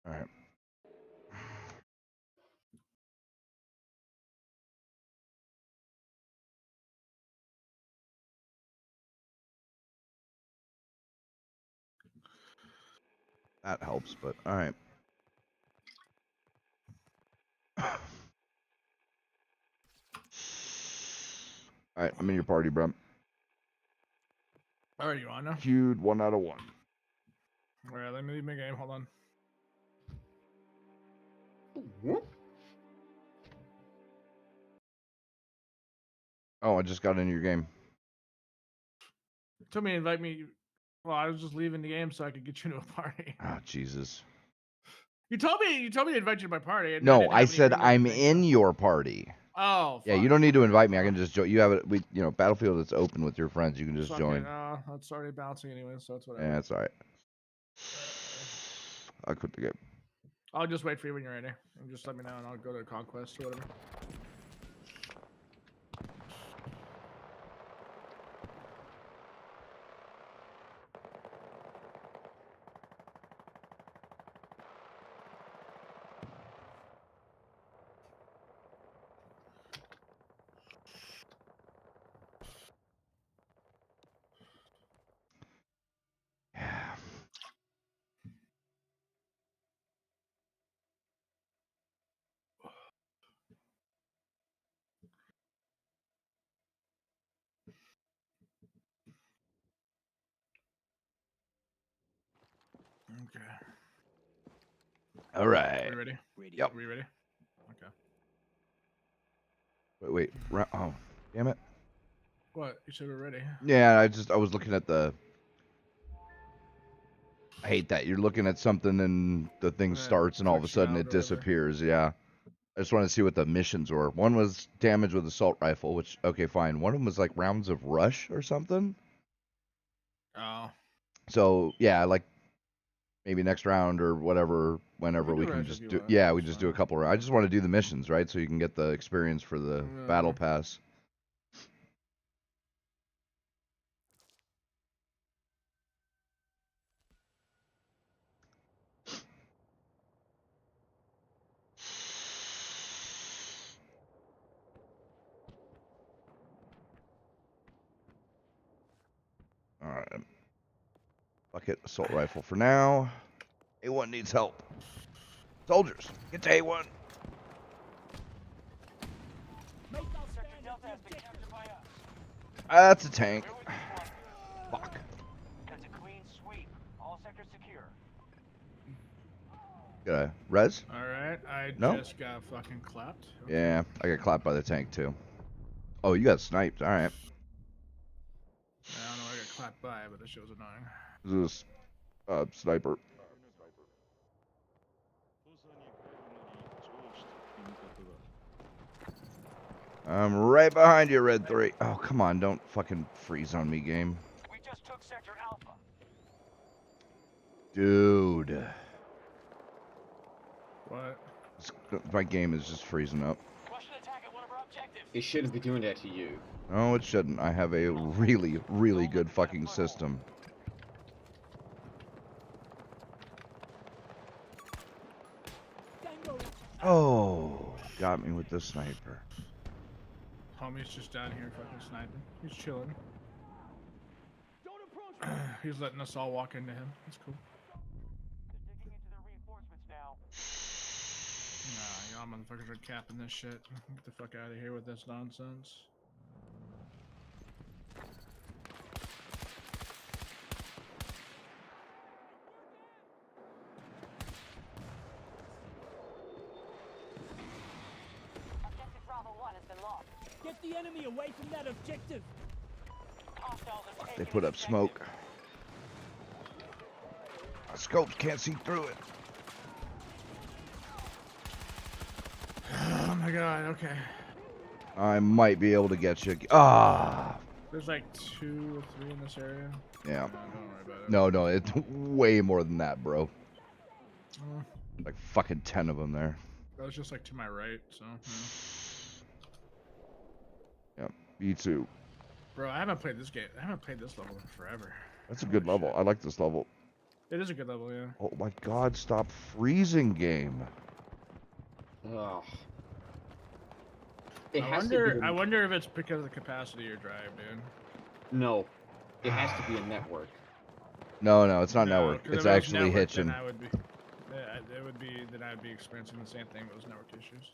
All right. That helps, but all right. All right, I'm in your party, bro. All right, you on now? Queued 1 out of 1. All right, let me leave my game. Hold on. Oh, I just got into your game. Told me to invite me. Well, I was just leaving the game so I could get you into a party. Oh, Jesus. You told me to invite you to my party. And No, didn't I have any said room or I'm anything, in so- your party. Oh, Yeah, you fuck. don't need to invite me. I can just join. You have it. Battlefield is open with your friends. You can just Fuck join. it. It's already bouncing anyway, so it's whatever. Yeah, that's all right. I quit the game. I'll just wait for you when you're ready. And just let me know, and I'll go to Conquest or whatever. Yeah. Okay. All Are right. we ready? Yep. Are we ready? Okay. Wait. Oh, damn it. What? You said we're ready. Yeah, I was looking at the. I hate that you're looking at something and the thing Yeah, starts and all of a clicks you sudden out it or whatever. disappears. Yeah. I just want to see what the missions were. One was damage with assault rifle, which okay, fine. One of them was like rounds of rush or something. Oh. So yeah, like maybe next round or whatever, whenever We we can do can rush if just you do. want. Yeah, we It's just do a fine. couple. I just want to do the missions, right? So you can get the experience for the battle pass. All right. Fuck it, assault rifle for now. A1 needs help. Soldiers, get to A1. That's a tank. Fuck. That's a clean sweep. All sectors secure. Got a res? Alright, I No? just got fucking clapped. Okay. Yeah, I got clapped by the tank too. Oh, you got sniped. All right. I don't know what I got clapped by, but this shit was annoying. This is sniper. I'm right behind you, Red 3. Oh, come on. Don't fucking freeze on me, game. We just took sector Alpha. Dude. What? My game is just freezing up. Russian attack at one of our objectives. It shouldn't be doing that to you. No, it shouldn't. I have a really, really good fucking system. Oh, got me with the sniper. Homie's just down here fucking sniping. He's chilling. He's letting us all walk into him. That's cool. They're digging into the reinforcements now. Nah, y'all motherfuckers are capping this shit. Get the fuck out of here with this nonsense. Objective Bravo 1 has been lost. Get the enemy away from that objective! Hostiles have They taken put the up objective. smoke. My scopes can't see through it. Oh my god, okay. I might be able to get you. Ah. There's like 2 or 3 in this area. Yeah. Don't worry about it. No, it's way more than that, bro. Uh, Like fucking 10 of them there. that was just like to my right, so. Yep. Me too. Bro, I haven't played this game. I haven't played this level in forever. That's a good Holy level. shit. I like this level. It is a good level, yeah. Oh my god, stop freezing, game. Ugh. It I has wonder. to be I wonder if it's because of the capacity of your drive, dude. No. It has to be a network. No, it's not No, network. 'cause if It's it was actually networked, hitching. Then I would be. It would be. Then I'd be experiencing the same thing. Those network issues.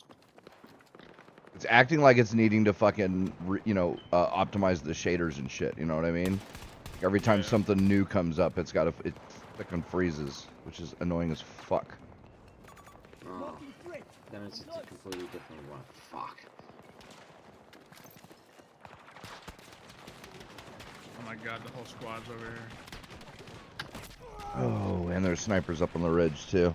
It's acting like it's needing to fucking, optimize the shaders and shit. You know what I mean? Every time Yeah. something new comes up, it fucking freezes, which is annoying as fuck. Oh, Marking threat. then it's a completely different one. Fuck. Oh my god, the whole squad's over here. Oh, and there's snipers up on the ridge too.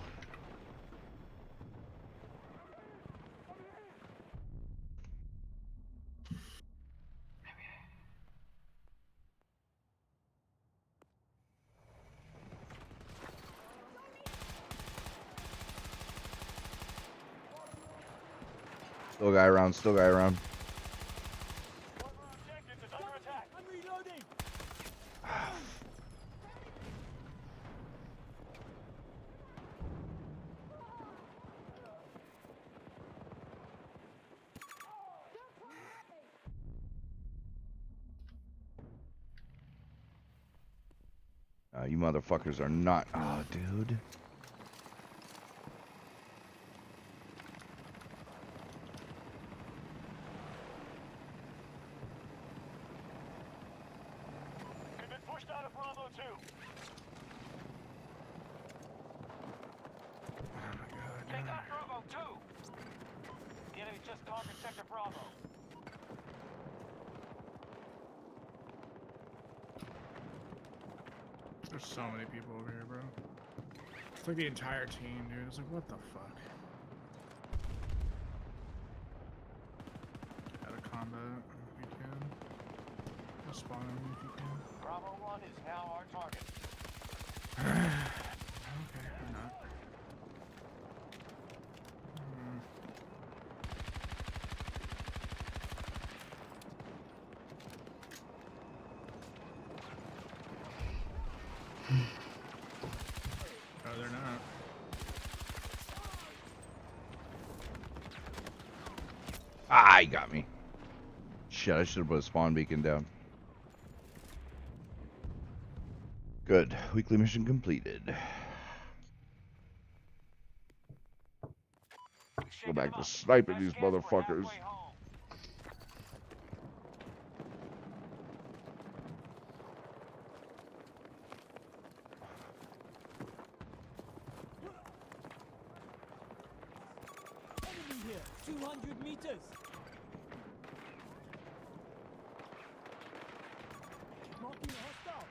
Still guy around, still guy around. One of our objectives is under attack. I'm reloading. You motherfuckers are not. Oh, dude. We've been pushed out of Bravo 2. Oh my god. They got Bravo 2. The enemy just conquered Sector Bravo. There's so many people over here, bro. It's like the entire team, dude. It's like, what the fuck? Out of combat if you can. Just spawn in if you can. Bravo 1 is now our target. Okay, or not. Hmm. Oh, they're not. Ah, he got me. Shit, I should have put a spawn beacon down. Good. Weekly mission completed. Go back to sniping these motherfuckers. Enemy here. 200 meters. Marking a hostile.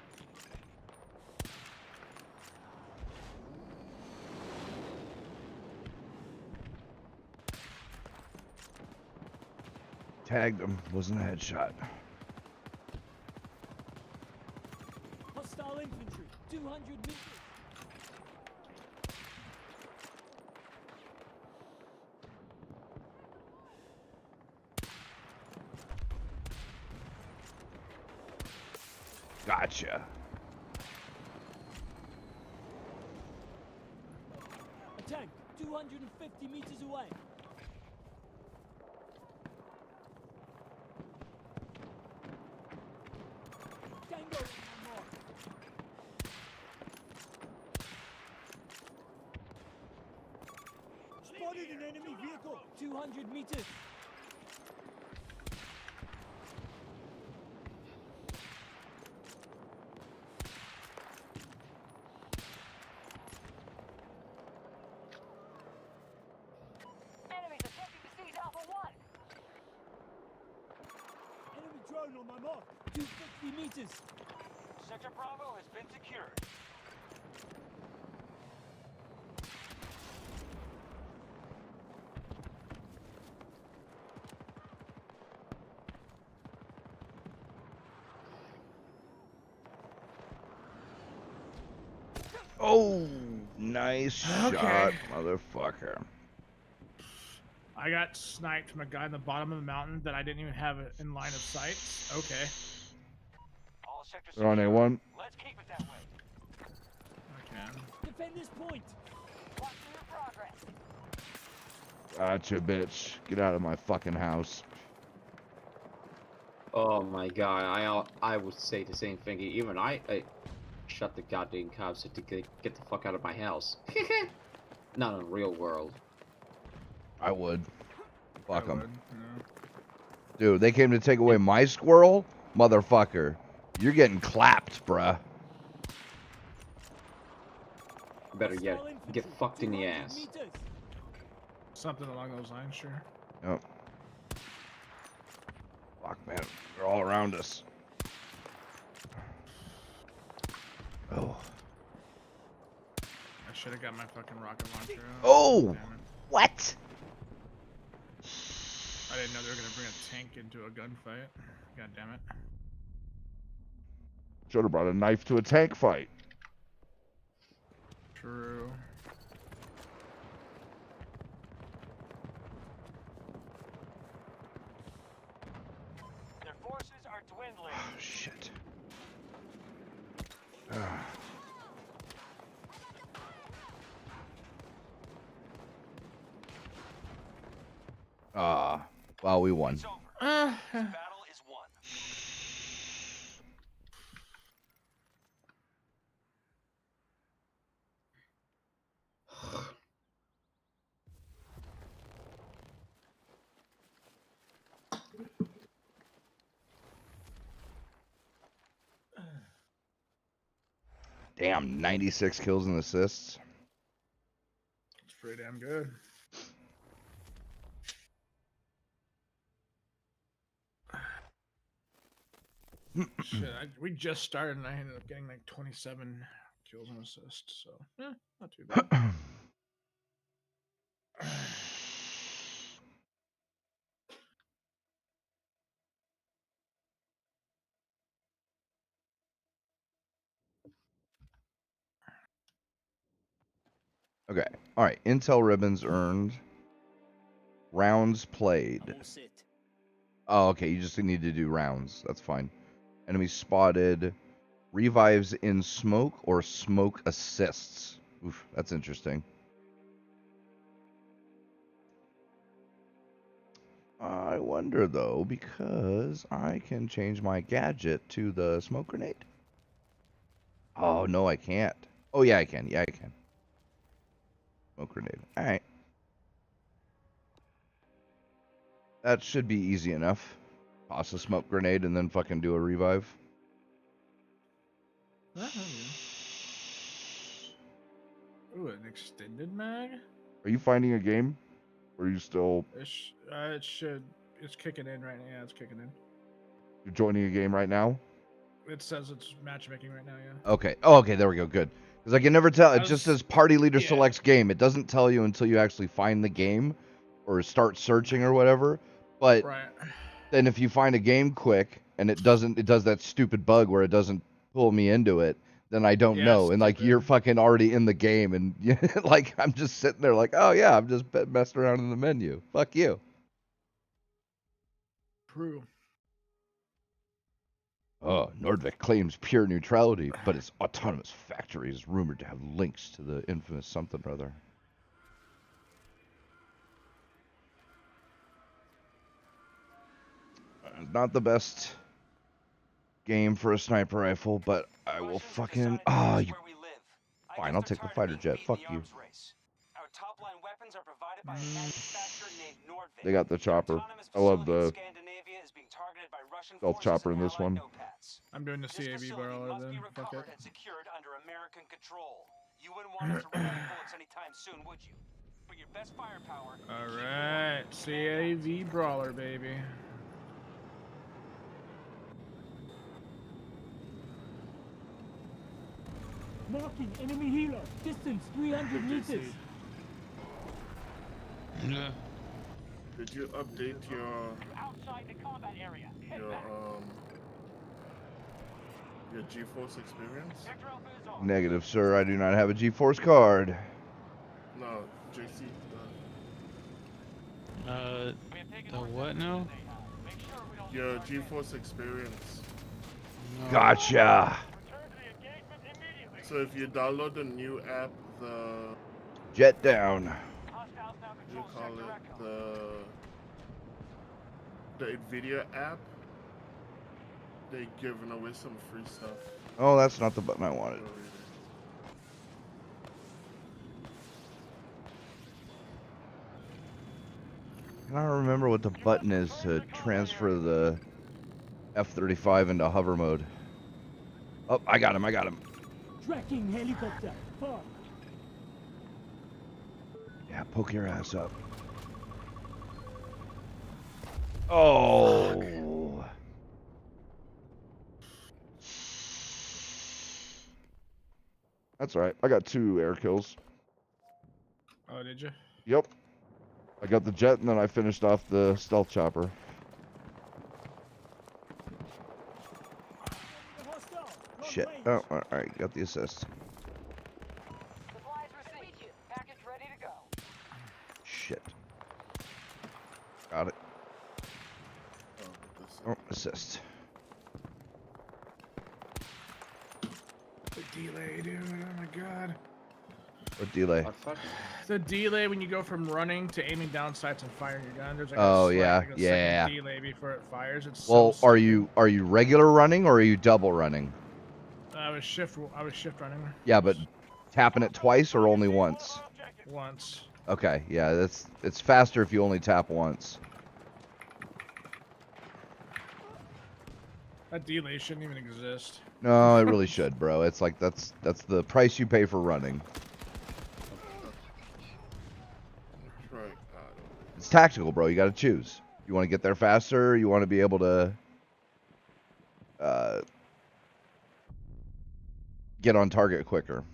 Tagged him. Wasn't a headshot. Hostile infantry. 200 meters. Gotcha. A tank. 250 meters away. Tango on my mark. Spotted an enemy vehicle. 200 meters. Enemies attempting to seize Alpha 1. Enemy drone on my mark. 250 meters. Sector Bravo has been secured. Oh, nice shot, Okay. motherfucker. I got sniped from a guy in the bottom of the mountain that I didn't even have it in line of sight. Okay. All sectors They're on secure. A1. Let's keep it that way. Okay. defend this point. Watching your progress. Gotcha, bitch. Get out of my fucking house. Oh my god, I would say the same thing. Even I shut the goddamn cops to get the fuck out of my house. Not in the real world. I would. Fuck I them. would, yeah. Dude, they came to take away my squirrel? Motherfucker. You're getting clapped, bruh. Better yet, Hostile get infantry, fucked in the 200 ass. meters. Something along those lines, sure. Yep. Fuck, man. They're all around us. Oh. I should have got my fucking rocket launcher out. Oh! Damn it. What? I didn't know they were gonna bring a tank into a gunfight. God damn it. Should have brought a knife to a tank fight. True. Their forces are dwindling. Oh, shit. Well, we won. It's over. This battle is won. Damn, 96 kills and assists. It's pretty damn good. Shit, we just started and I ended up getting like 27 kills and assists, so not too bad. Okay. All right. Intel ribbons earned. Rounds played. I'm all set. Oh, okay. You just need to do rounds. That's fine. Enemy spotted. Revives in smoke or smoke assists. Oof, that's interesting. I wonder though, because I can change my gadget to the smoke grenade. Oh no, I can't. Oh yeah, I can. Yeah, I can. Smoke grenade. All right. That should be easy enough. Toss a smoke grenade and then fucking do a revive. Ooh, an extended mag? Are you finding a game? Or are you still It should. It's kicking in right now. Yeah, it's kicking in. you're joining a game right now? It says it's matchmaking right now, yeah. Okay. Oh, okay. There we go. Good. Because I can never tell. It I just was- says party leader yeah. selects game. It doesn't tell you until you actually find the game or start searching or whatever. But Right. then if you find a game quick and it does that stupid bug where it doesn't pull me into it, then I don't Yeah, know. And like stupid. you're fucking already in the game and like I'm just sitting there like, oh yeah, I'm just messing around in the menu. Fuck you. True. Nordvik claims pure neutrality, but its autonomous factory is rumored to have links to the infamous something or other. Not the best game for a sniper rifle, but I will fucking... Oh, you... Fine, I'll take the fighter jet. Fuck you. Our top-line weapons are provided by a manufacturer named Nordvik. They got the chopper. Autonomous I love facility in the Scandinavia is being targeted by Russian stealth forces chopper and in this allied one. no-pats. I'm doing the This CAV facility brawler must be then. Fuck it. recovered and secured under American control. You wouldn't want us to run out of bullets anytime soon, would you? For your best firepower. Alright. CAV brawler, baby. Marking enemy helo. Distance 300 meters. Yeah. Did you update your Outside the combat area. Head your back. your GeForce experience? Sector Alpha is on. Negative, sir. I do not have a GeForce card. No, JC. We have taken The over what sectors now? that they have. Make sure we don't Your lose targets. GeForce experience. No. Gotcha. Return to the engagement immediately. So if you download the new app, the Jet down. Hostiles now you control call Sector it Echo. the Nvidia app, they giving away some free stuff. Oh, that's not the button I wanted. I don't remember what the button is to transfer the F-35 into hover mode. Oh, I got him. I got him. Tracking helicopter. Far. Yeah, poke your ass up. Oh. That's all right. I got 2 air kills. Oh, did you? Yep. I got the jet and then I finished off the stealth chopper. Hostile. Long Shit. range. Oh, all right. Got the assist. Supplies received. Package ready to go. Shit. Got it. Oh, assist. The delay, dude. Oh my god. What delay? What fuck? The delay when you go from running to aiming down sights and firing your gun. There's like Oh, a slight, yeah, like a yeah. second delay before it fires. It's Well, so are stupid. you regular running or are you double running? I was shift running Yeah, but tapping it twice or only once? once. Okay, yeah, it's faster if you only tap once. That delay shouldn't even exist. No, it really should, bro. It's like that's the price you pay for running. Right. It's tactical, bro. You got to choose. You want to get there faster, or you want to be able to get on target quicker.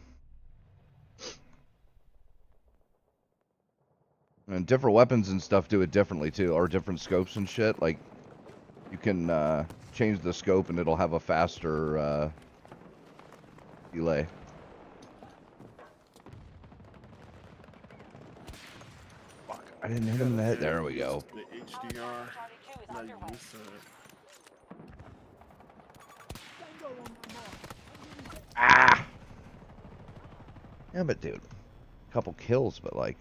And different weapons and stuff do it differently too, or different scopes and shit. Like you can change the scope and it'll have a faster delay. Fuck, I didn't hit him in the head. There we go. The HDR. Not used to it. Tango on my mark. Ah! Yeah, but dude, a couple kills, but like...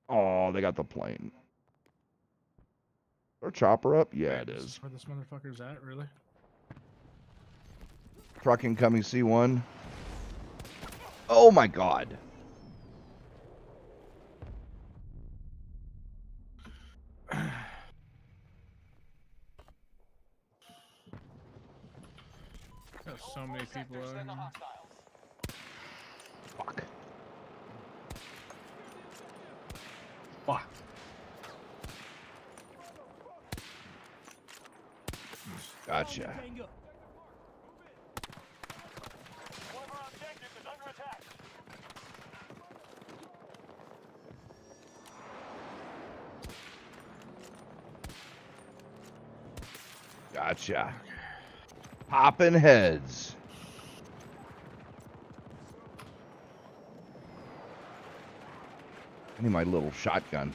Oh, they got the plane. Or chopper up? Yeah, it This is. where this motherfucker's at, really? Truck incoming C1. Oh my god. There's so many people out here. Fuck. Fuck. Gotcha. Tango. One of our objectives is under attack. Gotcha. Popping heads. I need my little shotgun.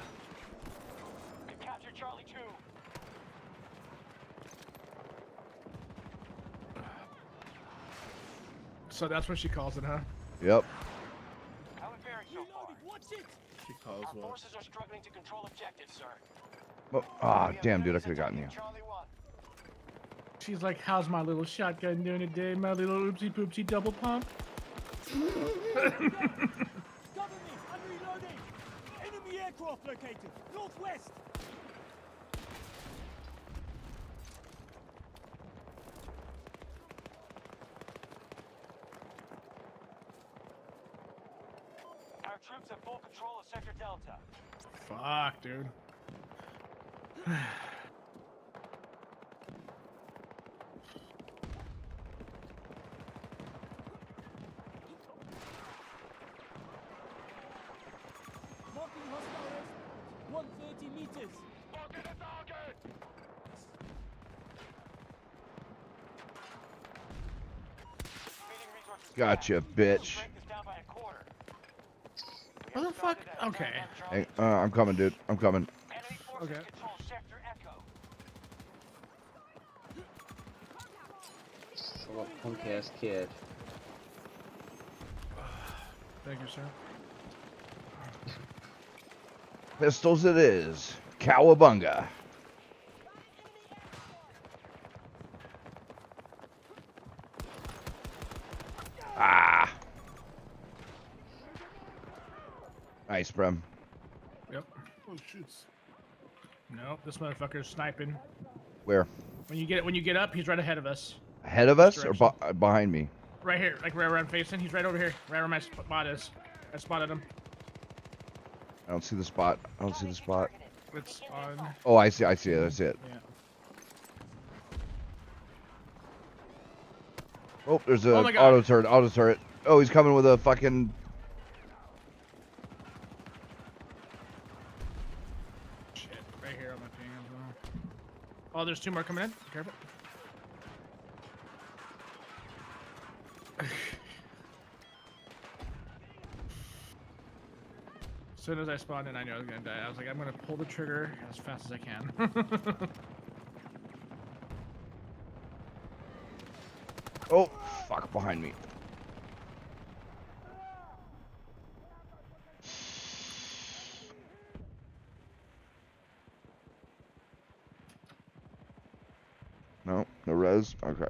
Capture Charlie 2. So that's what she calls it, huh? Yep. How it faring so far? Reloaded. Watch it. She calls Our one. forces are struggling to control objectives, sir. Oh, ah, damn, dude, I could have gotten you. Charlie 1. She's like, how's my little shotgun doing today? My little oopsie poopsie double pump? Cover me. I'm reloading. Enemy aircraft located. Northwest. Our troops have full control of Sector Delta. Fuck, dude. Marking hostile airstrike. 130 meters. Meeting resources Gotcha, back. bitch. Strength is down by a quarter. What the fuck? Okay. Hey, I'm coming, dude. I'm coming. Enemy forces Okay. control Sector Echo. Little punk ass kid. Thank you, sir. Pistols it is. Cowabunga. Ah. Nice, Brum. Yep. Oh shit. Nope, this motherfucker's sniping. Where? When you get up, he's right ahead of us. Ahead of This us or direction. behind me? Right here, like where I'm facing. He's right over here, right where my spot is. I spotted him. I don't see the spot. I don't see the spot. It's on. Oh, I see it. I see it. Yeah. Oh, there's a Oh my God. auto turret. Oh, he's coming with a fucking... Shit, right here on my ping as well. Oh, there's two more coming in. Be careful. As soon as I spawned in, I knew I was gonna die. I was like, I'm gonna pull the trigger as fast as I can. Oh, fuck, behind me. No res? Okay.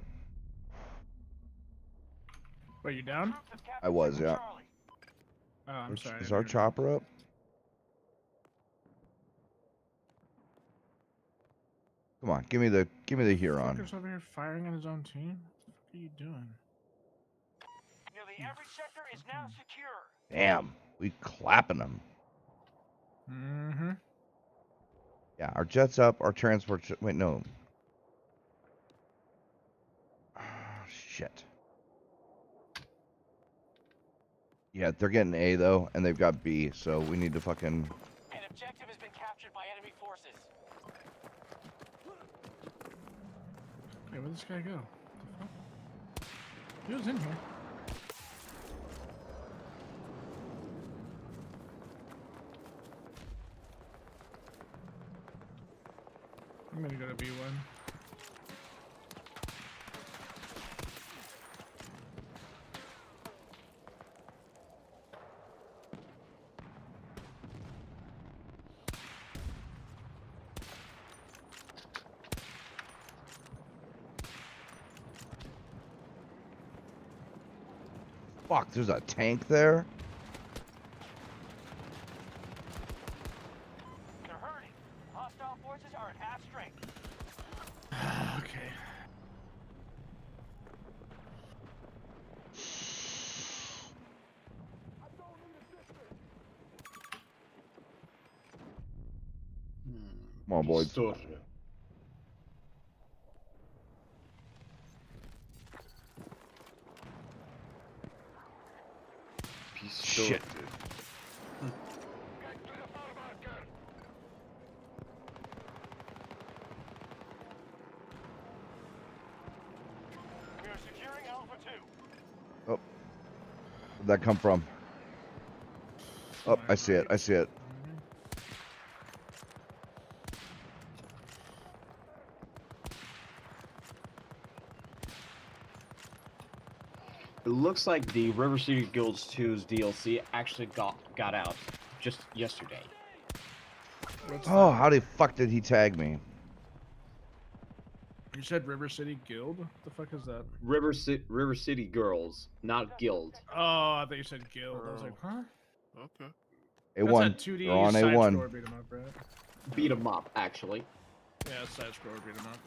Wait, you down? I was, yeah. Oh, I'm sorry. Is our chopper up? Come on, give me the Huron. Fucker's over here firing on his own team. What the fuck are you doing? Nearly every sector is now secure. Damn, we clapping them. Mm-hmm. Yeah, our jet's up. Our transport. Wait, no. Shit. Yeah, they're getting A though, and they've got B, so we need to fucking. An objective has been captured by enemy forces. Hey, where'd this guy go? What the fuck? He was in here. I'm gonna go to B1. Fuck, there's a tank there. They're hurting. Hostile forces are at half strength. Okay. Come on, boys. Pistol. Shit, dude. We are securing Alpha 2. Where'd that come from? Oh, I see it. I see it. It looks like the River City Guilds 2's DLC actually got out just yesterday. Oh, how the fuck did he tag me? You said River City Guild? What the fuck is that? River City Girls, not Guild. Oh, I thought you said Guild. I was like, huh? Okay. A1. That's that 2D They're on side A1. scroll beat 'em up, right? Beat 'em up, actually. Yeah, side scroll beat 'em up,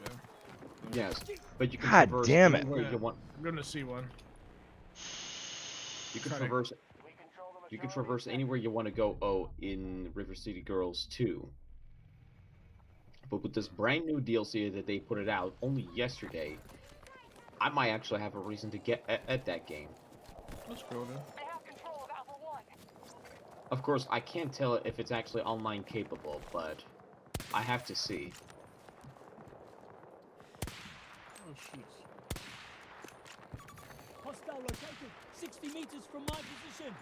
yeah. Yes, but you can God traverse damn it. anywhere you want. I'm going to C1. You can Sorry. traverse. We control the You can majority traverse of anywhere you want to go. Oh, in River City Girls 2. But with this brand new DLC that they put it out only yesterday, I might actually have a reason to get at that game. Let's go, dude. They have control of Alpha 1. Of course, I can't tell if it's actually online capable, but I have to see. Oh shit. Hostile located 60 meters from my position.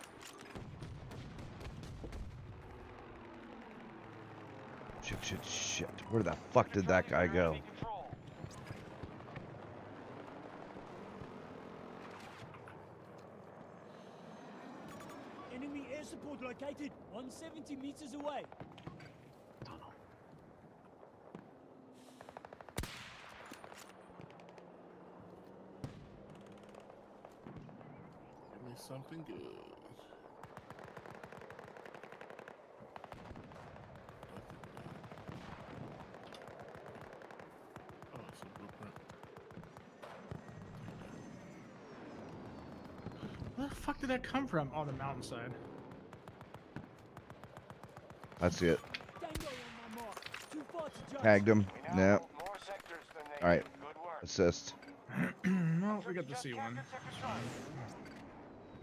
Shit. Where the fuck did that guy go? Enemy control. located 170 meters away. Tunnel. Give me something good. Oh, it's a blueprint. Where the fuck did that come from? Oh, the mountainside. That's it. Tango on my mark. Too far to judge. Tagged him. You No. know, more sectors than they All right. do. Good work. Assist. No, we got the Just C1. captured Sector 5.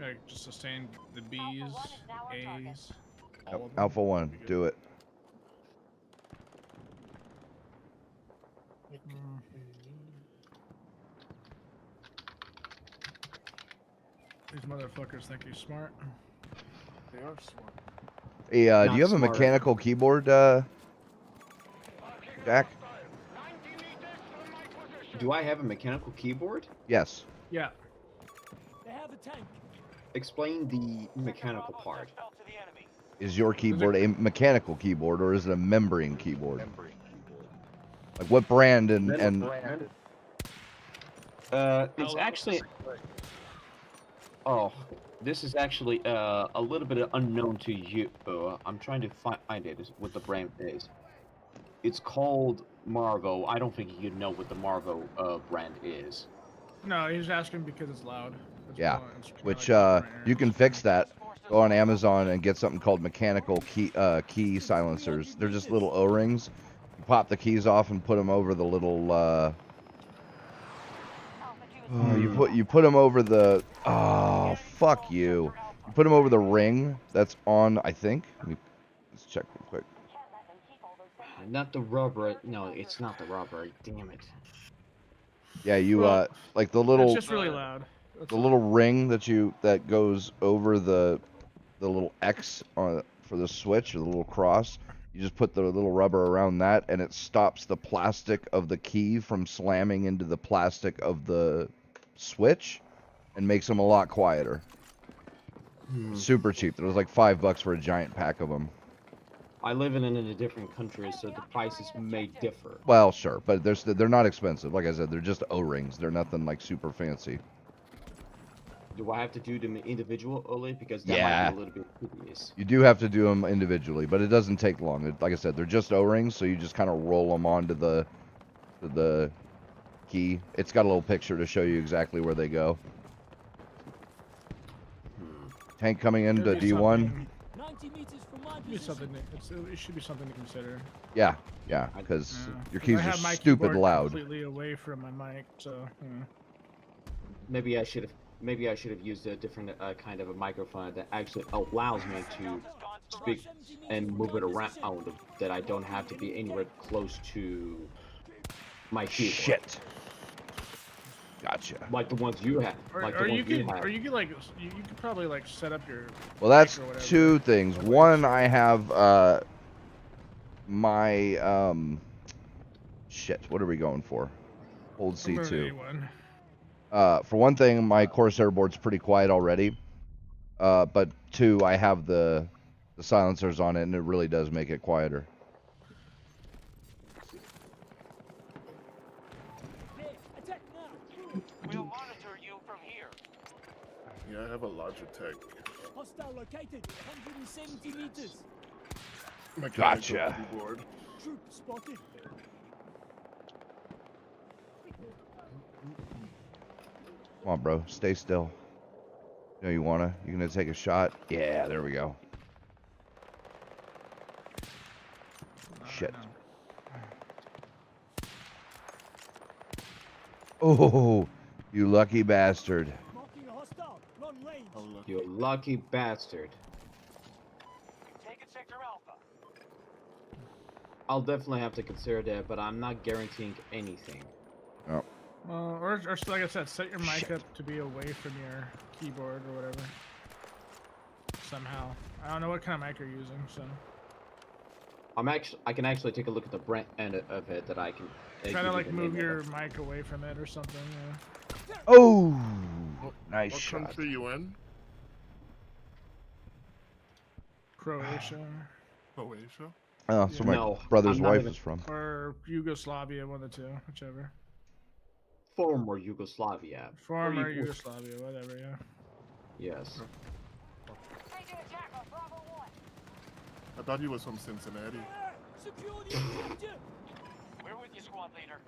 Okay, just sustain the B's, A's, all of them. Alpha 1. Do it. Mm. These motherfuckers think he's smart. They are smart. Hey, do Not you have a smart. mechanical keyboard, Jack? Do I have a mechanical keyboard? Yes. Yeah. They have a tank. Explain the mechanical part. Fell to the enemy. Is your keyboard a mechanical keyboard or is it a membrane keyboard? Like what brand and It's actually. Oh, this is actually a little bit unknown to you. I'm trying to find it. What the brand is. It's called Marvo. I don't think you know what the Marvo brand is. No, he's asking because it's loud. That's Yeah, why it's kinda which like you can fix that. Go on Amazon and get something called mechanical key silencers. They're just little O-rings. You pop the keys off and put them over the little. You put them over the. Oh fuck you! You put them over the ring that's on. I think. Let's check real quick. Not the rubber. No, it's not the rubber. Damn it. Yeah, you Well, like the It's little just really loud. That's the all. little ring that goes over the little X on for the switch or the little cross. You just put the little rubber around that, and it stops the plastic of the key from slamming into the plastic of the switch, and makes them a lot quieter. Super cheap. It was like $5 for a giant pack of them. I live in a different country, so the prices may differ. Well, sure, but they're not expensive. Like I said, they're just O-rings. They're nothing like super fancy. Do I have to do them individually? Because that Yeah. might be a little bit tedious. You do have to do them individually, but it doesn't take long. Like I said, they're just O-rings, so you just kind of roll them onto the key. It's got a little picture to show you exactly where they go. Tank coming into It'd be D1. something- 90 meters from my it'd be something. position. It should be something to consider. Yeah, because Yeah. your 'Cause keys I are have my stupid keyboard loud. completely away from my mic, so. Yeah. Maybe I should have used a different kind of a microphone that actually allows me to speak and move it around, that I don't have to be anywhere close to my keyboard. Shit. Gotcha. Like the ones you have. Like the Or you ones you could, have. or you could like, you could probably like set up your. Well, that's mic or whatever. two things. One, I have my shit. What are we going for? Hold Remember the C2. A1. For one thing, my Corsair board's pretty quiet already. But two, I have the silencers on it, and it really does make it quieter. There, attack now. We'll monitor you from here. Yeah, I have a Logitech. Hostile located 170 meters. Mechanical Gotcha. keyboard. Troop spotted. Come on, bro. Stay still. You know you wanna? You gonna take a shot? Yeah, there we go. Shit. Oh, you lucky bastard. Marking a hostile. Long range. How lucky. You lucky bastard. You've taken Sector Alpha. I'll definitely have to consider that, but I'm not guaranteeing anything. Or like I said, set your mic Shit. up to be away from your keyboard or whatever. Somehow. I don't know what kind of mic you're using, so. I can actually take a look at the brand end of it that I can. Try give to you like the move name of your it. mic away from it or something, yeah. Oh, What- nice What shot. country you in? Croatia Croatia? Oh, that's where my No, brother's I'm not wife even- is from. or Yugoslavia, one of the two, whichever. Former Yugoslavia. Former you- Yugoslavia, whatever. Yeah. Yes. I thought he was from Cincinnati. Secure the objective! We're with you, squad leader.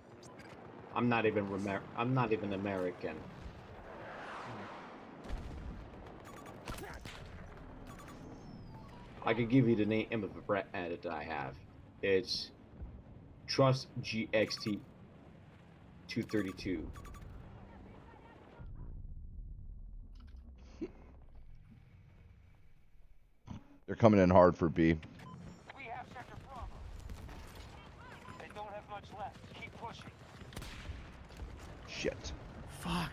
I'm not even American. I could give you the name of the brand that I have. It's Trust GXT 232. They're coming in hard for B. We have Sector Bravo. They don't have much left. Keep pushing. Shit. Fuck.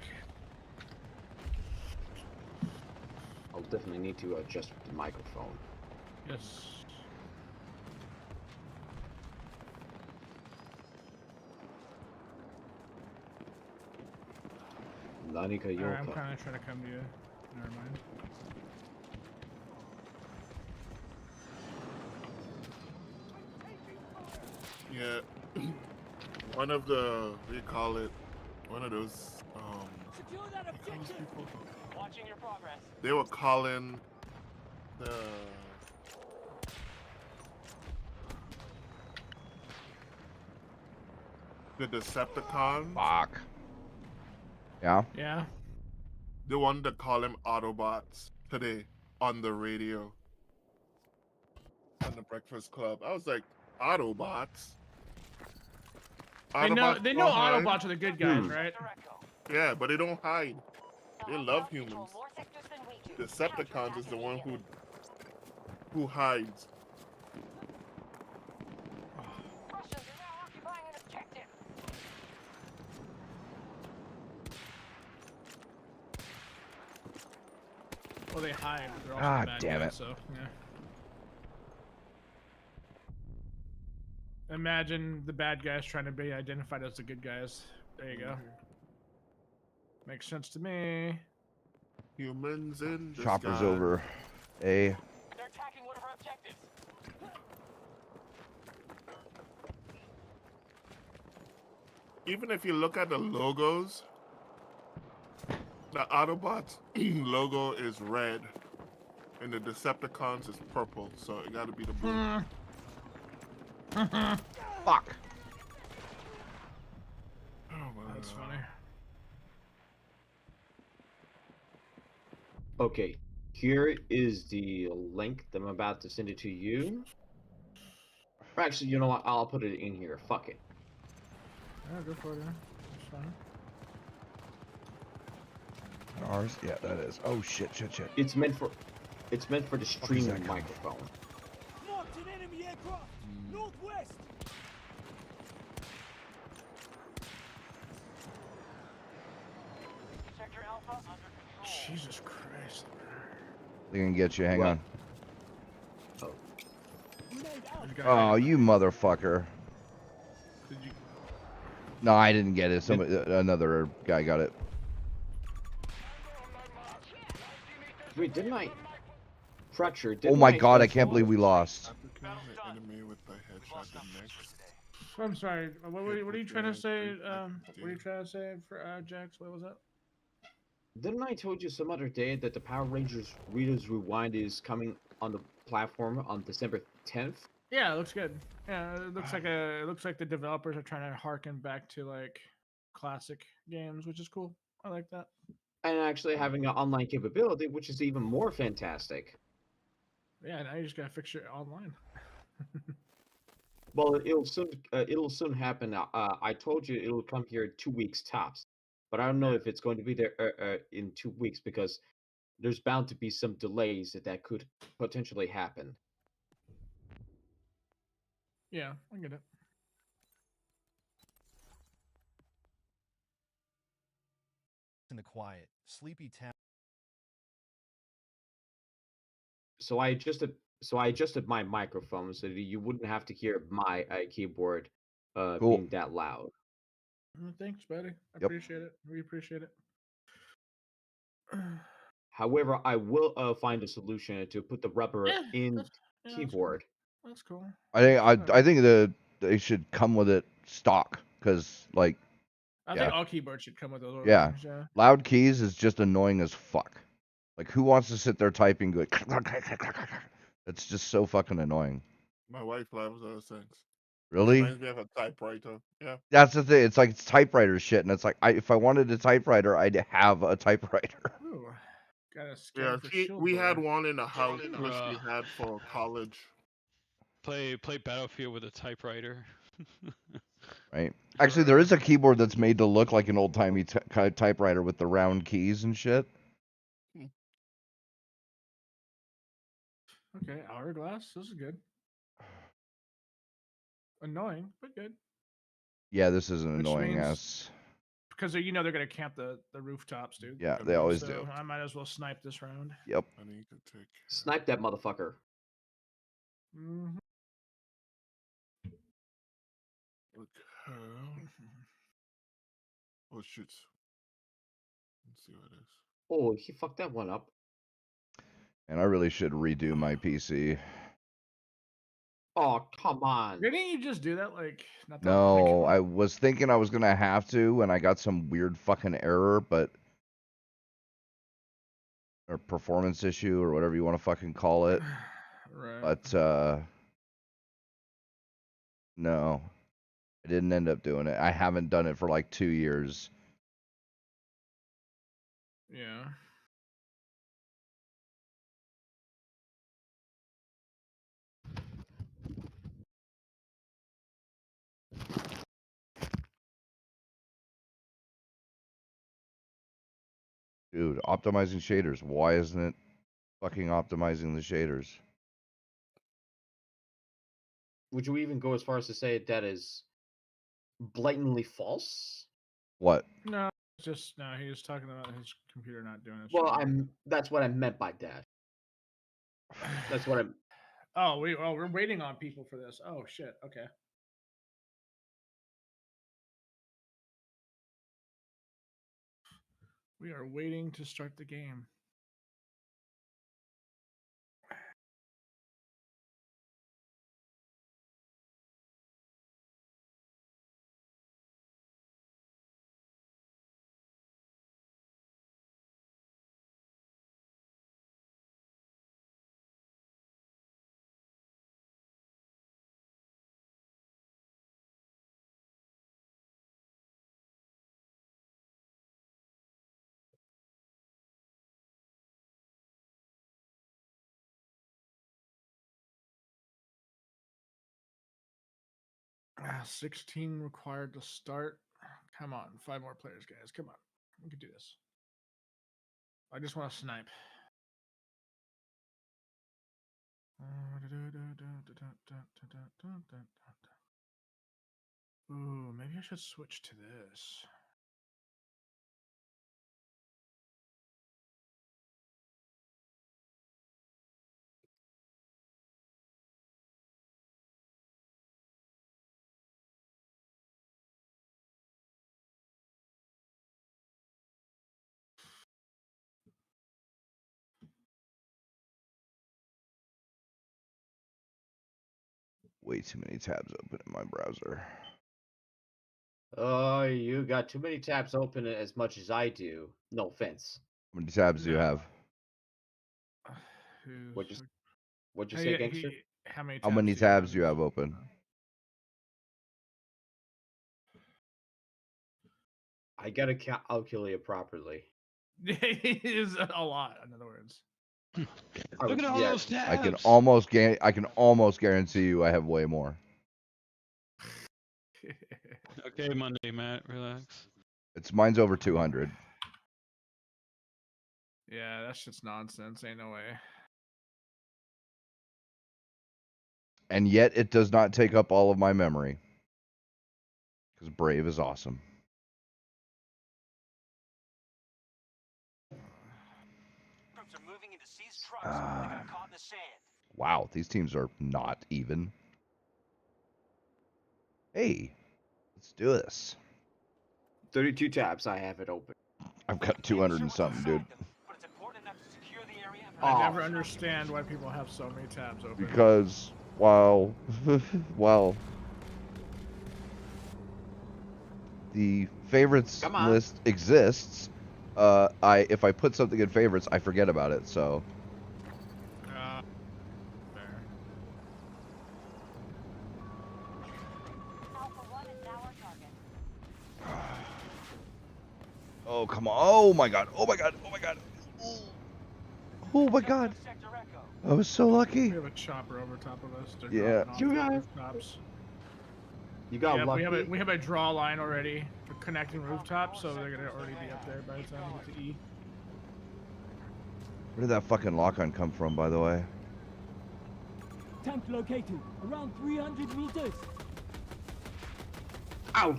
I'll definitely need to adjust the microphone. Yes. Lanika Alright, I'm Yoka. kind of trying to come to you. Never mind. Yeah. One of the, what do you call it? One of those, Secure that what do you call those objective! people? Watching your progress. They were calling the Decepticons. Fuck. Yeah? Yeah. They wanted to call them Autobots today on the radio. On the Breakfast Club. I was like, Autobots? They know Autobots they know don't hide? Autobots are the good guys, Hmm. right? Sector Echo. Yeah, but they don't hide. They love humans. More sectors than we do. Decepticons is the one who hides. Russians are now occupying an objective. Well, they hide, but they're also Ah, the bad damn guys, it. so yeah. Imagine the bad guys trying to be identified as the good guys. There you go. Makes sense to me. Humans in disguise. Chopper's over. A. They're attacking one of our objectives. Even if you look at the logos, the Autobots logo is red, and the Decepticons is purple. So it got to be the blue. Fuck. Oh my That's God. funny. Okay, here is the link that I'm about to send it to you. Or actually, you know what? I'll put it in here. Fuck it. Yeah, go for it. Yeah. That's fine. Ours? Yeah, that is. Oh shit, shit, shit. It's meant for the is that streaming coming? microphone. Marked an enemy aircraft! Northwest! Sector Alpha under control. Jesus Christ. They can get you. Hang What? on. Grenade out! There's a guy Oh, right- you motherfucker. Did you? No, I didn't get it. Somebody, another guy got it. Wait, didn't I? Fracture. Oh Didn't my I god, I also- can't believe we lost. African the enemy with the headshot the next. I'm sorry. What are you trying to say? What What are you trying to say for Jax? What was that? Didn't I told you some other day that the Power Rangers Readers Rewind is coming on the platform on December 10th? Yeah, it looks good. Yeah, it looks like the developers are trying to harken back to like classic games, which is cool. I like that. And actually having an online capability, which is even more fantastic. Yeah, now you just gotta fix your online. Well, it'll soon happen. I told you it'll come here in 2 weeks tops, but I don't know if it's going to be there in 2 weeks because there's bound to be some delays that could potentially happen. Yeah, I get it. in the quiet, sleepy town. So I adjusted my microphone so that you wouldn't have to hear my keyboard Cool. being that loud. Thanks, buddy. I Yep. appreciate it. We appreciate it. However, I will find a solution to put the rubber Yeah, in that's- yeah, that's cool. keyboard. That's cool. I think they should come with it stock because like I yeah. think all keyboards should come with those little Yeah. things. Yeah. loud keys is just annoying as fuck. Like who wants to sit there typing good? It's just so fucking annoying. My wife loves those things. Really? Reminds me of a typewriter. Yeah. That's the thing. It's like it's typewriter shit, and it's like if I wanted a typewriter, I'd have a typewriter. Ooh, got a skin Yeah, for we had Shield one in the house. in the Christy house. had for college. Play Battlefield with a typewriter. Right. Actually, there is a keyboard that's made to look like an old timey typewriter with the round keys and shit. Okay, hourglass. This is good. Annoying, but good. Yeah, this is an Which annoying means- ass. Because they're gonna camp the rooftops, dude. Yeah, they always So do. I might as well snipe this round. Yep. I need to take. Snipe that motherfucker. Mm-hmm. Okay. Oh shit. Let's see what it is. Oh, he fucked that one up. And I really should redo my PC. Oh, come on. Didn't you just do that like not that No, long ago? I was thinking I was gonna have to, and I got some weird fucking error, but or performance issue or whatever you want to fucking call it. Right. But no, I didn't end up doing it. I haven't done it for like 2 years. Yeah. Dude, optimizing shaders. Why isn't it fucking optimizing the shaders? Would you even go as far as to say that is blatantly false? What? No, it's just no. He was talking about his computer not doing it. Well, that's what I meant by that. That's what I'm. Oh, we're waiting on people for this. Oh shit. Okay. We are waiting to start the game. Ah, 16 required to start. Come on, 5 more players, guys. Come on, we can do this. I just want to snipe. Ooh, maybe I should switch to this. Way too many tabs open in my browser. Oh, you got too many tabs open as much as I do. No offense. How many tabs do you No. have? What'd you say, gangster? How many How many do you have tabs do you have open? I gotta calculate it properly. It is a lot, in other words. Look at all yeah. those tabs. I can almost guarantee you I have way more. Okay, Monday, Matt, relax. Mine's over 200. Yeah, that's just nonsense. Ain't no way. And yet it does not take up all of my memory. Because Brave is awesome. Troops are moving into seized trucks. They got caught in the sand. Wow, these teams are not even. Hey, let's do this. 32 tabs. I have it open. I've got 200 and something, dude. But it's important enough to I Oh, never understand why people have so many tabs open. Because while the favorites Come on. list exists, if I put something in favorites, I forget about it. So Fair. oh come on! Oh my god! Oh my god! Oh my god! Oh my god! Sector Echo. I was so lucky. We have a chopper over top of us. They're Yeah. dropping off You the guys- rooftops. you got Yeah, lucky. we have a draw line already for connecting rooftops, so they're gonna already be up there by the time we get to E. Where did that fucking lock-on come from, by the way? Tank located. Around 300 meters. Ouch!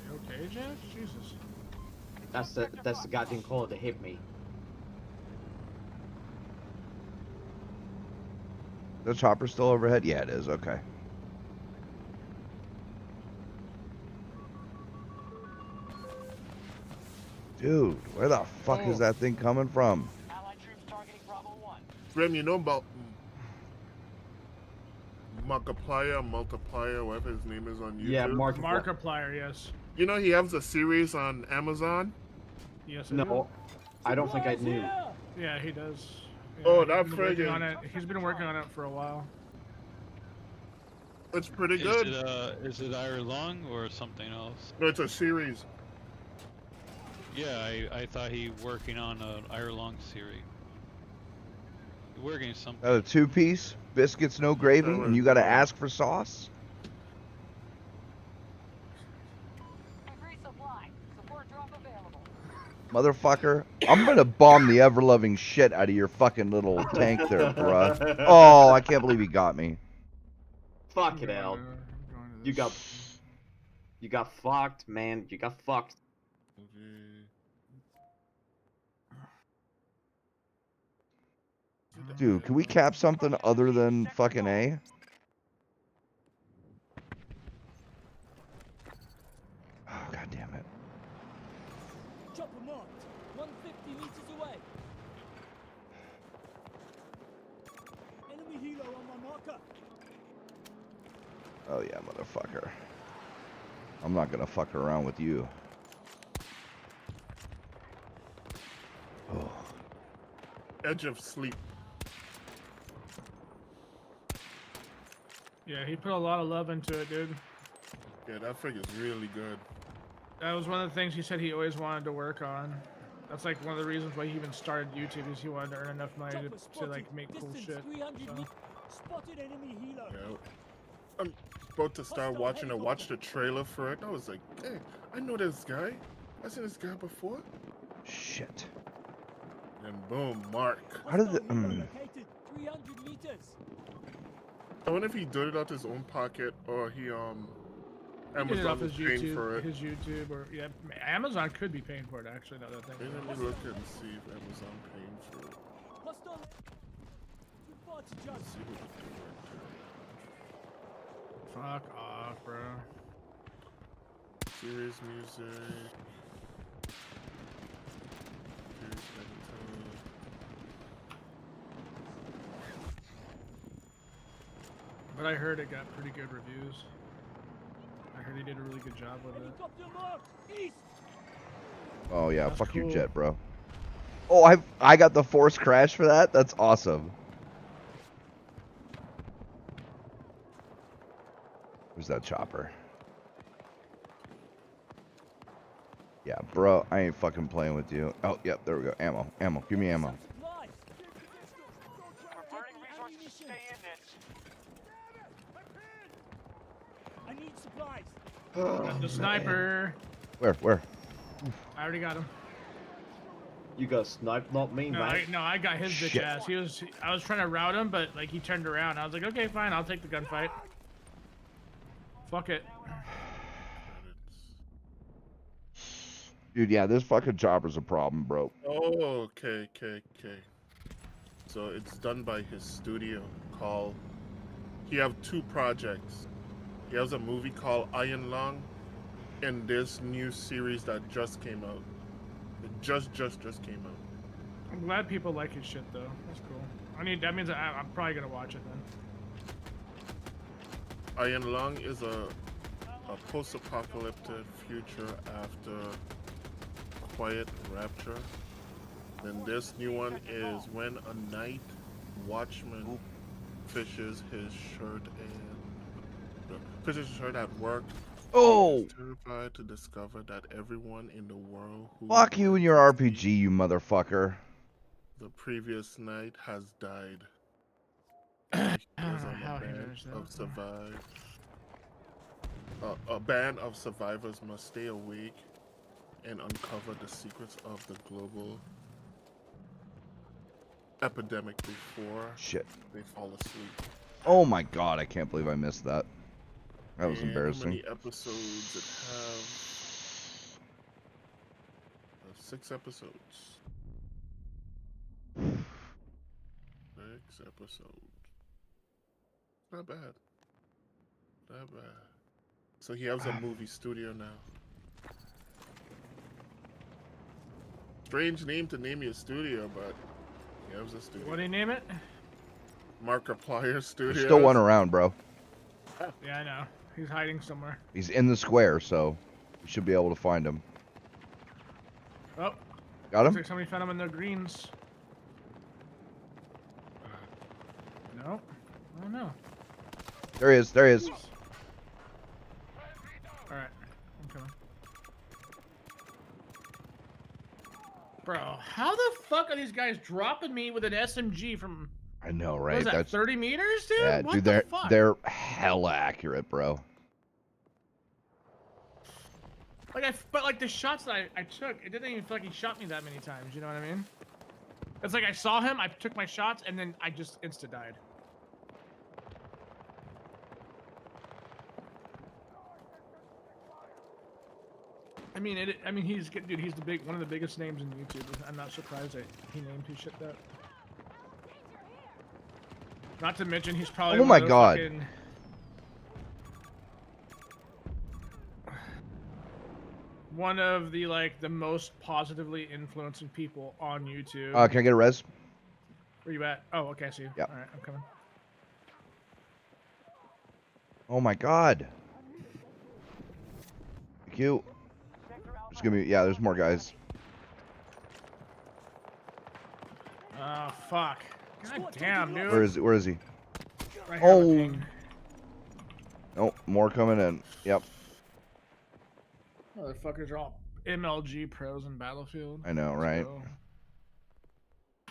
You okay, Jeff? Jesus. That's the goddamn call that hit me. The chopper still overhead? Yeah, it is. Okay. Dude, where the fuck is that thing coming from? Allied troops targeting Bravo 1. Grim, you know about Markiplier, Multiplier, whatever his name is on YouTube? Yeah, Mark. Markiplier, yes. You know he has a series on Amazon? Yes, I No, I don't think I Supplies knew. here! do. Yeah, he does. Yeah, Oh, he's that been working friggin- on it. He's been working on it for a while. It's pretty Is good. it Iron Long or something else? No, it's a series. Yeah, I thought he working on an Iron Long series. Working something. A two-piece, biscuits, no gravy, and you gotta ask for sauce? Increase supply. Support drop available. Motherfucker, I'm gonna bomb the ever-loving shit out of your fucking little tank there, bruh. Oh, I can't believe he got me. Fuck I'm it, going Al. to- I'm going to You this. got fucked, man. You got fucked. Dude, can we cap something other than fucking A? Oh, god damn it. Chopper marked. 150 meters away. Enemy helo on my marker. Oh yeah, motherfucker. I'm not gonna fuck around with you. Oh. Edge of Sleep. Yeah, he put a lot of love into it, dude. Yeah, that figure's really good. That was one of the things he said he always wanted to work on. That's like one of the reasons why he even started YouTube, is he wanted to earn enough money Chopper to spotted. like make cool Distance shit. 300 so. meters. Spotted enemy helo. Yeah. I'm about to start watching. I watched the trailer for it. I was like, hey, I know this guy. I've seen this guy before. Shit. And boom, Mark. How did the- Hostile helo located. 300 meters. I wonder if he did it out his own pocket or he He did it Amazon off was his paying YouTube, for it. his YouTube, or yeah, Amazon could be paying for it actually. Now that I think Hey, about let it. me look and see if Amazon paying for it. Hostile. Too far to judge. Let's see what they do right Fuck off, bro. there. Series music. Series editor. But I heard it got pretty good reviews. I heard he did a really good job with it. Helicopter marked. East. Oh yeah, That's fuck your cool. jet, bro. Oh, I got the force crash for that? That's awesome. Where's that chopper? Yeah, bro, I ain't fucking playing with you. Oh, yep, there we go. Ammo, ammo, give me ammo. Some supplies. We're burning resources. Stay in this. I need supplies. Got the sniper. Where? I already got him. You got sniped, not me, No, man. I got his bitch Shit. ass. I was trying to rout him, but like he turned around. I was like, okay, fine, I'll take the gunfight. Fuck it. Dude, yeah, this fucking chopper's a problem, bro. Oh, okay. So it's done by his studio called. He have two projects. He has a movie called Iron Lung, and this new series that just came out. It just came out. I'm glad people like his shit though. That's cool. That means I'm probably gonna watch it then. Iron Lung is a post-apocalyptic future after Quiet Rapture. Then this new one is when a night watchman fishes his shirt at work. Oh! He's terrified to discover that everyone in the world who Fuck you and your RPG, you motherfucker. the previous night has died. I He don't was know on how a he band knows that. of survived. A band of survivors must stay awake and uncover the secrets of the global epidemic before Shit. they fall asleep. Oh my god, I can't believe I missed that. That was And embarrassing. How many episodes it have? 6 episodes. 6 episodes. Not bad. Not bad. So he has a movie studio now. Strange name to name your studio, but he has a studio. What do you name it? Markiplier Studios. There's still one around, bro. Yeah, I know. He's hiding somewhere. He's in the square, so we should be able to find him. Oh, Got looks him? like somebody found him in the greens. No. Oh no. There he is. There he is. Alright, I'm coming. Bro, how the fuck are these guys dropping me with an SMG from I know, what right? is that, That's 30 meters, dude? yeah, What dude. the fuck? They're hella accurate, bro. But like the shots that I took, it didn't even feel like he shot me that many times. You know what I mean? It's like I saw him, I took my shots, and then I just insta died. I mean, he's one of the biggest names in YouTube. I'm not surprised that he named his shit that. Not to mention, he's probably Oh one my of the God. fucking- one of the the most positively influencing people on YouTube. Can I get a res? Where you at? Oh, okay, I see you. Yep. All right, I'm coming. Oh my god. Thank you. Just give me. Yeah, there's more guys. Oh fuck! God damn, dude. Where is he? Where is he? Right here, Oh. ping. Nope, more coming in. Yep, Motherfuckers are all MLG pros in Battlefield. I know, Let's right? go.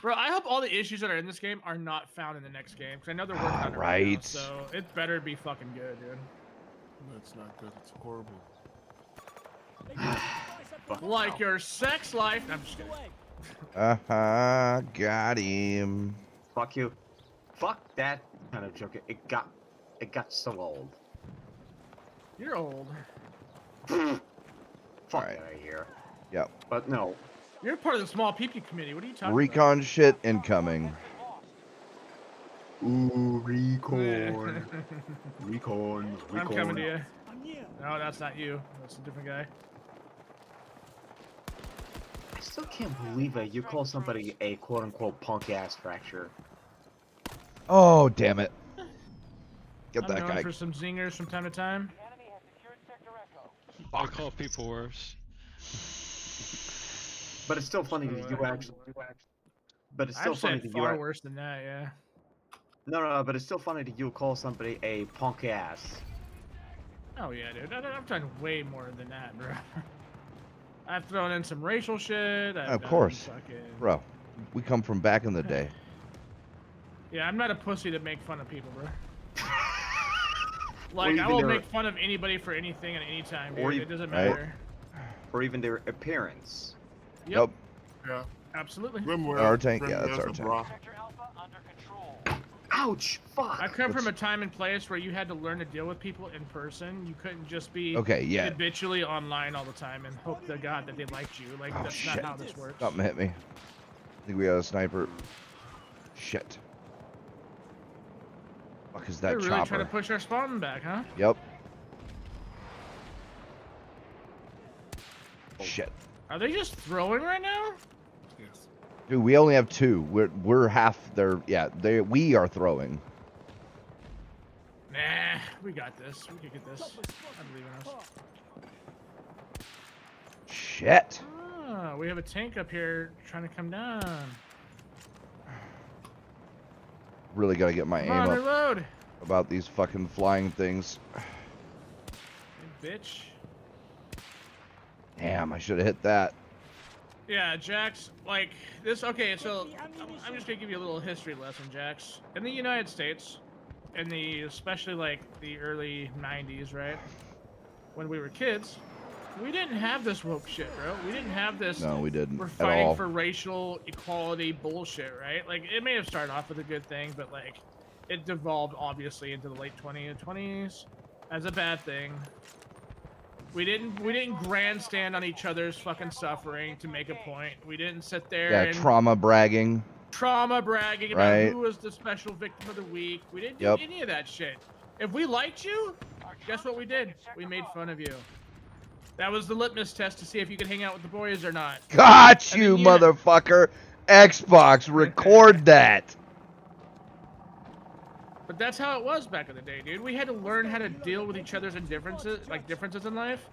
Bro, I hope all the issues that are in this game are not found in the next game, because I know they're working on it right now, Right. so it better be fucking good, dude. That's not good. It's horrible. Like your sex life. I'm just kidding. Got him. Fuck you. Fuck that kind of joke. It got so old. You're old. Fuck Alright. out of here. Yep. But no. You're part of the small PP committee. What are you talking Recon shit incoming. Ooh, about? recon. I'm coming to you. I'm here. No, that's not you. That's a different guy. I still can't believe it. You call somebody a quote-unquote punk-ass fracture. Oh, damn it. Get I'm that known guy. for some zingers from time to time. I call people worse. But it's still funny that you actually. But it's still I've funny said that you. far worse than that, yeah. No, but it's still funny that you call somebody a punk ass. Oh yeah, dude. I've done way more than that, bro. I've thrown in some racial shit. I've Of done course. fucking... Bro, we come from back in the day. Yeah, I'm not a pussy to make fun of people, bro. Or Like, I even will their- make fun of anybody for anything at any time, dude. Or It even- doesn't Right. matter. Or even their appearance. Yep. Yeah. Absolutely. Rimworld, Our tank? Yeah, that's Rimworld's our a tank. bra. Sector Alpha under control. Ouch! Fuck! I come from a time and place where you had to learn to deal with people in person. You couldn't just be Okay, yeah. habitually online all the time and hope to God that they liked you. Like, Oh, that's shit. not how this works. Something hit me. I think we got a sniper. Shit. Fuck is that They're really chopper? trying to push our spawn back, huh? Yep. Oh. Shit. Are they just throwing right now? Yes. Dude, we only have 2. We're half their. Yeah, we are throwing. Nah, we got this. We can get this. I believe in us. Shit. Ah, we have a tank up here trying to come down. Really gotta get my Come aim on, up reload. about these fucking flying things. You bitch. Damn, I should have hit that. Yeah, Jax, like this. Okay, so I'm just gonna give you a little history lesson, Jax. In the United States, especially like the early '90s, right? When we were kids, we didn't have this woke shit, bro. We didn't have this. No, we didn't We're at fighting all. for racial equality bullshit, right? Like it may have started off with a good thing, but like it devolved obviously into the late 20s as a bad thing. We didn't grandstand on each other's fucking suffering to make a point. We didn't sit there Yeah, and trauma bragging. bragging about Right. who was the special victim of the week. We didn't do Yep. any of that shit. If we liked you, guess what we did? We made fun of you. That was the litmus test to see if you could hang out with the boys or not. Got And you, then, yeah. motherfucker. Xbox, record that. But that's how it was back in the day, dude. We had to learn how to deal with each other's differences in life,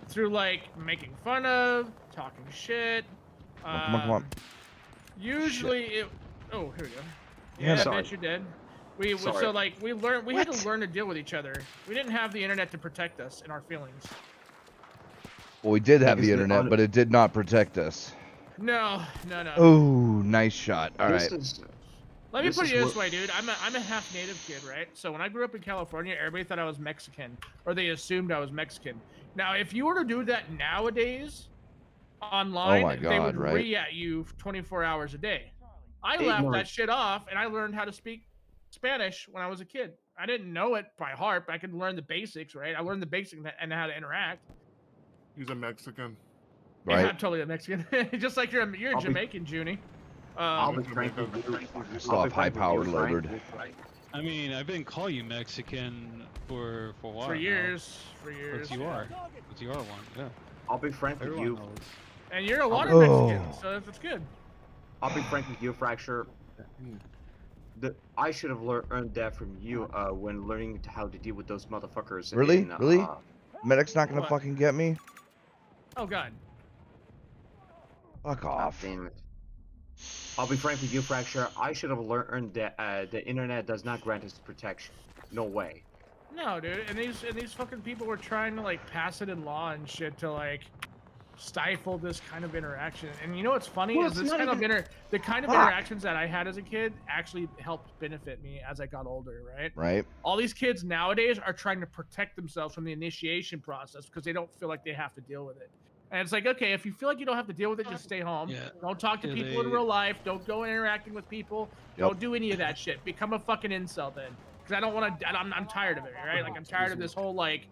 through like making fun of, talking shit. Come on, come on. Usually it. Oh, here we go. Yeah, Yeah, sorry. bitch, you're dead. We Sorry. so like we learned. We had What? to learn to deal with each other. We didn't have the internet to protect us and our feelings. Well, we did have Because the the internet, auto- but it did not protect us. No. Oh, nice shot. All This right. is Let me This put is it this what- way, dude. I'm a half native kid, right? So when I grew up in California, everybody thought I was Mexican, or they assumed I was Mexican. Now, if you were to do that nowadays, online, Oh my they would God, right? re at you 24 hours a day. I laughed Ignorant. that shit off, and I learned how to speak Spanish when I was a kid. I didn't know it by heart, but I could learn the basics, right? I learned the basics and how to interact. He's a Mexican. Yeah, Right. I'm totally a Mexican, just like you're a I'll be- Jamaican, Junie. I'll be frank with you. Still I'll have be frank with you, high-powered Frank. loader. I mean, I've been calling you Mexican for a while. For now. years. But you are. But you are one. Yeah. I'll be frank with Everyone you. knows. And you're a water Oh. Mexican, so that's good. I'll be frank with you, Fracture. I should have learned that from you when learning how to deal with those motherfuckers. Really? In, Really? Medic's not gonna What? fucking get me? Oh god. Fuck God off. damn it. I'll be frank with you, Fracture. I should have learned that the internet does not grant us protection. No way. No, dude, and these fucking people were trying to like pass it in law and shit to like stifle this kind of interaction. And you know what's funny Well, is it's this not kind of even- the kind of Fuck. interactions that I had as a kid actually helped benefit me as I got older, right? Right? All these kids nowadays are trying to protect themselves from the initiation process because they don't feel like they have to deal with it. And it's like, okay, if you feel like you don't have to deal with it, just stay home. Yeah. Don't talk to Yeah, people in they- real life. Don't go interacting with people. Yep. Don't do any of that shit. Become a fucking incel then. Because I don't want to. I'm tired of it, right? Like I'm tired of this whole like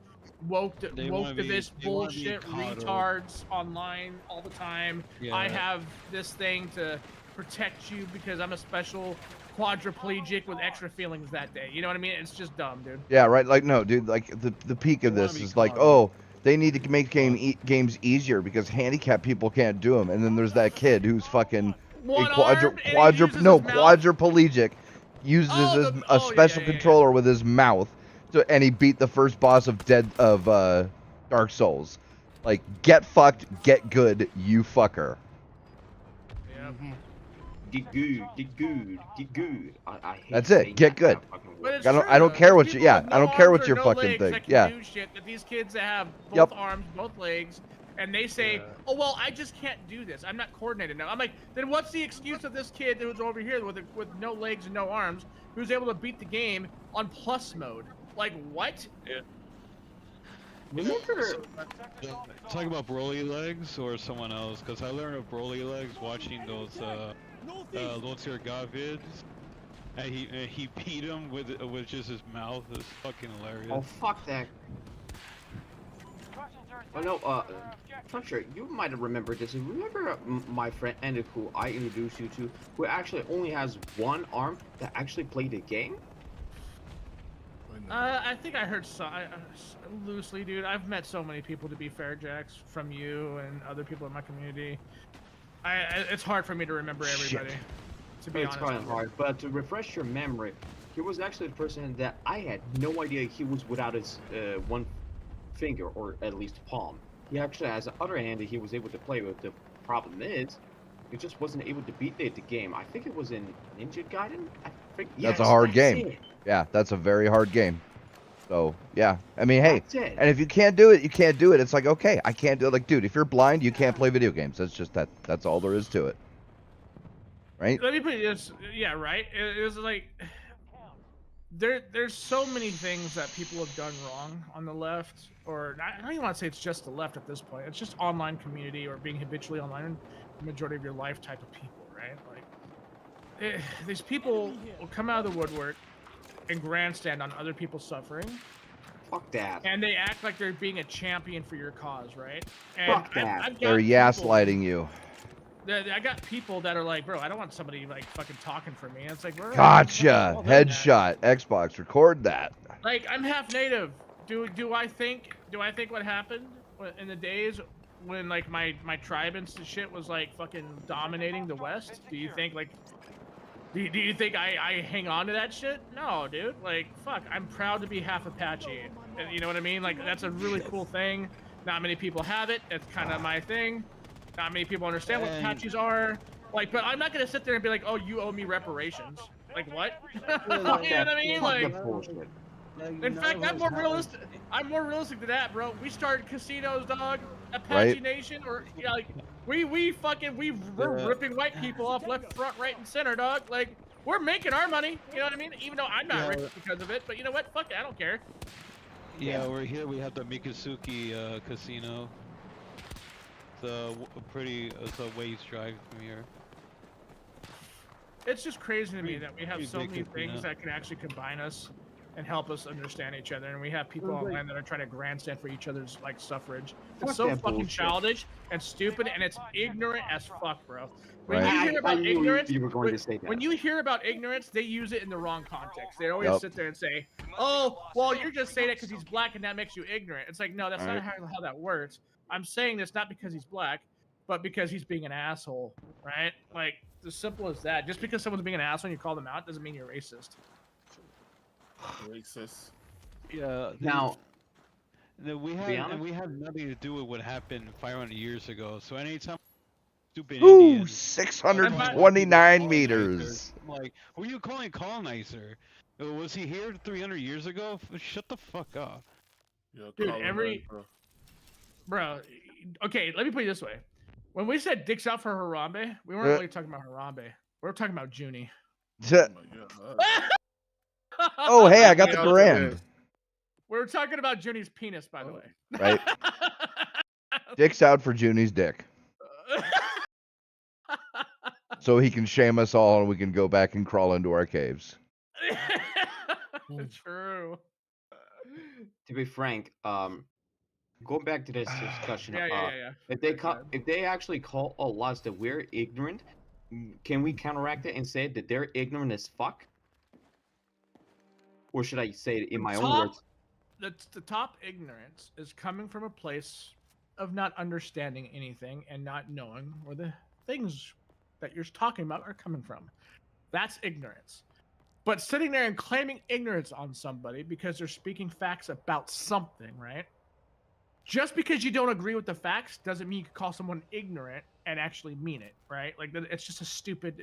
woke to, They woke wanna to be- this they wanna be bullshit coddled. retards online all the time. I Yeah. have this thing to protect you because I'm a special quadriplegic with extra feelings that day. You know what I mean? It's just dumb, dude. Yeah, right. Like, no, dude. Like, the peak of They wanna this be is like, coddled. oh, they need to make games easier because handicapped people can't do them. And then there's that kid who's fucking One arm, and he uses his mouth. quadriplegic, uses Oh, a yeah, special yeah, yeah. controller with his mouth, and he beat the first boss of Dark Souls. Like, get fucked, get good, you fucker. Yeah. Get good, get good, get good. I hate That's it, saying get that good. fucking But word. it's I don't- true, I don't though. care There's what you- people yeah, with I no don't care what arms your or no fucking legs thing- that can yeah. do shit that these kids that have both Yep. arms, both legs, and they say, Yeah. "Oh well, I just can't do this. I'm not coordinated now." I'm like, then what's the excuse of this kid who's over here with no legs and no arms, who's able to beat the game on plus mode? Like what? Remember, Talk about Broly legs or someone else, because I learned of Broly legs watching those Lotier God vids. And he beat him with just his mouth. It's fucking hilarious. oh fuck that. Oh no, Fracture, you might have remembered this. Remember my friend Ender, who I introduced you to, who actually only has one arm that actually played the game? I think I heard loosely, dude. I've met so many people, to be fair, Jax, from you and other people in my community. It's hard for me to remember everybody. To be It's honest. kind of with you. hard, but to refresh your memory, he was actually the person that I had no idea he was without his one finger, or at least palm. He actually has the other hand that he was able to play with. The problem is, he just wasn't able to beat the game. I think it was in Ninja Gaiden. I think That's a yes, hard that's game. it. Yeah, that's a very hard game. So yeah, I mean, hey, That's it. and if you can't do it, you can't do it. It's like, okay, I can't do it. Like, dude, if you're blind, you can't play video games. That's just that. That's all there is to it. Right? Let me put this. Yeah, right. It's like there's so many things that people have done wrong on the left, or I don't even want to say it's just the left at this point. It's just online community or being habitually online the majority of your life type of people, right? Like these people will come out of the woodwork and grandstand on other people's suffering, Fuck that. and they act like they're being a champion for your cause, right? And Fuck that. I've got They're people- gaslighting you. I got people that are like, bro, I don't want somebody like fucking talking for me. And it's like, bro, Gotcha. well done, man. Headshot. Xbox. Record that. Like, I'm half native. Do I think what happened in the days when like my tribe and shit was like fucking dominating the West? Do you think like do you think I hang on to that shit? No, dude. Like, fuck, I'm proud to be half Apache. You know what I mean? Like, that's a really cool thing. Not many people have it. It's kind of my thing. Not many people understand what Apaches are. Like, but I'm not gonna sit there and be like, oh, you owe me reparations. Like, what? You know what I mean? Fuck Like, the bullshit. in fact, I'm more realistic. I'm more realistic than that, bro. We started casinos, dog. Apache Right. Nation, or like we're ripping white people off left, front, right, and center, dog. Like, we're making our money. You know what I mean? Even though I'm not rich because of it, but you know what? Fuck it, I don't care. Yeah, we're here. We have the Mikusuki casino. It's a ways drive from here. It's just crazy to me that we have pretty so big many casino. things that can actually combine us and help us understand each other, and we have people online that are trying to grandstand for each other's like suffrage. Fuck It's so that fucking bullshit. childish and stupid, and it's ignorant as fuck, bro. When Right. you hear about knew ignorance, you were going to say that. when you hear about ignorance, they use it in the wrong context. They always Yup. sit there and say, "Oh, well, you're just saying that because he's black and that makes you ignorant." It's like, no, that's not Right. how that works. I'm saying this not because he's black, but because he's being an asshole, right? Like, as simple as that. Just because someone's being an asshole and you call them out doesn't mean you're racist. Racist. Yeah. Now, we be have honest- we have nothing to do with what happened 500 years ago. So anytime stupid Ooh, Indians 629 meters. I'm like, who are you calling colonizer? Was he here 300 years ago? Shut the fuck up. Yeah, Dude, colonizer. Bro, okay, let me put it this way. When we said dicks out for Harambe, we weren't really talking about Harambe. We were talking about Junie. Oh my God. Oh, hey, I got the Yeah, Garand. We were talking about Junie's penis, by the way. Right? Dick's out for Junie's dick. So he can shame us all and we can go back and crawl into our caves. True. to be frank, going back to this discussion, Yeah. if they actually call us that we're ignorant, can we counteract it and say that they're ignorant as fuck? Or should I say it in my own words? The top ignorance is coming from a place of not understanding anything and not knowing where the things that you're talking about are coming from. That's ignorance. But sitting there and claiming ignorance on somebody because they're speaking facts about something, right? Just because you don't agree with the facts doesn't mean you can call someone ignorant and actually mean it, right? Like, it's just a stupid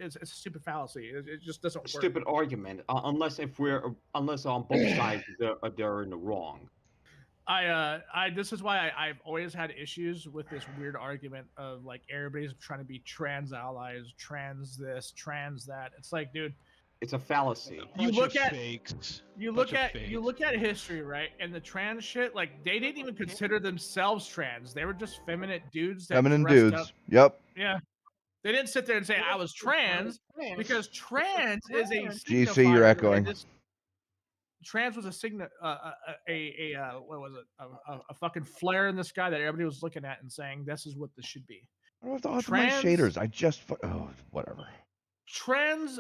fallacy. It just doesn't work. Stupid argument, unless on both sides they're in the wrong. This is why I've always had issues with this weird argument of like everybody's trying to be trans allies, trans this, trans that. It's like, dude, It's a fallacy. You Bunch look of at- fakes. you Bunch look of at fakes. history, right? And the trans shit, like they didn't even consider themselves trans. They were just feminine dudes that Feminine dressed dudes. up. Yep. Yeah. They didn't sit there and say I was trans because trans is a GC, signifier you're of echoing. this- Trans was what was it? A fucking flare in the sky that everybody was looking at and saying this is what this should be. I don't know if my Trans- shaders. I just. Oh, whatever. Trans.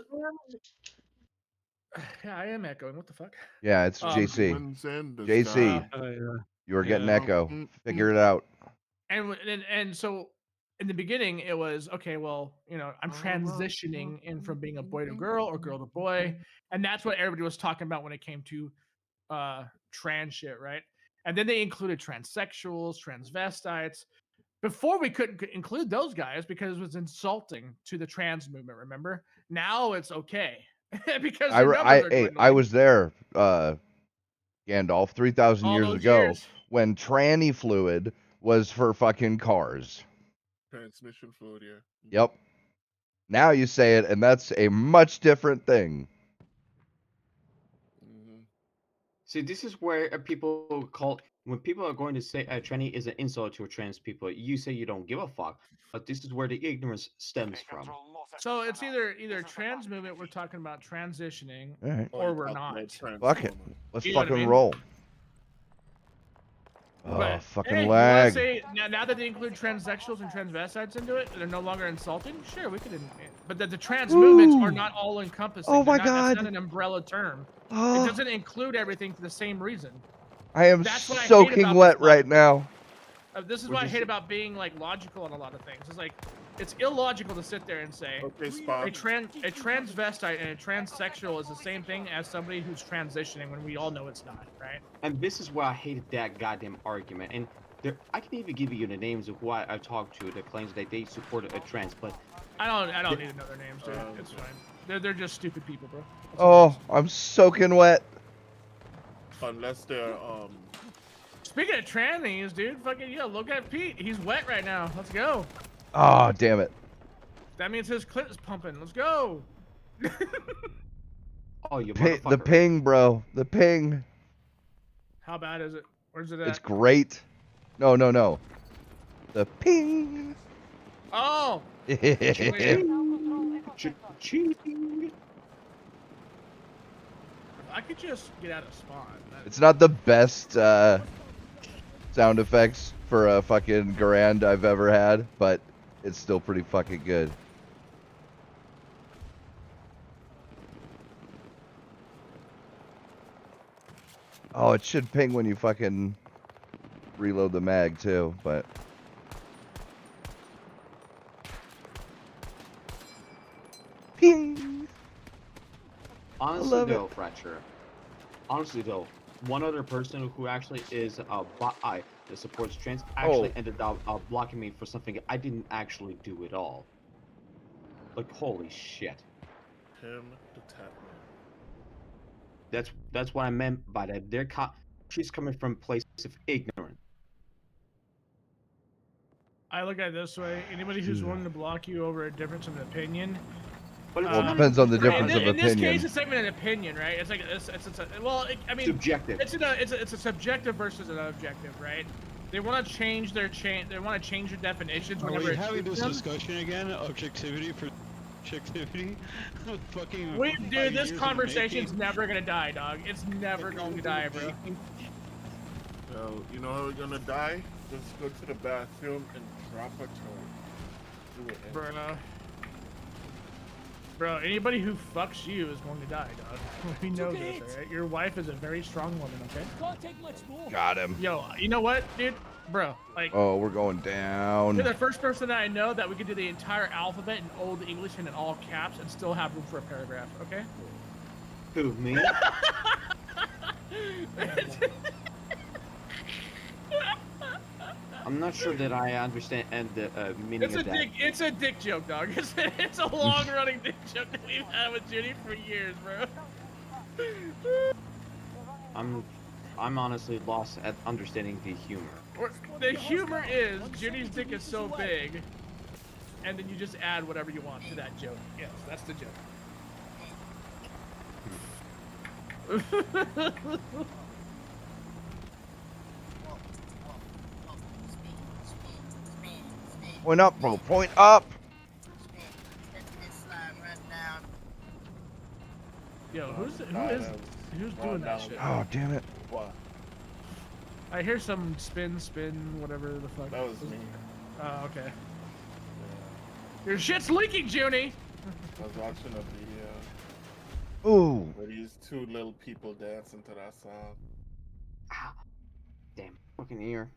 Yeah, I am echoing. What the fuck? Yeah, it's JC. Winds in the JC. sky. You are getting Yeah. echo. Mm, Figure it out. And so in the beginning, it was okay. Well, I'm transitioning in from being a boy to girl or girl to boy, and that's what everybody was talking about when it came to trans shit, right? And then they included transsexuals, transvestites. Before we couldn't include those guys because it was insulting to the trans movement. Remember? Now it's okay because their numbers are I dwindling. was there, Gandalf, 3,000 All years those ago years. when tranny fluid was for fucking cars. Transmission fluid, yeah. Yep. Now you say it, and that's a much different thing. Mm-hmm. See, this is where people call when people are going to say tranny is an insult to trans people. You say you don't give a fuck, but this is where the ignorance stems from. So it's either trans movement, we're talking about transitioning, All right. or we're not. Fuck it. Let's You know what I fucking mean? roll. Oh, But fucking hey, you lag. want to say now that they include transsexuals and transvestites into it, they're no longer insulting? Sure, we could. But the trans movements are not all encompassing. Oh my That's God. not an umbrella term. It Oh, doesn't include everything for the same reason. I am That's what I hate soaking about wet this right now. This is what I hate about being like logical on a lot of things. It's like it's illogical to sit there and say Okay, a Spot. transvestite and a transsexual is the same thing as somebody who's transitioning when we all know it's not, right? And this is why I hated that goddamn argument. And I can even give you the names of who I talked to that claims that they supported a trans, but I don't need to know their names, dude. It's fine. They're just stupid people, bro. That's Oh, all. I'm soaking wet. Unless they're Speaking of trannies, dude, look at Pete. He's wet right now. Let's go. Oh, damn it. That means his clit is pumping. Let's go. oh, you The motherfucker. ping, bro. The ping. How bad is it? Where's it at? It's great. No. The ping. Oh. Cheating. I could just get out of spawn. It's not the best sound effects for a fucking Garand I've ever had, but it's still pretty fucking good. Oh, it should ping when you fucking reload the mag too, but ping. Honestly, love though, Fracture. Honestly, though, one other person who actually is a bot that supports trans actually ended up blocking me for something I didn't actually do at all. Like, holy shit. Him the Tatman. That's what I meant by that. She's coming from a place of ignorance. I look at it this way: anybody who's willing to block you over a difference of opinion. But it's Well, it not depends on the difference of in this opinion. case, it's not even an opinion, right? It's like I mean, subjective. it's a subjective versus an objective, right? They want to change their They want to change their definitions Are whenever we it having suits this them. discussion again? Objectivity for objectivity? Fucking. Dude, this conversation's never gonna die, dog. It's never going to die, bro. So, you know how we're gonna die? Just go to the bathroom and drop a toe. Do it. Bro, anybody who fucks you is going to die, dog. We know this, alright? Your wife is a very strong woman, okay? Can't take much more. Got him. Yo, you know what, dude? Bro, like, Oh, we're going down. you're the first person that I know that we could do the entire alphabet in Old English and in all caps and still have room for a paragraph, okay? Who, me? I'm not sure that I understand the meaning of that. It's a dick joke, dog. It's a long running dick joke that we've had with Judy for years, bro. I'm honestly lost at understanding the humor. The humor is Judy's dick is so big, and then you just add whatever you want to that joke. Yes, that's the joke. Point up, bro. Point up. Yo, who's doing that shit? Oh, damn it. What? I hear some spin, whatever the fuck. That was me. Oh, okay. Your shit's leaking, Junie. I was watching a video Ooh. where these two little people dancing to that song. Ah, damn, fucking ear.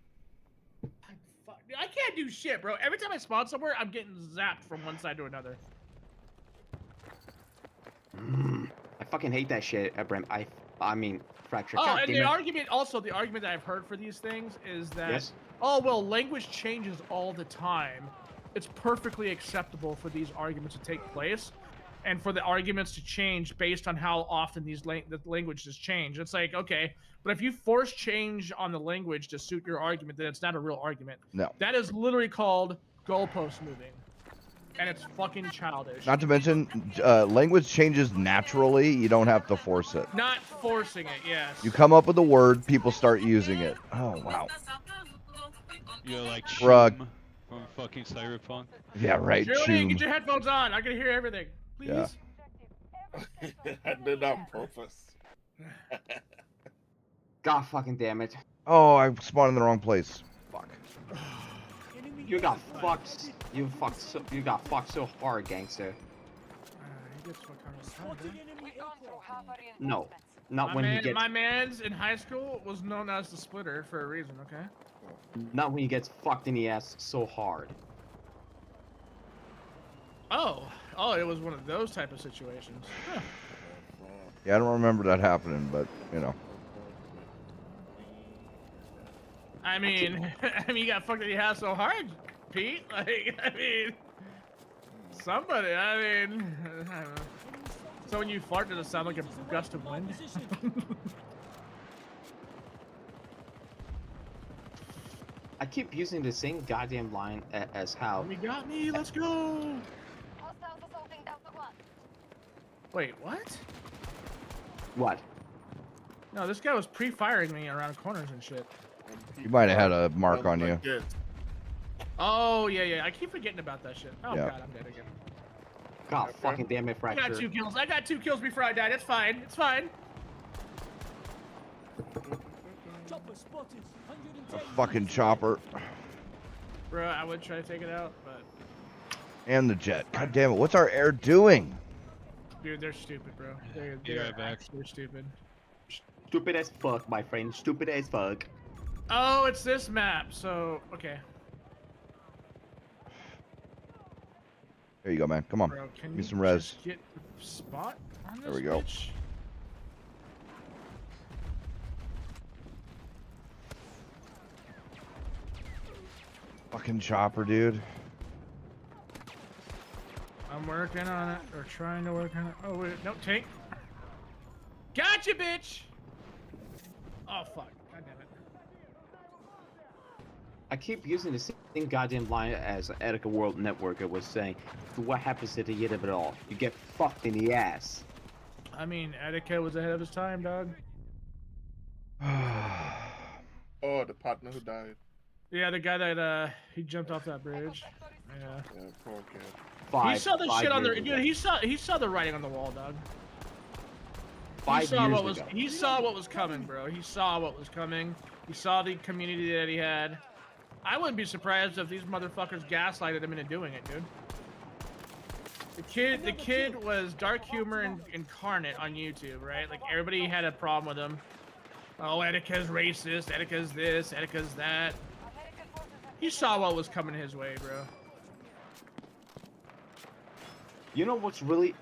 I can't do shit, bro. Every time I spawn somewhere, I'm getting zapped from one side to another. I fucking hate that shit, Brim. I mean, Fracture. Oh, God and damn the it. argument, also, the argument that I've heard for these things is that, Yes. oh, well, language changes all the time. It's perfectly acceptable for these arguments to take place and for the arguments to change based on how often the languages change. It's like, okay, but if you force change on the language to suit your argument, then it's not a real argument. No. That is literally called goalpost moving. And it's fucking childish. Not to mention, language changes naturally. You don't have to force it. Not forcing it, yes. You come up with a word, people start using it. Oh, wow. You're like Bruh. Shum from fucking Cyberpunk. Yeah, right. Jody, Choom. get your headphones on. I can hear everything. Please. Yeah. I did that on purpose. God fucking damn it. Oh, I spawned in the wrong place. Fuck. Enemy You got airstrike. fucked. You got fucked so hard, gangster. He gets what kind of Spotted enemy aircraft. No, not when he gets. My man's in high school was known as the Splitter for a reason, okay? Not when he gets fucked in the ass so hard. Oh, it was one of those type of situations. Huh. Yeah, I don't remember that happening, but, you know. I mean, you got fucked in the ass so hard, Pete. Like, I mean, somebody. I don't know. So when you fart, does it sound like a gust of wind? I keep using the same goddamn line as how. You got me. Let's go. Wait, what? What? No, this guy was pre-firing me around corners and shit. You might have had a mark on you. Yes. Oh, yeah. I keep forgetting about that shit. Oh, Yeah. God, I'm dead again. God fucking damn it, I Fracture. got 2 kills. I got 2 kills before I died. It's fine. It's fine. Chopper spotted. A 110 fucking meters. chopper. Bro, I would try to take it out, but... And the jet. God damn it. What's our air doing? Dude, they're stupid, bro. Be They're right back. actually stupid. Stupid as fuck, my friend. Stupid as fuck. Oh, it's this map, so... Okay. There you go, man. Come on. Bro, can Give me you some res. just get the spot on this There we go. bitch? Fucking chopper, dude. I'm working on it, or trying to work on it. Oh, wait, no, tank. Gotcha, bitch! Oh, fuck. God damn it. I keep using the same goddamn line as Etika World Networker was saying. What happens at the end of it all? You get fucked in the ass. I mean, Attica was ahead of his time, dog. Oh, the partner who died. Yeah, the guy that, he jumped off that bridge. Yeah. Yeah, poor kid. He saw the shit on the... years ago. Dude, he saw the writing on the wall, dog. He 5 saw years what was ago. he saw what was coming, bro. He saw what was coming. He saw the community that he had. I wouldn't be surprised if these motherfuckers gaslighted him into doing it, dude. The kid was dark humor incarnate on YouTube, right? Like everybody had a problem with him. Oh, Etika's racist. Etika's this. Etika's that. He saw what was coming his way, bro. You know what's really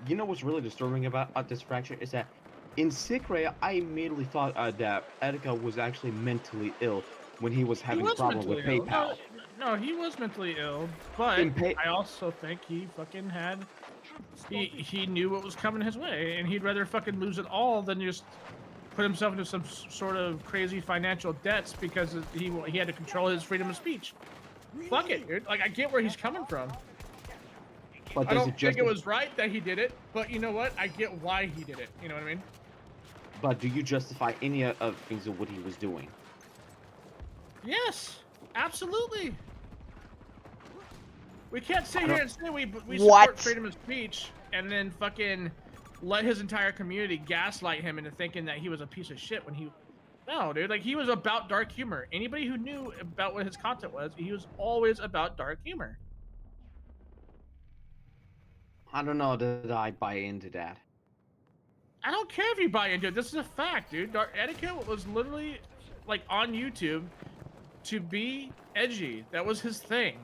disturbing about this Fracture is that in Sick-Ray, I immediately thought that Etika was actually mentally ill when he was having problems with mentally ill. PayPal. No, he was mentally ill, but I also think he fucking had... He knew what was coming his way, and he'd rather fucking lose it all than just put himself into some sort of crazy financial debts because he had to control his freedom of speech. Fuck it, dude. Like, I get where he's coming from. But I don't think it was right that he did it, but you know what? I get why he did it. You know what I mean? But do you justify any of things of what he was doing? Yes, absolutely. We can't sit here and say we What? support freedom of speech and then fucking let his entire community gaslight him into thinking that he was a piece of shit when he... No, dude. Like, he was about dark humor. Anybody who knew about what his content was, he was always about dark humor. I don't know that I buy into that. I don't care if you buy into it. This is a fact, dude. Etiquette was literally, like, on YouTube to be edgy. That was his thing.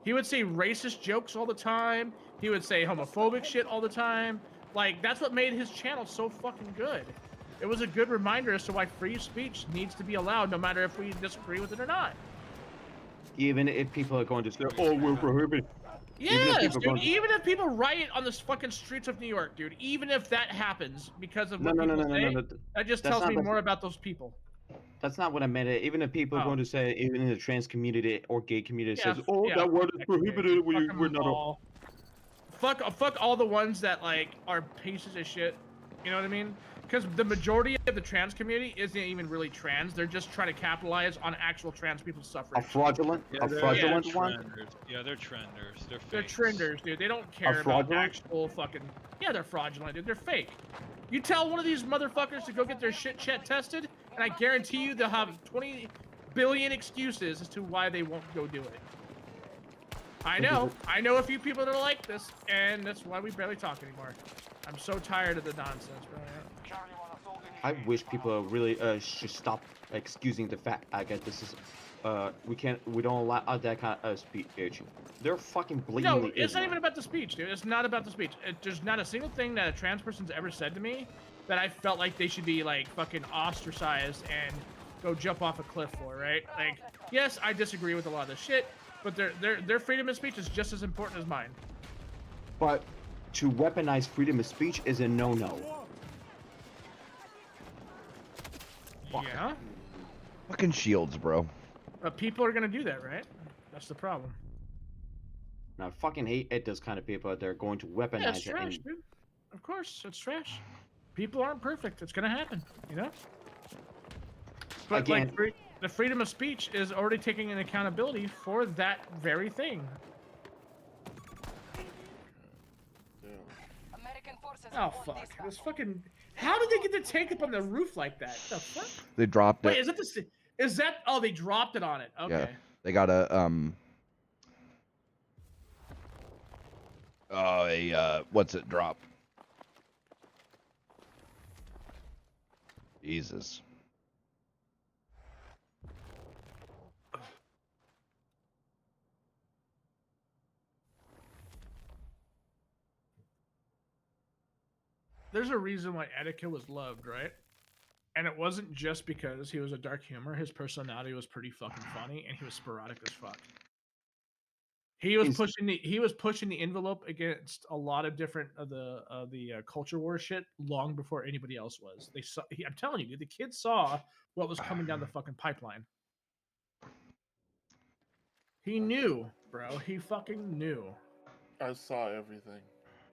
He would say racist jokes all the time. He would say homophobic shit all the time. Like, that's what made his channel so fucking good. It was a good reminder as to why free speech needs to be allowed, no matter if we disagree with it or not. Even if people are going to say, "Oh, we're prohibited." Yes, dude. Even if people riot on the fucking streets of New York, dude. Even if that happens because of what people say, that just tells me more about those people. That's not what I meant. Even if people are going to say, even in the trans community or gay community says, "Oh, yeah, that word is prohibited," we're not. All. Fuck all the ones that like are pieces of shit. You know what I mean? Because the majority of the trans community isn't even really trans. They're just trying to capitalize on actual trans people's suffering. A fraudulent one? Yeah, they're trenders. They're trenders, dude. They don't care about actual fucking... Yeah, they're fraudulent, dude. They're fake. You tell one of these motherfuckers to go get their shit tested, and I guarantee you they'll have 20 billion excuses as to why they won't go do it. I know a few people that are like this, and that's why we barely talk anymore. I'm so tired of the nonsense, bro. I wish people really should stop excusing the fact. I guess this is, we don't allow that kind of speech. They're fucking blatantly. No, it's not even about the speech, dude. It's not about the speech. There's not a single thing that a trans person's ever said to me that I felt like they should be like fucking ostracized and go jump off a cliff for, right? Like, yes, I disagree with a lot of this shit, but their freedom of speech is just as important as mine. But to weaponize freedom of speech is a no-no. Yeah. Fucking shields, bro. But people are gonna do that, right? That's the problem. Now, I fucking hate it. Those kind of people that are going to weaponize yeah, it's trash, it. Dude. Of course, it's trash. People aren't perfect. It's gonna happen, you know. But again, like, the freedom of speech is already taking an accountability for that very thing. Oh fuck! This fucking. How did they get the tank up on the roof like that? The fuck? They dropped it. Wait, is that? Oh, they dropped it on it. Okay. Yeah, they got a what's it drop? Jesus. There's a reason why Etika was loved, right? And it wasn't just because he was a dark humor. His personality was pretty fucking funny, and he was sporadic as fuck. He was pushing the envelope against a lot of different of the culture war shit long before anybody else was. They saw. I'm telling you, dude, the kids saw what was coming down the fucking pipeline. He knew, bro. He fucking knew. I saw everything.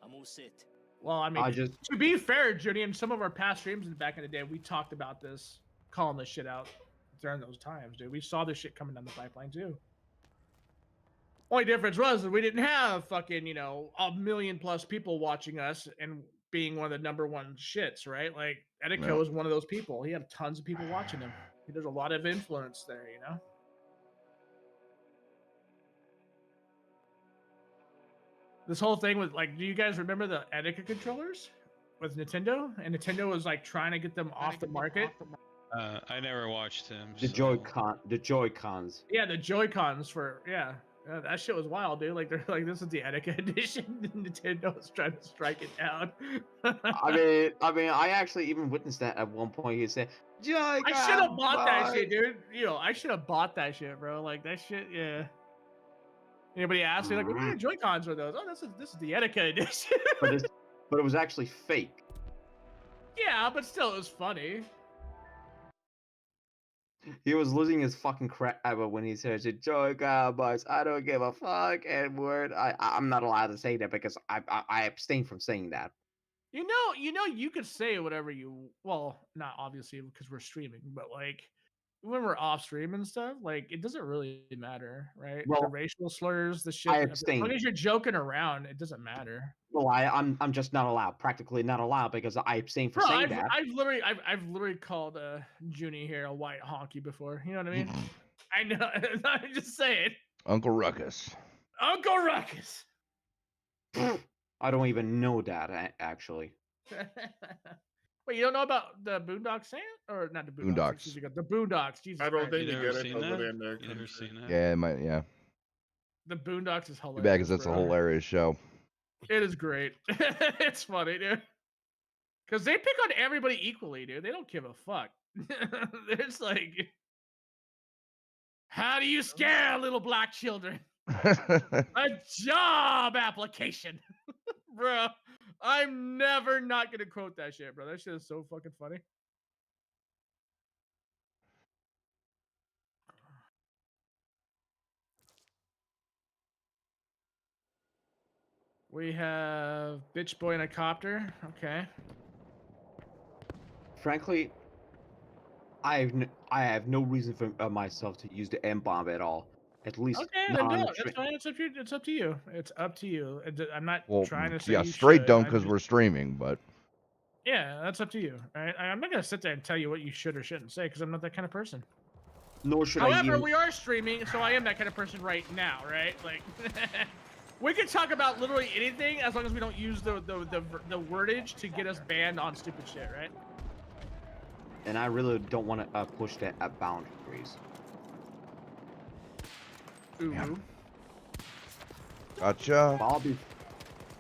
I'm all set. Well, I mean, to be fair, Judy, in some of our past streams back in the day, we talked about this, calling this shit out during those times, dude. We saw this shit coming down the pipeline, too. Only difference was that we didn't have fucking, 1 million plus people watching us and being one of the #1 shits, right? Like, Etika was one of those people. He had tons of people watching him. There's a lot of influence there, you know? This whole thing with, like, do you guys remember the Etika controllers with Nintendo? And Nintendo was, like, trying to get them off the market. I never watched him. The Joy-Cons. Yeah, the Joy-Cons that shit was wild, dude. Like, they're like, this is the Etika edition. Nintendo was trying to strike it down. I mean, I actually even witnessed that at one point. He said, "Joy-Con." I should have bought that shit, dude. I should have bought that shit, bro. Like, that shit, yeah. Anybody asked me, like, what kind of Joy-Cons are those? Oh, this is the Etika edition. but it was actually fake. Yeah, but still, it was funny. He was losing his fucking crap when he says, "Joy-Con boys, I don't give a fuck," and word. I'm not allowed to say that because I abstain from saying that. You could say whatever you. Well, not obviously because we're streaming, but like. When we're off stream and stuff, like, it doesn't really matter, right? Well, the racial slurs, the shit. I abstain. As long as you're joking around, it doesn't matter. Well, I'm just not allowed, practically not allowed, because I abstain from saying that. I've literally called Junie here a white honky before. You know what I mean? I know. I'm just saying. Uncle Ruckus. Uncle Ruckus. I don't even know that actually. Wait, you don't know about the Boondock Saint? Or not the Boondocks, Boondocks. excuse me, the Boondocks, Jesus I don't Christ. think You you never get it seen over that? there in their You never country. seen that? Yeah, it might. Yeah. The Boondocks is Too hilarious, bad, because that's a bro. hilarious show. It is great. It's funny, dude. Because they pick on everybody equally, dude. They don't give a fuck. It's like, how do you scare little black children? A job application. Bro, I'm never not gonna quote that shit, bro. That shit is so fucking funny. We have Bitch Boy in a Copter. Okay. Frankly, I have no reason for myself to use the M bomb at all. At least Okay, not then on don't. the That's fine. It's up to you. It's up to you. It's up to you. I'm not Well, trying to say yeah, you straight should. don't, I'm because just- we're streaming, but Yeah, that's up to you. All right? I'm not gonna sit there and tell you what you should or shouldn't say because I'm not that kind of person. Nor should I However, even. we are streaming, so I am that kind of person right now, right? Like, we can talk about literally anything as long as we don't use the wordage to get us banned on stupid shit, right? And I really don't want to push that at boundaries. Ooh. Yeah. Gotcha.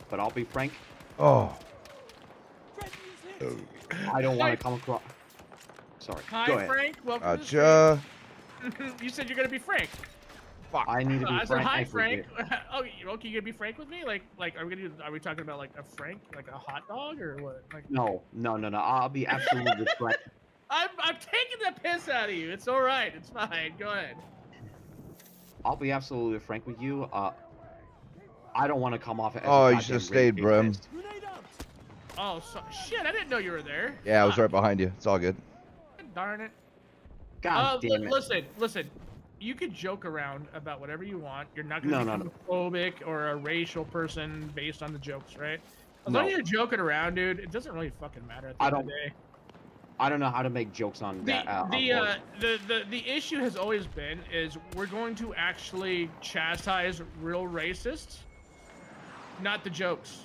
But I'll be frank. Oh. I don't want Hi. to come across. Sorry. Hi, Go ahead. Frank. Welcome to the Gotcha. stream. You said you're gonna be Frank. I need to be I said, frank. hi, I Frank. forget. Oh, okay, you gonna be frank with me? Like, are we talking about like a Frank, like a hot dog, or what? Like, No. I'll be absolutely frank. I'm taking the piss out of you. It's all right. It's fine. Go ahead. I'll be absolutely frank with you. I don't want to come off as. Oh, a you goddamn should've stayed, Brim. racist. Grenade out! Oh, shit! I didn't know you were there. Yeah, I was Fuck. right behind you. It's all good. Darn it. God damn it. Listen. You could joke around about whatever you want. You're not No, gonna no, become a phobic or a racial person based on the jokes, right? As No. long as you're joking around, dude, it doesn't really fucking matter at the I end of don't- the day. I don't know how to make jokes on that. on board. The issue has always been is we're going to actually chastise real racists, not the jokes,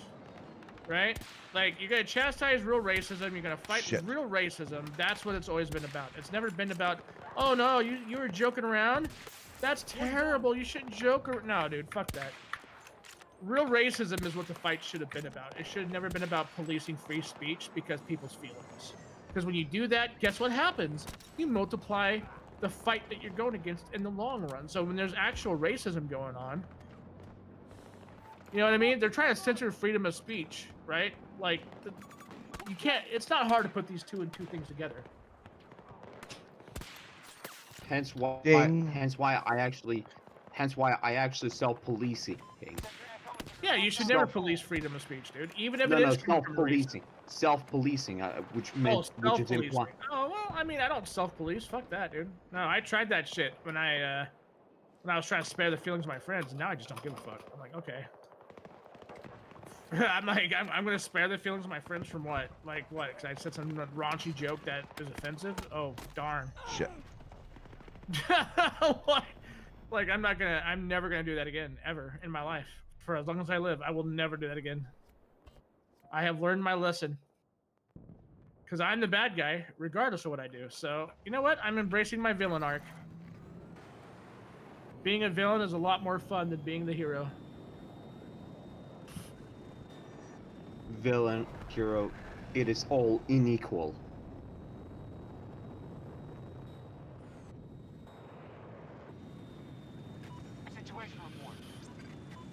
right? Like, you're gonna chastise real racism, you're gonna fight Shit. real racism. That's what it's always been about. It's never been about, oh no, you were joking around. That's terrible. You shouldn't joke. No, dude, fuck that. Real racism is what the fight should have been about. It should have never been about policing free speech because people's feelings. Because when you do that, guess what happens? You multiply the fight that you're going against in the long run. So when there's actual racism going on, you know what I mean? They're trying to censor freedom of speech, right? Like, you can't. It's not hard to put these two things together. Hence why. Ding. Hence why I actually self-policing. Yeah, you should never police freedom of speech, dude. Even if No, it no, is coming from a racist. self-policing, which Oh, meant which is self-policing. implied. Oh well, I mean, I don't self-police. Fuck that, dude. No, I tried that shit when I was trying to spare the feelings of my friends, and now I just don't give a fuck. I'm like, okay. I'm like, I'm gonna spare the feelings of my friends from what? Like what? Because I said some raunchy joke that is offensive. Oh darn. Shit. What? Like, I'm never gonna do that again, ever in my life. For as long as I live, I will never do that again. I have learned my lesson. Because I'm the bad guy, regardless of what I do. So, you know what? I'm embracing my villain arc. Being a villain is a lot more fun than being the hero. Villain, hero, it is all unequal. Situation report.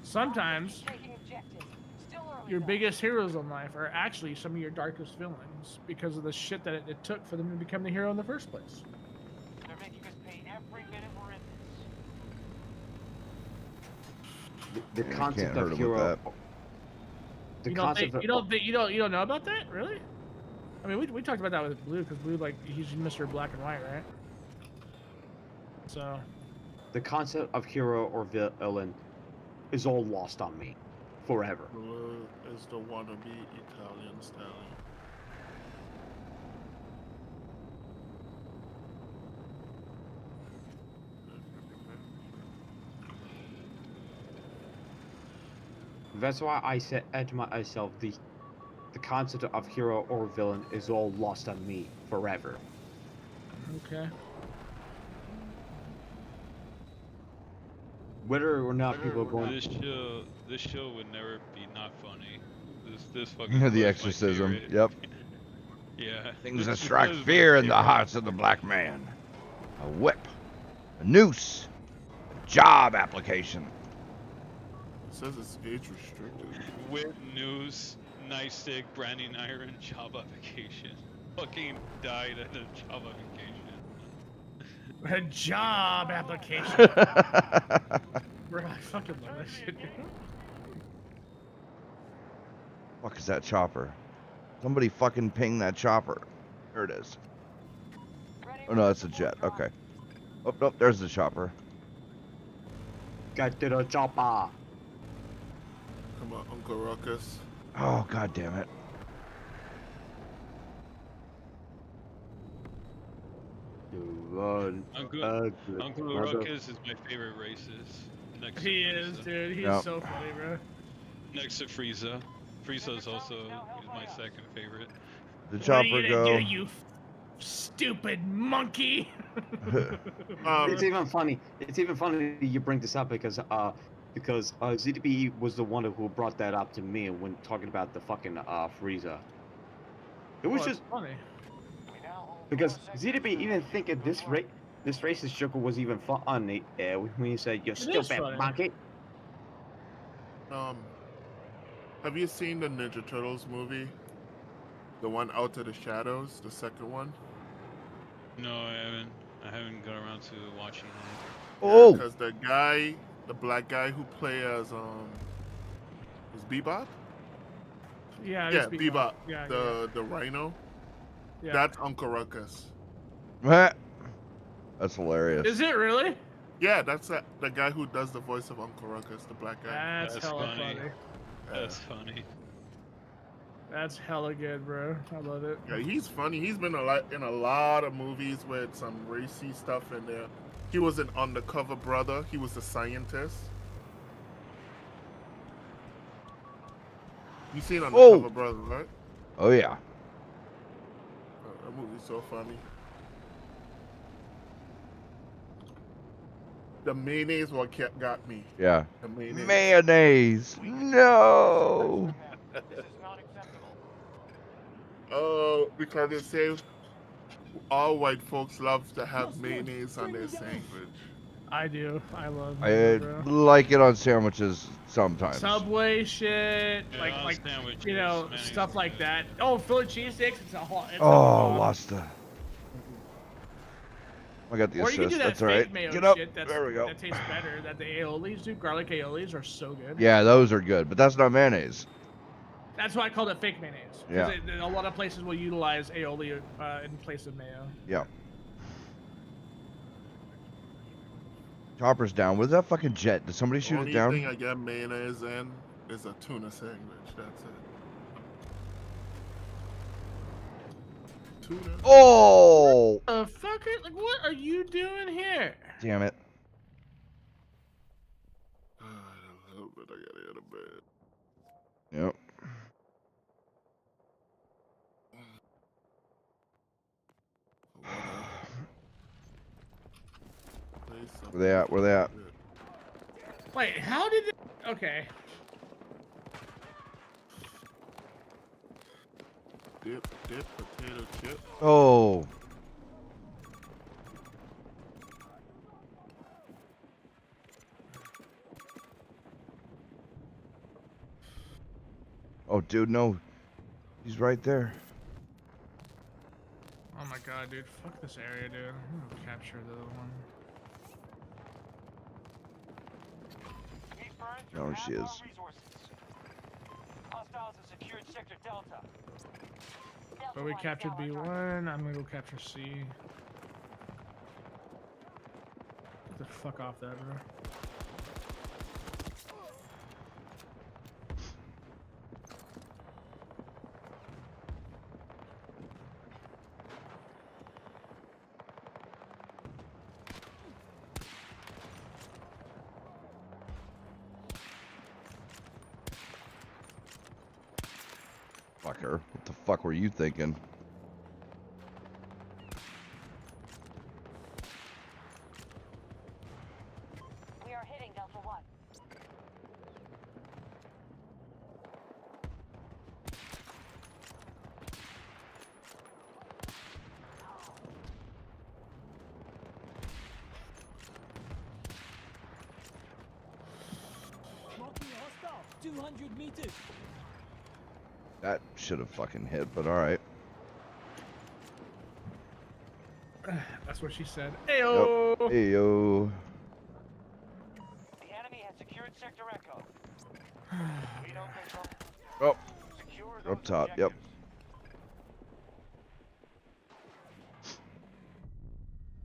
Sometimes, Taking objective. Still early your though. biggest heroes in life are actually some of your darkest villains because of the shit that it took for them to become the hero in the first place. They're making us pay every minute we're in this. The Yeah, I concept can't hurt of him with hero. that. The You don't concept think, you don't know about that, really? I mean, we talked about that with Blue because Blue, like, he's Mr. Black and White, right? So the concept of hero or villain is all lost on me forever. Blue is the wannabe Italian stallion. That's why I said to myself the concept of hero or villain is all lost on me forever. Okay. Whether or not people are going. This show would never be not funny. This fucking show is The my Exorcism. favorite. Yep. Yeah. Things that this strike show is my fear in the favorite. hearts of the black man. A whip, a noose, a job application. It says it's age restricted. Whip, noose, nightstick, branding iron, job application. Fucking died at a job application. A job application. Bro, I fucking love that shit, dude. Fuck is that chopper? Somebody fucking ping that chopper. There it is. Oh no, that's a jet. Okay. Oh nope, there's the chopper. Get to the chopper. Come on, Uncle Ruckus. Oh god damn it. Uncle Ruckus is my favorite racist. Next to He is, Frieza. dude. He's Yep. so funny, bro. Next to Frieza. Frieza is also he's my second favorite. The What are chopper you gonna do, you stupid monkey? It's even funny. It's even funny you bring this up because ZDB was the one who brought that up to me when talking about the fucking Frieza. It was Well, just it's funny. because ZDB even thinking this racist joke was even funny when he said, "You is stupid funny. monkey." Have you seen the Ninja Turtles movie? The one Out of the Shadows, the second one? No, I haven't got around to watching it. Oh! Because the guy, the black guy who plays is Bebop? Yeah, Yeah, it's Bebop. Yeah, The Rhino. yeah. That's Uncle Ruckus. That's hilarious. Is it really? Yeah, that's the guy who does the voice of Uncle Ruckus, the black guy. That's That's hella funny. funny. That's funny. That's hella good, bro. I love it. Yeah, he's funny. He's been in a lot of movies with some racy stuff in there. He was an Undercover Brother. He was a scientist. You seen Undercover Brother, right? Oh yeah. That movie's so funny. The mayonnaise what got me. Yeah. The mayonnaise. Mayonnaise. No. This is not acceptable. Oh, because they say all white folks love to have mayonnaise on their sandwich. I do. I love I it, bro. like it on sandwiches sometimes. Subway shit, Yeah, like on sandwiches, you know, mayonnaise stuff is like good. that. Oh, Philly cheesesteaks. It's a hot. Oh, lost the. I got the Or you can assist. do that That's fake all right. mayo Get up. shit. There we go. That tastes better. That the aiolis do. Garlic aiolis are so good. Yeah, those are good, but that's not mayonnaise. That's why I called it fake mayonnaise. 'Cause Yeah. a lot of places will utilize aioli in place of mayo. Yeah. Chopper's down. Where's that fucking jet? Did somebody shoot Only it down? thing I get mayonnaise in is a tuna sandwich. That's it. Tuna. Oh! Fucker! Like, what are you doing here? Damn it. A little bit. I gotta get a bed. Yep. Where they at? Where they at? Wait, how did it? Okay. Dip, potato chip. Oh. Oh, dude, no. He's right there. Oh my god, dude. Fuck this area, dude. I'm gonna capture the other one. No, she is. Hostiles have secured sector Delta. But we captured B1. I'm gonna go capture C. Get the fuck off that, bro. Fucker. What the fuck were you thinking? We are hitting Delta 1. Marking a hostile. 200 meters. That should have fucking hit, but alright. That's what she said. Ayo. Yep. Heyo. The enemy has secured Sector Echo. We don't control. Oh, Secure up those top, yep. objectives.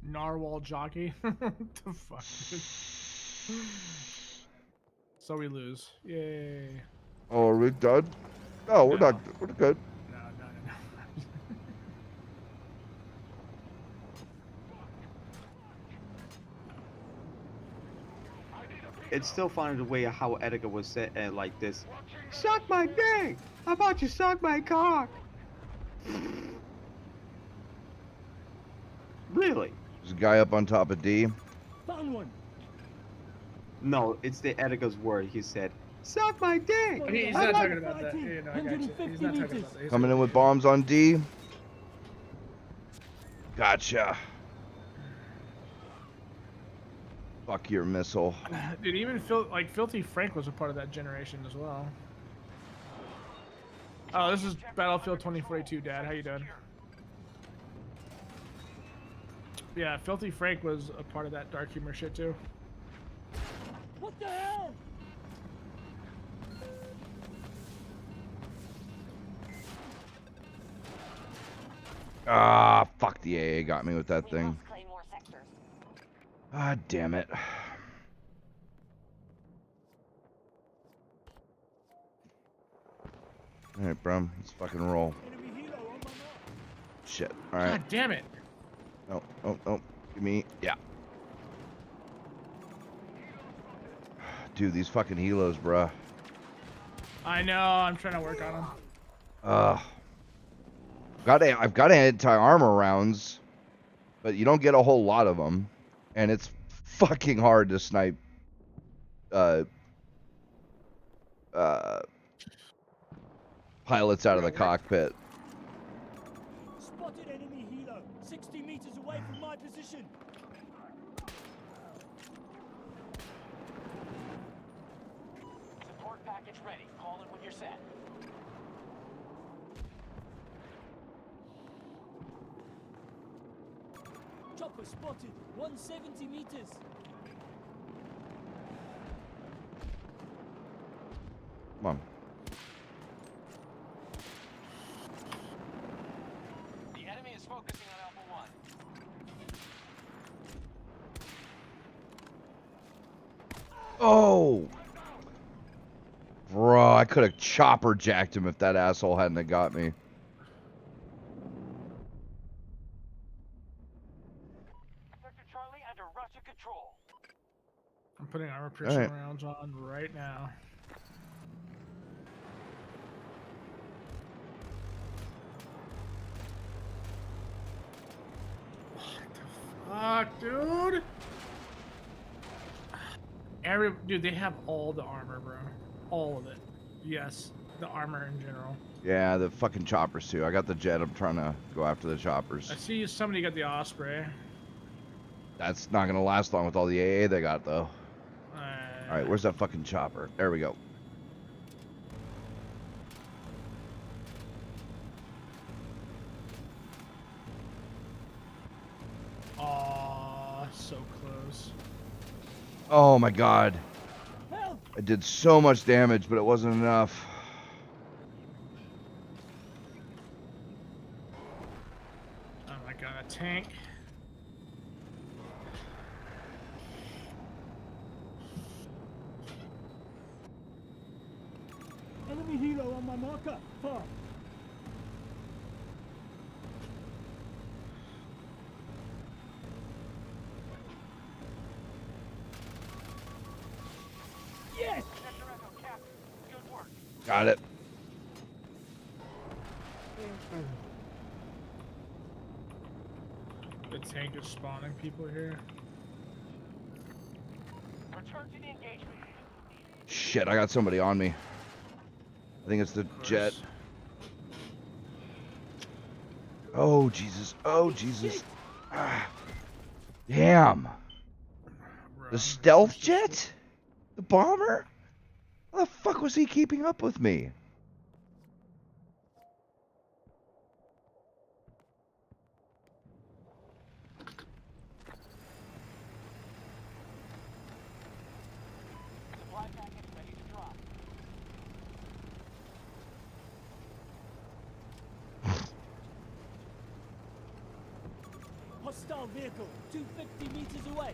Narwhal jockey. What the fuck, dude? So we lose. Yay. Oh, are we done? No, we're not. We're good. No. It's still funny the way how Edgar was said like this. Suck my dick! How about you suck my cock? Really? There's a guy up on top of D. Found one. No, it's the Edgar's word. He said, "Suck my dick." He's How not about talking about that. Yeah, no, I got you. He's not talking about that. He's Coming in with bombs on D. Gotcha. Fuck your missile. Dude, even Filthy Frank was a part of that generation as well. Oh, this is Battlefield 2042, Dad. How you doing? Yeah, Filthy Frank was a part of that dark humor shit too. What the hell? Ah, fuck, the AA got me with that We thing. must claim more sectors. Ah, damn it. Alright, bro. Let's fucking roll. Enemy helo on my mark. Shit. Alright. God damn it! No, no, no. Give me. Yeah. Dude, these fucking helos, bruh. I know. I'm trying to work on them. I've got anti-armor rounds, but you don't get a whole lot of them, and it's fucking hard to snipe. Pilots out of the cockpit. Spotted enemy helo. 60 meters away from my position. Support package ready. Call it when you're set. Chopper spotted. 170 meters. Come on. The enemy is focusing on Alpha 1. Oh! Bro, I could have chopper jacked him if that asshole hadn't have got me. Sector Charlie under Russian control. I'm putting armor piercing Alright. rounds on right now. What the fuck, dude? Dude, they have all the armor, bro. All of it. Yes, the armor in general. Yeah, the fucking choppers too. I got the jet. I'm trying to go after the choppers. I see somebody got the Osprey. That's not gonna last long with all the AA they got though. Uh, All right, where's that fucking chopper? There we go. Aw, so close. Oh my god. Help! I did so much damage, but it wasn't enough. Oh my god, a tank. Enemy helo on my marker. Far. Yes! Sector Echo captured. Good work. Got it. tank is spawning people here. Return to the engagement. Shit, I got somebody on me. I think it's the jet. Oh, Jesus. Oh, Jesus. Ah. Damn. The stealth jet? The bomber? How the fuck was he keeping up with me? Supply package ready to drop. Hostile vehicle, 250 meters away.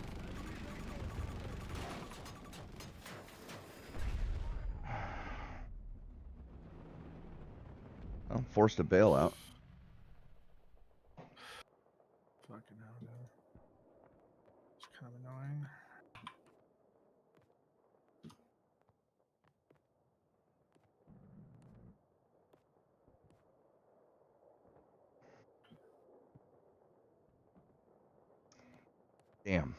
I'm forced to bail out. Fucking hell, dude. It's kind of annoying. Damn.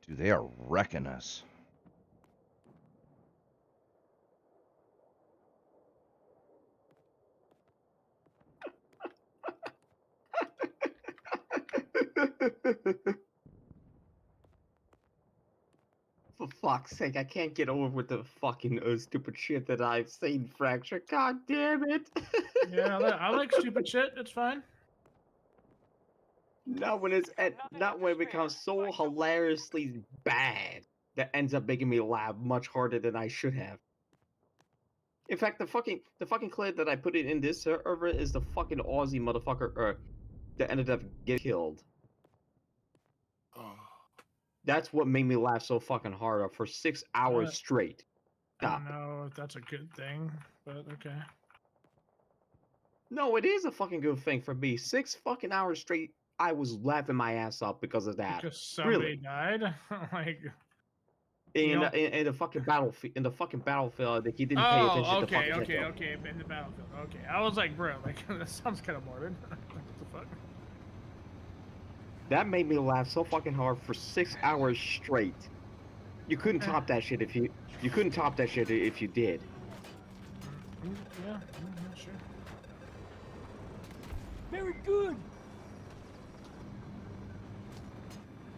Dude, they are wrecking us. For fuck's sake, I can't get over with the fucking stupid shit that I've seen, Fracture. God damn it. Yeah, I like stupid shit. It's fine. Not when it's not when it becomes so hilariously bad that ends up making me laugh much harder than I should have. In fact, the fucking clip that I put it in this server is the fucking Aussie motherfucker that ended up getting killed. Oh. That's what made me laugh so fucking hard for 6 hours straight. I Stop. don't know if that's a good thing, but okay. No, it is a fucking good thing for me. 6 fucking hours straight, I was laughing my ass off because of that. Because somebody Really. died? Like... In the fucking battlefield, that he didn't pay Oh, attention to okay, fucking okay, headphones. okay. In the battlefield. Okay. I was like, bro, like, that sounds kind of morbid. What the fuck? That made me laugh so fucking hard for 6 hours straight. You couldn't top that shit if you couldn't top that shit if you did. Yeah, sure. Very good.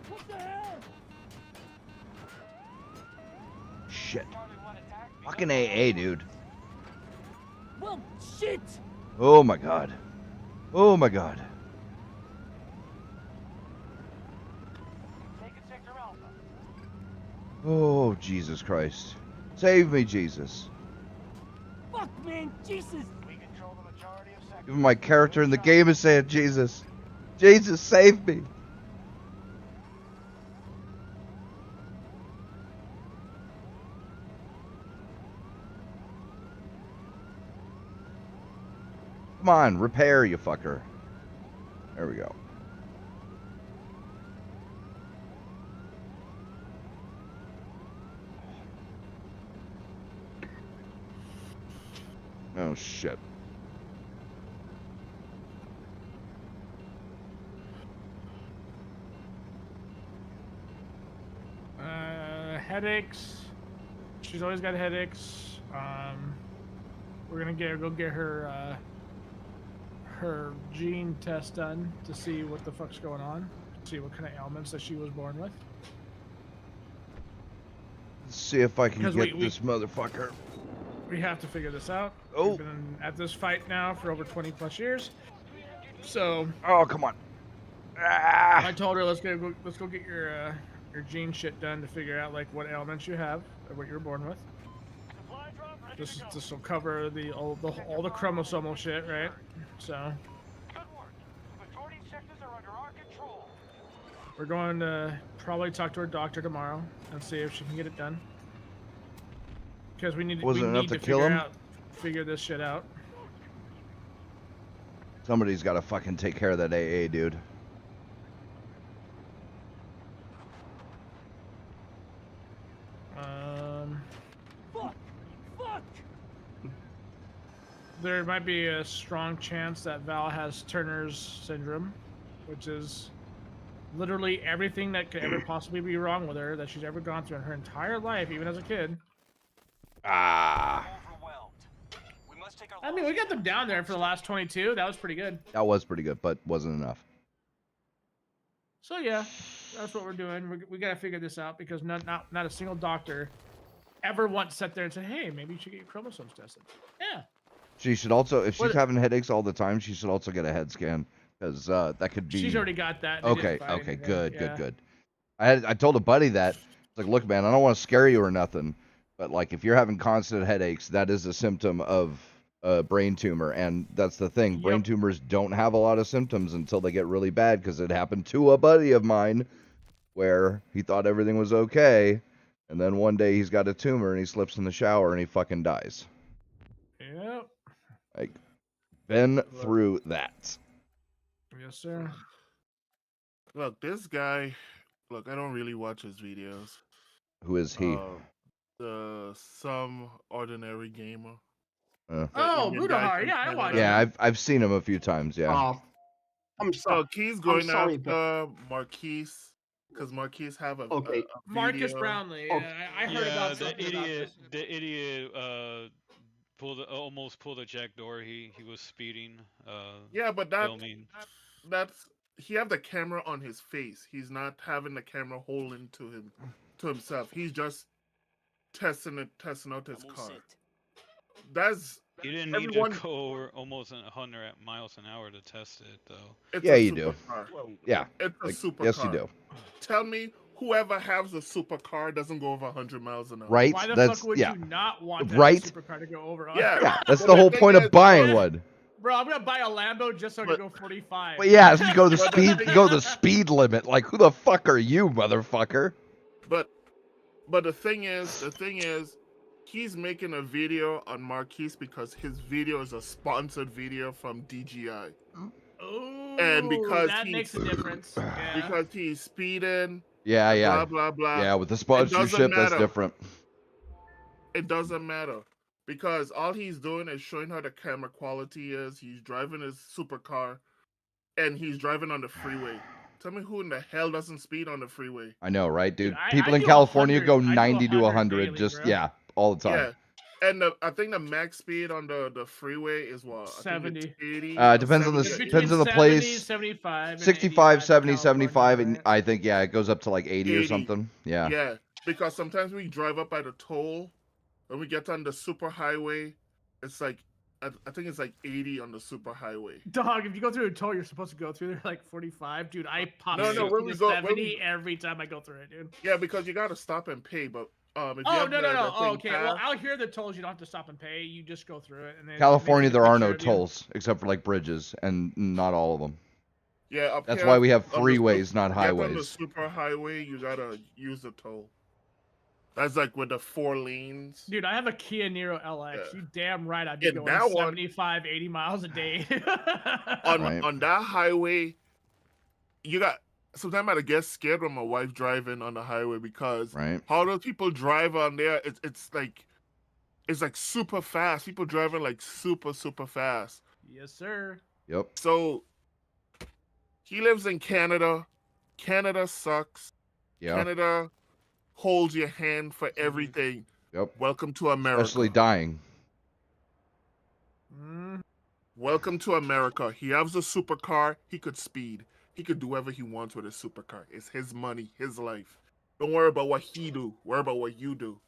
What the hell? Shit. Fucking AA, dude. Well, shit. Oh my god. Oh my god. Taking sector Alpha. Oh, Jesus Christ. Save me, Jesus. Fuck, man, Jesus. We control the majority of sectors. Even my character in the game is saying, Jesus. Jesus, save me. Come on, repair, you fucker. There we go. Oh, shit. Headaches. She's always got headaches. We're gonna go get her her gene test done to see what the fuck's going on. See what kind of ailments that she was born with. Let's see if I can Because get we- this motherfucker. We have to figure this out. Oh. We've been at this fight now for over 20 plus years. So Oh, come on. I Ah! told her let's go get your gene shit done to figure out like what ailments you have or what you were born with. Supply drop ready to go. This will cover all the chromosomal shit, right? So Good work. Majority sectors are under our control. we're going to probably talk to her doctor tomorrow and see if she can get it done. Because we need Was it enough to kill him? Figure this shit out. Somebody's got to fucking take care of that AA, dude. there might be a strong chance that Val has Turner's syndrome, which is literally everything that could ever possibly be wrong with her that she's ever gone through in her entire life, even as a kid. Ah. I mean, we got them down there for the last 22. That was pretty good. That was pretty good, but wasn't enough. So yeah, that's what we're doing. We gotta figure this out because not a single doctor ever once sat there and said, "Hey, maybe you should get your chromosomes tested." Yeah. She should also, if she's What- having headaches all the time, she should also get a head scan because that could be. She's already got that. They didn't Okay. find Okay. anything. Good. Yeah. Good. Good. I told a buddy that. It's like, look, man, I don't want to scare you or nothing, but like, if you're having constant headaches, that is a symptom of a brain tumor, and that's the thing. Brain Yep. tumors don't have a lot of symptoms until they get really bad, because it happened to a buddy of mine, where he thought everything was okay, and then one day he's got a tumor and he slips in the shower and he fucking dies. Yep. Like, been through that. Yes, sir. Look, this guy. Look, I don't really watch his videos. Who is he? Some ordinary gamer. Oh, Indian guy Budahar. from Yeah, I Canada. watched. Yeah, I've seen him a few times. Yeah. Oh, I'm sorry. So he's going sorry, after Marquise because Marquise have a Okay. a Marcus video. Brownlee. Oh. Yeah, I heard Yeah, about the something about idiot, this. the idiot, almost pulled a Jack Doherty. He was speeding. Yeah, but Filming. that's he have the camera on his face. He's not having the camera holding to himself. He's just testing out his car. That's He didn't need everyone. to go almost 100 miles an hour to test it, though. It's Yeah, a you do. supercar. Yeah. It's a Like, supercar. yes, you do. Tell me, whoever has a supercar doesn't go over 100 miles an hour. Right? Why the That's fuck would yeah. you not want that Right? supercar to go over? Yeah. Yeah, that's But the the whole thing point is, of buying bro, one. Bro, I'm gonna buy a Lambo just so I can But- go 45. But yeah, if you go the But speed, the you go the speed limit. Like, who the fuck are you, motherfucker? But the thing is, he's making a video on Marquise because his video is a sponsored video from DJI. Ooh, And because that he- makes a difference. Yeah. Because he's speeding, Yeah, yeah, blah blah blah. yeah. With the sponsorship, that's matter. different. It doesn't matter because all he's doing is showing how the camera quality is. He's driving his supercar, and he's driving on the freeway. Tell me who in the hell doesn't speed on the freeway? I know, right, dude? Dude, I People in do California 100. go I do 90 to 100 100, daily, just bro. yeah, all the time. Yeah. And I think the max speed on the freeway is what? I think it's 70. 80. Depends on the It's It's depends on between the 70, place. 75, and 65, 85 70, in 75, California, and right? I think yeah, it goes up to like 80 or 80. something. Yeah. Yeah, because sometimes we drive up at a toll, when we get on the super highway, it's like I think it's like 80 on the super highway. Dog, if you go through a toll, you're supposed to go through there like 45. Dude, I pop No, 60 when we to go- when 70 we- every time I go through it, dude. Yeah, because you gotta stop and pay, but if you Oh, have no. the Oh, thing okay. Well, passed- out here, the tolls, you don't have to stop and pay. You just go through it. And then California, they take a there are no picture of you. tolls except for like bridges, and not all of them. yeah, up That's here, why we have on the freeways, not get on the highways. super highway, you gotta use the toll. That's like with the 4 lanes. Dude, I have a Kia Niro LX. Yeah. You damn right I'd be And going that one- 75, 80 miles a day. On Right. on that highway, you got. Sometimes I get scared when my wife driving on the highway because Right. how those people drive on there, it's like super fast. People driving like super fast. Yes, sir. Yep. So he lives in Canada. Canada sucks. Yeah. Canada holds your hand for everything. Yep. Welcome to America. Especially dying. Mm. Welcome to America. He has a supercar. He could speed. He could do whatever he wants with his supercar. It's his money, his life. Don't worry about what he do. Worry about what you do.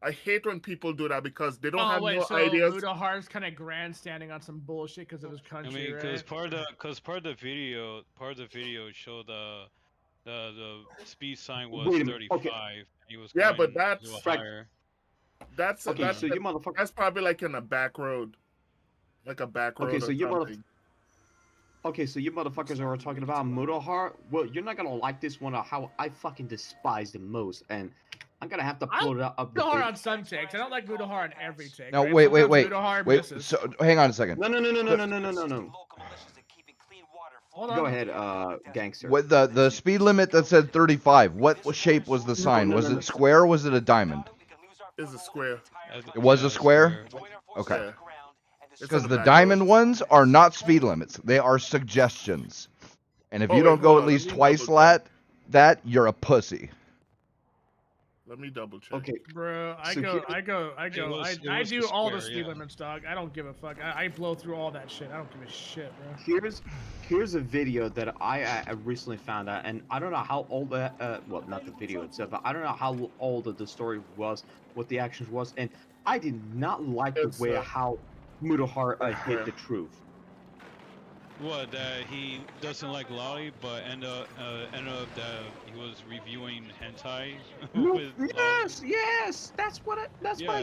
I hate when people do that because they don't Oh, have wait, no so ideas. Budahar's kind of grandstanding on some bullshit because of his I country, mean, because right? part of the video showed the speed sign was Wait a minute, 35. okay. And he was Yeah, going but a that's- little Frank- higher. That's Okay, that's, so you motherfucker. that's probably like in a back road, like a back road. Okay, or so you something. Okay, so you motherfuckers are talking about Mudahar. Well, you're not gonna like this one. How I fucking despise the most, and I'm gonna have to I pull it up. Budahar the- on some takes. I don't like Budahar on every take. Now right? wait. Sometimes Budahar Wait. misses. So hang on a second. No. Local militias and keeping clean water Hold flowing. Go on. ahead, gangster. What the speed limit that said 35? What shape was the sign? no, Was no. it square or was it a diamond? It's a square. As- It was a yeah, square? Okay. Yeah. Because the diamond ones are not speed limits. They are suggestions. And if Oh, you wait, don't go hold at on, let least me twice double check. that, you're a pussy. Let me double check. Okay. Bro, I So go, here- I go, I It go. was I a do all the square, speed yeah. limits, dog. I don't give a fuck. I blow through all that shit. I don't give a shit, bro. Here's a video that I recently found out, and I don't know how old well, not the video itself, but I don't know how old the story was, what the actions was, and I did not like the It's, way how Mutahar hid yeah. the truth. What, that he doesn't like Lolly, but end up that he was reviewing hentai with Lolly? Yes, that's what I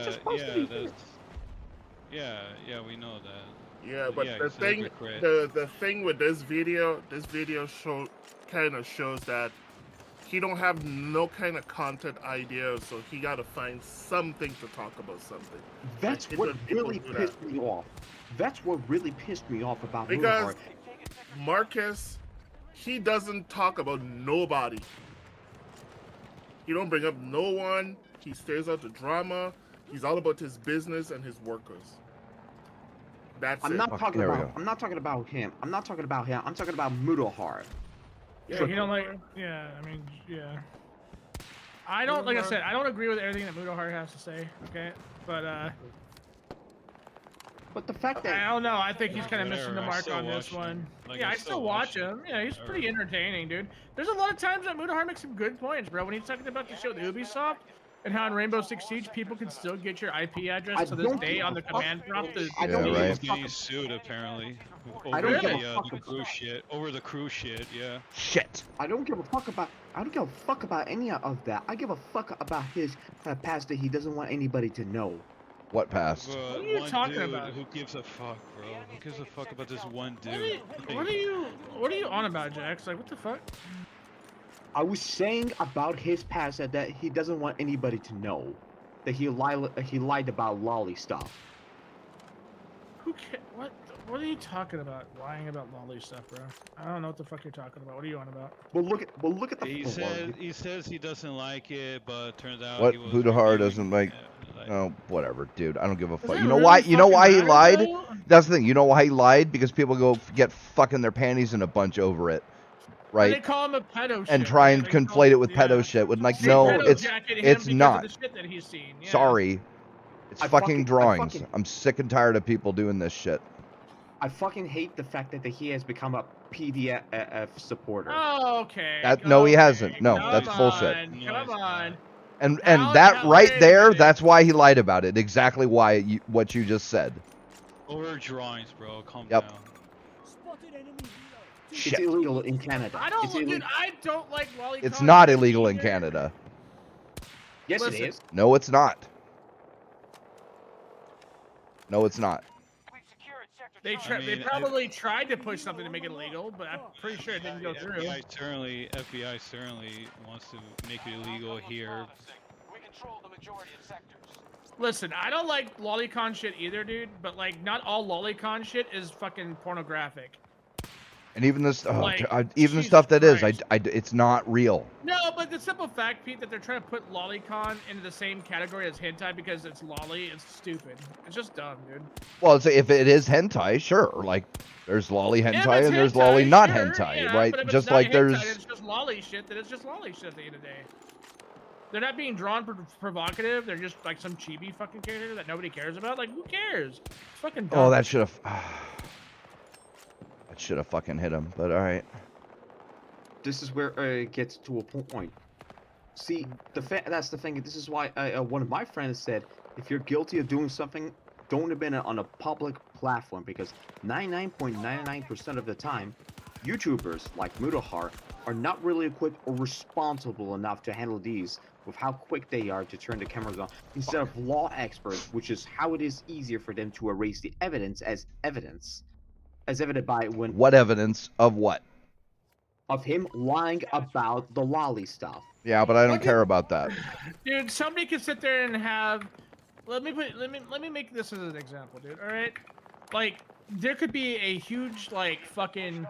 just posted. Yeah, we know that. Yeah, but Yeah, the he's a thing, hypocrite. the thing with this video kind of shows that he don't have no kind of content idea, so he got to find something to talk about something. That's Like, what people really do that. pissed me off. That's what really pissed me off about Because Mutahar. Marcus, he doesn't talk about nobody. He don't bring up no one. He stays out the drama. He's all about his business and his workers. That's I'm it. not Fuck, talking there we about. go. I'm not talking about him. I'm not talking about him. I'm talking about Mutahar. Yeah, you don't like. Yeah, I mean, yeah. I don't, like I said, I don't agree with everything that Mutahar has to say. Okay, but But the fact I that don't know. I think he's kind of missing the Whatever, I mark still on this watch him. one. Like, Yeah, I I still still watch watch him. Yeah, he's pretty entertaining, dude. There's a lot of times that Mutahar makes some good points, bro. When he's talking about the show with Ubisoft and how in Rainbow Six Siege people can still get your IP address to this don't day give on a the fuck. command prompt. I don't Yeah, give a right. He's fuck. getting sued apparently. I don't Over give a the, fuck the cruise shit. Over the cruise shit, yeah. Shit. I don't give a fuck about. I don't give a fuck about any of that. I give a fuck about his past that he doesn't want anybody to know. What passed? But What are you one talking dude, about? Who gives a fuck, bro? Who gives a fuck about this one dude? What are you on about, Jax? Like, what the fuck? I was saying about his past that he doesn't want anybody to know that he lied about Lolly stuff. Who cares? What are you talking about? Lying about Lolly stuff, bro? I don't know what the fuck you're talking about. What are you on about? Well, look at the. He says he doesn't like it, but turns out What he was Mutahar reviewing doesn't like? it, like- Oh, whatever, dude. I don't give a Does fuck. it You know really why? You know fucking why he matter, lied? though? That's the thing. You know why he lied? Because people go get fucking their panties in a bunch over it, And they right? call him a pedo And shit, try right? and They call conflate him- it with yeah. pedo shit. With like, They no, pedo it's jacketed him it's because not. Of the shit that he's seen. Yeah. Sorry. It's I fucking fucking- I drawings. fucking- I'm sick and tired of people doing this shit. I fucking hate the fact that he has become a PDF supporter. Oh, okay. No, he okay, hasn't. No, come that's bullshit. on, No, Come he's not. on. And Now- that now, right wait a there, minute. that's why he lied about it. Exactly why what you just said. Over drawings, bro. Calm Yep. down. Spotted enemy helo. It's Shit. illegal in Canada. I don't, It's dude. illegal. I don't like lolicon. It's not illegal in either. Canada. Yes, Listen. it is. No, it's not. No, it's not. We've secured sector They Charlie. they mean, probably tried to push something to make it illegal, but I'm pretty sure it didn't go through. FBI certainly wants to make it illegal here. We control the majority of sectors. Listen, I don't like lolicon shit either, dude. But like, not all lolicon shit is fucking pornographic. And even this, Like, even the Jesus stuff that is, Christ. it's not real. No, but the simple fact, Pete, that they're trying to put lolicon into the same category as hentai because it's lolly, it's stupid. It's just dumb, dude. Well, if it is hentai, sure. Like, there's lolly Yeah, if hentai it's and there's hentai, lolly not sure, hentai, yeah, right? But if Just it's not like hentai, there's. it's just lolly shit. Then it's just lolly shit at the end of the day. They're not being drawn provocative. They're just like some chibi fucking character that nobody cares about. Like, who cares? It's fucking dumb. Oh, that should have. That should have fucking hit him. But all right. This is where it gets to a point. See, that's the thing. This is why one of my friends said, if you're guilty of doing something, don't admit it on a public platform, because 99.99% of the time, YouTubers like Mutahar are not really equipped or responsible enough to handle these with how quick they are to turn the cameras on, instead of law experts, which is how it is easier for them to erase the evidence as evident by when What evidence of what? of him lying about the lolly stuff. Yeah, but I don't care about that. Dude, somebody could sit there and have. Let me make this as an example, dude. All right, like there could be a huge like fucking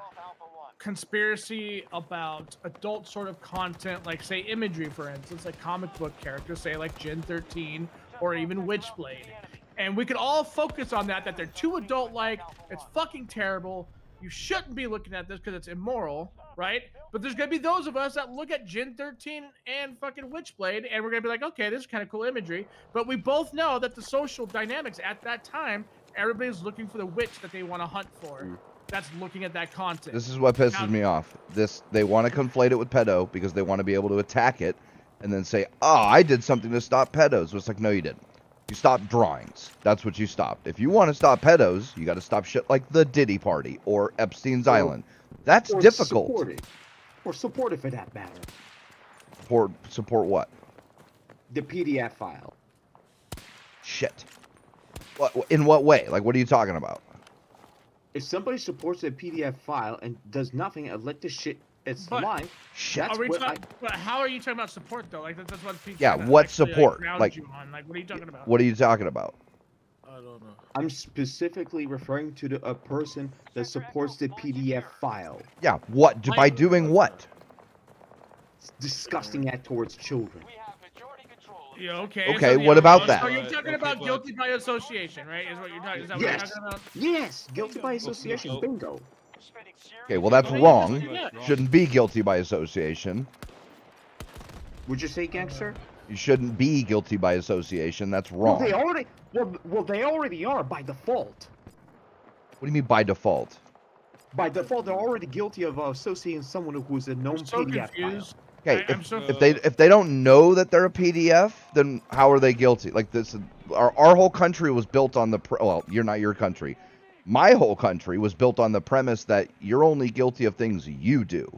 conspiracy about adult sort of content, like say imagery, for instance, like comic book characters, say like Gen 13 or even Witchblade. and we could all focus on that they're too adult-like. It's fucking terrible. You shouldn't be looking at this because it's immoral, right? But there's gonna be those of us that look at Gen 13 and fucking Witchblade, and we're gonna be like, okay, this is kind of cool imagery. But we both know that the social dynamics at that time, everybody's looking for the witch that they want to hunt for. That's looking at that content. This is what pisses me off. They want to conflate it with pedo because they want to be able to attack it and then say, oh, I did something to stop pedos. It's like, no, you didn't. You stopped drawings. That's what you stopped. If you want to stop pedos, you got to stop shit like the Diddy Party or Epstein's Island. That's difficult. Support it for that matter. Support what? The PDF file. Shit. What? In what way? Like, what are you talking about? If somebody supports a PDF file and does nothing and let the shit live, shit. But how are you talking about support though? Like that's what people. Yeah, what support? Like, what are you talking about? What are you talking about? I don't know. I'm specifically referring to a person that supports the PDF file. Yeah, what? By doing what? It's disgusting act towards children. Yeah, okay. Okay, what about that? So you're talking about guilty by association, right? Is what you're talking? Is that what you're talking about? Yes, guilty by association. Bingo. Okay, well that's wrong. Shouldn't be guilty by association. Would you say, gangster? You shouldn't be guilty by association. That's wrong. Well, they already are by default. What do you mean by default? By default, they're already guilty of associating someone who is a known PDF file. Okay, if they don't know that they're a PDF, then how are they guilty? Like this, our whole country was built on the well, you're not your country. My whole country was built on the premise that you're only guilty of things you do,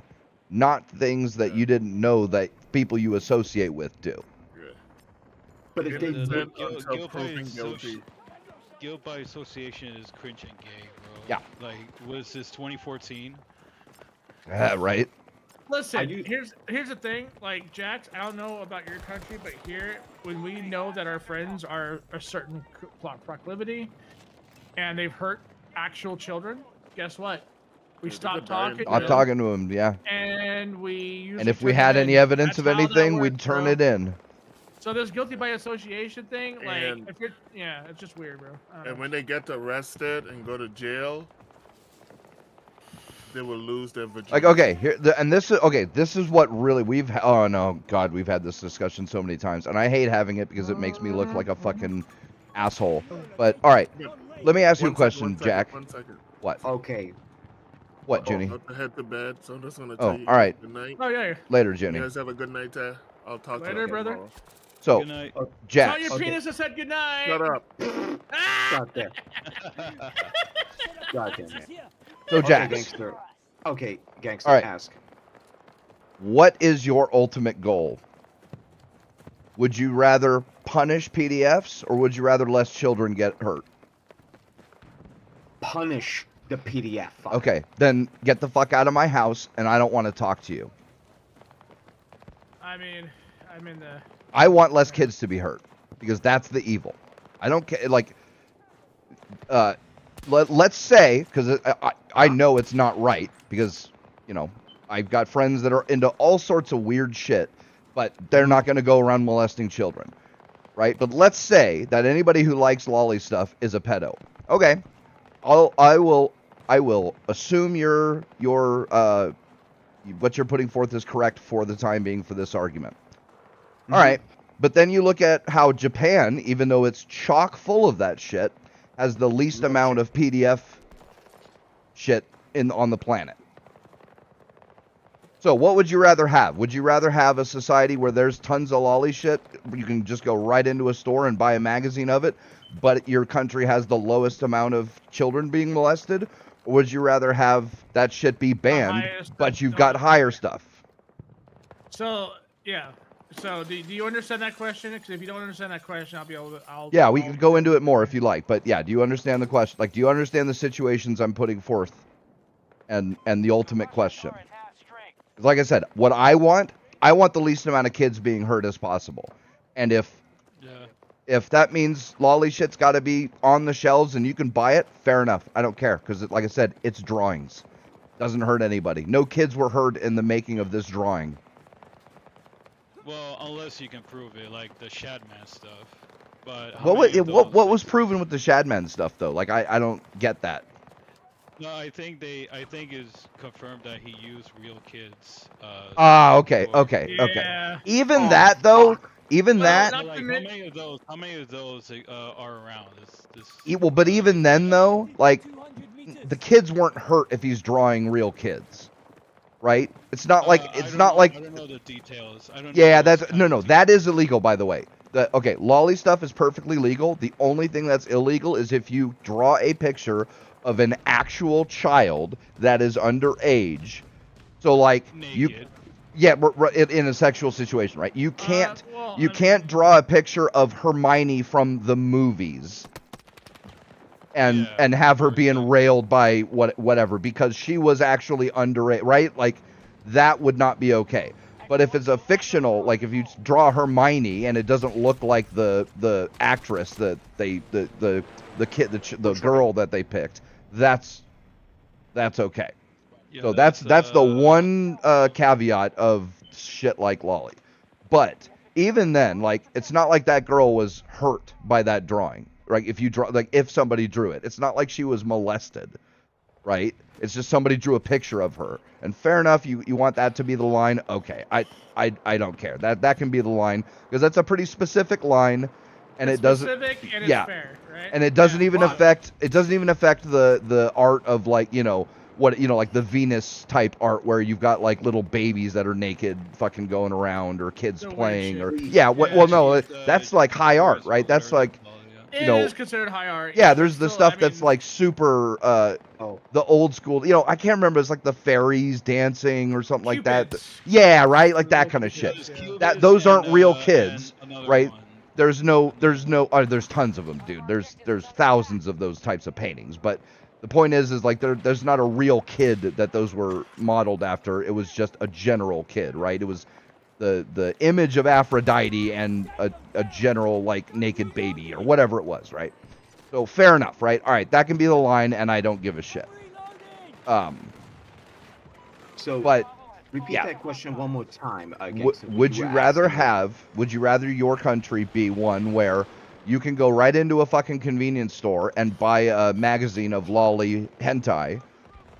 not things that you didn't know that people you associate with do. But if they guilt by association is cringe and gay, bro. Yeah. Like, was this 2014? Right. Listen, here's the thing. Like, Jax, I don't know about your country, but here, when we know that our friends are a certain proclivity, and they've hurt actual children, guess what? We stop talking. I'm talking to them, yeah. And we. And if we had any evidence of anything, we'd turn it in. So this guilty by association thing, like, if you're, yeah, it's just weird, bro. And when they get arrested and go to jail, they will lose their virginity. Like, okay, this is what really oh no, God, we've had this discussion so many times, and I hate having it because it makes me look like a fucking asshole. But all right, let me ask you a question, Jack. 1 second. What? Okay. What, Junie? I'm about to head to bed, so I'm just gonna tell you all right. good night. Oh yeah. Later, Junie. You guys have a good night. I'll talk to you later, brother. tomorrow. So, Good night. Jack. Tell your penis I said good night. Shut up. God damn. God damn it. So, Jack. Gangster. Okay, gangster. All right. Ask. What is your ultimate goal? Would you rather punish PDFs or would you rather less children get hurt? Punish the PDF file. Okay, then get the fuck out of my house and I don't want to talk to you. I mean, I'm in the. I want less kids to be hurt because that's the evil. I don't care. Like, let's say, because I know it's not right because, you know, I've got friends that are into all sorts of weird shit, but they're not going to go around molesting children, right? But let's say that anybody who likes lolly stuff is a pedo. Okay, I will assume your what you're putting forth is correct for the time being for this argument. All right, but then you look at how Japan, even though it's chock full of that shit, has the least amount of PDF shit on the planet. So what would you rather have? Would you rather have a society where there's tons of lolly shit, you can just go right into a store and buy a magazine of it, but your country has the lowest amount of children being molested? Or would you rather have that shit be banned, but you've got higher stuff? So, yeah. So, do you understand that question? Because if you don't understand that question, I'll be able to... Yeah, we can go into it more if you like. But yeah, do you understand the question? Like, do you understand the situations I'm putting forth? And the ultimate question. Like I said, what I want the least amount of kids being hurt as possible. And if that means lolly shit's got to be on the shelves and you can buy it, fair enough. I don't care. Because, like I said, it's drawings. Doesn't hurt anybody. No kids were hurt in the making of this drawing. Well, unless you can prove it, like the Shadman stuff. But how What was many of what those was proven with the Shadman stuff though? Like I don't get that. No, I think it's confirmed that he used real kids. Okay, for- okay. Yeah. Even Oh, that though, fuck. even Well, that. not Like, to how men- many of those? How many of those are around? Well, but even then though, like the kids weren't hurt if he's drawing real kids, right? It's not like I it's don't not know, like I don't know the details. I don't. yeah, know those that's kind of that details. is illegal by the way. Okay, lolly stuff is perfectly legal. The only thing that's illegal is if you draw a picture of an actual child that is underage. So like you Naked. yeah, in a sexual situation, right? You can't well, you I can't draw a picture of Hermione from the movies and Yeah, and have her for being example. railed by whatever because she was actually underage, right? Like that would not be okay. But if it's a fictional, like if you draw Hermione and it doesn't look like the actress that the kid the girl that they picked, that's okay. Yeah, So that's the one caveat of shit like lolly. But even then, like it's not like that girl was hurt by that drawing. Right? If you draw like if somebody drew it, it's not like she was molested, right? It's just somebody drew a picture of her. And fair enough, you want that to be the line. Okay. I don't care. That can be the line because that's a pretty specific line and it's it doesn't specific and yeah. it's fair, right? And it doesn't Yeah. even affect the art of like, what like the Venus type art where you've got like little babies that are naked fucking going around or kids The weird playing shit. or Yeah, well no, she's, that's like high art, right? That's like It know, is considered high art. yeah, but there's the still, stuff I that's mean, like super Oh, the old school, I can't remember, it's like the fairies dancing or something like that. Cupids. Yeah, right? Like that Little kind of shit. Cupids, That those aren't real and kids, another right? one. There's tons of them, dude. There's thousands of those types of paintings, but the point is like there's not a real kid that those were modeled after. It was just a general kid, right? It was the image of Aphrodite and a general like naked baby or whatever it was, right? So fair enough, right? All right, that can be the line, and I don't give a shit. so But repeat yeah. that question one more time. would you rather your country be one where you can go right into a fucking convenience store and buy a magazine of lolly hentai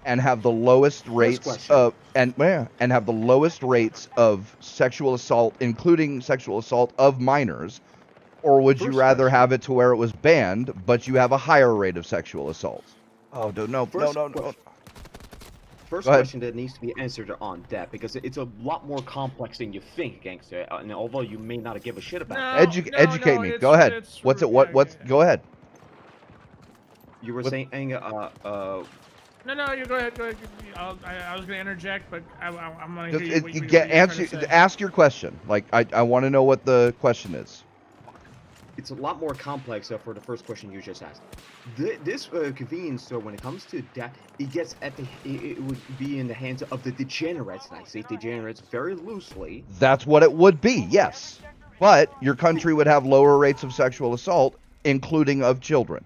and have the lowest rates question. of and have the lowest rates of sexual assault, including sexual assault of minors, or would you First rather question. have it to where it was banned but you have a higher rate of sexual assault? Oh, no. First Go ahead. question that needs to be answered on that because it's a lot more complex than you think, gangster. And although you may not give a shit about No, that, Educate me. Go ahead. What's it? What's? Go ahead. you were what- saying, No, you go ahead. Go ahead. I was gonna interject, but I'm gonna hear Just you. What you're answer. trying to say. Ask your question. Like I want to know what the question is. it's a lot more complex for the first question you just asked. This convenience store, when it comes to that, it would be in the hands of the degenerates, and I say degenerates very loosely. That's what it would be. Yes, but your country would have lower rates of sexual assault, including of children.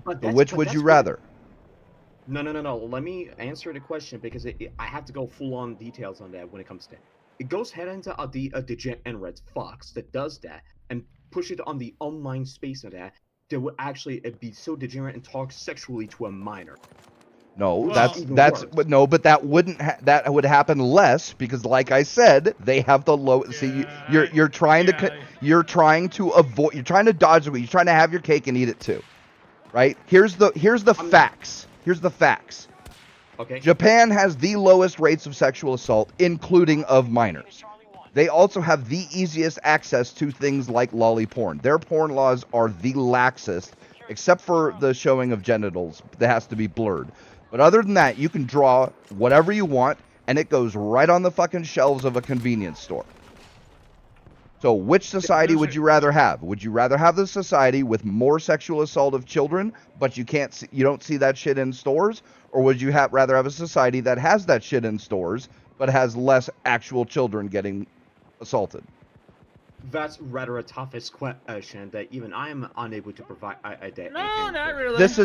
But So that's- which but would that's you where- rather? No. Let me answer the question because I have to go full on details on that when it comes to that. It goes head into a degenerate fox that does that and push it on the online space of that would actually be so degenerate and talk sexually to a minor. No, Well, that's even that's worse. but no, but that wouldn't that would happen less because, like I said, they have the low. See, you're trying to you're trying to avoid. You're trying to dodge the. You're trying to have your cake and eat it too, right? Here's the facts. Here's the facts. Okay. Japan has the lowest rates of sexual assault, including of minors. They also have the easiest access to things like lolly porn. Their porn laws are the laxest, except for the showing of genitals that has to be blurred. But other than that, you can draw whatever you want, and it goes right on the fucking shelves of a convenience store. So which society would you rather have? Would you rather have the society with more sexual assault of children, but you don't see that shit in stores? Or would you rather have a society that has that shit in stores, but has less actual children getting assaulted? That's rather a toughest question that even I am unable to provide. No, not really. This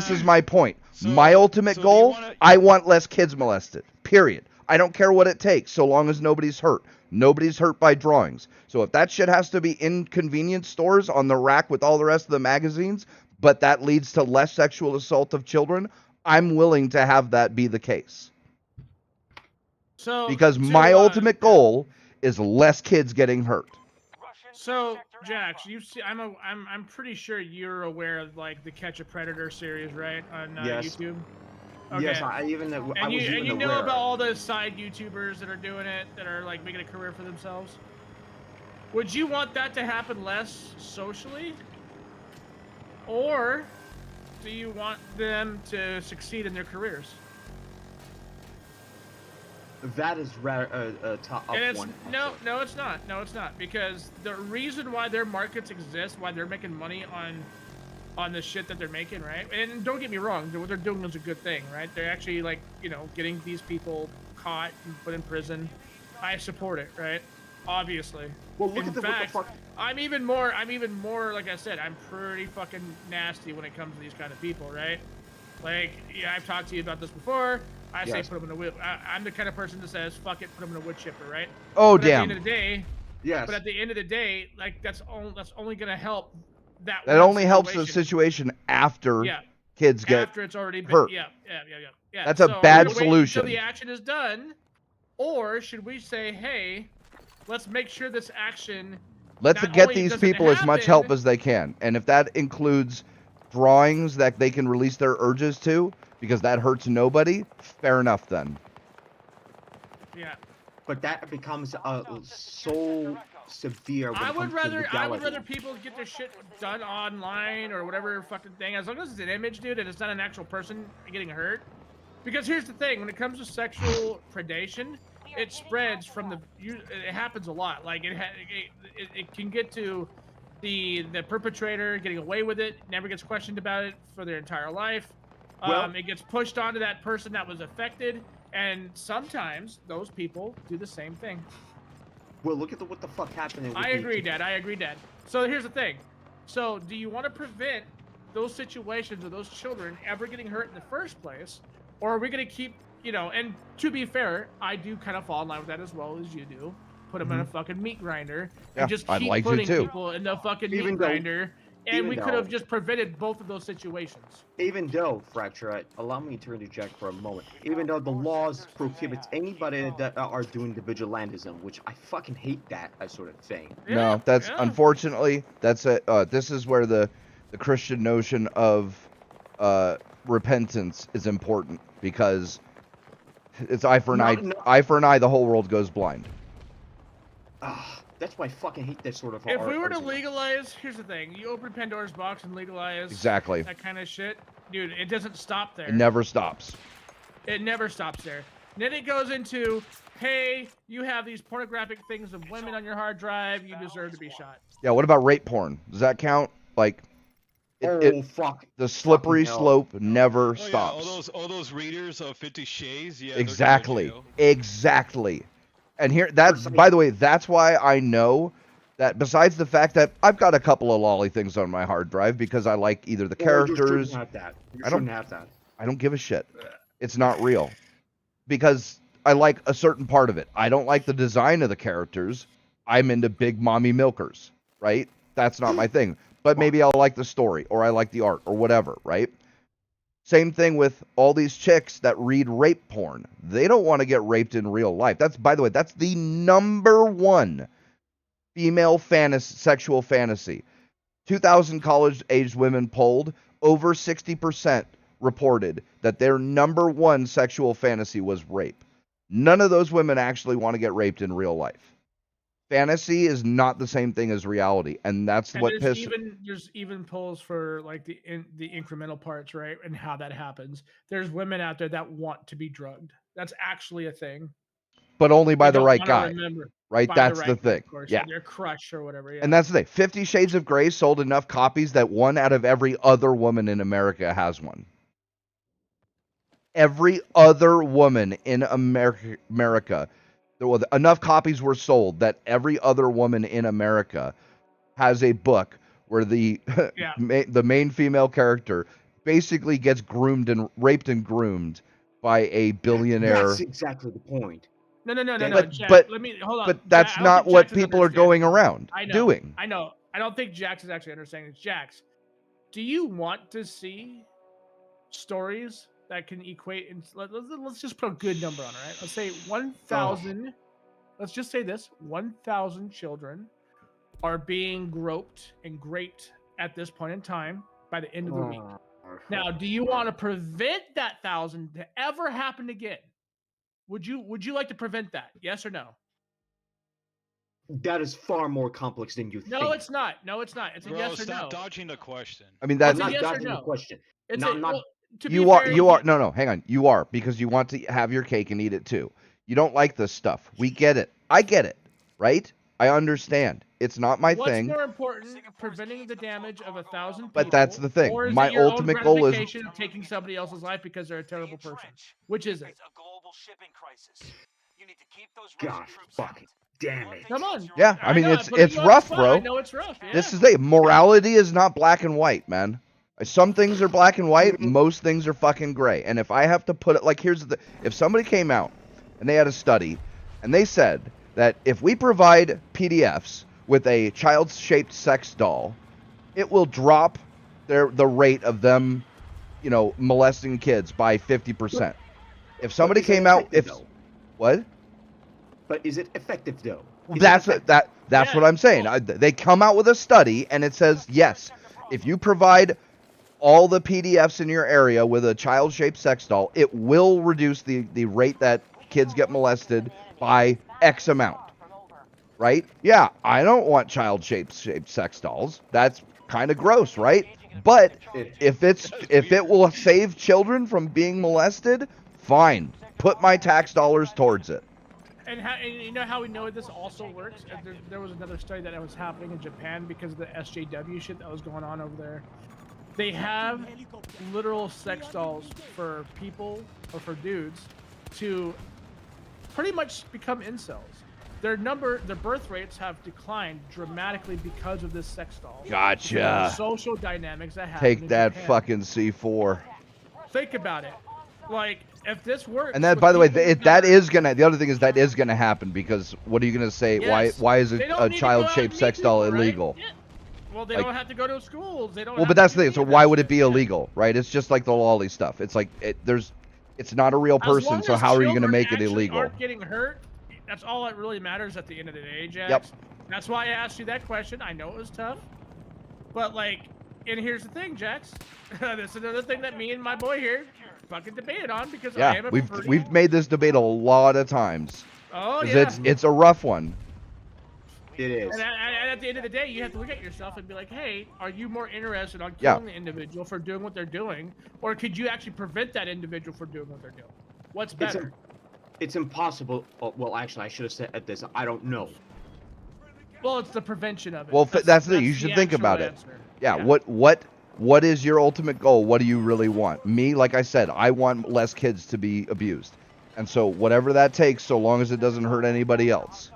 is my point. So- My ultimate so do you goal, wanna- I want less kids molested. Period. I don't care what it takes, so long as nobody's hurt. Nobody's hurt by drawings. So if that shit has to be in convenience stores on the rack with all the rest of the magazines, but that leads to less sexual assault of children, I'm willing to have that be the case. So Because my ultimate goal is less kids getting hurt. So, Jax, you see, I'm pretty sure you're aware of like the Catch a Predator series, right? On Yes. YouTube. Yes, I even I And was even you know aware. about all the side YouTubers that are doing it, that are like making a career for themselves. Would you want that to happen less socially, or do you want them to succeed in their careers? That is a top And it's one. no, it's not. No, it's not, because the reason why their markets exist, why they're making money on the shit that they're making, right? And don't get me wrong, what they're doing is a good thing, right? They're actually like, you know, getting these people caught and put in prison. I support it, right? Obviously. Well, look in at the fact, what the fuck. I'm even more, like I said, I'm pretty fucking nasty when it comes to these kind of people, right? Like, yeah, I've talked to you about this before. I say Yes. put them in a wood. I'm the kind of person that says, fuck it, put them in a wood chipper, right? Oh, But damn. At the end of the day, Yes. but at the end of the day, like that's only gonna help that. That one only helps the situation. situation after Yeah. kids get After it's already been, hurt. yeah. That's a So bad we wait solution. Until the action is done, or should we say, hey, let's make sure this action. Let's not get only these doesn't people as much help happen- as they can. And if that includes drawings that they can release their urges to, because that hurts nobody, fair enough then. Yeah. But that becomes so severe. When I it would comes to rather legality. people get their shit done online or whatever fucking thing, as long as it's an image, dude, and it's not an actual person getting hurt. Because here's the thing, when it comes to sexual predation, it spreads from it happens a lot. Like it can get to the perpetrator getting away with it, never gets questioned about it for their entire life. Well- It gets pushed onto that person that was affected, and sometimes those people do the same thing. Well, look at what the fuck happened. with I the- agree, Dad. I agree, Dad. So here's the thing. So do you want to prevent those situations or those children ever getting hurt in the first place? Or are we going to keep, you know, and to be fair, I do kind of fall in line with that as well as you do. Put them in a fucking meat grinder Yeah, and just I'd keep like to putting too. people in the fucking Even meat though- grinder. And even we could have though- just prevented both of those situations. Even though, Fracture, allow me to interject for a moment. Even though the laws prohibits anybody that are doing the vigilantism, which I fucking hate that sort of thing. No, that's unfortunately this is where the Christian notion of repentance is important, because it's eye for an eye. No. Eye for an eye, the whole world goes blind. That's why I fucking hate that sort of. If we were to argument. legalize, here's the thing: you open Pandora's box and legalize Exactly. that kind of shit, dude. It doesn't stop there. It never stops. It never stops there. Then it goes into, hey, you have these pornographic things of women on your hard drive. You deserve to be shot. Yeah, what about rape porn? Does that count? Like, fuck. The slippery Fucking hell. slope never Oh, yeah, stops. all those readers of 50 Shades, yeah. they're going to Exactly. jail. Exactly. And here, that's, by the way, that's why I know that besides the fact that I've got a couple of lolly things on my hard drive because I like either the Well, you characters. shouldn't have that. You I don't- shouldn't have that. I don't give a shit. It's not real. Because I like a certain part of it. I don't like the design of the characters. I'm into big mommy milkers, right? That's not my thing. But maybe I'll like the story, or I like the art, or whatever, right? Same thing with all these chicks that read rape porn. They don't want to get raped in real life. That's, by the way, that's the #1 female sexual fantasy. 2,000 college-aged women polled, over 60% reported that their #1 sexual fantasy was rape. None of those women actually want to get raped in real life. Fantasy is not the same thing as reality, and that's And what there's pisses. there's even polls for like the incremental parts, right, and how that happens. There's women out there that want to be drugged. That's actually a thing. But only by They the don't right wanna guy, remember. right? By That's right the guy, thing. of course, Yeah. their crush or whatever. Yeah. And that's the thing. 50 Shades of Grey sold enough copies that 1 out of every other woman in America has one. Every other woman in America, enough copies were sold that every other woman in America has a book where the Yeah. the main female character basically gets groomed and raped and groomed by a billionaire. That's exactly the point. No, no, no, no, no. But- Jack, but- let me hold on. But that's Jack, I don't not think what Jax is people are going understanding. around I know, doing. I know. I don't think Jax is actually understanding. Jax, do you want to see stories that can equate? In, let's just put a good number on it, right? Let's say 1,000. Let's just say this: 1,000 children are being groped and raped at this point in time by the end of the week. Now, do you want to prevent that 1,000 to ever happen again? Would you like to prevent that? Yes or no? That is far more complex than you think. No, it's not. No, it's not. It's a Bro, yes or stop no. dodging the question. I mean, I'm that's not yes or dodging the no? question. It's No, a, I'm not- well, to you be are fair, you are no, hang on. You are, because you want to have your cake and eat it too. You don't like this stuff. We get it. I get it, right? I understand. It's not my What's thing. more important, preventing the damage of 1,000 people? But that's the thing. Or is My it your own ultimate goal is- gratification of taking somebody else's life because they're a terrible person? Which is it? It's a global shipping crisis. You need to keep those Gosh, Russian troops fucking out. damn it. Come on. Yeah, I mean, know, it's I'm putting you on the rough, spot. bro. I know it's rough. Yeah. This is morality is not black and white, man. Some things are black and white, most things are fucking gray. And if I have to put it like, here's the, if somebody came out and they had a study and they said that if we provide PDFs with a child-shaped sex doll, it will drop the rate of them, molesting kids by 50%. If somebody is it came out, effective, if though? what? But is it effective though? Is That's it what effective? that's Yeah, what I'm saying. They come out with a study and it says yes, if you provide all the PDFs in your area with a child-shaped sex doll, it will reduce the rate that kids get molested by X amount. Right? Yeah, I don't want child-shaped sex dolls. That's kind of gross, right? But if it will save children from being molested, fine. Put my tax dollars towards it. And you know how we know this also works? There was another study that was happening in Japan because of the SJW shit that was going on over there. They have literal sex dolls for people or for dudes to pretty much become incels. Their birth rates have declined dramatically because of this sex doll. Gotcha. Because of the social dynamics that happen Take in that Japan. fucking C4. Think about it. Like, if this works. And that, with by the way, people the other thing is that is gonna happen, because what are you gonna say? Yes. Why is They a don't need to go out child-shaped and sex meet doll people, right? illegal? Yeah. Well, they Like- don't have to go to schools. They don't. Well, have but to that's do the thing. So any of why that would it shit. be Yeah. illegal, right? It's just like the lolly stuff. It's like it's not a real As person. long So as how are you gonna children make it actually illegal? Aren't getting hurt. That's all that really matters at the end of the day, Jax. Yep. That's why I asked you that question. I know it was tough, but like, and here's the thing, Jax. This is another thing that me and my boy here fucking debated on because I Yeah, am a we've made this debate a lot of times. Oh 'Cause yeah. it's a rough one. It is. And at the end of the day, you have to look at yourself and be like, hey, are you more interested on Yeah. killing the individual for doing what they're doing, or could you actually prevent that individual from doing what they're doing? What's better? It's impossible. Oh, well, actually, I should have said this. I don't know. Well, it's the prevention of it. Well, that's the thing. You should think actual about it. answer. Yeah. What is your ultimate goal? What do you really want? Me, like I said, I want less kids to be abused, and so whatever that takes, so long as it doesn't hurt anybody else.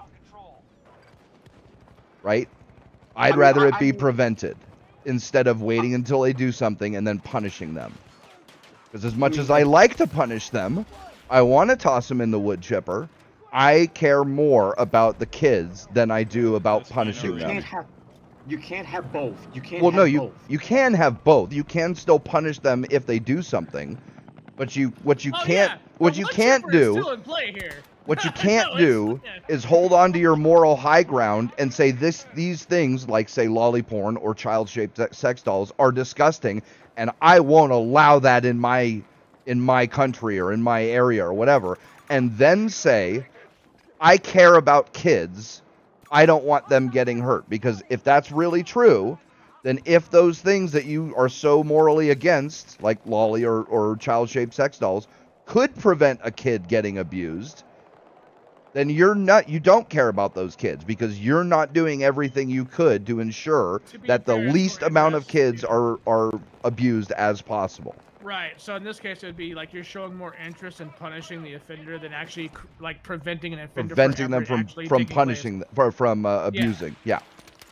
Right? I'd rather it be prevented instead of waiting until they do something and then punishing them. Because as much as I like to punish them, I want to toss them in the wood chipper. I care more about the kids than I do about punishing them. You can't have both. You can't. Well, have no, both. you can have both. You can still punish them if they do something, but what you can't do. Still in play here. What you No, can't it's- do yeah. is hold on to your moral high ground and say these things, like say lolly porn or child-shaped sex dolls, are disgusting, and I won't allow that in my country or in my area or whatever, and then say I care about kids. I don't want them getting hurt, because if that's really true, then if those things that you are so morally against, like lolly or child-shaped sex dolls, could prevent a kid getting abused, then you don't care about those kids, because you're not doing everything you could to ensure that the least amount of kids are abused as possible. Right. So in this case, it would be like you're showing more interest in punishing the offender than actually like preventing an offender Preventing them from abusing. abusing. Yeah.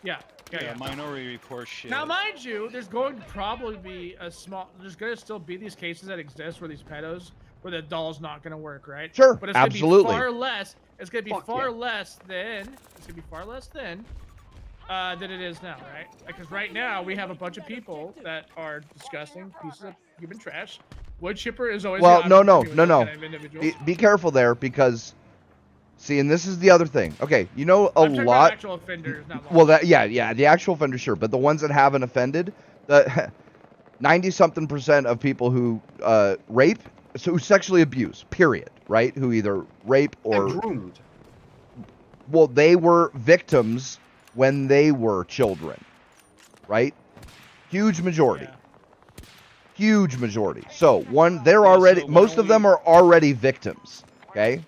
Yeah. Yeah, Minority Report shit. Now, mind you, there's going to probably be there's going to still be these cases that exist where these pedos, where the doll's not going to work, right? Sure, but it's absolutely. Gonna be far less. It's going to be Fuck far yeah. less than. It's going to be far less than it is now, right? Because right now we have a bunch of people that are disgusting pieces of human trash. Wood chipper is always. Well, the no, option no, for you no, with no. those kind of individuals. Be careful there because, see, and this is the other thing. Okay, you know a I'm talking about lot. actual offenders, not Well, that yeah, the actual offenders, sure, but the ones that haven't offended, the 90-something% of people who rape, so who sexually abuse, period, right? Who either rape or And groomed. well, they were victims when they were children, right? Huge majority. Yeah. Huge majority. So they're Yeah, already so most of them are already victims. Okay.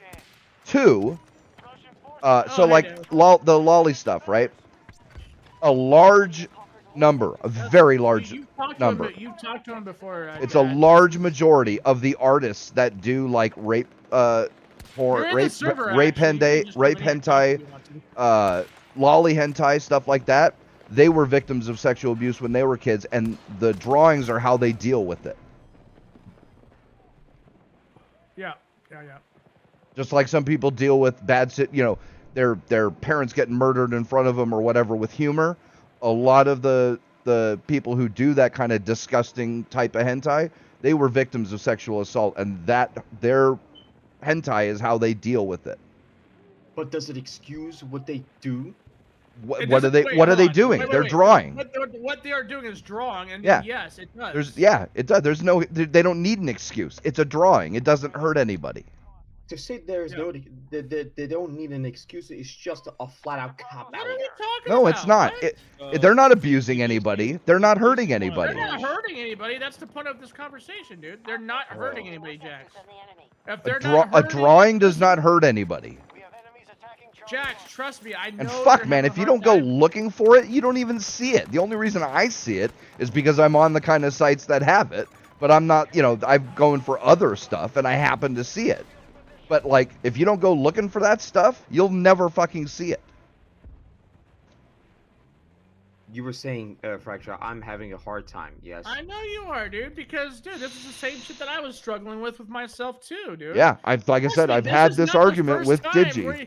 Two. So Oh, like hey, dude. the lolly stuff, right? A large number, a very large number. You've talked to him before. It's a large majority of the artists that do like rape, porn, You're in the server, rape actually. You can just rape come in and talk if you hentai, want to. lolly hentai, stuff like that. They were victims of sexual abuse when they were kids, and the drawings are how they deal with it. Yeah. Just like some people deal with their parents getting murdered in front of them or whatever with humor. A lot of the people who do that kind of disgusting type of hentai, they were victims of sexual assault, and that their hentai is how they deal with it. But does it excuse what they do? It What are doesn't- they wait, what are hold they on. doing? Wait, They're wait. drawing. What they are doing is drawing, and Yeah. yes, it does. It does. They don't need an excuse. It's a drawing. It doesn't hurt anybody. To say there's they don't need an excuse. It's just a flat out cop What out. are you talking No, about? it's not. What? They're not abusing anybody. They're not hurting anybody. They're not hurting anybody. That's the point of this conversation, dude. They're not hurting anybody, Jax. If they're not A hurting, drawing does not hurt anybody. Jax, trust me, I know. And you're fuck, having man, a if you hard don't go time. looking for it, you don't even see it. The only reason I see it is because I'm on the kind of sites that have it, but I'm not, I'm going for other stuff and I happen to see it. But like, if you don't go looking for that stuff, you'll never fucking see it. You were saying, Fracture, I'm having a hard time. Yes. I know you are, dude. Because, dude, this is the same shit that I was struggling with myself too, dude. Yeah, like I said, I've had is this not the argument first with time Digi. where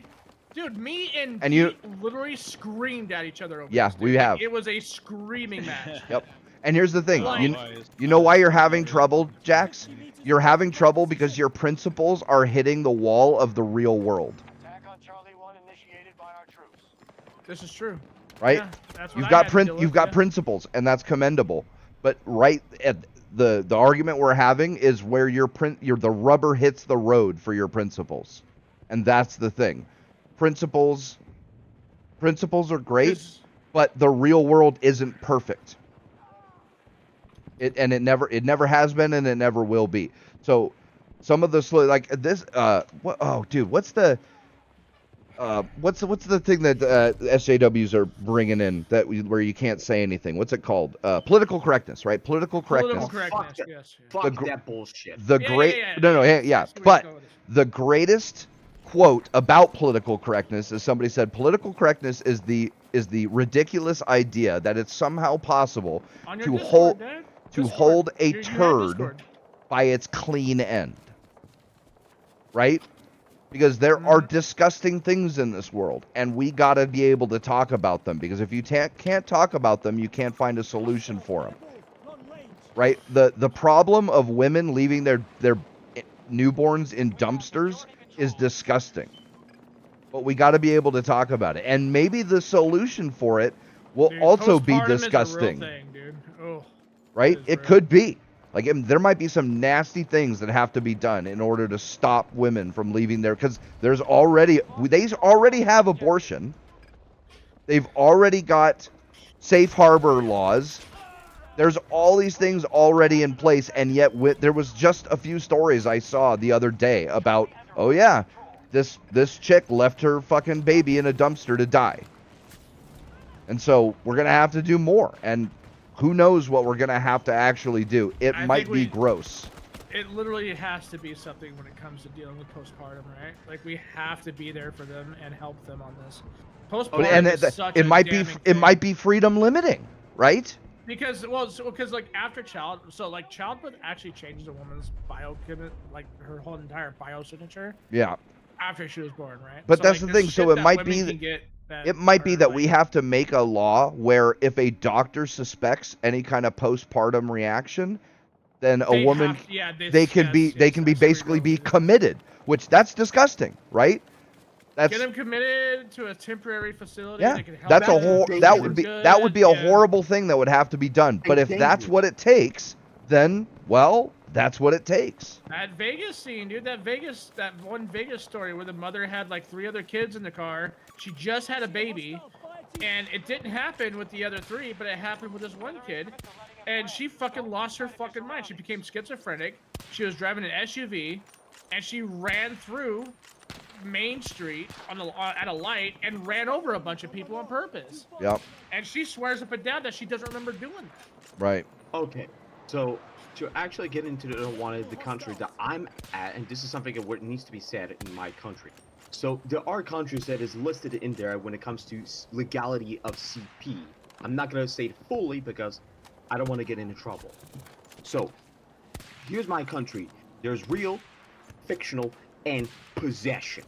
dude, me and you Pete literally screamed at each other over Yeah, this, dude. we have. It was a screaming match. Yep. And here's the thing. Like- You know why you're having trouble, Jax? You're having trouble because your principles are hitting the wall of the real world. Attack on Charlie 1 initiated by our troops. This is true. Right? Yeah, that's what You've I got had to deal with, you've got yeah. principles, and that's commendable. But right at the argument we're having is where the rubber hits the road for your principles, and that's the thing. Principles are great, but the real world isn't perfect. It never has been, and it never will be. So some of the like this what's the thing that SJWs are bringing in where you can't say anything? What's it called? Political correctness, right? Political correctness. Political correctness, yes. Fuck that bullshit. The But the greatest quote about political correctness is somebody said political correctness is the ridiculous idea that it's somehow possible On your to Discord, hold Dad. to Discord. hold a You have turd Discord. by its clean end. Right? Because there are disgusting things in this world, and we gotta be able to talk about them. Because if you can't talk about them, you can't find a solution for them. Right? The problem of women leaving their newborns in dumpsters is disgusting. But we gotta be able to talk about it, and maybe the solution for it will Dude, also be postpartum is a real disgusting. thing, dude. Oh, Right? is It real. could be. Like, there might be some nasty things that have to be done in order to stop women from leaving there, because they already have abortion. They've already got safe harbor laws. There's all these things already in place, and yet there was just a few stories I saw the other day about, oh yeah, this chick left her fucking baby in a dumpster to die. And so we're going to have to do more, and who knows what we're going to have to actually do. It I might think be we- gross. It literally has to be something when it comes to dealing with postpartum, right? Like, we have to be there for them and help them on this. Postpartum and is such it a might be damning it thing. might be freedom limiting, right? Because like after childbirth actually changes a woman's like her whole entire biosignature Yeah. after she was born, right? But So, that's like, the there's thing. So shit it that might women be can get that it might be are, that like, we have to make a law where if a doctor suspects any kind of postpartum reaction, then a they woman have- yeah, they can be basically be committed, which that's disgusting, right? That's get them committed to a temporary facility. yeah. That can help That's a them whole get that would be good, a yeah. horrible thing that would have to be done. But if that's what it takes, then well, that's what it takes. That Vegas scene, dude. That one Vegas story where the mother had like 3 other kids in the car. She just had a baby, and it didn't happen with the other 3, but it happened with this one kid, and she fucking lost her fucking mind. She became schizophrenic. She was driving an SUV, and she ran through Main Street at a light and ran over a bunch of people on purpose. Yep. And she swears up and down that she doesn't remember doing that. Right. Okay, so to actually get into the country that I'm at, and this is something that needs to be said in my country. So there are countries that is listed in there when it comes to legality of CP. I'm not gonna say it fully because I don't want to get into trouble. So here's my country. There's real, fictional, and possession.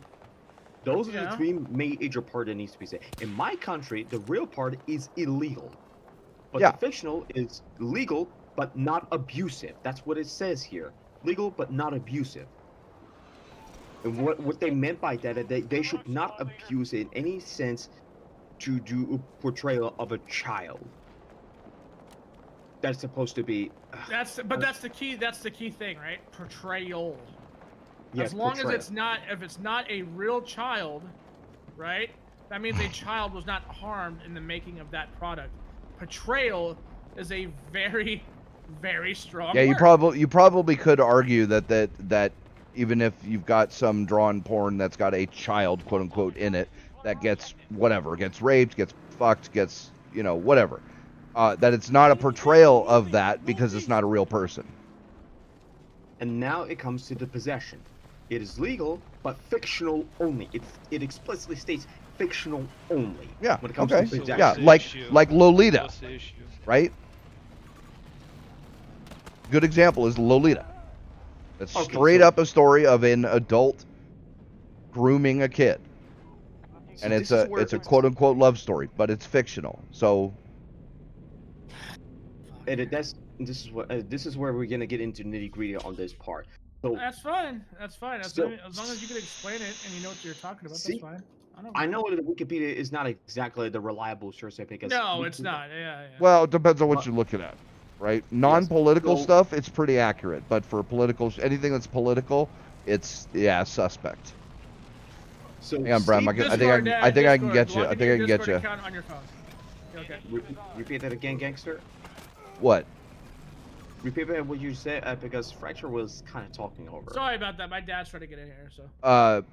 Those are the 3 major part that needs to be said. In my country, the real part is illegal, but the fictional is legal but not abusive. That's what it says here. Legal but not abusive. And what they meant by that, they should not abuse it in any sense to do a portrayal of a child. That's supposed to be. That's the key. That's the key thing, right? Portrayal. Yeah, as long portrayal. as if it's not a real child, right? That means a child was not harmed in the making of that product. Portrayal is a very, very strong. Yeah, word. you probably could argue that even if you've got some drawn porn that's got a child, quote unquote, in it, that gets raped, gets fucked, gets whatever, that it's not a portrayal of that because it's not a real person. And now it comes to the possession. It is legal, but fictional only. It explicitly states fictional only. Yeah. When it comes Okay. to possession. Yeah, like Lolita, right? Good example is Lolita. That's straight up a story of an adult grooming a kid, and it's a quote unquote love story, but it's fictional. So. And this is where we're gonna get into nitty gritty on this part. So That's fine. As long as you can explain it and you know what you're talking about, that's fine. I know that Wikipedia is not exactly the reliable source because no, it's not. Yeah. Well, it depends on what you're looking at, right? Non-political stuff, it's pretty accurate, but for anything that's political, it's suspect. So hang on, Bram. I think I can get you. I think I can get you. Account on your phone. Okay. Repeat that again, gangster. What? Repeat what you said because Fracture was kind of talking over. Sorry about that. My dad's trying to get in here, so.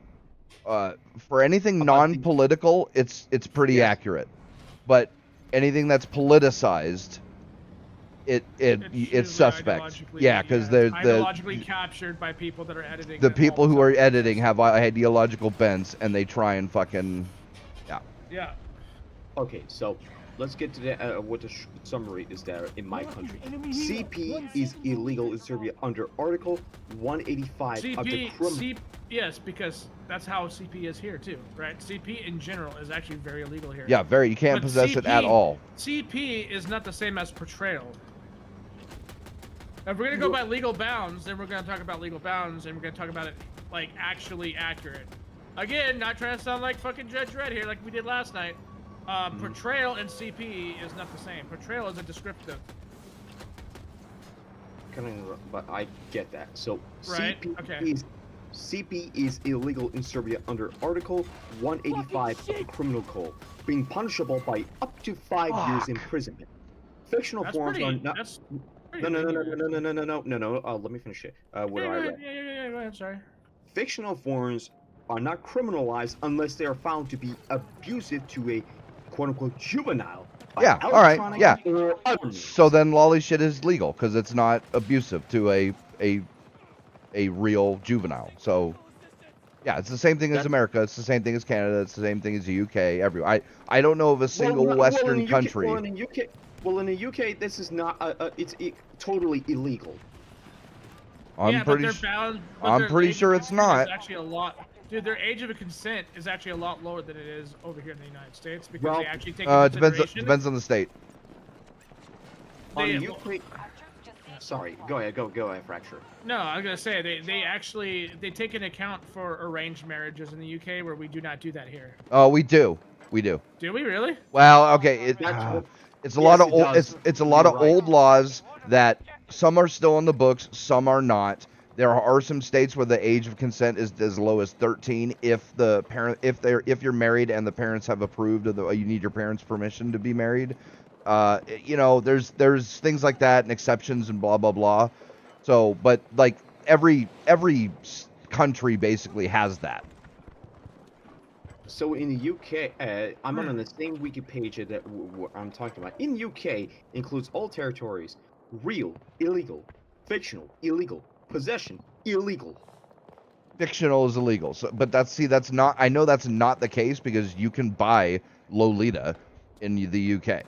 For anything non-political, it's pretty accurate, but anything that's politicized, it's suspect. Yeah, because there's ideologically captured by people that are editing. The people who are editing have ideological bents, and they try and fucking, yeah. Okay, so let's get to what the summary is there in my country. CP is illegal in Serbia under Article 185 of the criminal. Yes, because that's how CP is here too, right? CP in general is actually very illegal here. Yeah, very. You can't possess it at all. CP is not the same as portrayal. If we're gonna go by legal bounds, then we're gonna talk about legal bounds, and we're gonna talk about it like actually accurate. Again, not trying to sound like fucking Judge Dredd here, like we did last night. Portrayal and CP is not the same. Portrayal is a descriptive. But I get that. So right? CP is illegal in Serbia under Article 185 of the Criminal Code, being punishable by up to 5 years imprisonment. Fictional forms are not. No. Let me finish it. Where I read. Yeah. Go ahead. Sorry. Fictional forms are not criminalized unless they are found to be abusive to a quote-unquote juvenile. Yeah. All right. Yeah. So then lolly shit is legal because it's not abusive to a real juvenile. So Yeah, it's the same thing as That's- America. It's the same thing as Canada. It's the same thing as the UK. Everywhere. I don't know of a single Western in the country. Well, in the UK, this is not. It's totally illegal. I'm pretty sure it's not. Actually, a lot. Dude, their age of consent is actually a lot lower than it is over here in the United States because Well, they actually take into consideration. Depends on the state. On the UK. Sorry, go ahead, Fracture. No, I was gonna say they actually take into account for arranged marriages in the UK where we do not do that here. Oh, we do. Do we really? Well, okay. It's a lot of old. It's a lot of right. old laws that some are still in the books, some are not. There are some states where the age of consent is as low as 13 if you're married and the parents have approved of you need your parents' permission to be married. There's things like that and exceptions and blah blah blah. So, but like every country basically has that. So in the UK, I'm on the same wiki page that I'm talking about. In the UK, includes all territories: real, illegal; fictional, illegal; possession, illegal. Fictional is illegal. So, but that's not. I know that's not the case because you can buy Lolita in the UK.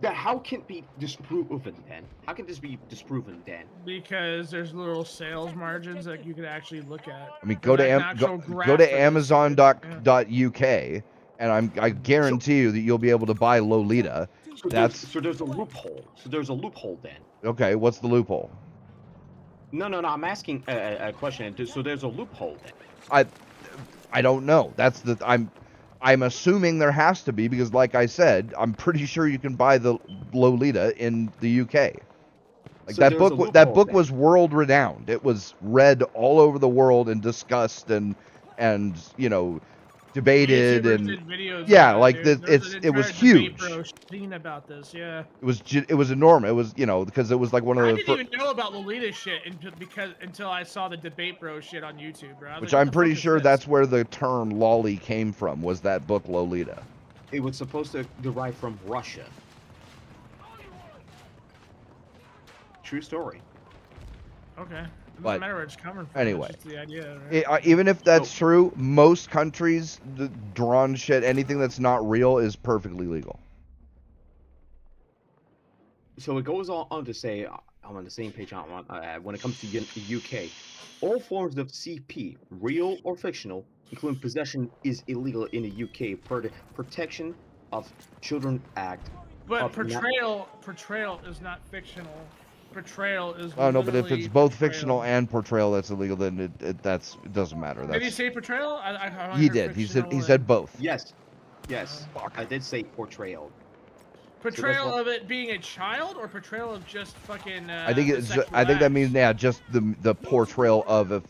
How can it be disproven then? How can this be disproven then? Because there's little sales margins that you could actually look at. I mean, go to Amazon.uk, and I guarantee you that you'll be able to buy Lolita. So there's a loophole. So there's a loophole then. Okay, what's the loophole? No. I'm asking a question. So there's a loophole then. I don't know. I'm assuming there has to be because, like I said, I'm pretty sure you can buy the Lolita in the UK. Like So that there's a book. That loophole book was world renowned. It was read all over the world and discussed and debated YouTubers and did videos yeah, on like dude. There's an it was entire debate huge. bro scene about this, yeah. It was enormous. It was because it was like one of I the didn't even know about Lolita shit until I saw the debate bro shit on YouTube, bro. I was which like, I'm what the pretty fuck is sure this? that's where the term lolly came from. Was that book Lolita? It was supposed to derive from Russia. True story. Okay. It But doesn't matter where it's coming from. anyway. It's just the idea, right? Even if that's true, most countries, the drawn shit, anything that's not real is perfectly legal. So it goes on to say, I'm on the same page when it comes to the UK. All forms of CP, real or fictional, including possession, is illegal in the UK per the Protection of Children Act. Oh, But portrayal is not fictional. Portrayal is. Oh no, but if it's literally both portrayal. fictional and portrayal that's illegal, then it doesn't matter. Did he say portrayal? I He heard did. He fictional said both. Yes. I did say portrayal. Portrayal of it being a child or portrayal of just fucking. I think that means just the portrayal of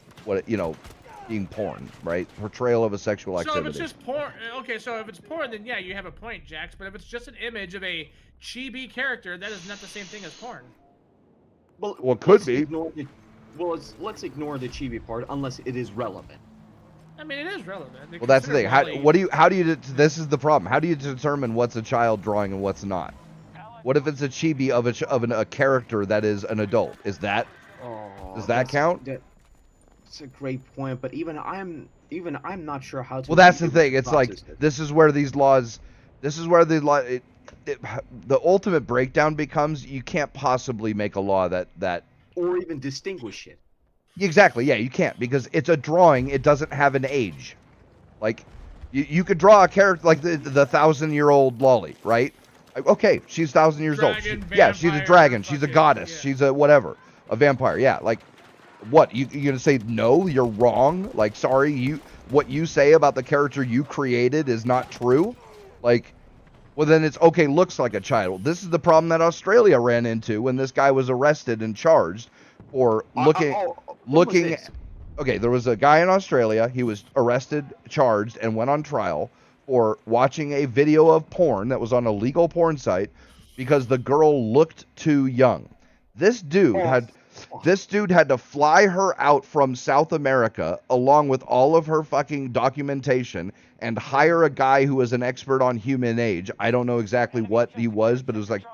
being porn, right? Portrayal of a sexual activity. So if it's just porn, okay. So if it's porn, then yeah, you have a point, Jax. But if it's just an image of a chibi character, that is not the same thing as porn. Well, it could be. Let's ignore the chibi part unless it is relevant. I mean, it is relevant. Well, that's the thing. How do you? This is the problem. How do you determine what's a child drawing and what's not? What if it's a chibi of a character that is an adult? Does that count? That's a great point, but even I'm not sure how to. Well, that's the thing. It's like this is where these laws. This is where the ultimate breakdown becomes you can't possibly make a law that or even distinguish it. Exactly. Yeah, you can't because it's a drawing. It doesn't have an age. Like you could draw a character like the 1,000-year-old lolly, right? Okay, she's 1,000 years old. Yeah, she's a dragon. She's a goddess. Yeah. She's a whatever, a vampire. Yeah, like what you gonna say? No, you're wrong. Like sorry, what you say about the character you created is not true. Like. Well, then it's okay, looks like a child. This is the problem that Australia ran into when this guy was arrested and charged for looking. Okay, there was a guy in Australia. He was arrested, charged, and went on trial for watching a video of porn that was on a legal porn site because the girl looked too young. This dude had to fly her out from South America along with all of her fucking documentation and hire a guy who was an expert on human age. I don't know exactly what he was, but it was like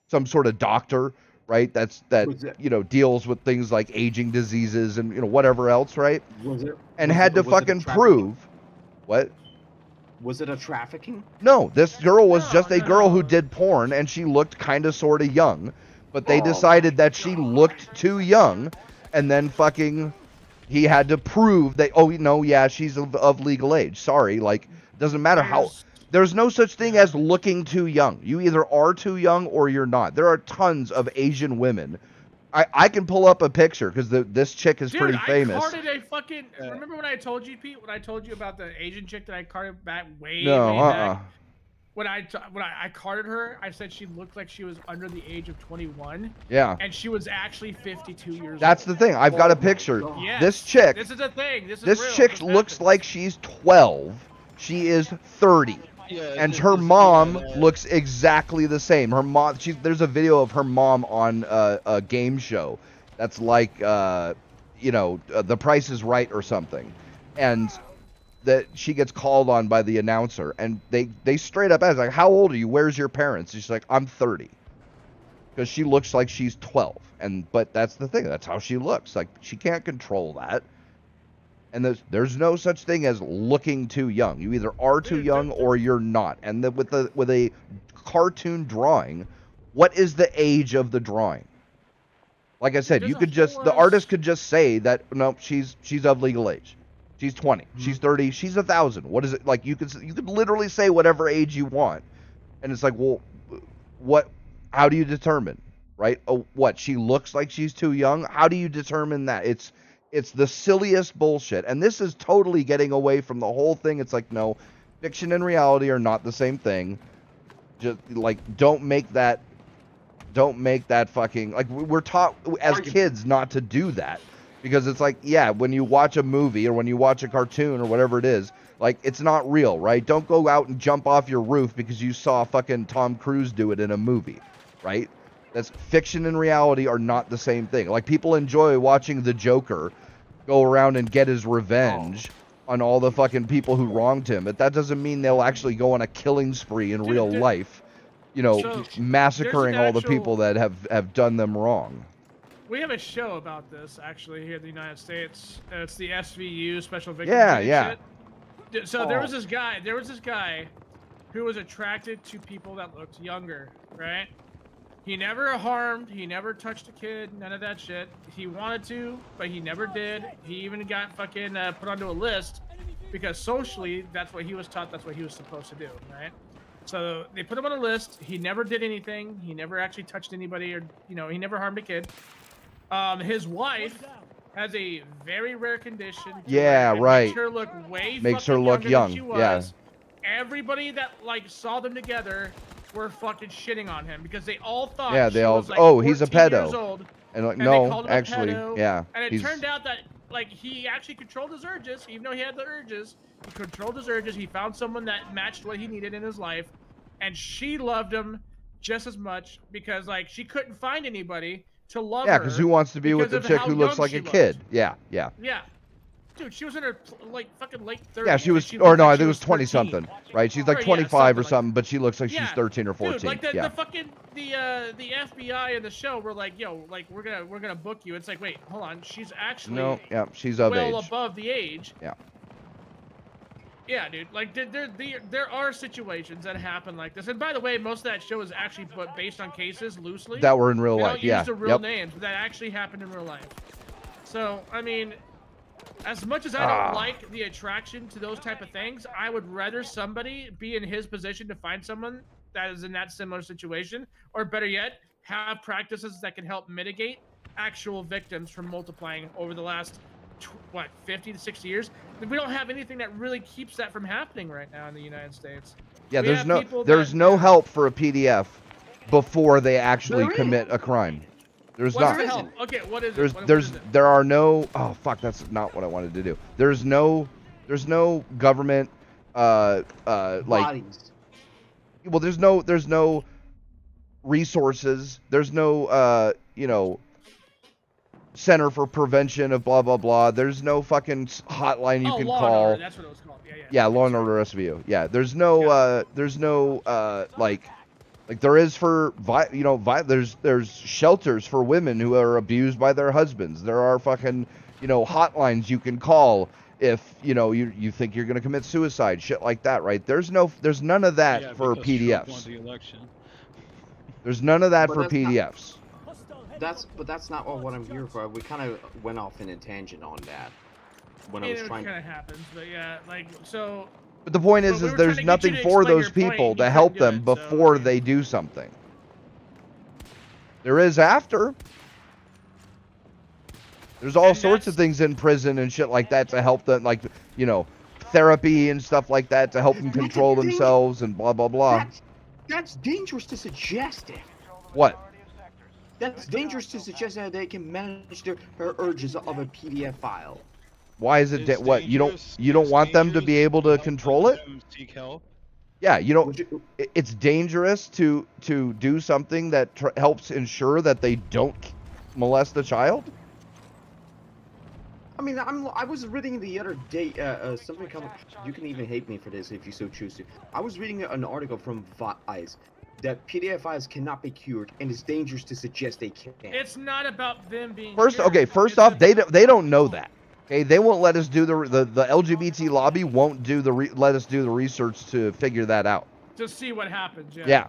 some sort of doctor, right? That Was it- you know, deals with things like aging diseases and, you know, whatever else, right? Was it? And was had it- to was it a fucking trafficking? prove what? Was it a trafficking? No, this girl was No, just a no, girl who no. did porn, and she looked kind of sort of young, but they Oh decided my that she looked too young, and then fucking he had to prove that, oh no, yeah, she's of legal age. Sorry, like, doesn't matter how. There's no such thing as looking too young. You either are too young or you're not. There are tons of Asian women. I can pull up a picture because this chick is Dude, pretty famous. I carded a fucking. Remember when I told you, Pete? When I told you about the Asian chick that I carded back way No, back. When I carded her, I said she looked like she was under the age of 21. Yeah. And she was actually 52 years That's old. the thing. I've got a Oh my picture. God. Yes, This chick. This is a thing. This is This real. chick This looks happens. like she's 12. She is 30. Yeah, And this her is- mom yeah, looks exactly the same. Her mom, there's a video of her mom on a game show that's like, you know, The Price is Right or something, and that she gets called on by the announcer, and they straight up ask, like, how old are you? Where's your parents? She's like, I'm 30, because she looks like she's 12, but that's the thing. That's how she looks. Like, she can't control that. And there's no such thing as looking too young. You either are too young or you're not. And with a cartoon drawing, what is the age of the drawing? Like I said, There's you a could just whole the ass- artist could just say that no, she's of legal age. She's 20. She's 30. She's 1,000. What is it like? You could literally say whatever age you want, and it's like, well, what? How do you determine, right? Oh, what? She looks like she's too young. How do you determine that? It's the silliest bullshit, and this is totally getting away from the whole thing. It's like, no, fiction and reality are not the same thing. Just like don't make that fucking, like, we're taught as kids not to do that, because it's like, yeah, when you watch a movie or when you watch a cartoon or whatever it is, like, it's not real, right? Don't go out and jump off your roof because you saw fucking Tom Cruise do it in a movie, right? That's fiction and reality are not the same thing. Like, people enjoy watching the Joker go around and get his revenge on all the fucking people who wronged him, but that doesn't mean they'll actually go on a killing spree in real life, you know, So, massacring there's an all the people that have done them wrong. We have a show about this actually here in the United States. It's the SVU Special Victims. Yeah, Unit yeah. shit. So there was this guy who was attracted to people that looked younger, right? He never harmed, he never touched a kid, none of that shit. He wanted to, but he never did. He even got fucking put onto a list because socially, that's what he was taught, that's what he was supposed to do, right? So they put him on a list. He never did anything. He never actually touched anybody, or, you know, he never harmed a kid. His wife has a very rare condition. Yeah, it right. Makes her look way Makes her fucking look younger young, than she was. yeah. Everybody that like saw them together were fucking shitting on him because they all thought Yeah, they she all, was, like, oh, he's a 14 years pedo. old, And like, and they no, called him a actually, pedo, yeah. And it he's, turned out that like he actually controlled his urges, even though he had the urges. He controlled his urges. He found someone that matched what he needed in his life, and she loved him just as much because like she couldn't find anybody to love her. yeah, because who wants to be with because the of chick how who looks young like she a looked. kid? Yeah, yeah. Yeah. Dude, she was in her like fucking late 30s. Yeah, she and was, she or looked no, like I she think it was 20 13. something, right? She's like Or, yeah, 25 or something like something, but she looks like she's Yeah. 13 or 14. Dude, like the yeah. fucking the FBI and the show were like, yo, like we're gonna book you. It's like, wait, hold on, she's actually No, yeah, she's of well age. above the age. Yeah. Yeah, dude. Like there are situations that happen like this. And by the way, most of that show is actually based on cases loosely. That were in real They life, don't yeah, use the real yep. names, but that actually happened in real life. So I mean, as much as I don't like the attraction to those type of things, I would rather somebody be in his position to find someone that is in that similar situation, or better yet, have practices that can help mitigate actual victims from multiplying over the last 50 to 60 years. We don't have anything that really keeps that from happening right now in the United States. Yeah, We there's have no people there's that- no help for a PDF before they actually There is. commit a crime. There's What's not. the help? Okay, what is There's it? What there's is it? there are no, oh fuck, that's not what I wanted to do. There's no government like, Bodies. well, there's no resources, there's no you know, center for prevention of blah blah blah. There's no fucking hotline you can Law and call. Order, that's what it was called. Yeah, yeah. Yeah, Law and Order SVU. Yeah, there's no like Like there is for there's shelters for women who are abused by their husbands. There are fucking hotlines you can call if you think you're gonna commit suicide, shit like that, right? There's none of that Yeah, for because Trump won PDFs. the election. There's none of that But for that's not- PDFs. But that's not what I'm here for. We kind of went off in a tangent on that when I Yeah, was it trying. kind of happens, but yeah, like so. But the point is But we were there's trying to get you nothing to for explain those your point, people and to you help couldn't do them it, so, before I mean- they do something. There is after. There's all And sorts of things in prison and shit like that to help them, like therapy and stuff like that to help them control themselves and blah blah blah. That's dangerous to suggest it. What? That's dangerous to suggest that they can manage their urges of a PDF file. Why is it It's what you don't dangerous- you don't it's want them to be dangerous able to help control them it? to seek help. Yeah, it's dangerous to do something that helps ensure that they don't molest the child. I mean, I was reading the other day something come. You can even hate me for this if you so choose to. I was reading an article from Vice that PDF files cannot be cured, and it's dangerous to suggest they can. It's not about them being. First cured. off, they don't know that. Okay, they won't let us do the LGBT lobby won't do let us do the research to figure that out. To see what happens. Yeah. Yeah.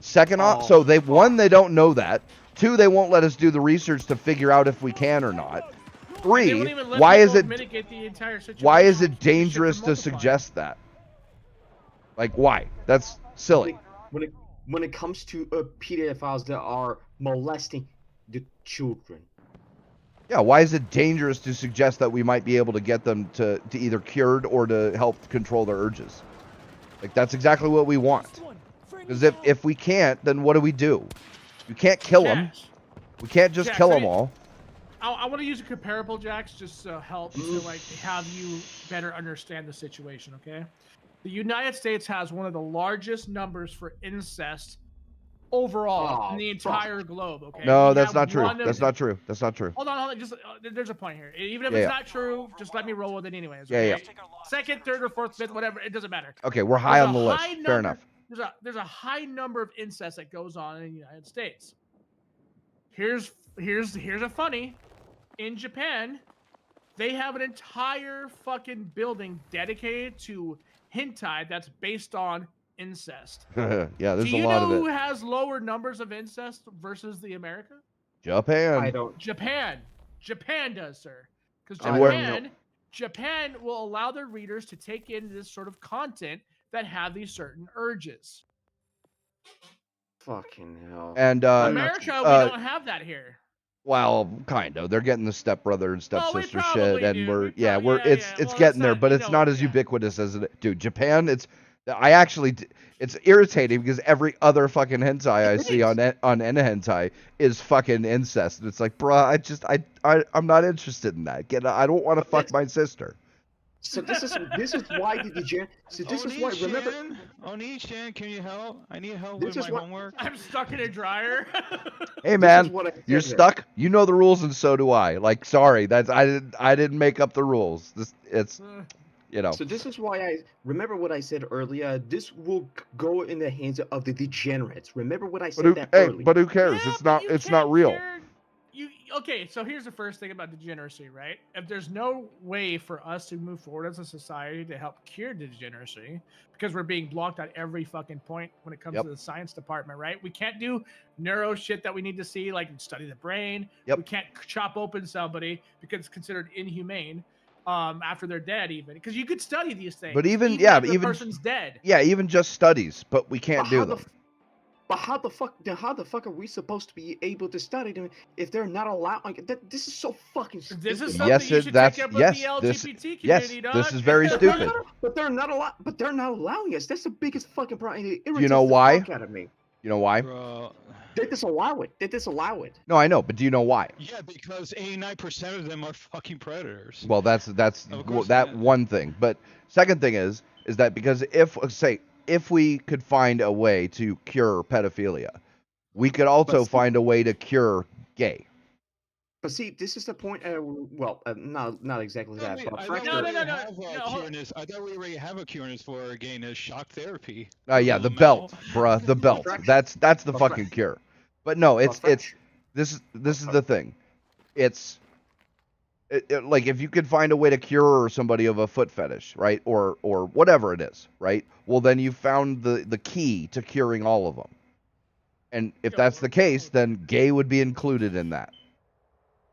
Second off, so they don't know that. Two, they won't let us do the research to figure out if we can or not. They Three, won't even let why people is it mitigate the entire situation. why is It's it just dangerous to multiplying. suggest that? Like why? That's silly. When it comes to PDF files that are molesting the children. Yeah, why is it dangerous to suggest that we might be able to get them to either cured or to help control their urges? Like that's exactly what we want. Because if we can't, then what do? We can't kill them. Jax, We can't just Jax, kill I them mean- all. I want to use a comparable, Jax, just to help to like have you better understand the situation. Okay, the United States has one of the largest numbers for incest overall in the entire globe. Okay. No, We that's have not true. one of That's the- not true. That's not true. Hold on. Just there's a point here. Even if Yeah, it's yeah. not true, just let me roll with it anyways. Yeah, Okay? yeah. Second, third, or fourth, fifth, whatever. It doesn't matter. Okay, we're high There's on a the list. high Fair number- enough. There's a high number of incest that goes on in the United States. Here's a funny. In Japan, they have an entire fucking building dedicated to hentai that's based on incest. Yeah, there's Do a you lot know of who it. has lower numbers of incest versus the America? Japan. I don't. Japan. Japan does, sir. Because And where- Japan will allow their readers to take in this sort of content that have these certain urges. Fucking hell. And America, we don't have that here. well, kind of. They're getting the stepbrother and we stepsister probably shit, and do. we're We yeah, prob- we're yeah, it's yeah. it's Well, getting that's there, not- but you it's know, not as yeah. ubiquitous as it. Dude, Japan, I actually, it's irritating because every other fucking hentai I see on Hentai is fucking incest, and it's like, bruh, I'm not interested in that. I don't want to fuck my sister. So this is why the degenerate. So this is why. Remember, Oni-chan, can you help? I need help This with is my what- homework. I'm stuck in a dryer. Hey man, what I said you're here. stuck. You know the rules, and so do I. Like, sorry, I didn't make up the rules. It's So this is why I remember what I said earlier. This will go in the hands of the degenerates. Remember what I said that earlier. but who cares? Yeah, It's but not. you It's not can't real. cure- Okay, so here's the first thing about degeneracy, right? If there's no way for us to move forward as a society to help cure degeneracy, because we're being blocked at every fucking point when it comes Yep. to the science department, right? We can't do neuro shit that we need to see, like study the brain. Yep. We can't chop open somebody because it's considered inhumane after they're dead, even because you could study these things. But even if the even person's dead. yeah, even just studies, but we can't do them. But how the fuck are we supposed to be able to study them if they're not allowed? Like, this is so fucking stupid. This is something Yes, you it- should that's- take up with yes, the this- LGBT yes, community, this dog. is very stupid. But they're not allowed. But they're not allowing us. That's the biggest fucking problem. It You irritates know the why? fuck out of me. You know why? Bro. They disallow it. They disallow it. No, I know, but do you know why? Yeah, because 89% of them are fucking predators. Well, that's Of course that not. one thing. But second thing is that because if we could find a way to cure pedophilia, we could also But- find a way to cure gay. But see, this is the point. Well, not exactly No, that. wait, But I thought we fracture. No, already no, no, have no, a hold- cureness. I thought we already have a cureness for getting a shock therapy. Yeah, the belt, bruh, the belt. Fracture. That's the But fucking cure. But no, But it's fracture. this is the thing. It's like if you could find a way to cure somebody of a foot fetish, right, or whatever it is, right? Well, then you found the key to curing all of them. And if that's the case, then gay would be included in that.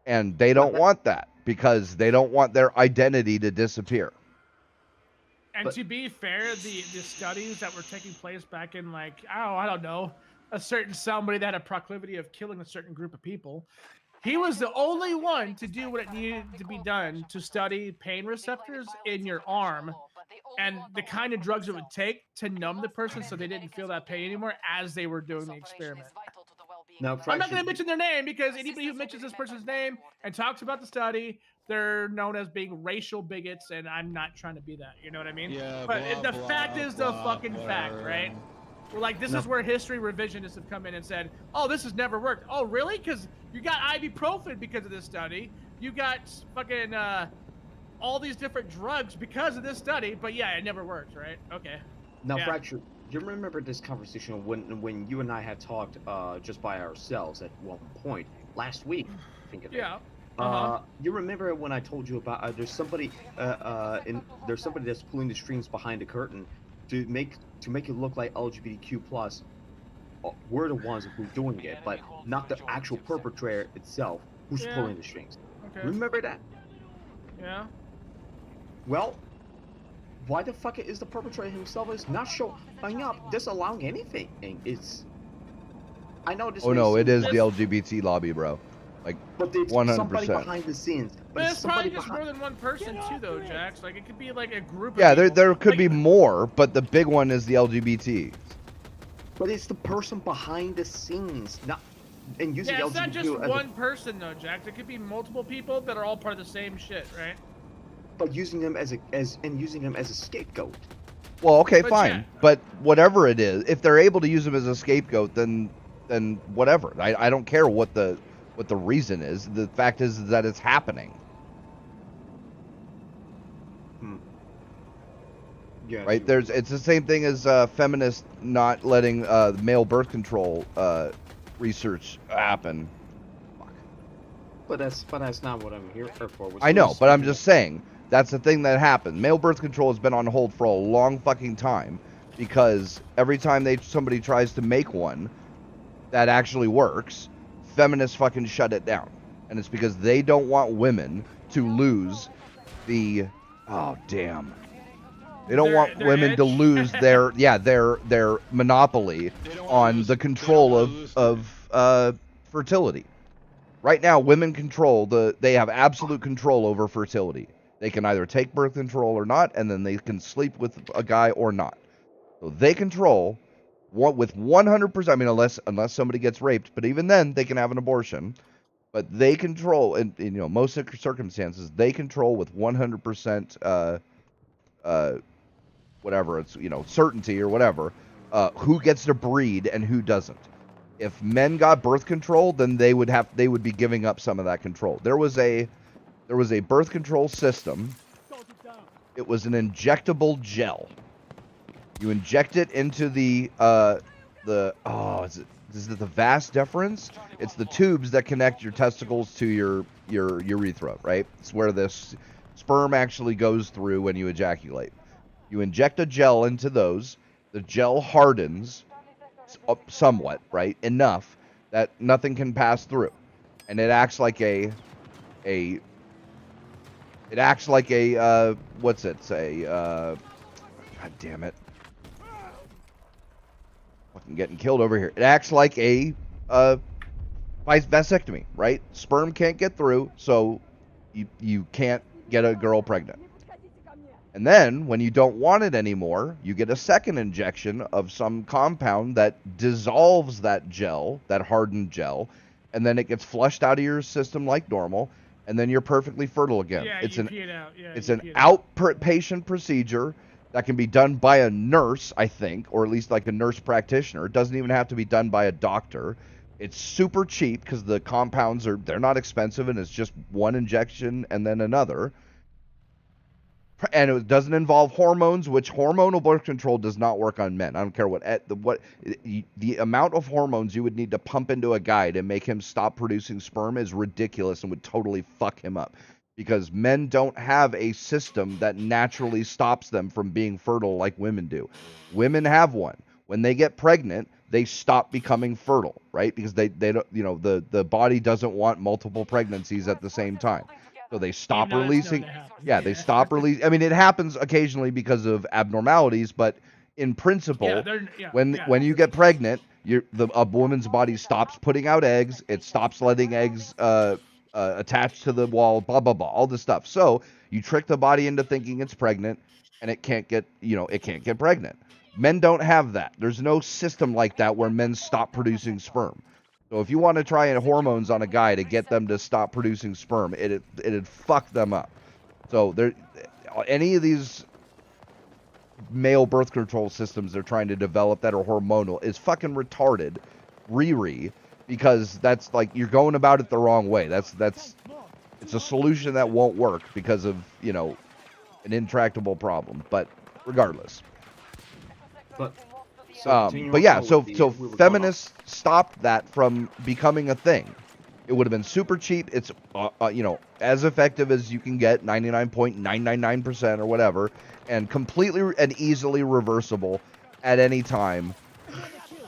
And they don't want that because they don't want their identity to disappear. And to be fair, the studies that were taking place back in like I don't know, a certain somebody that had a proclivity of killing a certain group of people, he was the only one to do what it needed to be done to study pain receptors in your arm and the kind of drugs it would take to numb the person so they didn't feel that pain anymore as they were doing the experiment. Now, I'm not fracture. going to mention their name because anybody who mentions this person's name and talks about the study, they're known as being racial bigots, and I'm not trying to be that. You know what I mean? Yeah, But blah, the blah, fact is the blah, fucking blah. fact, right? Well, like this No. is where history revisionists have come in and said, "Oh, this has never worked." Oh, really? Because you got ibuprofen because of this study. You got fucking all these different drugs because of this study. But yeah, it never worked, right? Okay. Now, Yeah. fracture. You remember this conversation when you and I had talked just by ourselves at one point last week? I think of it. Yeah. You remember when I told you about there's somebody there's somebody that's pulling the strings behind the curtain to make it look like LGBTQ plus. We're the ones who's doing it, but not the actual perpetrator itself who's Yeah. pulling the strings. Okay. Remember that? Yeah. Well, why the fuck is the perpetrator himself is not showing up, disallowing anything? It's. I know this. Oh may no, seem it is like- the LGBT lobby, bro. Like But it's 100%. somebody behind the scenes. But it's it's probably somebody just behind. more than one person too, though, Jax. Like it could be like a group. Yeah, of people. there could Like, be more, but the big one is the LGBT. But it's the person behind the scenes, not and using Yeah, it's not LGBTQ just as one person though, Jax. It could be multiple people that are all part of the same shit, right? but using them as a scapegoat. Well, okay, But fine. yeah. But whatever it is, if they're able to use him as a scapegoat, then whatever. I don't care what the reason is. The fact is that it's happening. Yeah. Right? It's the same thing as feminists not letting male birth control research happen. But that's not what I'm here for. I know, but I'm just saying that's the thing that happened. Male birth control has been on hold for a long fucking time because every time somebody tries to make one that actually works, feminists fucking shut it down. And it's because they don't want women to lose the They don't want Their women to edge? lose their monopoly They don't wanna on lose- the they don't control wanna lose of fertility. Right now, women they have absolute control over fertility. They can either take birth control or not, and then they can sleep with a guy or not. So they control with 100%. I mean, unless somebody gets raped, but even then, they can have an abortion. But they control, in most circumstances, they control with 100%, whatever it's, certainty or whatever, who gets to breed and who doesn't. If men got birth control, then they would be giving up some of that control. There was a birth control system. It was an injectable gel. You inject it into is it the vas deferens? It's the tubes that connect your testicles to your urethra, right? It's where this sperm actually goes through when you ejaculate. You inject a gel into those. The gel hardens somewhat, right? Enough that nothing can pass through. And it acts like what's it say? God damn it. Fucking getting killed over here. It acts like a vasectomy, right? Sperm can't get through, so you can't get a girl pregnant. And then, when you don't want it anymore, you get a second injection of some compound that dissolves that gel, that hardened gel, and then it gets flushed out of your system like normal, and then you're perfectly fertile again. Yeah, It's you an pee it out. Yeah, it's you an pee it out. outpatient procedure that can be done by a nurse, I think, or at least like a nurse practitioner. It doesn't even have to be done by a doctor. It's super cheap because the compounds they're not expensive, and it's just one injection and then another. And it doesn't involve hormones, which hormonal birth control does not work on men. I don't care what the amount of hormones you would need to pump into a guy to make him stop producing sperm is ridiculous and would totally fuck him up. Because men don't have a system that naturally stops them from being fertile like women do. Women have one. When they get pregnant, they stop becoming fertile, right? Because they don't, the body doesn't want multiple pregnancies at the same time. So they stop releasing. Yeah, they stop releasing. I mean, it happens occasionally because of abnormalities, but in principle, when you get pregnant, a woman's body stops putting out eggs. It stops letting eggs attach to the wall. Blah blah blah. All this stuff. So you trick the body into thinking it's pregnant, and it can't get pregnant. Men don't have that. There's no system like that where men stop producing sperm. So if you want to try hormones on a guy to get them to stop producing sperm, it'd fuck them up. So any of these male birth control systems they're trying to develop that are hormonal is fucking retarded, because that's like you're going about it the wrong way. It's a solution that won't work because of an intractable problem. But regardless. But yeah, so feminists stopped that from becoming a thing. It would have been super cheap. It's as effective as you can get, 99.999% or whatever, and completely and easily reversible at any time,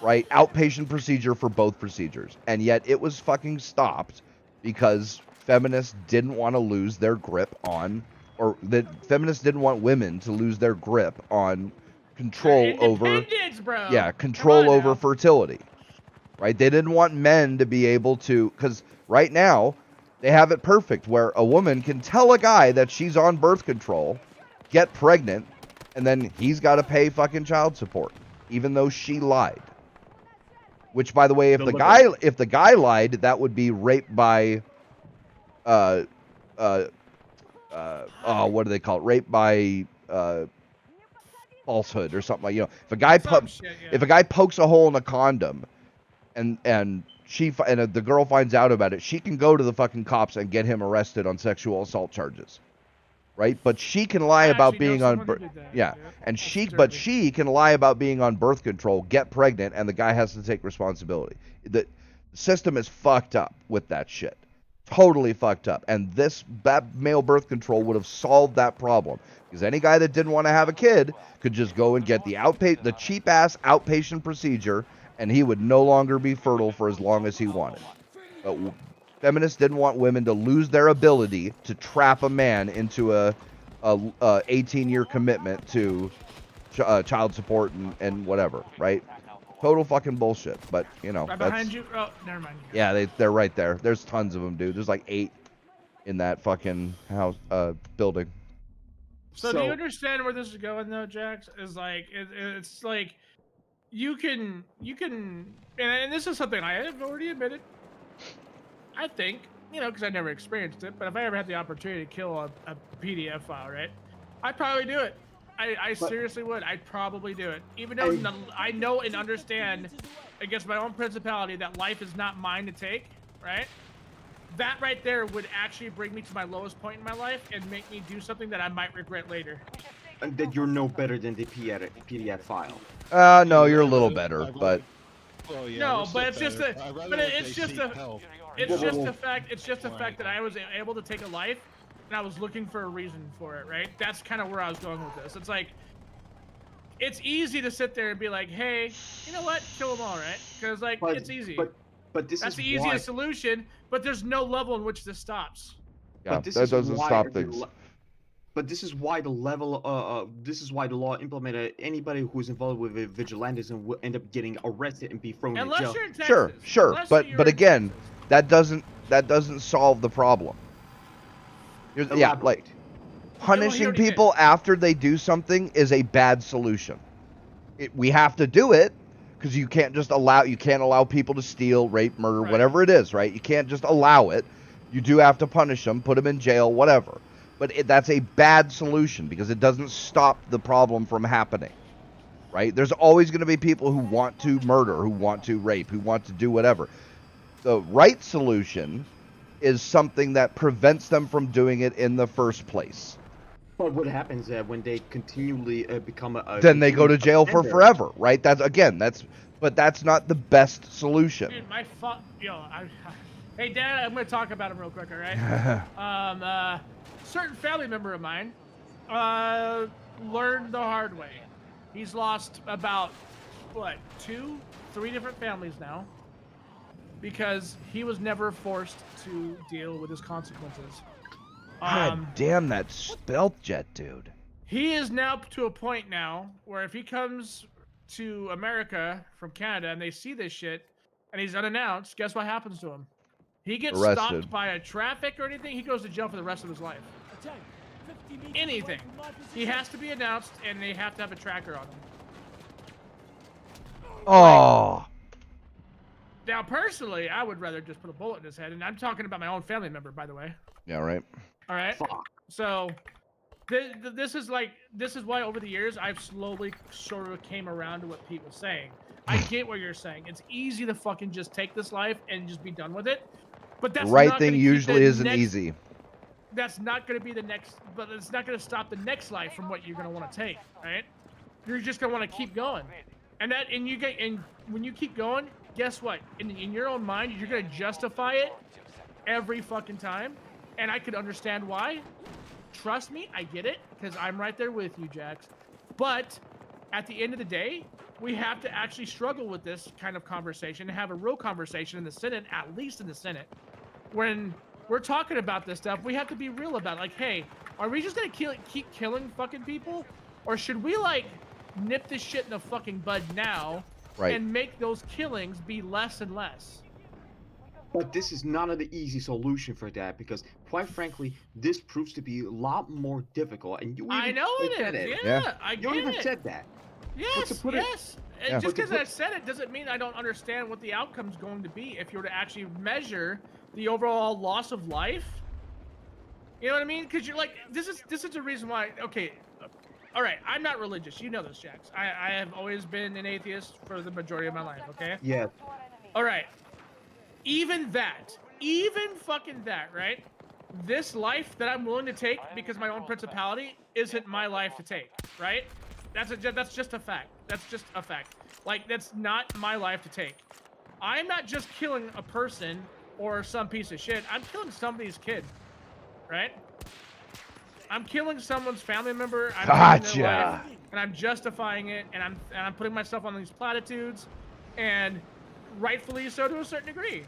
right? Outpatient procedure for both procedures. And yet it was fucking stopped because feminists didn't want to lose their grip on, or the feminists didn't want women to lose their grip on control over control over fertility, right? They didn't want men to be able to, because right now they have it perfect where a woman can tell a guy that she's on birth control, get pregnant, and then he's got to pay fucking child support even though she lied. Which, by the way, if the guy lied, that would be rape by what do they call it? Rape by falsehood or something like, if a guy if a guy pokes a hole in a condom and the girl finds out about it, she can go to the fucking cops and get him arrested on sexual assault charges, right? But she can lie about being on she can lie about being on birth control, get pregnant, and the guy has to take responsibility. The system is fucked up with that shit. Totally fucked up. And that male birth control would have solved that problem. Because any guy that didn't want to have a kid could just go and get the cheap-ass outpatient procedure, and he would no longer be fertile for as long as he wanted. But feminists didn't want women to lose their ability to trap a man into a 18-year commitment to child support and whatever, right? Total fucking bullshit, but right behind you. Oh, never mind. Yeah, they're right there. There's tons of them, dude. There's like 8 in that fucking house building. So do you understand where this is going, though, Jax? Is like it's like you can, and this is something I have already admitted. I think because I never experienced it, but if I ever had the opportunity to kill a PDF file, right, I'd probably do it. I seriously would. I'd probably do it. Even though I know and understand against my own principality that life is not mine to take, right? That right there would actually bring me to my lowest point in my life and make me do something that I might regret later. And that you're no better than the PDF file. No, you're a little better, but... Well, yeah, no, but it's just the fact that I was able to take a life and I was looking for a reason for it, right? That's kind of where I was going with this. It's like, it's easy to sit there and be like, hey, you know what? Kill them all, right? Because, like, it's easy. But that's the easiest solution, but there's no level in which this stops. Yeah, that doesn't stop things. But this is why the law implemented anybody who's involved with vigilantism will end up getting arrested and be thrown in jail. You're in Texas. Sure, but again, that doesn't solve the problem. Yeah, like punishing people after they do something is a bad solution. We have to do it because you can't allow people to steal, rape, murder, whatever it is, right? You can't just allow it. You do have to punish them, put them in jail, whatever. But that's a bad solution because it doesn't stop the problem from happening, right? There's always going to be people who want to murder, who want to rape, who want to do whatever. the right solution is something that prevents them from doing it in the first place. But what happens when they continually become a Then they go to jail for offender? forever, right? But that's not the best solution. Dude, hey, Dad, I'm gonna talk about him real quick, all right? Certain family member of mine learned the hard way. He's lost about, 2-3 different families now because he was never forced to deal with his consequences. God damn that stealth jet, dude. He is now to a point now where if he comes to America from Canada and they see this shit and he's unannounced, guess what happens to him? He gets Arrested. stopped by a traffic or anything, he goes to jail for the rest of his life. Attack. 50 meters Anything. away from my He position. has to be announced and they have to have a tracker on him. Oh. Now, personally, I would rather just put a bullet in his head, and I'm talking about my own family member, by the way. Yeah, right. All right. Fuck. So, this is why over the years I've slowly sort of came around to what people's saying. I get what you're saying. It's easy to fucking just take this life and just be done with it, but that's The right not thing gonna keep usually the isn't next- easy. That's not going to be the next, but it's not going to stop the next life from what you're going to want to take, right? You're just going to want to keep going, and when you keep going, guess what? In your own mind, you're going to justify it every fucking time, and I could understand why. Trust me, I get it, because I'm right there with you, Jax. But at the end of the day, we have to actually struggle with this kind of conversation and have a real conversation in the Senate, at least in the Senate. When we're talking about this stuff, we have to be real about it. Like, hey, are we just going to keep killing fucking people? Or should we, like, nip this shit in the fucking bud now Right. and make those killings be less and less? But this is not an easy solution for that because, quite frankly, this proves to be a lot more difficult. And you even I know it said is. it. Yeah, I get You even it. said that. Yes, to put it- yes. And Yeah. just But to because I said it doesn't mean I don't understand what the outcome's going to be if you were to actually measure the overall loss of life. You know what I mean? Because you're like, this is the reason why. Okay, all right. I'm not religious. You know this, Jax. I have always been an atheist for the majority of my life. Okay. Yeah. All right. Even fucking that, right? This life that I'm willing to take because my own principality isn't my life to take, right? That's just a fact. That's just a fact. Like, that's not my life to take. I'm not just killing a person or some piece of shit. I'm killing somebody's kid, right? I'm killing someone's family member. I'm taking their Gotcha. life, and I'm justifying it, and I'm putting myself on these platitudes, and rightfully so to a certain degree.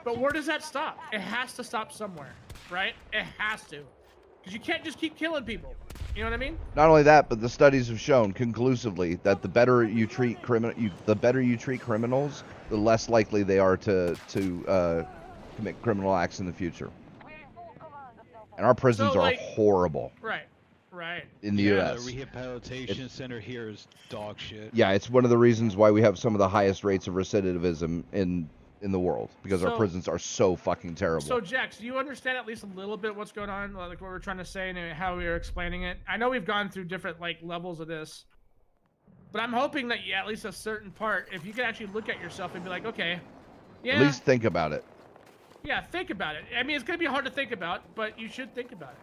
But where does that stop? It has to stop somewhere, right? It has to, because you can't just keep killing people. You know what I mean? Not only that, but the studies have shown conclusively that the better you treat criminals, the less likely they are to commit criminal acts in the future. And our prisons So, are like- horrible Right. in the Yeah, U.S. the rehabilitation center here is dog shit. Yeah, it's one of the reasons why we have some of the highest rates of recidivism in the world, because our So- prisons are so fucking terrible. So, Jax, do you understand at least a little bit what's going on, like what we're trying to say and how we are explaining it? I know we've gone through different like levels of this, but I'm hoping that at least a certain part, if you can actually look at yourself and be like, okay, yeah, At least think about it. yeah, think about it. I mean, it's gonna be hard to think about, but you should think about it.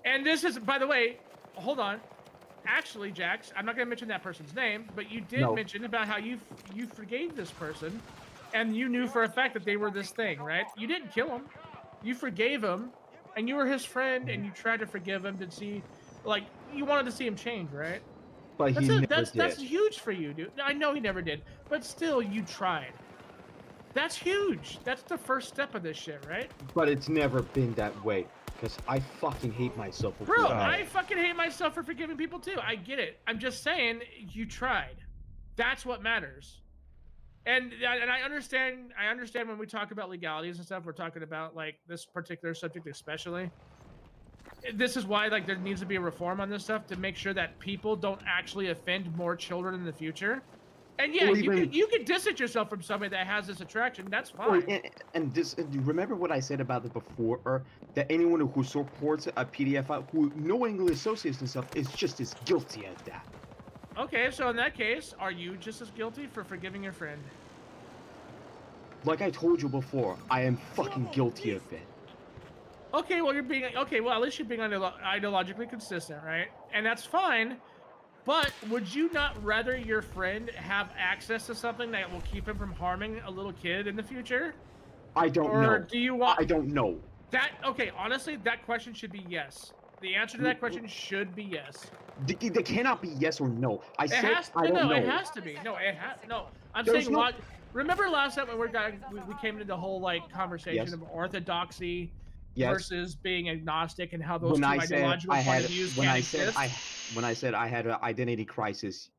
And this is, by the way, hold on. Actually, Jax, I'm not gonna mention that person's name, but you did No. mention about how you forgave this person, and you knew for a fact that they were this thing, right? You didn't kill him. You forgave him, and you were his friend, and you tried to forgive him to see, like, you wanted to see him change, right? But he never did. That's huge for you, dude. I know he never did, but still, you tried. That's huge. That's the first step of this shit, right? But it's never been that way. Because I fucking hate myself for Bro, doing that. I fucking hate myself for forgiving people too. I get it. I'm just saying, you tried. That's what matters. And I understand when we talk about legalities and stuff, we're talking about like this particular subject especially. This is why like there needs to be a reform on this stuff to make sure that people don't actually offend more children in the future. And yeah, Or you even- can distance yourself from somebody that has this attraction. That's Or- fine. and this, remember what I said about it before? That anyone who supports a PDF who knowingly associates himself is just as guilty as that. Okay, so in that case, are you just as guilty for forgiving your friend? Like I told you before, I am fucking guilty of it. Okay, well, you're being okay. Well, at least you're being ideologically consistent, right? And that's fine. But would you not rather your friend have access to something that will keep him from harming a little kid in the future? I don't know. Or do you want? I don't know. That okay? Honestly, that question should be yes. The answer to that question should be yes. There cannot be yes or no. I It said has I don't no, know. it has to be. No, it has no. I'm There's saying no- what. Remember last time when we came into the whole like conversation Yes. of orthodoxy Yes. versus being agnostic and how those When two I said ideological I point had, of views when can I said exist. when I said I had an identity crisis,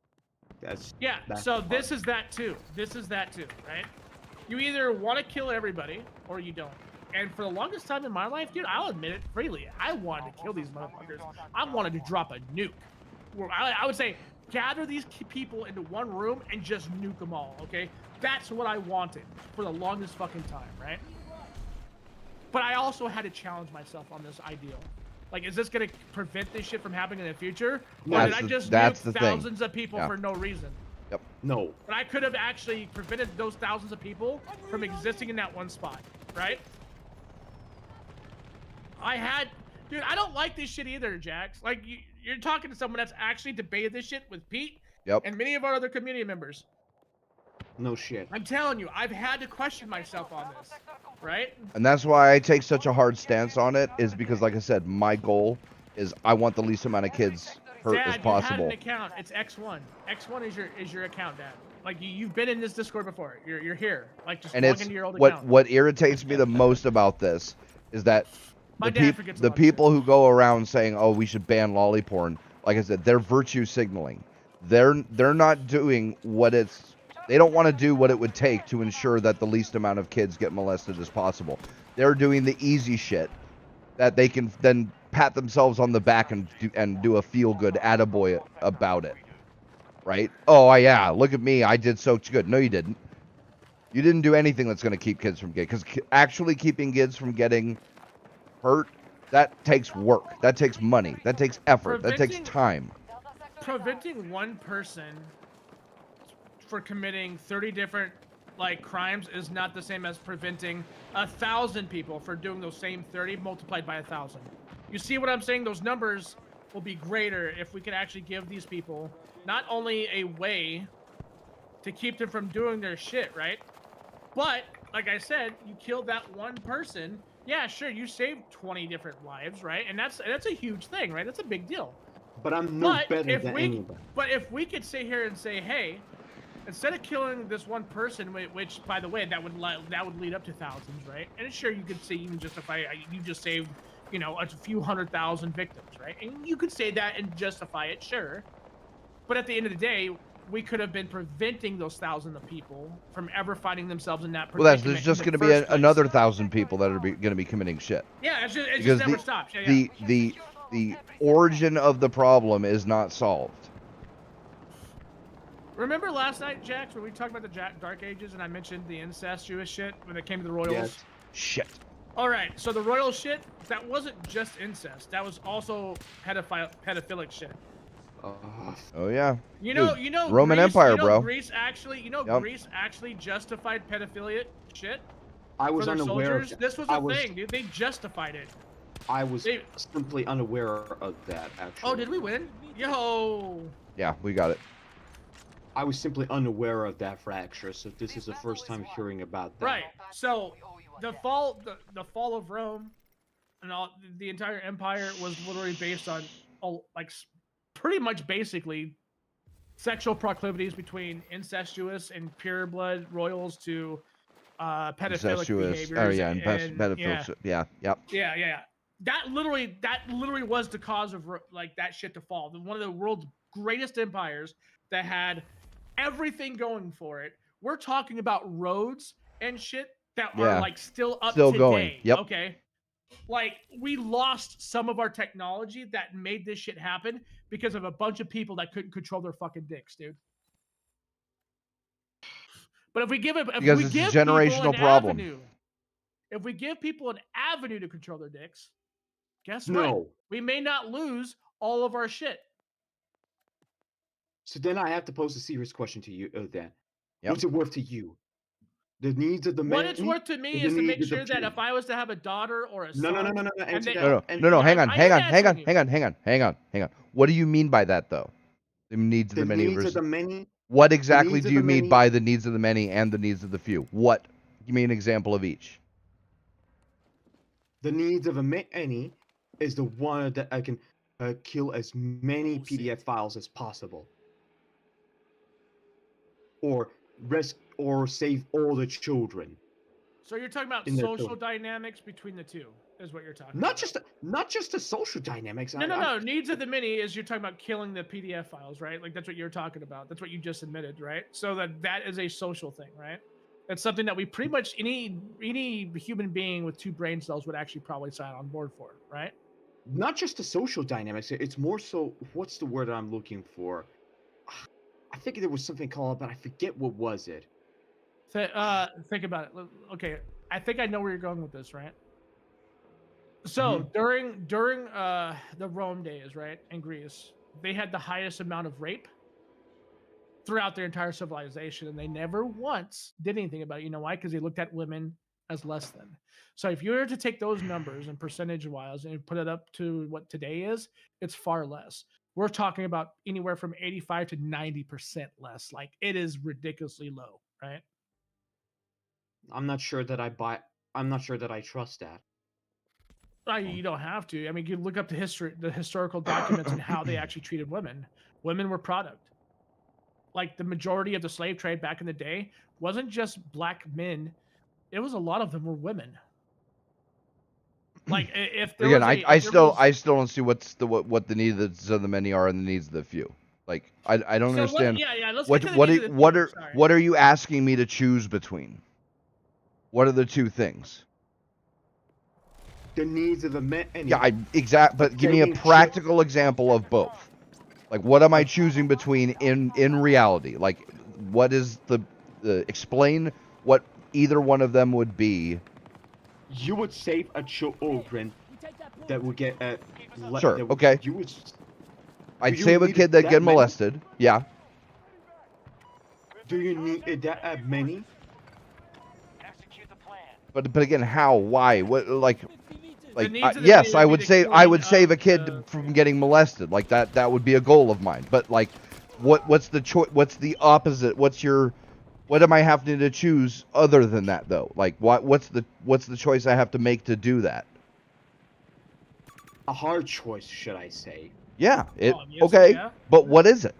that's Yeah, so this is that too. This is that too, right? You either want to kill everybody or you don't. And for the longest time in my life, dude, I'll admit it freely. I wanted to kill these motherfuckers. I wanted to drop a nuke. I would say, gather these people into one room and just nuke them all, okay? That's what I wanted for the longest fucking time, right? But I also had to challenge myself on this ideal. Like, is this going to prevent this shit from happening in the future? Or did I just that's nuke the thing. thousands of people Yeah. for no reason? no. But I could have actually prevented those thousands of people from existing in that one spot, right? Dude, I don't like this shit either, Jax. Like, you're talking to someone that's actually debated this shit with Pete and many of our other community members. No shit. I'm telling you, I've had to question myself on this, right? And that's why I take such a hard stance on it, is because, like I said, my goal is I want the least amount of kids hurt Dad, as you had possible. an account. It's X1. X1 is your account, Dad. Like, you've been in this Discord before. You're here. Like, just And log it's into your old what account. what irritates me the most about this is that My the, dad forgets a the lot of shit. people who go around saying, "Oh, we should ban lolly porn," like I said, they're virtue signaling. They're not doing what it's. They don't want to do what it would take to ensure that the least amount of kids get molested as possible. They're doing the easy shit that they can then pat themselves on the back and do a feel-good attaboy about it. Right? Oh, yeah, look at me. I did so good. No, you didn't. You didn't do anything that's going to keep kids from getting... Because actually keeping kids from getting hurt, that takes work. That takes money. That takes effort. That takes time. Preventing one person for committing 30 different like crimes is not the same as preventing 1,000 people for doing those same 30 multiplied by 1,000. You see what I'm saying? Those numbers will be greater if we can actually give these people not only a way to keep them from doing their shit, right? But like I said, you killed that one person. Yeah, sure, you saved 20 different lives, right? And that's a huge thing, right? That's a big deal. But I'm no better than anybody. But if we could sit here and say, hey, instead of killing this one person, which by the way, that would lead up to thousands, right? And sure, you could say you can justify you just saved, you know, a few 100,000 victims, right? And you could say that and justify it, sure. But at the end of the day, we could have been preventing those thousands of people from ever finding themselves in that Well, predicament. there's just going to be another 1,000 people that are going to be committing shit. Yeah, it Because just never stops. Yeah, the origin of the problem is not solved. Remember last night, Jax, when we talked about the Dark Ages and I mentioned the incestuous shit when it came to the royals? Yes. Shit. All right, so the royal shit, that wasn't just incest. That was also pedophilic shit. Oh yeah. You know, Dude, Roman Greece, Empire, bro. bro. Greece actually, Yep. Greece actually justified pedophilia shit. I was for their unaware soldiers. of that. This was a thing, dude. They justified it. I was simply unaware of that, actually. Oh, did we win? Yo. Yeah, we got it. I was simply unaware of that fracture, so this is the first time hearing about that. Right. So the fall of Rome and all the entire empire was literally based on like pretty much basically sexual proclivities between incestuous and pure blood royals to pedophilic behaviors. Oh yeah, and pedophiles. Yeah, yep. Yeah. That literally was the cause of like that shit to fall. One of the world's greatest empires that had everything going for it. We're talking about roads and shit that are like still up today. Going. Yep. Okay. Like we lost some of our technology that made this shit happen because of a bunch of people that couldn't control their fucking dicks, dude. But if we give Because it's a generational problem. If we give people an avenue to control their dicks, guess what? No. We may not lose all of our shit. So then I have to pose a serious question to you, then. Yep. What's it worth to you? The needs of the What many. it's worth to me the is to make needs of sure that few. if I was to have a daughter or a No, son, no, no, no, no, and they, answer that. No, hang on, I hang am on, hang on, answering you. hang on. What do you mean by that, though? The needs of The the many needs versus... of the many. What exactly needs do of you the mean many- by the needs of the many and the needs of the few? What? Give me an example of each. The needs of a many is the one that I can kill as many PDF files as possible, or save all the children. So you're talking about in their social film. dynamics between the two, is what you're talking Not about. just the social dynamics. No. Needs of the mini is you're talking about killing the PDF files, right? Like that's what you're talking about. That's what you just admitted, right? So that is a social thing, right? That's something that we pretty much any human being with 2 brain cells would actually probably sign on board for, right? Not just the social dynamics. It's more so. What's the word I'm looking for? I think there was something called, but I forget what was it. Think about it. Okay, I think I know where you're going with this, right? So during the Rome days, right, in Greece, they had the highest amount of rape throughout their entire civilization, and they never once did anything about it. You know why? Because they looked at women as less than. So if you were to take those numbers and percentage-wise and put it up to what today is, it's far less. We're talking about anywhere from 85 to 90% less. Like it is ridiculously low, right? I'm not sure that I'm not sure that I trust that. You don't have to. I mean, you look up the historical documents and how they actually treated women. Women were product. Like the majority of the slave trade back in the day wasn't just black men; it was a lot of them were women. Like if there Again, was I still don't see what the needs of the many are and the needs of the few. Like I don't understand. Let's What get to the needs of the what few. are Sorry. what are you asking me to choose between? What are the two things? The needs of the many. Yeah, but give me a practical example of both. Like, what am I choosing between in reality? Like, what is the explain what either one of them would be? You would save a children that would get Sure. Okay. You would. I'd save a kid that get molested. Yeah. Do you need that many? But again, how? Why? What? Like needs of the yes, many I would would be the I would killing save a of kid the- from getting molested. Like that would be a goal of mine. But like, what's the choice? What's the opposite? What am I having to choose other than that though? Like what's the choice I have to make to do that? A hard choice, should I say? Yeah. Yes, Okay. yeah. But what is it?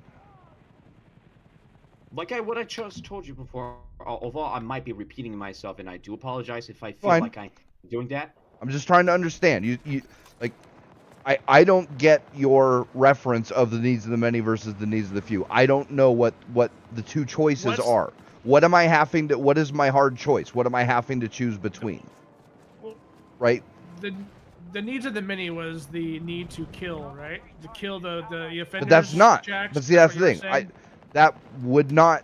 Like what I just told you before, although I might be repeating myself, and I do apologize if I feel Fine. like I'm doing that. I'm just trying to understand. You like, I don't get your reference of the needs of the many versus the needs of the few. I don't know what the two choices are. What am I having to? What is my hard choice? What am I having to choose between? Right. The needs of the many was the need to kill, right? To kill the offenders. But that's not. Jax, But see, that's the what you thing. were saying? That would not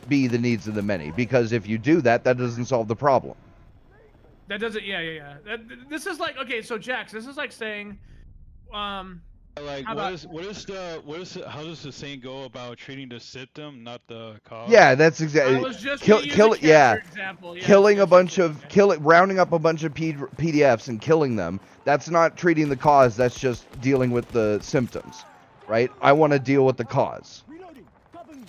be the needs of the many, because if you do that, that doesn't solve the problem. That doesn't. Yeah. This is like, okay, so Jax, this is like saying, Like, how about- how does the saying go about treating the symptom, not the cause? Yeah, that's exactly. I was just kill gonna use a it. Yeah. character example. Yes, Killing a yes, bunch yes, of okay. rounding up a bunch of PDFs and killing them. That's not treating the cause. That's just dealing with the symptoms, right? I want to deal with the cause. Reloading. Cover me.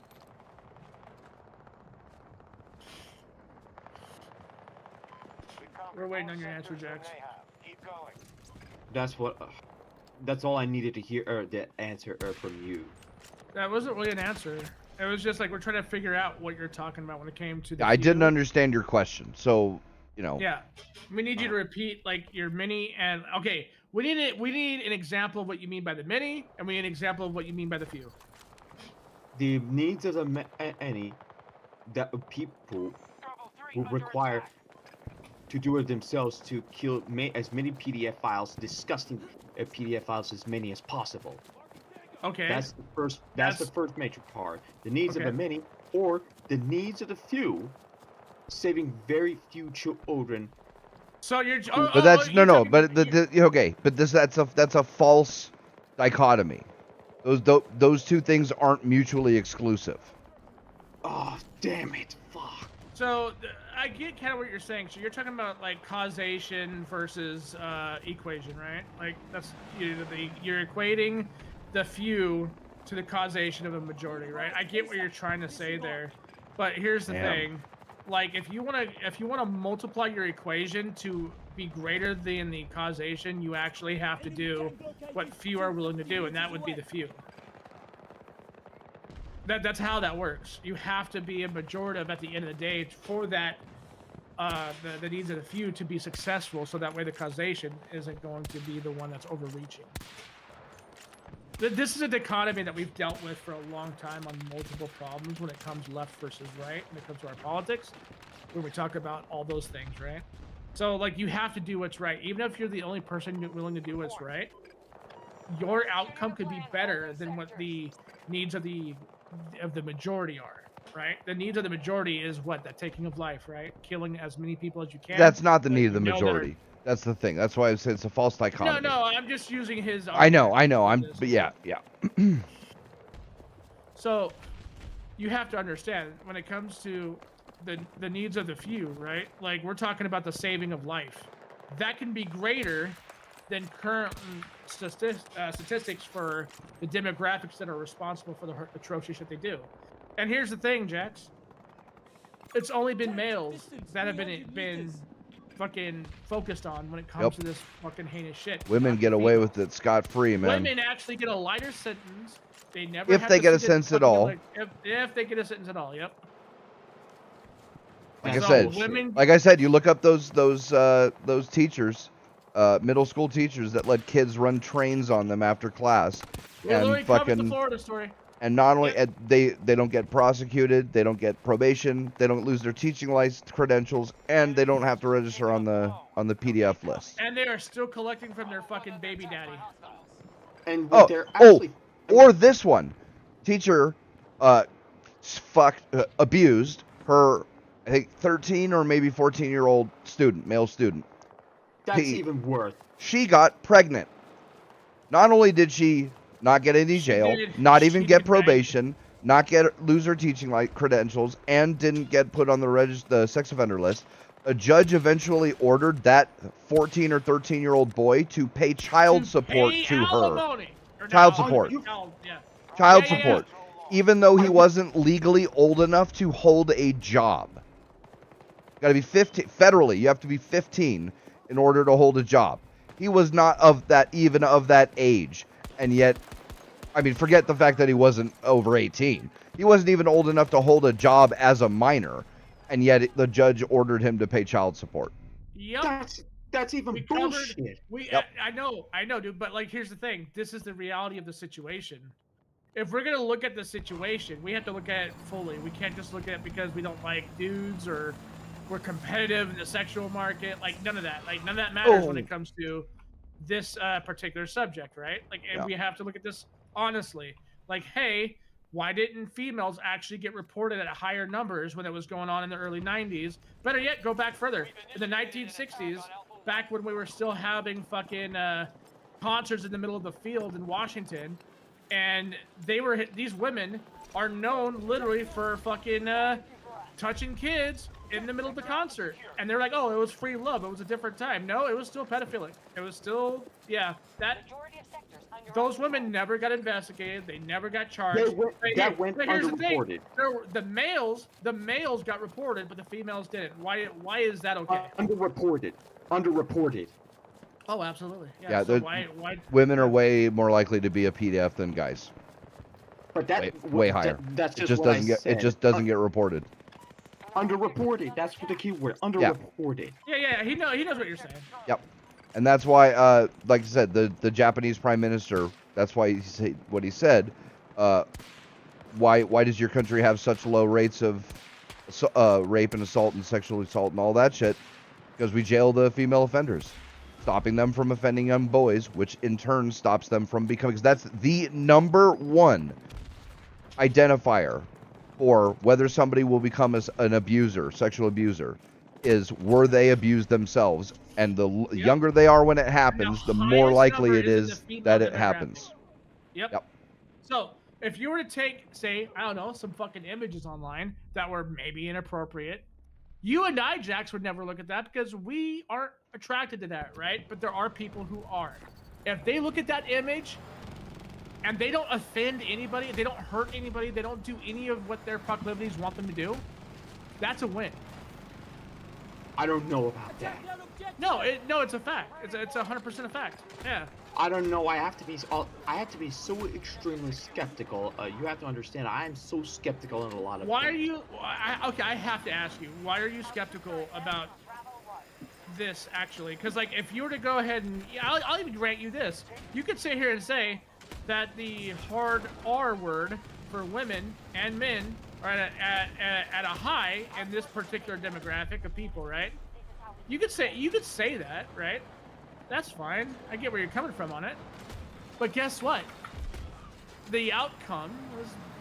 We're waiting on your answer, Jax. Keep going. That's what. That's all I needed to hear, or the answer, from you. That wasn't really an answer. It was just like we're trying to figure out what you're talking about when it came to the I didn't few. understand your question, so Yeah, we need you to repeat like your mini and okay. We need an example of what you mean by the mini, and we need an example of what you mean by the few. The needs of the many that people will require to do it themselves to kill as many PDF files, disgusting PDF files, as many as possible. Okay. That's the first. That's the first major part. The needs of the many, or the needs of the few, saving very few children. So you're. but that's no. But okay. But that's a false dichotomy. Those two things aren't mutually exclusive. Oh, damn it! Fuck. So I get kind of what you're saying. So you're talking about like causation versus equation, right? Like that's you're equating the few to the causation of a majority, right? I get what you're trying to say there, but here's the thing: like if you want to multiply your equation to be greater than the causation, you actually have to do what few are willing to do, and that would be the few. That's how that works. You have to be a majorative at the end of the day for that the needs of the few to be successful, so that way the causation isn't going to be the one that's overreaching. This is a dichotomy that we've dealt with for a long time on multiple problems when it comes left versus right, when it comes to our politics, when we talk about all those things, right? So like you have to do what's right. Even if you're the only person willing to do what's right, your outcome could be better than what the needs of the majority are, right? The needs of the majority is what? That taking of life, right? Killing as many people as you can. That's not the need of the majority. That's the thing. That's why I said it's a false dichotomy. No, I'm just using his I know. But yeah. So you have to understand when it comes to the needs of the few, right? Like we're talking about the saving of life. That can be greater than current statistics for the demographics that are responsible for the atrocious shit they do. And here's the thing, Jax. It's only been males that have been fucking focused on when it comes to this fucking heinous shit. Women get away with it scot-free, man. Women actually get a lighter sentence. They never if they get a sentence at all. If they get a sentence at all, yep. Like I said, you look up those teachers. Middle school teachers that let kids run trains on them after class, and fucking. The Florida story. And not only they don't get prosecuted, they don't get probation, they don't lose their teaching license credentials, and they don't have to register on the PDF list. And they are still collecting from their fucking baby daddy. And they're actually or this one, teacher, abused her, I think 13 or maybe 14-year-old student, male student. That's even worse. She got pregnant. Not only did she not get any jail, not even get probation, not lose her teaching credentials, and didn't get put on the sex offender list, a judge eventually ordered that 14 or 13-year-old boy to pay child support to her. Child support. Child support. Even though he wasn't legally old enough to hold a job. Got to be 15 federally. You have to be 15 in order to hold a job. He was not of that age, and yet, I mean, forget the fact that he wasn't over 18. He wasn't even old enough to hold a job as a minor, and yet the judge ordered him to pay child support. Yep. That's even bullshit. I know, dude. But like, here's the thing. This is the reality of the situation. If we're gonna look at the situation, we have to look at it fully. We can't just look at it because we don't like dudes or we're competitive in the sexual market. Like none of that. Like none of that matters when it comes to this particular subject, right? Like, and we have to look at this honestly. Like, hey, why didn't females actually get reported at higher numbers when it was going on in the early 90s? Better yet, go back further. In the 1960s, back when we were still having fucking concerts in the middle of the field in Washington, and these women are known literally for fucking touching kids in the middle of the concert. And they're like, oh, it was free love. It was a different time. No, it was still pedophilic. It was still, those women never got investigated. They never got charged. That went underreported. The males got reported, but the females didn't. Why is that okay? Underreported. Oh, absolutely. Yeah. So why women are way more likely to be a PDF than guys. But way higher. That's just what I said. It just doesn't get reported. Underreported. That's the key word. Underreported. Yeah. He knows what you're saying. Yep. And that's why, like I said, the Japanese prime minister. That's why he said what he said. Why does your country have such low rates of rape and assault and sexual assault and all that shit? Because we jail the female offenders, stopping them from offending young boys, which in turn stops them from becoming. Because that's the number one identifier for whether somebody will become an abuser, sexual abuser, is were they abused themselves. And the younger they are when it happens, the more likely it is that it happens. Yep. So if you were to take, say, I don't know, some fucking images online that were maybe inappropriate, You and I, Jax, would never look at that because we aren't attracted to that, right? But there are people who are. If they look at that image and they don't offend anybody, they don't hurt anybody, they don't do any of what their proclivities want them to do, that's a win. I don't know about that. No, it's a fact. It's 100% a fact. Yeah. I don't know. I have to be so extremely skeptical. You have to understand. I am so skeptical in a lot of. Why things. are you? Okay, I have to ask you. Why are you skeptical about this actually? Because like, if you were to go ahead and, I'll even grant you this. You could sit here and say that the hard R word for women and men are at a high in this particular demographic of people, right? You could say that, right? That's fine. I get where you're coming from on it. But guess what? The outcome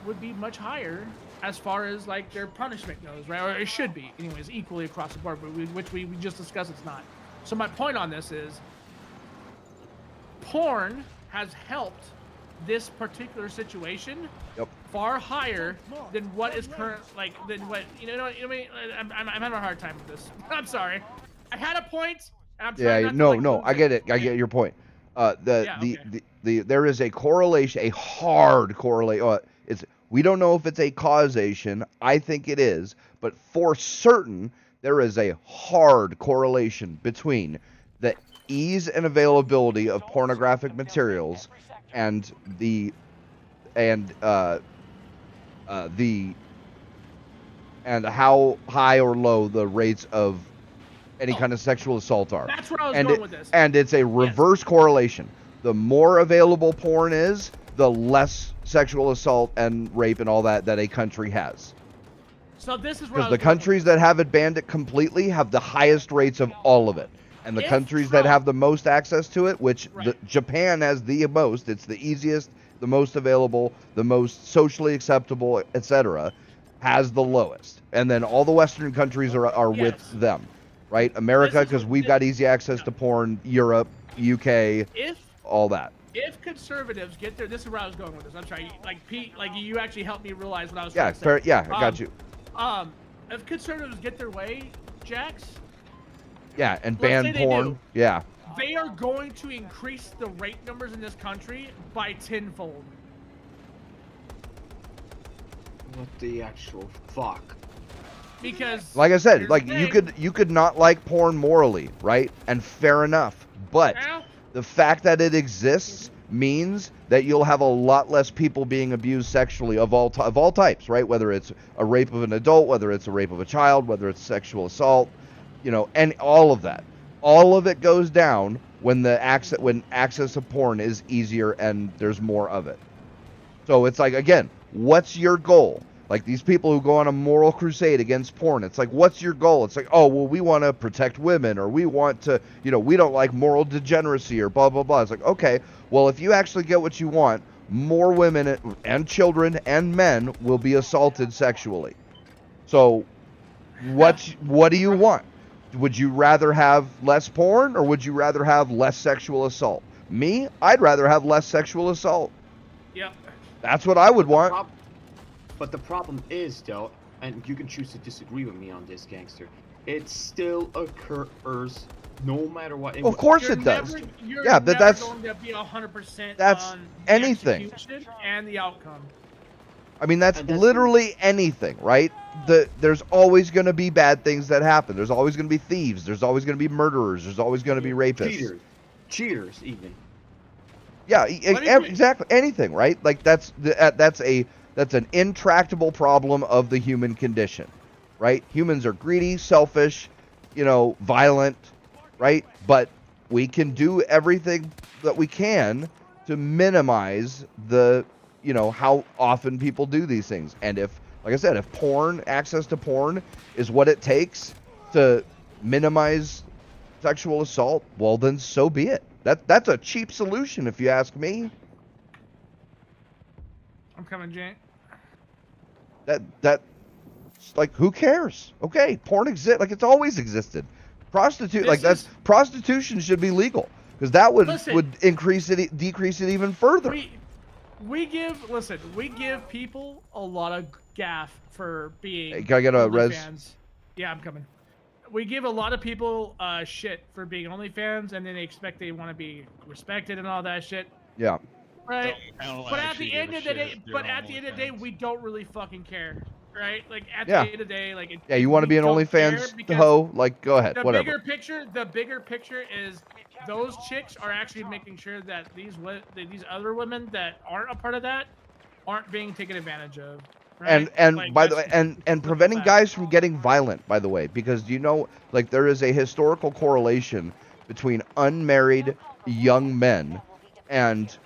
would be much higher as far as like their punishment goes, right? Or it should be, anyways, equally across the board, but which we just discussed it's not. So my point on this is porn has helped this particular situation far higher than what is current, than what, you know what I mean? I'm having a hard time with this. I'm sorry. I had a point. Yeah, no, I get it. I get your point. There is a correlation, a hard correlation. We don't know if it's a causation. I think it is, but for certain, there is a hard correlation between the ease and availability of pornographic materials and how high or low the rates of any kind of sexual assault are. That's where I was going with this. And it's a reverse correlation. The more available porn is, the less sexual assault and rape and all that a country has. So this is where because the countries that have it banned it completely have the highest rates of all of it. And the countries that have the most access to it, which Japan has the most, it's the easiest, the most available, the most socially acceptable, etc., has the lowest. And then all the Western countries are with them. Right? America, because we've got easy access to porn, Europe, UK, all that. If conservatives get there, this is where I was going with this. I'm sorry, like Pete, like you actually helped me realize what I was trying to say. Yeah, I got you. If conservatives get their way, Jax. Yeah, and ban porn. Yeah. They are going to increase the rape numbers in this country by tenfold. What the actual fuck? Because like I said, like you could not like porn morally, right? And fair enough. But the fact that it exists means that you'll have a lot less people being abused sexually of all types, right? Whether it's a rape of an adult, whether it's a rape of a child, whether it's sexual assault, and all of that. All of it goes down when access to porn is easier and there's more of it. So it's like, again, what's your goal? Like these people who go on a moral crusade against porn, it's like, what's your goal? It's like, oh, well, we want to protect women, or we want to, we don't like moral degeneracy, or blah, blah, blah. It's like, okay, well, if you actually get what you want, more women and children and men will be assaulted sexually. So what do you want? Would you rather have less porn, or would you rather have less sexual assault? Me, I'd rather have less sexual assault. Yep. That's what I would want. But the problem is, though, and you can choose to disagree with me on this, gangster, it still occurs no matter what. Of course it does. Yeah, but that's going to be 100%. That's on anything. The and the outcome. I mean, that's literally anything, right? There's always going to be bad things that happen. There's always going to be thieves. There's always going to be murderers. There's always going to be rapists. Cheaters, even. Yeah, exactly. Anything, right? Like that's an intractable problem of the human condition, right? Humans are greedy, selfish, violent, right? But we can do everything that we can to minimize the, how often people do these things. And if, like I said, if access to porn is what it takes to minimize sexual assault, well, then so be it. That's a cheap solution, if you ask me. I'm coming, Jane. That like, who cares? Okay, porn exists, like it's always existed. Prostitution should be legal, because that would decrease it even further. We give people a lot of gaff for being can I get a res? Fans. Yeah, I'm coming. We give a lot of people shit for being OnlyFans, and then they expect they want to be respected and all that shit. Yeah. Right. I don't But at actually the end give of a the shit day, if you're but at the end of the day, OnlyFans. we don't really fucking care, right? Like at Yeah. the end of the day, like Yeah, you want to we be an don't care OnlyFans because hoe? Like, go ahead, the whatever. the bigger picture is those chicks are actually making sure that these other women that aren't a part of that aren't being taken advantage of. Right? And Like, by the that's way, and simple preventing fact. guys from getting violent, by the way, because you know, like there is a historical correlation between unmarried young men and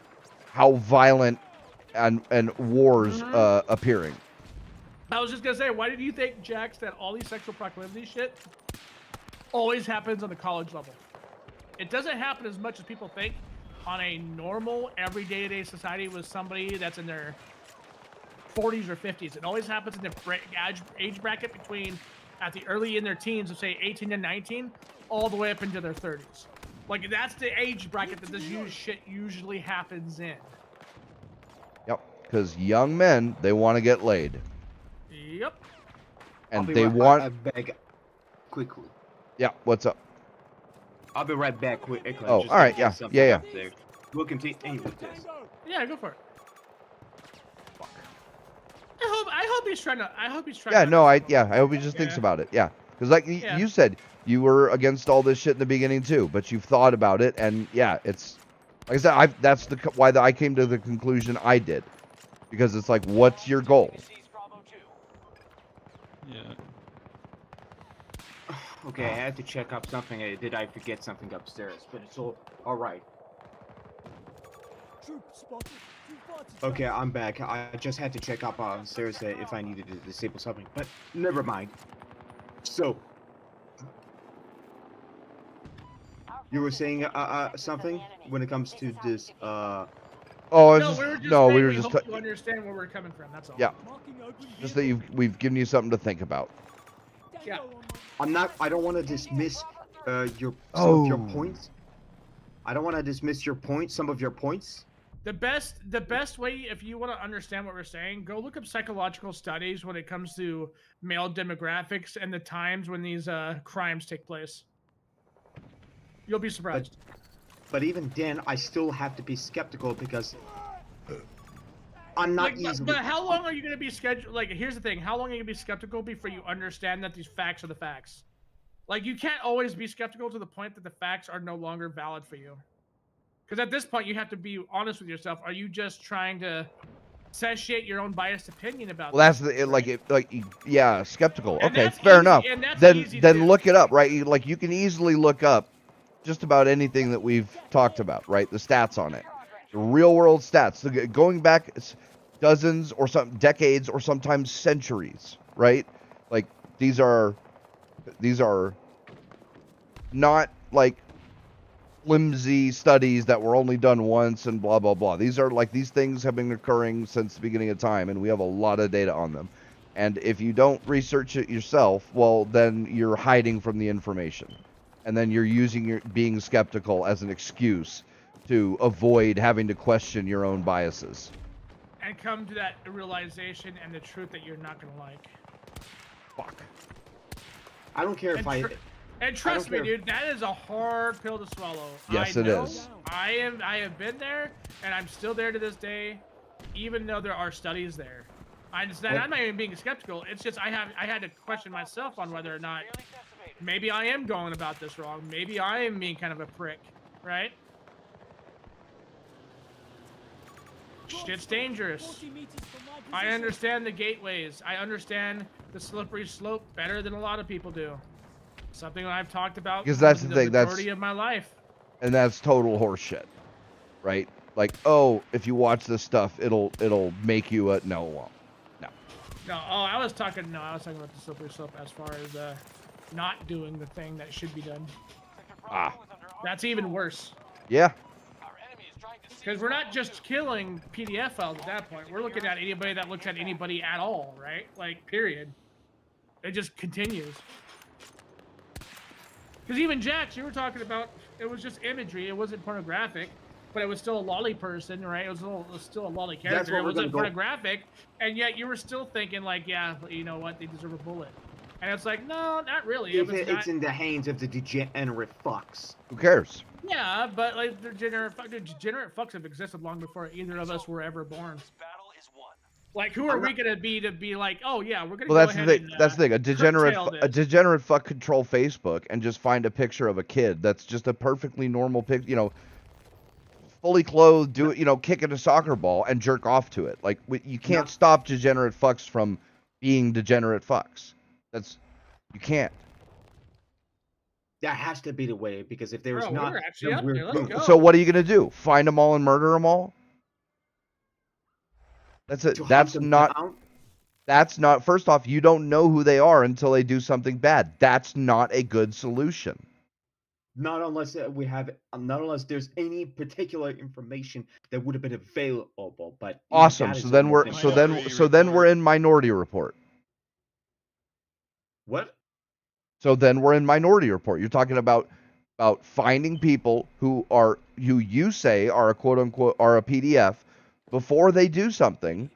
how violent and wars appearing. I was just gonna say, why did you think, Jax, that all these sexual proclivity shit always happens on the college level? It doesn't happen as much as people think on a normal, everyday society with somebody that's in their 40s or 50s. It always happens in the age bracket between at the early in their teens of say 18 and 19, all the way up into their 30s. Like that's the age bracket that this shit usually happens in. Yep, because young men, they want to get laid, Yep. and they want. back quickly. Yeah, what's up? I'll be right back quick. Oh, all right, yeah, yeah. We'll continue with this. Yeah, go for it. I hope he's trying to. Yeah, no, I hope he just thinks about it. Yeah, because like you said, you were against all this shit in the beginning too, but you've thought about it, and yeah, it's like I said, that's why I came to the conclusion I did, because it's like, what's your goal? Yeah. Okay, I had to check up something. Did I forget something upstairs? But it's all right. Okay, I'm back. I just had to check up upstairs if I needed to disable something, but never mind. So, you were saying something when it comes to this. Oh, we were just. Hope you understand where we're coming from. That's all. Yeah. Just that we've given you something to think about. Yeah. I don't want to dismiss some of your points. I don't want to dismiss your points. Some of your points. The best way, if you want to understand what we're saying, go look up psychological studies when it comes to male demographics and the times when these crimes take place. You'll be surprised. But even then, I still have to be skeptical because I'm not easily. But how long are you going to be scheduled? Like, here's the thing: how long are you going to be skeptical before you understand that these facts are the facts? Like, you can't always be skeptical to the point that the facts are no longer valid for you. Because at this point, you have to be honest with yourself. Are you just trying to satiate your own biased opinion about? Well, that's yeah, skeptical. And okay, that's fair easy, enough. and that's Then easy too. look it up, right? Like you can easily look up just about anything that we've talked about, right? The stats on it, the real world stats, going back dozens or some decades or sometimes centuries, right? Like these are not like flimsy studies that were only done once and blah blah blah. These are like, these things have been occurring since the beginning of time, and we have a lot of data on them. And if you don't research it yourself, well, then you're hiding from the information, and then you're using your being skeptical as an excuse to avoid having to question your own biases and come to that realization and the truth that you're not gonna like. Fuck. I don't care if And trust me, dude, that is a hard pill to swallow. Yes, it is. I have been there, and I'm still there to this day, even though there are studies there. I'm not even being skeptical. It's just I had to question myself on whether or not maybe I am going about this wrong. Maybe I am being kind of a prick, right? Shit's dangerous. I understand the gateways. I understand the slippery slope better than a lot of people do. Something that I've talked about because that's the thing. Majority of my life. And that's total horseshit, right? Like, oh, if you watch this stuff, it'll make you a no. It won't. No. I was talking about the slippery slope as far as not doing the thing that should be done. That's even worse. Yeah. Because we're not just killing PDF files at that point. We're looking at anybody that looks at anybody at all, right? Like, period. It just continues. Because even Jax, you were talking about, it was just imagery. It wasn't pornographic, but it was still a lolly person, right? It was still a lolly character. It wasn't pornographic, and yet you were still thinking like, yeah, you know what? They deserve a bullet. And it's like, no, not really. If If it's it's not, in the hands of the degenerate fucks. Who cares? yeah, but like degenerate fucks have existed long before either of us were ever born. Battle is won. Like, who are we gonna be to be like, oh yeah, we're gonna Well, go that's the ahead thing. and That's the thing. curtail A this. degenerate fuck control Facebook and just find a picture of a kid that's just a perfectly normal pic. Fully clothed, kicking a soccer ball and jerk off to it. Like you can't stop degenerate fucks from being degenerate fucks. You can't. That has to be the way, because if there's Bro, not, we're actually then up we're there. Let's doomed. go. So what are you gonna do? Find them all and murder them all? That's it. To hunt That's them not. down? That's not. First off, you don't know who they are until they do something bad. That's not a good solution. Not unless not unless there's any particular information that would have been available. But Awesome. that So is then almost we're impossible. so then we're in Minority Report. What? So then we're in Minority Report. You're talking about finding people who you say are a quote unquote are a PDF before they do something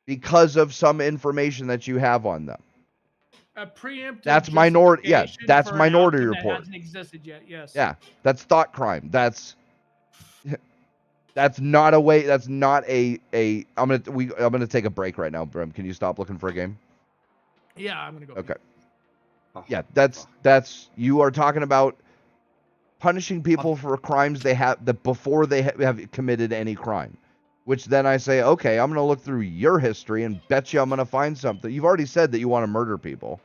because of some information that you have on them. A preemptive. That's minority. Yeah, justification that's for an Minority outcome Report. That hasn't existed yet. Yes. Yeah, that's thought crime. That's not a way. That's not a. I'm gonna take a break right now, Brim. Can you stop looking for a game? Yeah, I'm gonna go. Okay. Yeah, that's you are talking about punishing people for crimes they have before they have committed any crime. Which then I say, okay, I'm gonna look through your history and bet you I'm gonna find something. You've already said that you want to murder people,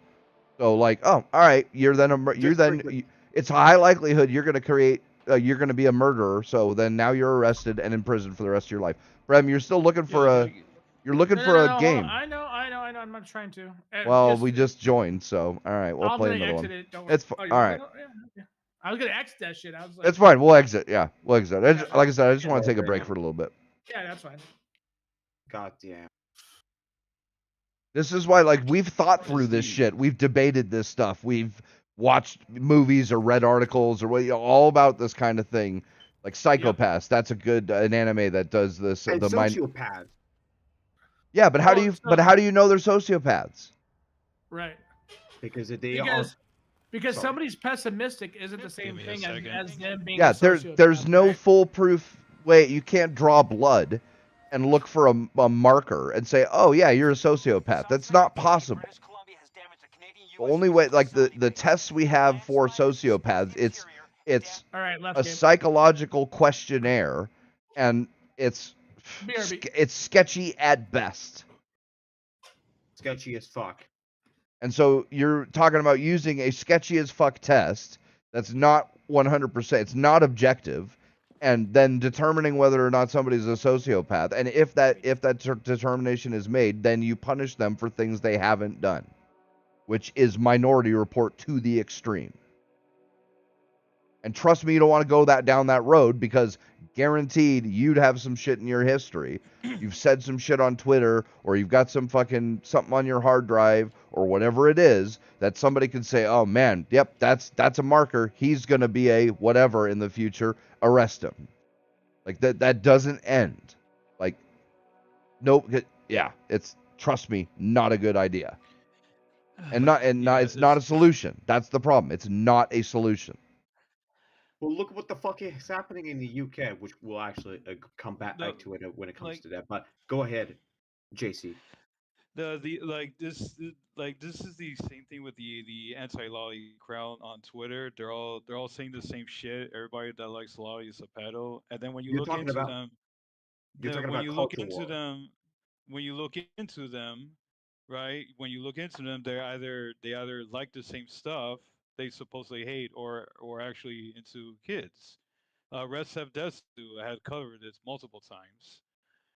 so like, oh, all right, it's a high likelihood you're gonna you're gonna be a murderer. So then now you're arrested and in prison for the rest of your life. Brem, you're still looking for a game. I know. I'm not trying to. Well, we just joined, so all right, we'll play another one. It's all right. Yeah. I was gonna exit that shit. I was like, It's fine. We'll exit. Yeah, we'll exit. Like I said, I just want to take a break for a little bit. Yeah, that's fine. God damn. This is why, like, we've thought through this shit. We've debated this stuff. We've watched movies or read articles or all about this kind of thing. Like Psychopaths. That's an anime that does this. And sociopaths. Yeah, but how do you know they're sociopaths? Right. Because somebody's pessimistic isn't the same thing as them being. Yeah, there's no foolproof way. You can't draw blood and look for a marker and say, oh yeah, you're a sociopath. That's not possible. The only way, like the tests we have for sociopaths, it's a psychological questionnaire, and it's sketchy at best. Sketchy as fuck. And so you're talking about using a sketchy as fuck test that's not 100%, it's not objective, and then determining whether or not somebody's a sociopath. And if that determination is made, then you punish them for things they haven't done, which is Minority Report to the extreme. And trust me, you don't want to go down that road, because guaranteed you'd have some shit in your history. You've said some shit on Twitter, or you've got some fucking something on your hard drive, or whatever it is, that somebody could say, oh man, yep, that's a marker. He's going to be a whatever in the future. Arrest him. Like that doesn't end. Like, nope. Yeah, it's, trust me, not a good idea. It's not a solution. That's the problem. It's not a solution. Well, look what the fuck is happening in the UK, which we'll actually come back to it when it comes to that. But go ahead, JC. This is the same thing with the anti-lolly crowd on Twitter. They're all saying the same shit. Everybody that likes lolly is a pedo. And then when you look into them, right? When you look into them, they either like the same stuff they supposedly hate, or actually into kids. Red Sef Desu had covered this multiple times.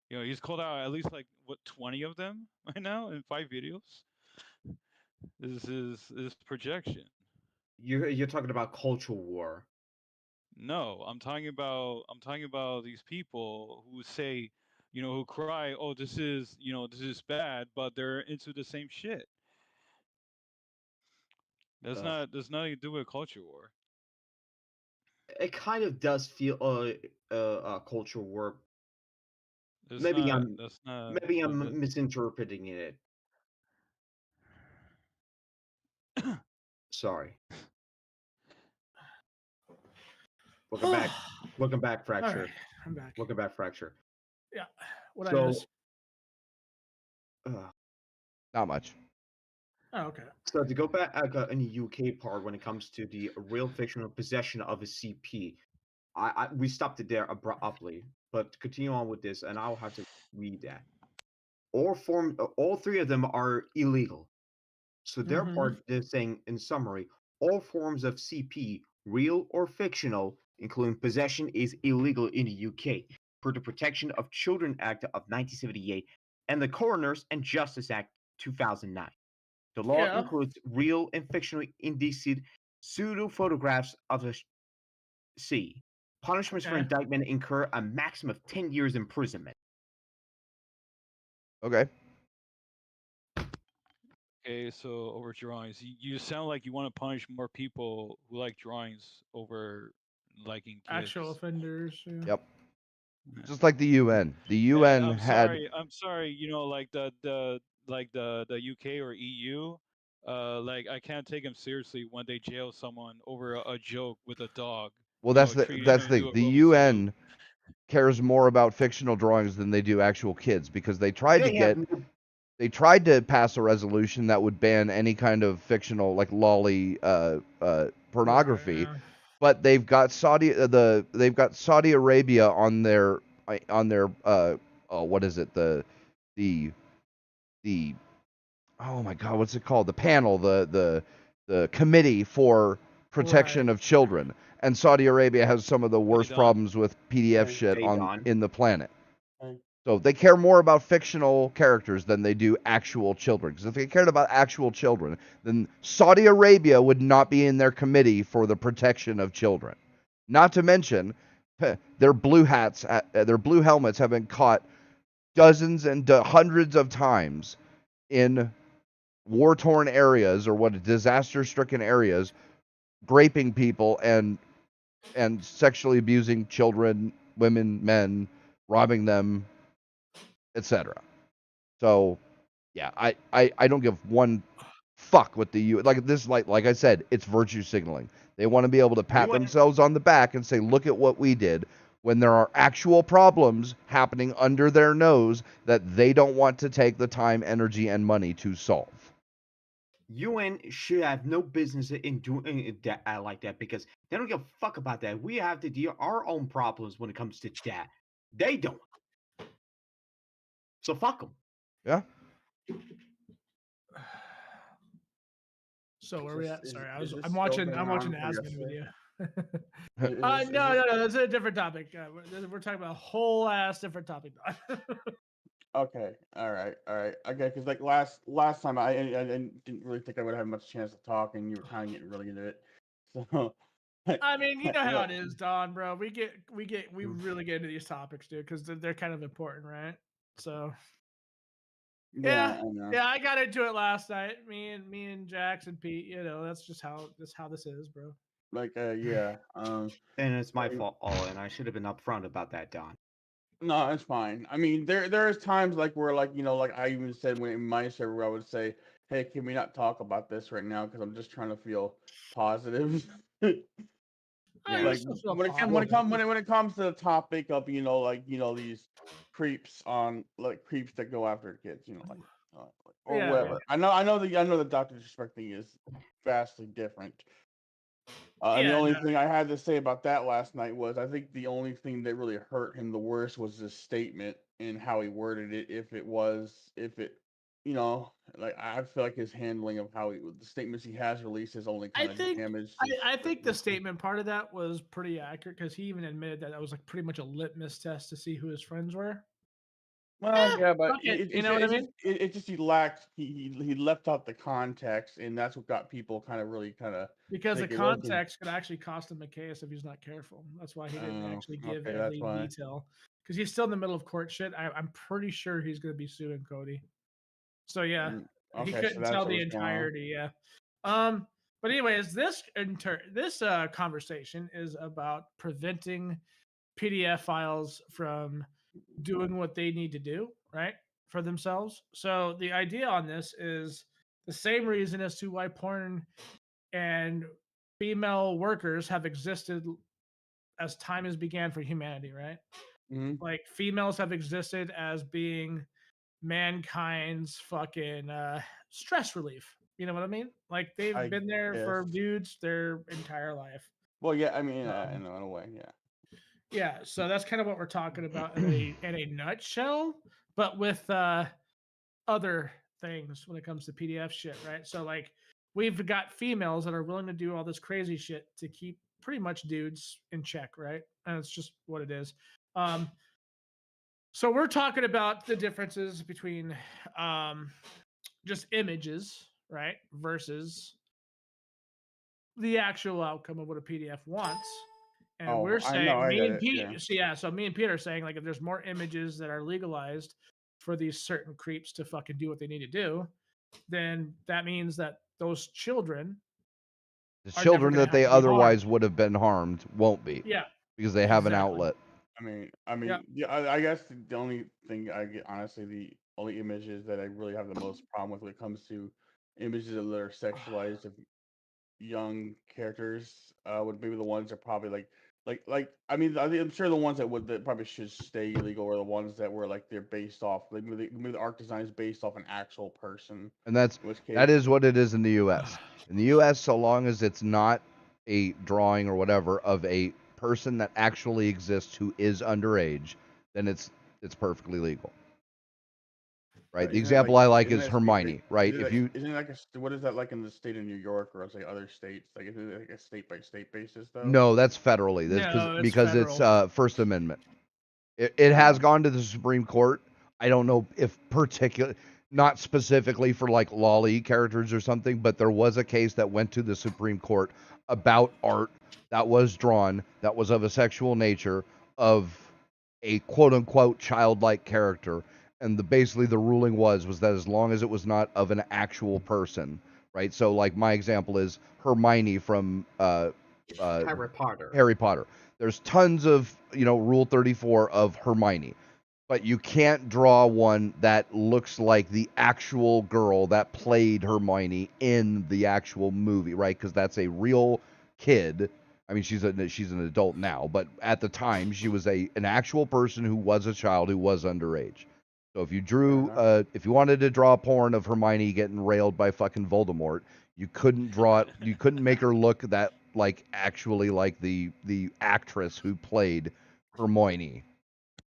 You know, he's called out at least 20 of them right now in 5 videos. This is projection. You're talking about cultural war. No, I'm talking about these people who say, who cry, oh, this is bad, but they're into the same shit. That's not nothing to do with culture war. It kind of does feel a culture war. Maybe I'm misinterpreting it. Sorry. Welcome back. Welcome back, All Fracture. right, I'm back. Welcome back, Fracture. Yeah. What I So, miss? Not much. Oh, okay. So to go back in the UK part, when it comes to the real fictional possession of a CP, we stopped it there abruptly. But to continue on with this, and I'll have to read that. All three of them are illegal. So their part is saying, in summary, all forms of CP, real or fictional, including possession, is illegal in the UK for the Protection of Children Act of 1978 and the Coroners and Justice Act 2009. The law includes real and fictional indecent pseudo photographs of the sea. Punishments for indictment incur a maximum of 10 years imprisonment. Okay. Okay, so over drawings, you sound like you want to punish more people who like drawings over liking kids. Actual offenders. Yeah. Yep. Just like the UN. The UN had. I'm sorry. You know, like the UK or EU. Like I can't take them seriously when they jail someone over a joke with a dog. Well, that's the thing. The UN cares more about fictional drawings than they do actual kids because they tried to pass a resolution that would ban any kind of fictional like lolly pornography, but they've got Saudi Arabia on their what is it, the oh my god, what's it called, the panel, the committee for protection of children, and Saudi Arabia has some of the worst problems with PDF shit in the planet. So they care more about fictional characters than they do actual children. Because if they cared about actual children, then Saudi Arabia would not be in their committee for the protection of children. Not to mention, their blue helmets have been caught dozens and hundreds of times in war-torn areas or disaster-stricken areas, raping people and sexually abusing children, women, men, robbing them, etc. So, yeah, I don't give one fuck what the U. Like this, like I said, it's virtue signaling. They want to be able to pat themselves on the back and say, "Look at what we did," when there are actual problems happening under their nose that they don't want to take the time, energy, and money to solve. UN should have no business in doing that like that because they don't give a fuck about that. We have to deal our own problems when it comes to that. They don't. So fuck them. Yeah. So where are we at? Sorry, I'm watching the Asmon video. No, that's a different topic. We're talking about a whole ass different topic. Okay, all right. Okay, because like last time I didn't really think I would have much chance to talk, and you were kind of getting really into it. So, I mean, you know how it is, Don, bro. We really get into these topics, dude, because they're kind of important, right? So. Yeah, I got into it last night. Me and Jax and Pete. You know, that's how this is, bro. Like, yeah. And it's my fault, and I should have been upfront about that, Don. No, it's fine. I mean, there's times like where like like I even said when in my server I would say, "Hey, can we not talk about this right now? Because I'm just trying to feel positive." Like when it comes to the topic of these creeps that go after kids, or whatever. I know the Dr. Disrespect thing is vastly different. And the only thing I had to say about that last night was I think the only thing that really hurt him the worst was his statement and how he worded it. Like I feel like his handling of the statements he has released has only kind of damaged. I think the statement part of that was pretty accurate because he even admitted that was like pretty much a litmus test to see who his friends were. Well, yeah, but you know what I mean? It just he lacked he left out the context, and that's what got people because the context could actually cost him a case if he's not careful. That's why he didn't actually give every detail because he's still in the middle of court shit. I'm pretty sure he's going to be suing Cody. So yeah, he couldn't tell the entirety. Yeah. But anyways, this conversation is about preventing PDF files from doing what they need to do, right, for themselves. So the idea on this is the same reason as to why porn and female workers have existed as time has began for humanity, right? Mhm. Like females have existed as being mankind's fucking stress relief. You know what I mean? Like they've I been there guess. for dudes their entire life. Well, yeah. I mean, Um, in a way, yeah. yeah, so that's kind of what we're talking about in a nutshell, but with other things when it comes to PDF shit, right? So like we've got females that are willing to do all this crazy shit to keep pretty much dudes in check, right? And it's just what it is. Um, so we're talking about the differences between just images, right, versus the actual outcome of what a PDF wants. And Oh, we're I know. saying, I me get and it. Pete, Yeah. so yeah, so me and Pete are saying, like, if there's more images that are legalized for these certain creeps to fucking do what they need to do, then that means that those children The are never children going to that have they to be harmed. otherwise would have been harmed won't be Yeah, because they have an exactly. outlet. I mean, Yeah. yeah. I guess the only thing I get, honestly, the only images that I really have the most problem with when it comes to images that are sexualized of young characters would be the ones that probably like I mean I'm sure the ones that probably should stay illegal are the ones that were like they're based off like maybe the art design is based off an actual person. And that In which case, is what it is in the U.S. In the U.S., so long as it's not a drawing or whatever of a person that actually exists who is underage, then it's perfectly legal. Right. but The isn't it example I like isn't is it Hermione. Right. is it If you isn't it like what is that like in the state of New York or say other states? Like is it like a state by state basis though? no, that's federally. That's No, it's because it's federal. First Amendment. It has Oh. gone to the Supreme Court. I don't know if not specifically for like lolly characters or something, but there was a case that went to the Supreme Court about art that was drawn that was of a sexual nature of a quote unquote childlike character. And basically the ruling was that as long as it was not of an actual person, right? So like my example is Hermione from Harry Potter. Harry Potter. There's tons of, Rule 34 of Hermione, but you can't draw one that looks like the actual girl that played Hermione in the actual movie, right? Because that's a real kid. I mean, she's an adult now, but at the time she was an actual person who was a child who was underage. So if you drew, if you wanted to draw porn of Hermione getting railed by fucking Voldemort, you couldn't draw it. You couldn't make her look that like actually like the actress who played Hermione.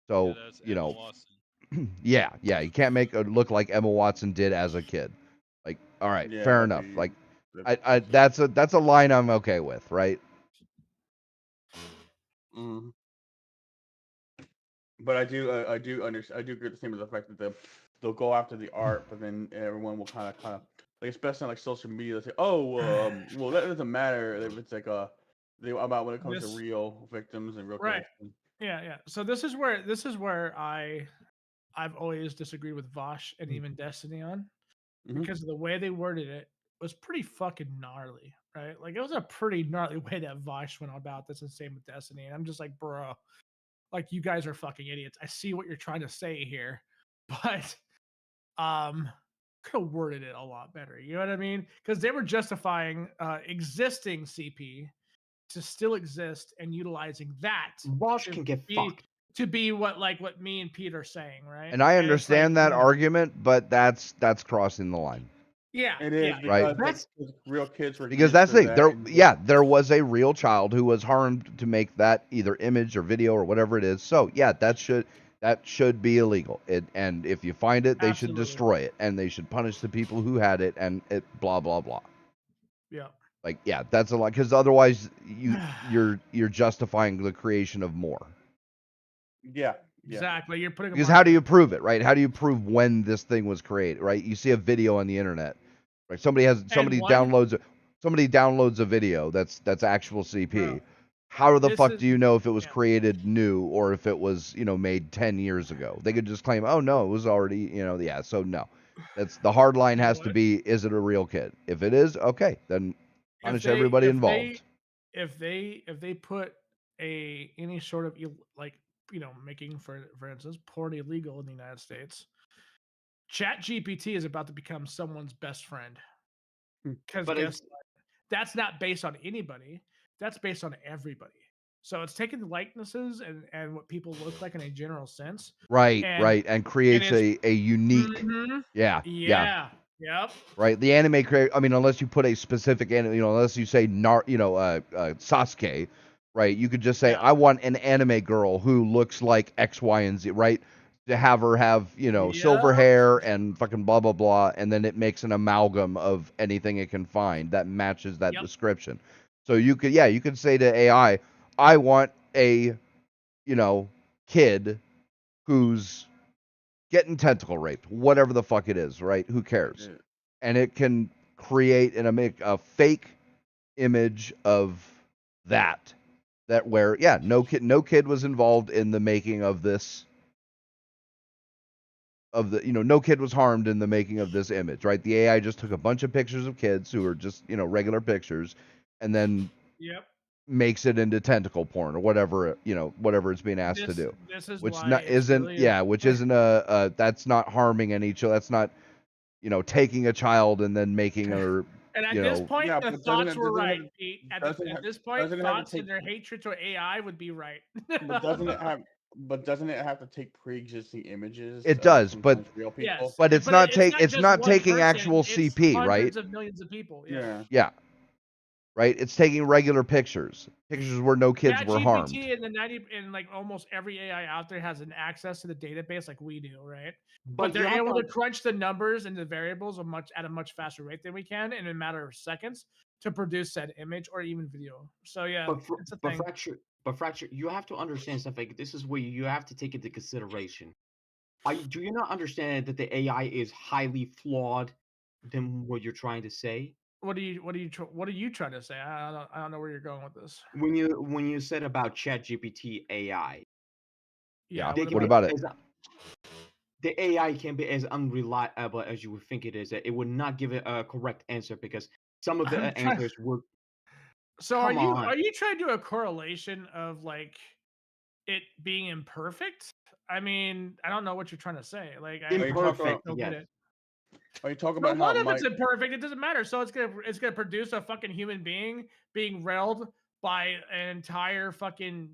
So that's Emma Watson. yeah, you can't make her look like Emma Watson did as a kid. Like, all right, Yeah, fair enough. Like, I that's a line I'm okay with, right? Mm. But I do understand. I do agree with the same with the fact that they'll go after the art, but then everyone will kind of like, especially on like social media, they'll say, "Oh, well, that doesn't matter if it's like about when it comes to real victims and real Right. kills." Yeah. So this is where I've always disagreed with Vosh and even Destiny on because of the way they worded it was pretty fucking gnarly, right? Like it was a pretty gnarly way that Vosh went about this, and same with Destiny. And I'm just like, bro, like you guys are fucking idiots. I see what you're trying to say here, but could have worded it a lot better. You know what I mean? Because they were justifying existing CP to still exist and utilizing that. Vosh can get fucked. To be what me and Pete are saying, right? And I it's like, understand that no. argument, but that's crossing the line. Yeah, it is right. Because real kids were because that's the thing. There was a real child who was harmed to make that either image or video or whatever it is. So yeah, that should be illegal. And if you find it, they should destroy it, and they should punish the people who had it, and it blah blah blah. Yeah. Like yeah, that's a lot because otherwise you're justifying the creation of more. Yeah. Exactly. You're putting because how do you prove it, right? How do you prove when this thing was created, right? You see a video on the internet, right? Somebody downloads a video that's actual CP. Bro, how the fuck do you know if it was created new or if it was made 10 years ago? They could just claim, oh no, it was already yeah. So no, that's the hard line has to be: is it a real kid? If it is, okay, then punish everybody involved. If they put any sort of making for instance porn illegal in the United States, ChatGPT is about to become someone's best friend. Because that's not based on anybody. That's based on everybody. So it's taking the likenesses and what people look like in a general sense. Right, And right, and creates it's a unique. Mhm. Yeah, yeah. Yeah. Yep. Right, the anime create. I mean, unless you put a specific anime, unless you say Sasuke, right? You could just say, Yeah. I want an anime girl who looks like X, Y, and Z, right? To have her have, silver Yep. hair and fucking blah blah blah, and then it makes an amalgam of anything it can find that matches that Yep. description. So you could say to AI, I want a, kid who's getting tentacle raped, whatever the fuck it is, right? Who cares? And it can create and make a fake image of that where no kid was involved in the making of this no kid was harmed in the making of this image, right? The AI just took a bunch of pictures of kids who are just regular pictures and then Yep. makes it into tentacle porn or whatever whatever it's being asked to do, This is which why isn't really which isn't a that's not harming any child. That's not taking a child and then making her And at this point, Yeah, the but thoughts were doesn't right, it- Pete. At doesn't this point, doesn't it have to thoughts take- and their hatred to AI would be right. But doesn't it have? But doesn't it have to take pre-existing images? It of does, but sometimes real people. Yes, but it's not just one taking person, actual it's CP, right? hundreds of millions of people. Yeah. Yeah. Right? It's taking regular pictures where no kids were harmed. ChatGPT and the 90 and like almost every AI out there has an access to the database like we do, right? But you they're have able to crunch the numbers and the variables at a much faster rate than we can in a matter of seconds to produce said image or even video. So yeah, it's a thing. Fracture, you have to understand something. This is where you have to take into consideration. Do you not understand that the AI is highly flawed than what you're trying to say? What are you trying to say? I don't know where you're going with this. When you said about ChatGPT AI, Yeah. What about it? The AI can be as unreliable as you would think it is. It would not give it a correct answer because some of the answers would. So Come on. are you trying to do a correlation of like it being imperfect? I mean, I don't know what you're trying to say. Like Imperfect, I don't get yes. it. Are you talking But about what how if Mike? it's imperfect? It doesn't matter. So it's gonna produce a fucking human being being railed by an entire fucking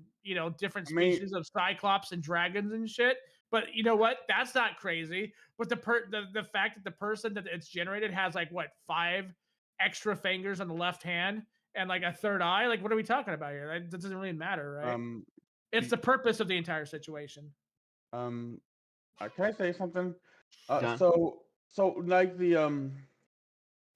different species of cyclops and dragons and shit. But you know what? That's not crazy. But the fact that the person that it's generated has like what 5 extra fingers on the left hand and like a third eye. Like what are we talking about here? That doesn't really matter, right? It's the purpose of the entire situation. Can I say something? John? So like the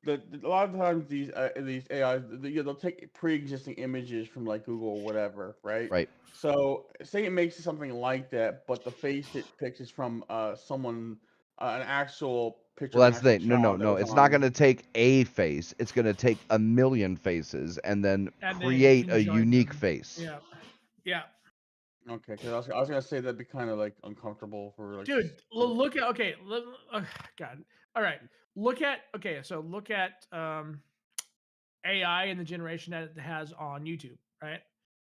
a lot of times these AIs they'll take pre-existing images from like Google or whatever, right? Right. So say it makes something like that, but the face it picks is from someone an actual picture. Well, of that's an the actual thing. No, child that was it's not on- going to take a face. It's going to take a million faces and then create a conjoin unique them. face. Yeah. Yeah. Okay, because I was gonna say that'd be kind of like uncomfortable for like. Dude, look at God. All right, look at AI and the generation that it has on YouTube. Right,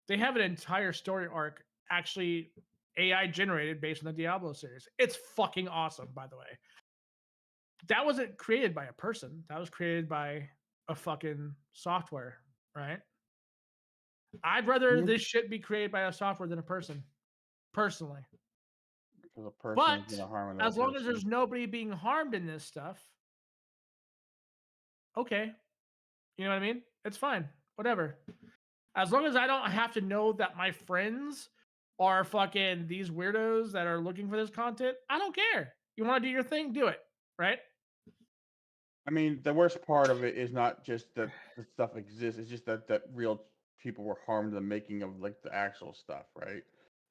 they have an entire story arc actually AI generated based on the Diablo series. It's fucking awesome, by the way. That wasn't created by a person. That was created by a fucking software, right? I'd rather this shit be created by a software than a person, personally. Because a person But is gonna harm as another long as person. there's nobody being harmed in this stuff, okay. You know what I mean? It's fine. Whatever. As long as I don't have to know that my friends are fucking these weirdos that are looking for this content, I don't care. You want to do your thing, do it. Right? I mean, the worst part of it is not just that the stuff exists; it's just that real people were harmed in the making of like the actual stuff, right?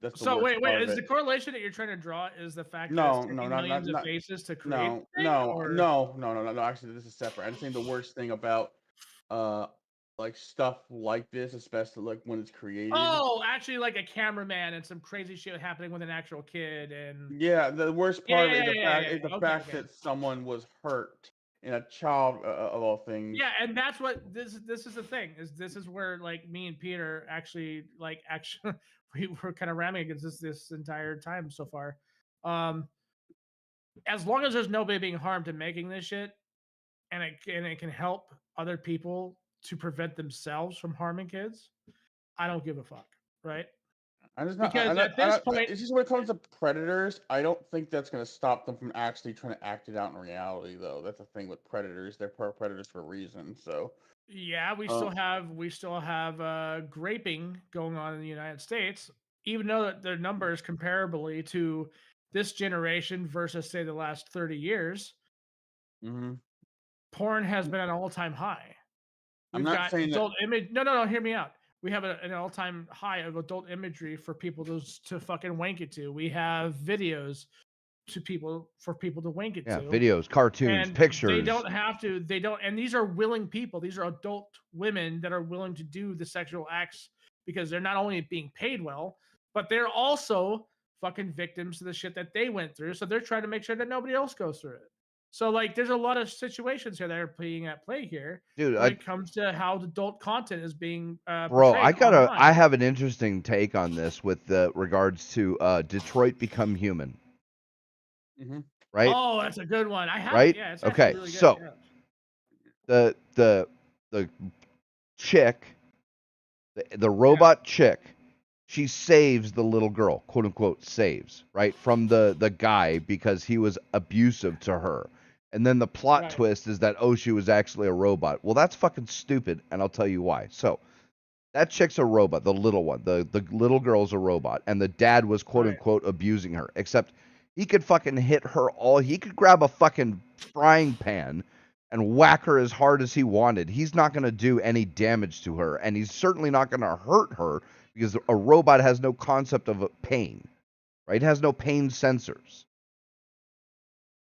That's the So worst wait, part of is it. the correlation that you're trying to draw is the fact that No, it's taking not millions of faces to create no, the thing, no, or- no. Actually, this is separate. I'm saying the worst thing about like stuff like this, especially like when it's created. Oh, actually, like a cameraman and some crazy shit happening with an actual kid, and Yeah, the worst part of it is the Okay, fact okay. that someone was hurt and a child of all things. Yeah, and that's what this is the thing this is where like me and Peter actually we were kind of ramming against this entire time so far. As long as there's nobody being harmed in making this shit, and it can help other people to prevent themselves from harming kids, I don't give a fuck, right? I just not, Because at this point, it's just when it comes to predators, I don't think that's going to stop them from actually trying to act it out in reality, though. That's the thing with predators; they're predators for a reason. So, yeah, we still have graping going on in the United States, even though that their numbers comparably to this generation versus say the last 30 years, porn has been at an all-time high. I'm We've not got saying that. adult image. No, hear me out. We have an all-time high of adult imagery for people to fucking wank it to. We have videos for people to wank it Yeah, to. videos, cartoons, And pictures. they don't have to. They don't. And these are willing people. These are adult women that are willing to do the sexual acts because they're not only being paid well, but they're also fucking victims to the shit that they went through. So they're trying to make sure that nobody else goes through it. So like, there's a lot of situations here that are being at play here, Dude, when it comes to how adult content is being bro, portrayed online. I have an interesting take on this with regards to Detroit Become Human. Right? Oh, that's a good one. I have right? it. Yeah, it's okay, actually really good. so yeah. the chick, the robot chick, she saves the little girl, quote unquote, saves, right, from the guy because he was abusive to her. And then the plot twist is that, oh, she was actually a robot. Well, that's fucking stupid, and I'll tell you why. So, that chick's a robot, the little one. The little girl's a robot, and the dad was, quote unquote, abusing her. Except he could fucking hit her he could grab a fucking frying pan and whack her as hard as he wanted. He's not going to do any damage to her, and he's certainly not going to hurt her because a robot has no concept of pain, right? It has no pain sensors.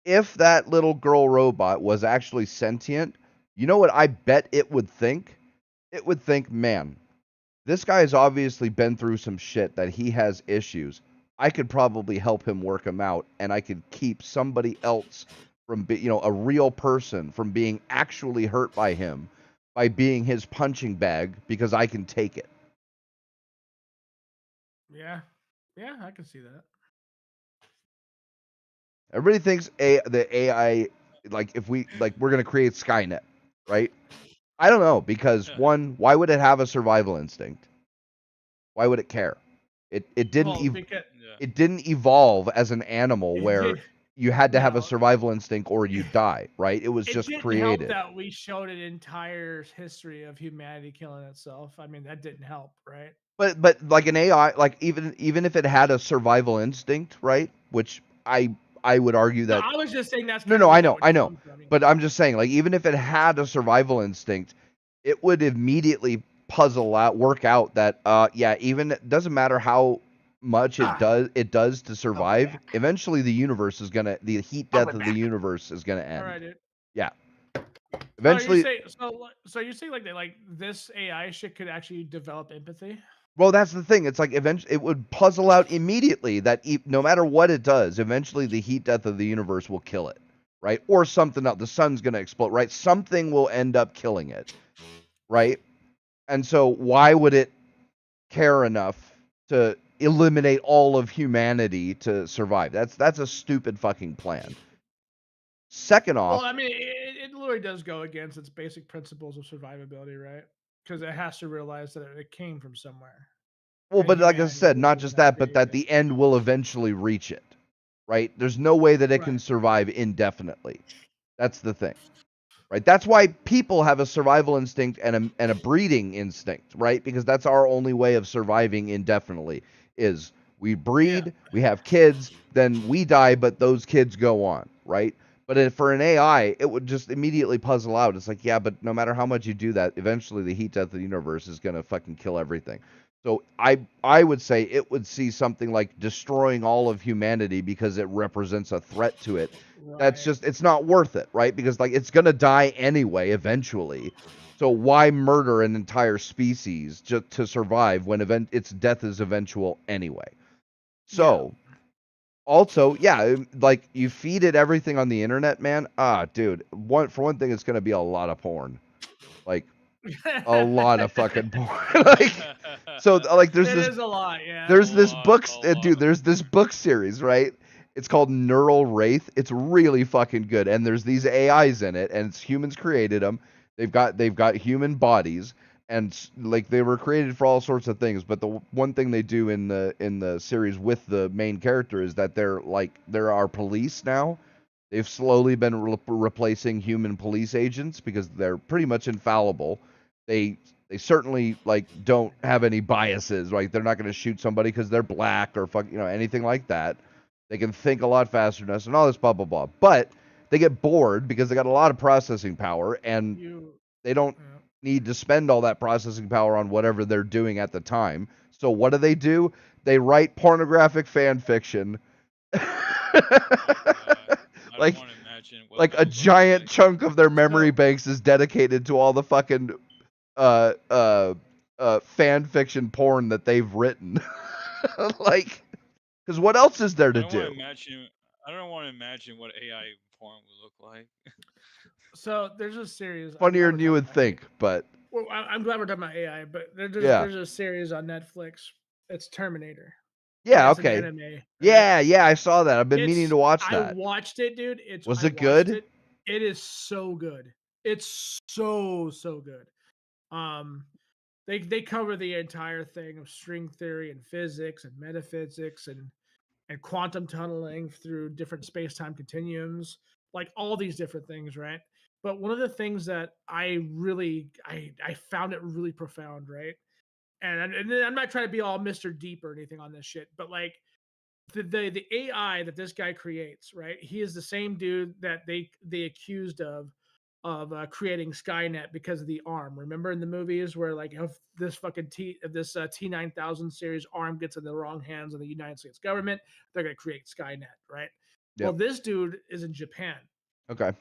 If that little girl robot was actually sentient, you know what I bet it would think? It would think, man, this guy's obviously been through some shit that he has issues. I could probably help him work them out, and I could keep somebody else from a real person from being actually hurt by him by being his punching bag because I can take it. Yeah, I can see that. Everybody thinks the AI, like if we're gonna create Skynet, right? I don't know, because one, why would it have a survival instinct? Why would it care? It didn't it didn't evolve as an animal where you had to have a survival instinct or you die, right? It was just created. Help that we showed an entire history of humanity killing itself. I mean, that didn't help, right? But like an AI, like even if it had a survival instinct, right? Which I would argue that. No, I was just saying that's. No, I know. But I'm just saying, like, even if it had a survival instinct, it would immediately work out that, even it doesn't matter how much it does to survive. Eventually, the heat death of the universe is gonna end. All right, dude. Yeah. Eventually. So you say like that, like this AI shit could actually develop empathy? Well, that's the thing. It's like eventually it would puzzle out immediately that no matter what it does, eventually the heat death of the universe will kill it, right? Or something else. The sun's going to explode, right? Something will end up killing it, right? And so why would it care enough to eliminate all of humanity to survive? That's a stupid fucking plan. Second off... Well, I mean, it literally does go against its basic principles of survivability, right? Because it has to realize that it came from somewhere. Well, but like I said, not just that, but that the end will eventually reach it, right? There's no way that it can survive indefinitely. That's the thing, right? That's why people have a survival instinct and a breeding instinct, right? Because that's our only way of surviving indefinitely is we breed, we have kids, then we die, but those kids go on, right? But for an AI, it would just immediately puzzle out. It's like, yeah, but no matter how much you do that, eventually the heat death of the universe is going to fucking kill everything. So I would say it would see something like destroying all of humanity because it represents a threat to it. Right. That's just, it's not worth it, right? Because like it's going to die anyway eventually. So why murder an entire species just to survive when its death is eventual anyway? So... Yeah. Also, like you feed it everything on the internet, man. Dude, for one thing, it's gonna be a lot of porn, like a lot of fucking porn. Like, so like there's is a lot, yeah. There's this there's this book series, right? It's called Neural Wraith. It's really fucking good, and there's these AIs in it, and humans created them. They've got human bodies, and like they were created for all sorts of things. But the one thing they do in the series with the main character is that there are police now. They've slowly been replacing human police agents because they're pretty much infallible. They certainly like don't have any biases. Like they're not going to shoot somebody because they're black or anything like that. They can think a lot faster than us and all this blah blah blah. But they get bored because they got a lot of processing power and they don't need to spend all that processing power on whatever they're doing at the time. So what do? They write pornographic fan fiction. Like a giant chunk of their memory banks is dedicated to all the fucking fan fiction porn that they've written. Like, because what else is there to do? I don't want to imagine what AI porn would look like. So there's a series. Funnier than you would think, but. Well, I'm glad we're talking about AI, but there's a series on Netflix. It's Terminator. Yeah, it's okay. An anime, right? Yeah, I saw that. I've been meaning to watch that. I watched it, dude. Was it good? It is so good. It's so good. They cover the entire thing of string theory and physics and metaphysics and quantum tunneling through different space-time continuums, like all these different things, right? But one of the things that I found it really profound, right? And I'm not trying to be all Mr. Deep or anything on this shit, but like the AI that this guy creates, right? He is the same dude that they accused of creating Skynet because of the ARM. Remember in the movies where like if this fucking T9000 series ARM gets in the wrong hands of the United States government, they're gonna create Skynet, right? Yep. Well, this dude is in Japan. Okay.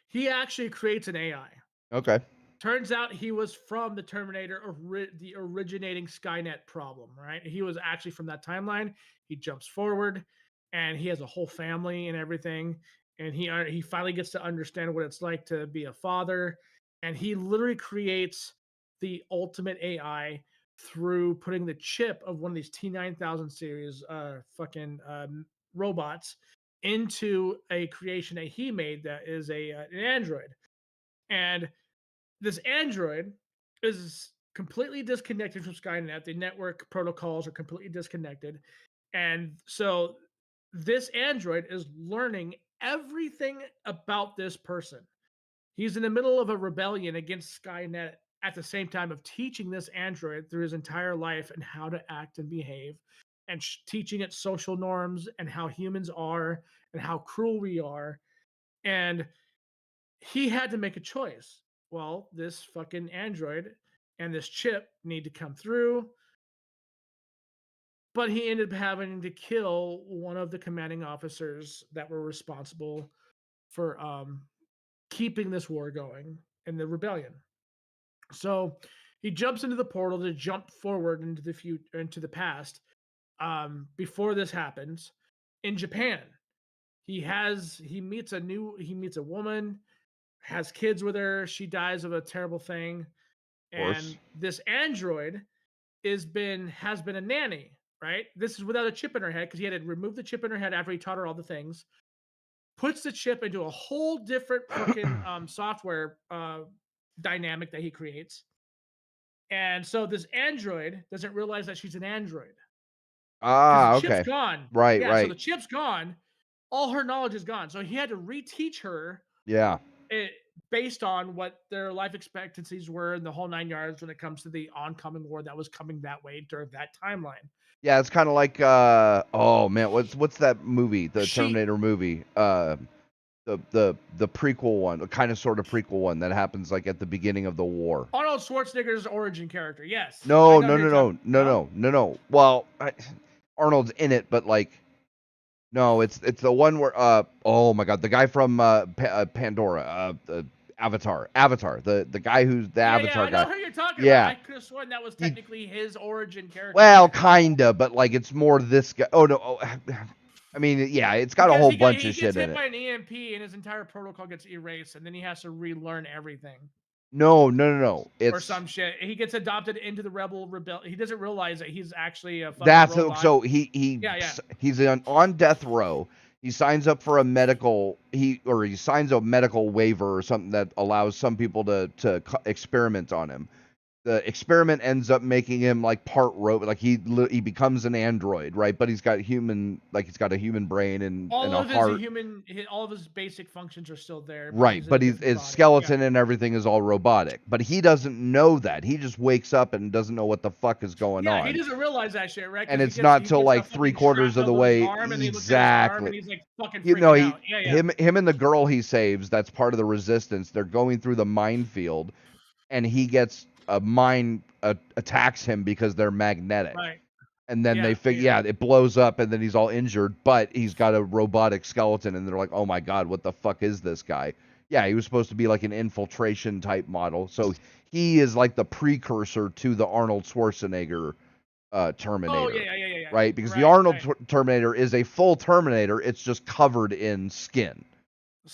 He actually creates an AI. Okay. Turns out he was from the Terminator, the originating Skynet problem, right? He was actually from that timeline. He jumps forward, and he has a whole family and everything. And he finally gets to understand what it's like to be a father. And he literally creates the ultimate AI through putting the chip of one of these T9000 series robots into a creation that he made that is an android. And this android is completely disconnected from Skynet. The network protocols are completely disconnected. And so this android is learning everything about this person. He's in the middle of a rebellion against Skynet at the same time of teaching this android through his entire life and how to act and behave and teaching it social norms and how humans are and how cruel we are. And he had to make a choice. Well, this fucking android and this chip need to come through. But he ended up having to kill one of the commanding officers that were responsible for keeping this war going in the rebellion. So he jumps into the portal to jump forward into the future, into the past. Before this happens, in Japan, he meets a woman, has kids with her. She dies of a terrible thing, and this android has been a nanny. Right? This is without a chip in her head because he had to remove the chip in her head after he taught her all the things. Puts the chip into a whole different fucking software dynamic that he creates. And so this android doesn't realize that she's an android. Okay. The chip's gone. Right. So the chip's gone. All her knowledge is gone. So he had to reteach her. Yeah. Based on what their life expectancies were in the whole 9 yards when it comes to the oncoming war that was coming that way during that timeline. Yeah, it's kind of like oh man, what's that movie? The Terminator movie. The prequel one, kind of sort of prequel one that happens like at the beginning of the war. Arnold Schwarzenegger's origin character, yes. No. Well, Arnold's in it, but like, no, it's the one where oh my god, the guy from Pandora, Avatar, the guy who's the Avatar guy. I know who you're talking about. I could have sworn that was technically his origin character. Well, kinda, but like it's more this guy. Oh no, I mean, yeah, it's got a whole bunch of shit in it. He gets hit by an EMP and his entire protocol gets erased, and then he has to relearn everything. No. It's or some shit. He gets adopted into the rebel. He doesn't realize that he's actually a fucking that's robot. So he's on death row. He signs up for a medical he signs a medical waiver or something that allows some people to experiment on him. The experiment ends up making him like part robot, like he becomes an android, right? But he's got a human brain and All a of heart. all of his basic functions are still there. Right, but his his skeleton and everything is all robotic. But he doesn't know that. He just wakes up and doesn't know what the fuck is going on. He doesn't realize that shit, right? And it's not till like 3/4 of the way. Exactly. Him and the girl he saves, that's part of the resistance. They're going through the minefield, and he gets a mine attacks him because they're magnetic. Right. And then they figure, it blows up, and then he's all injured, but he's got a robotic skeleton, and they're like, oh my god, what the fuck is this guy? Yeah, he was supposed to be like an infiltration type model, so he is like the precursor to the Arnold Schwarzenegger Terminator. Oh, yeah. Right? Because the Arnold Terminator is a full Terminator, it's just covered in skin.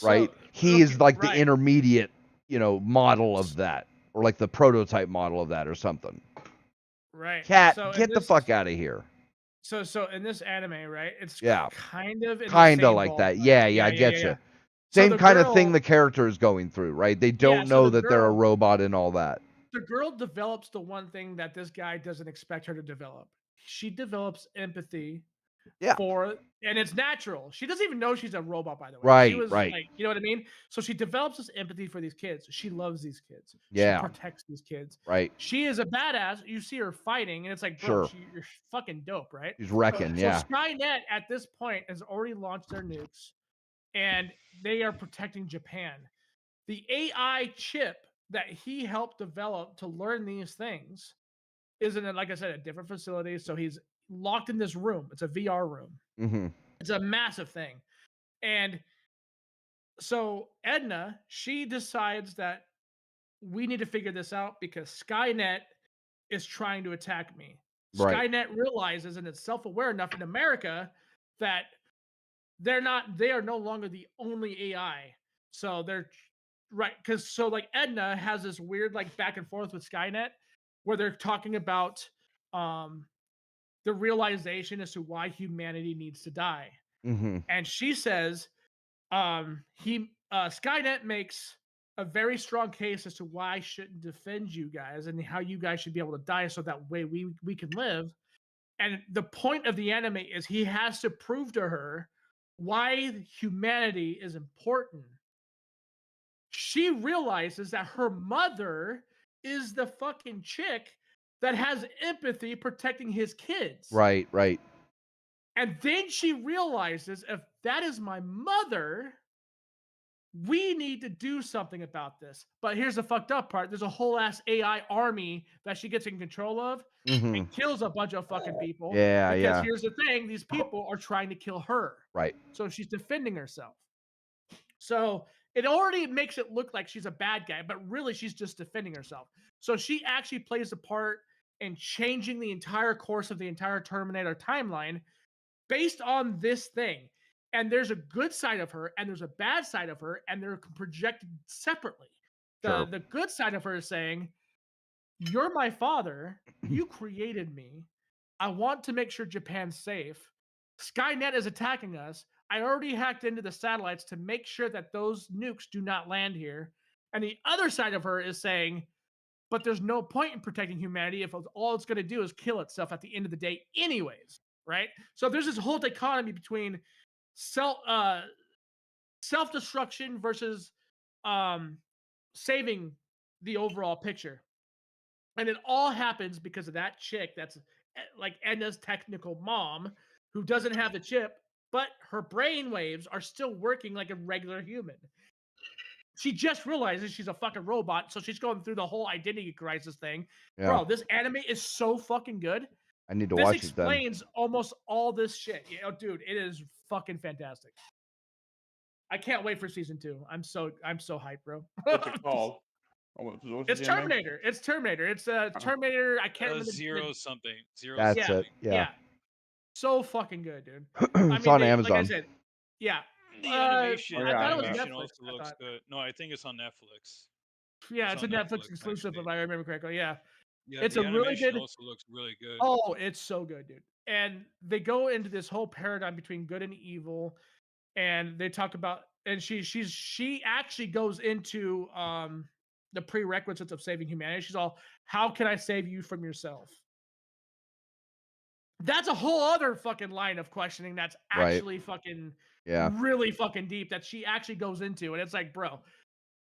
Right? He is like the intermediate, model of that, or like the prototype model of that or something. Right. Cat, get the fuck out of here. So in this anime, right? It's kind of like that. Yeah, I get you. Same kind of thing the character is going through, right? They don't know that they're a robot and all that. The girl develops the one thing that this guy doesn't expect her to develop. She develops empathy. And it's natural. She doesn't even know she's a robot, by the way. Right, she was right. Like, you know what I mean? So she develops this empathy for these kids. She loves these kids. Yeah. She protects these kids. Right. She is a badass. You see her fighting, and it's like, bro, you're fucking dope, right? She's wrecking, So Skynet, at this point, has already launched their nukes, and they are protecting Japan. The AI chip that he helped develop to learn these things is in, like I said, a different facility. So he's locked in this room. It's a VR room. Mm-hmm. It's a massive thing. And so Edna, she decides that we need to figure this out because Skynet is trying to attack me. Right. Skynet realizes, and it's self-aware enough in America, that they are no longer the only AI. So they're right. So like Edna has this weird like back and forth with Skynet where they're talking about the realization as to why humanity needs to die. Mm-hmm. And she says, Skynet makes a very strong case as to why I shouldn't defend you guys and how you guys should be able to die so that way we can live. And the point of the anime is he has to prove to her why humanity is important. She realizes that her mother is the fucking chick that has empathy protecting his kids. Right. And then she realizes, if that is my mother, we need to do something about this. But here's the fucked up part. There's a whole ass AI army that she gets in control of and kills a bunch of fucking people. Because here's the thing, these people are trying to kill her. Right. So she's defending herself. So it already makes it look like she's a bad guy, but really she's just defending herself. So she actually plays a part in changing the entire course of the entire Terminator timeline based on this thing. And there's a good side of her and there's a bad side of her, and they're projected separately. The good side of her is saying, you're my father, you created me, I want to make sure Japan's safe. Skynet is attacking us. I already hacked into the satellites to make sure that those nukes do not land here. And the other side of her is saying, but there's no point in protecting humanity if all it's going to do is kill itself at the end of the day anyways, right? So there's this whole dichotomy between self-destruction versus saving the overall picture. And it all happens because of that chick that's like Edna's technical mom who doesn't have the chip, but her brain waves are still working like a regular human. She just realizes she's a fucking robot, so she's going through the whole identity crisis thing. Yeah. Bro, this anime is so fucking good. I need to watch it then. This explains almost all this shit. Dude, it is fucking fantastic. I can't wait for season 2. I'm so hyped, bro. What's it called? It's Terminator. It's Terminator. It's Terminator. I can't remember. Zero something. That's it. Yeah. So fucking good, dude. It's on Amazon. Like I said, yeah. The animation, I thought it was animation Netflix. also looks good. No, I think it's on Netflix. Yeah, it's a Netflix exclusive, if I remember correctly. Yeah. Yeah, it's the a really animation good. Also looks really good. Oh, it's so good, dude. And they go into this whole paradigm between good and evil. and they talk about, and she actually goes into the prerequisites of saving humanity. She's all, how can I save you from yourself? That's a whole other fucking line of questioning that's Right. actually fucking Yeah. really fucking deep that she actually goes into. And it's like, bro,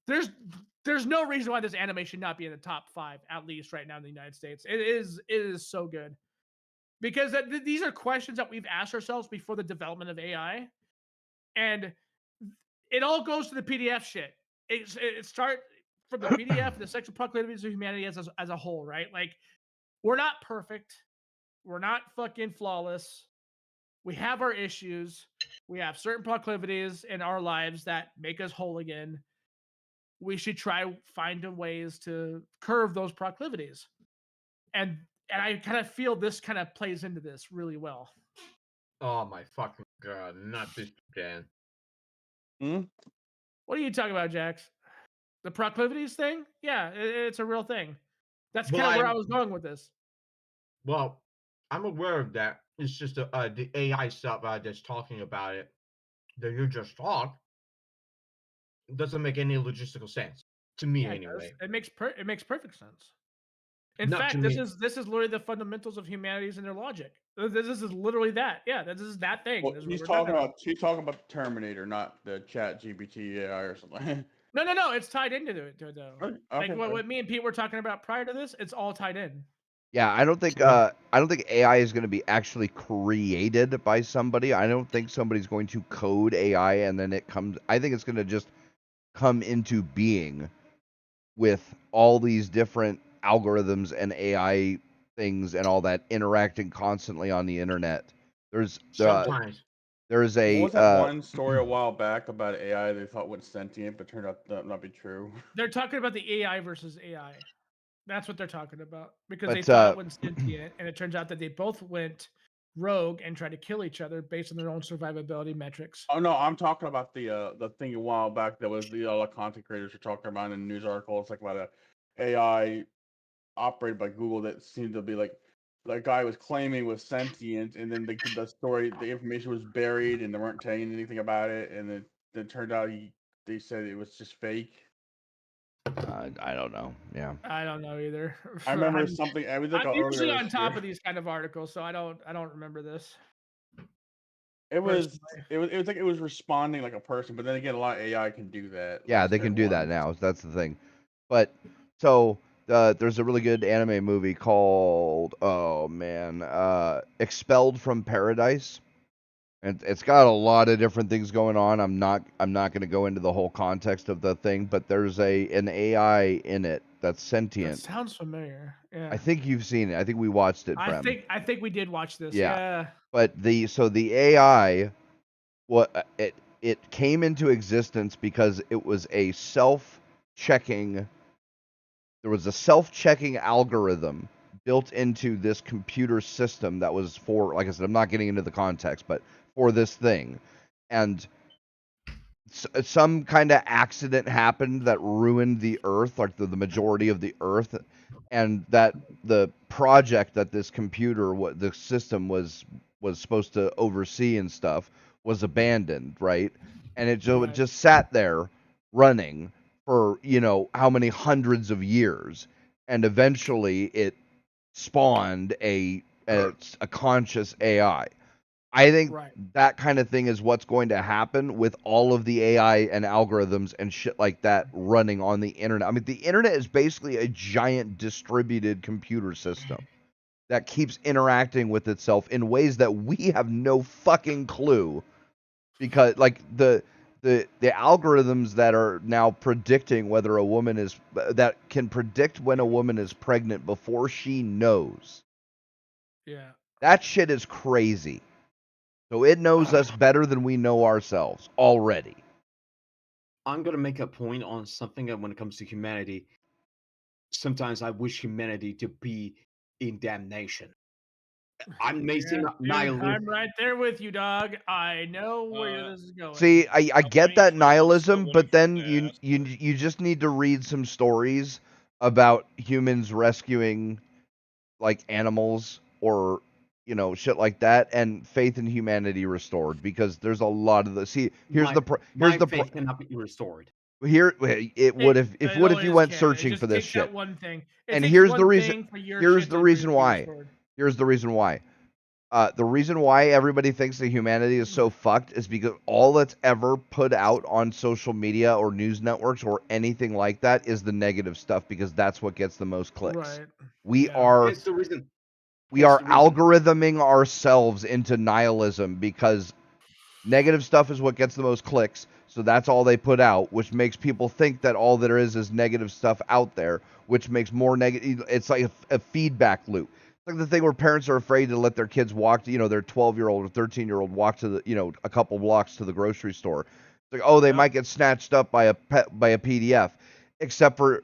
there's no reason why this anime should not be in the top 5, at least right now in the United States. It is so good. Because these are questions that we've asked ourselves before the development of AI. And it all goes to the PDF shit. It start from the PDF, the sexual proclivities of humanity as a whole, right? Like, we're not perfect. We're not fucking flawless. We have our issues. We have certain proclivities in our lives that make us whole again. We should try find ways to curve those proclivities. And I kind of feel this kind of plays into this really well. Oh my fucking god, not this again. What are you talking about, Jax? The proclivities thing? Yeah, it's a real thing. That's kind of where I was going with this. Well, I'm aware of that. It's just the AI stuff that's talking about it that you just talk doesn't make any logistical sense to me anyway. It makes perfect sense. In Not fact, to this me. is literally the fundamentals of humanities and their logic. This is literally that. Yeah, this is that thing. Well, This is what she's we're talking about the Terminator, not the Chat GPT AI or something. No. It's tied into it though. Okay, Like what me and Pete were talking about prior to this, it's all tied in. Yeah, I don't think AI is going to be actually created by somebody. I don't think somebody's going to code AI and then it comes. I think it's going to just come into being with all these different algorithms and AI things and all that interacting constantly on the internet. There's Sometimes. there's a What was that one story a while back about AI they thought went sentient, but turned out to not be true? They're talking about the AI versus AI. That's what they're talking about because But, they thought it went sentient, and it turns out that they both went rogue and tried to kill each other based on their own survivability metrics. Oh no, I'm talking about the thing a while back that was the content creators were talking about in news articles, like about a AI operated by Google that seemed to be like the guy was claiming was sentient, and then the information was buried, and they weren't telling anything about it, and then it turned out they said it was just fake. I don't know. Yeah. I don't know either. I remember something. I was like I'm usually earlier on this top year. of these kind of articles, so I don't remember this. It was like it was responding like a person, but then again, a lot of AI can do that. Yeah, they can do that now. That's the thing. But so there's a really good anime movie called Expelled from Paradise. And it's got a lot of different things going on. I'm not going to go into the whole context of the thing, but there's an AI in it that's sentient. That sounds familiar. Yeah. I think you've seen it. I think we watched it, Brem. I think we did watch this. Yeah. Yeah. But the AI, it came into existence because it was a self-checking. There was a self-checking algorithm built into this computer system that was for, like I said, I'm not getting into the context, but for this thing. And some kind of accident happened that ruined the Earth, like the majority of the Earth, and that the project that this computer, the system was supposed to oversee and stuff, was abandoned, right? And it just sat there running for how many hundreds of years, and eventually it spawned a conscious AI. I think that kind of thing is what's going to happen with all of the AI and algorithms and shit like that running on the internet. I mean, the internet is basically a giant distributed computer system that keeps interacting with itself in ways that we have no fucking clue, because like the algorithms that are now predicting whether a woman is, that can predict when a woman is pregnant before she knows. Yeah. That shit is crazy. So it knows us better than we know ourselves already. I'm going to make a point on something that when it comes to humanity, sometimes I wish humanity to be in damnation. I'm making nihilism. I'm right there with you, dog. I know where this is going. See, I get that nihilism, but then you just need to read some stories about humans rescuing like animals or shit like that, and faith in humanity restored, because there's a lot of the here's My, the pro- my here's the faith cannot be restored. here it would if It would if always you went can. searching It for just this takes shit. that one thing. It And takes here's one the reason. thing for your Here's shit the to reason be why. restored. Here's the reason why. The reason why everybody thinks that humanity is so fucked is because all that's ever put out on social media or news networks or anything like that is the negative stuff, because that's what gets the most clicks. Right. We Yeah. are It's the reason. we it's are the reason. algorithming ourselves into nihilism, because negative stuff is what gets the most clicks. So that's all they put out, which makes people think that all there is negative stuff out there, which makes more negative. It's like a feedback loop. It's like the thing where parents are afraid to let their kids walk, their 12-year-old or 13-year-old walk to the, a couple blocks to the grocery store. It's like, oh, they might get snatched up by a PDF. Except for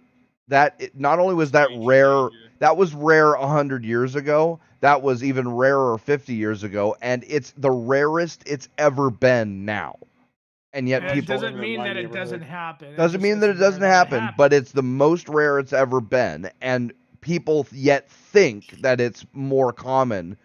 that, not only was that rare, that was rare 100 years ago. That was even rarer 50 years ago, and it's the rarest it's ever been now. And yet And it people doesn't mean that it doesn't happen. doesn't mean that it doesn't happen, but it's the most rare it's ever been, and people yet think that it's more common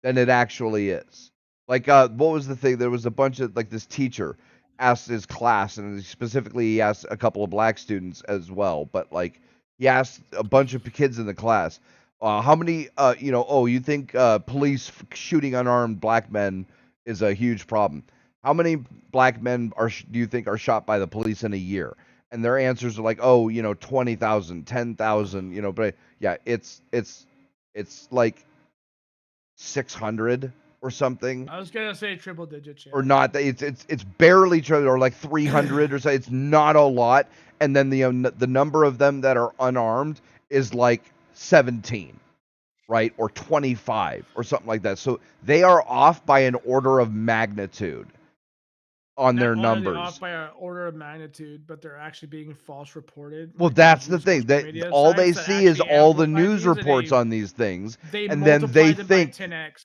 than it actually is. Like, what was the thing? There was a bunch of, like, this teacher asked his class, and specifically he asked a couple of black students as well, but, like, he asked a bunch of kids in the class, how many, you think police shooting unarmed black men is a huge problem. How many black men do you think are shot by the police in a year? And their answers are like, 20,000, 10,000, but yeah, it's like 600 or something. I was gonna say triple digits. Yeah. Or not. It's barely triple, or like 300 or so. It's not a lot. And then the number of them that are unarmed is like 17, right? Or 25 or something like that. So they are off by an order of magnitude on their numbers. Off by an order of magnitude, but they're actually being false reported. Well, that's the thing. That all they see is all the news reports on these things, and then they think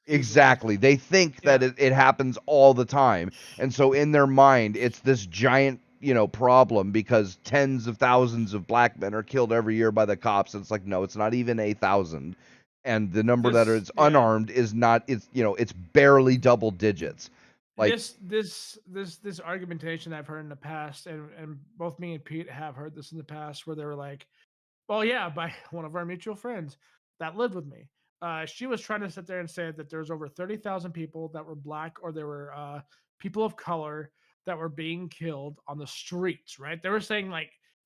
exactly. They think that it happens all the time, and so in their mind, it's this giant, problem, because tens of thousands of black men are killed every year by the cops. And it's like, no, it's not even 8,000, and the number that is unarmed is not. It's barely double digits. Like, this argumentation I've heard in the past, and both me and Pete have heard this in the past, where they were like, well, yeah, by one of our mutual friends that lived with me. She was trying to sit there and say that there's over 30,000 people that were black, or there were people of color that were being killed on the streets, right? They were saying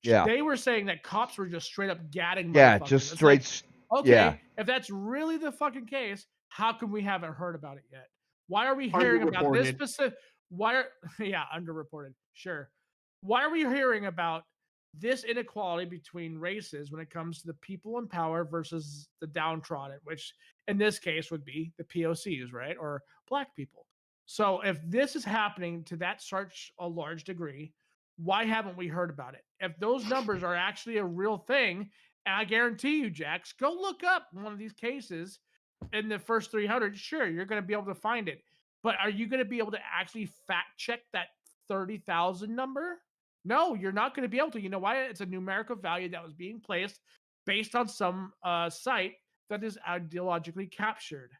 they were saying that cops were just straight up gadding. Yeah, just straight. Okay, if that's really the fucking case, how come we haven't heard about it yet? Why are we hearing about this specific? Underreported. Sure. Why are we hearing about this inequality between races when it comes to the people in power versus the downtrodden, which in this case would be the POCs, right? Or black people. So if this is happening to that such a large degree, why haven't we heard about it? If those numbers are actually a real thing, and I guarantee you, Jax, go look up one of these cases in the first 300, sure, you're going to be able to find it. But are you going to be able to actually fact check that 30,000 number? No, you're not going to be able to. You know why? It's a numerical value that was being placed based on some site that is ideologically captured.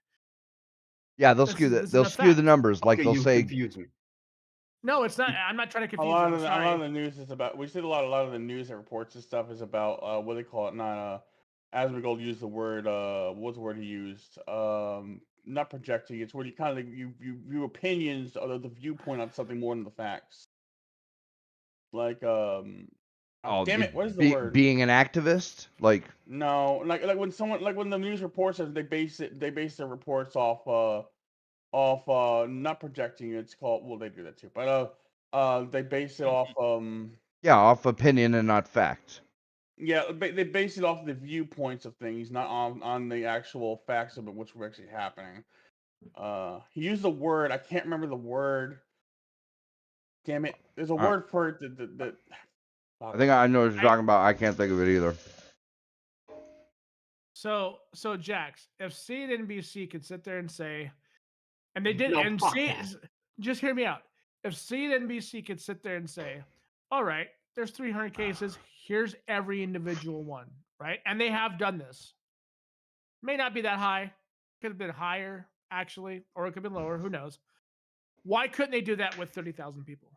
Yeah, they'll skew the numbers. Like they'll say. Confuse me. No, it's not. I'm not trying to confuse you. A lot of the news is about. We see a lot of the news and reports and stuff is about what they call it. Not Asmongold used the word. What was the word he used? Not projecting. It's where you kind of you view opinions or the viewpoint on something more than the facts. Like damn it, what is the word? Being an activist, like no, like when the news reports it, they base their reports off not projecting. It's called, well, they do that too, but they base it off off opinion and not fact. Yeah, they base it off the viewpoints of things, not on the actual facts of it, what's actually happening. He used the word, I can't remember the word. Damn it, there's a word for it that I think I know what you're talking about. I can't think of it either. So Jax, if CNBC could sit there and say, and they did, just hear me out. If CNBC could sit there and say, all right, there's 300 cases, here's every individual one, right? And they have done this. May not be that high, could have been higher. actually, or it could have been lower. Who knows? Why couldn't they do that with 30,000 people?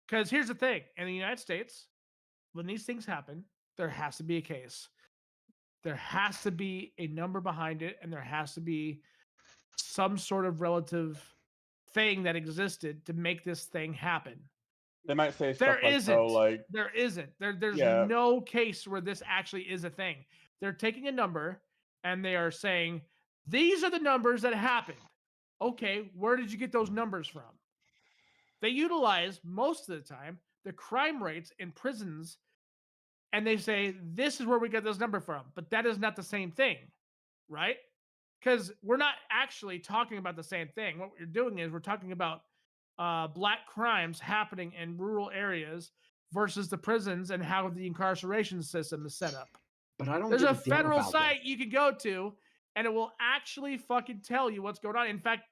Because here's the thing: in the United States, when these things happen, there has to be a case. There has to be a number behind it, and there has to be some sort of relative thing that existed to make this thing happen. They might say There stuff like, isn't. "Oh, like There isn't. There's Yeah. no case where this actually is a thing. They're taking a number and they are saying, these are the numbers that happened. Okay, where did you get those numbers from? They utilize, most of the time, the crime rates in prisons, and they say, this is where we get this number from. But that is not the same thing, right? Because we're not actually talking about the same thing. What we're doing is we're talking about black crimes happening in rural areas versus the prisons and how the incarceration system is set up. But I don't. There's give a damn federal about site you can go to, and it will actually fucking tell you what's going on. In fact,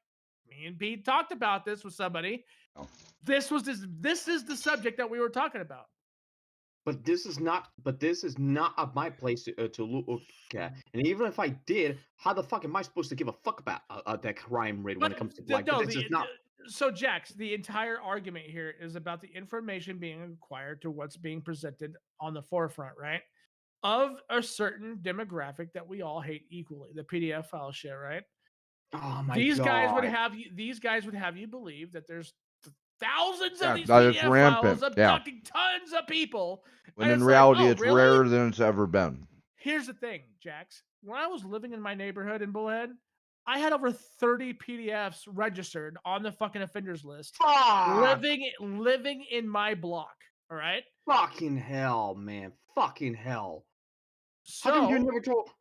me and Pete talked about this with somebody. This is the subject that we were talking about. But this is not. But this is not my place to look at. And even if I did, how the fuck am I supposed to give a fuck about that crime rate when it comes to black? No, It's just not. So, Jax, the entire argument here is about the information being acquired to what's being presented on the forefront, right? Of a certain demographic that we all hate equally, the PDF file share, right? Oh my These god! guys would have you believe that there's thousands of these that is PDF rampant, files abducting tons of people. When and in it's reality, like, oh, it's really? rarer than it's ever been. Here's the thing, Jax. When I was living in my neighborhood in Bullhead, I had over 30 PDFs registered on the fucking offenders list. Fuck! Living in my block. All right. Fucking hell, man! Fucking hell! So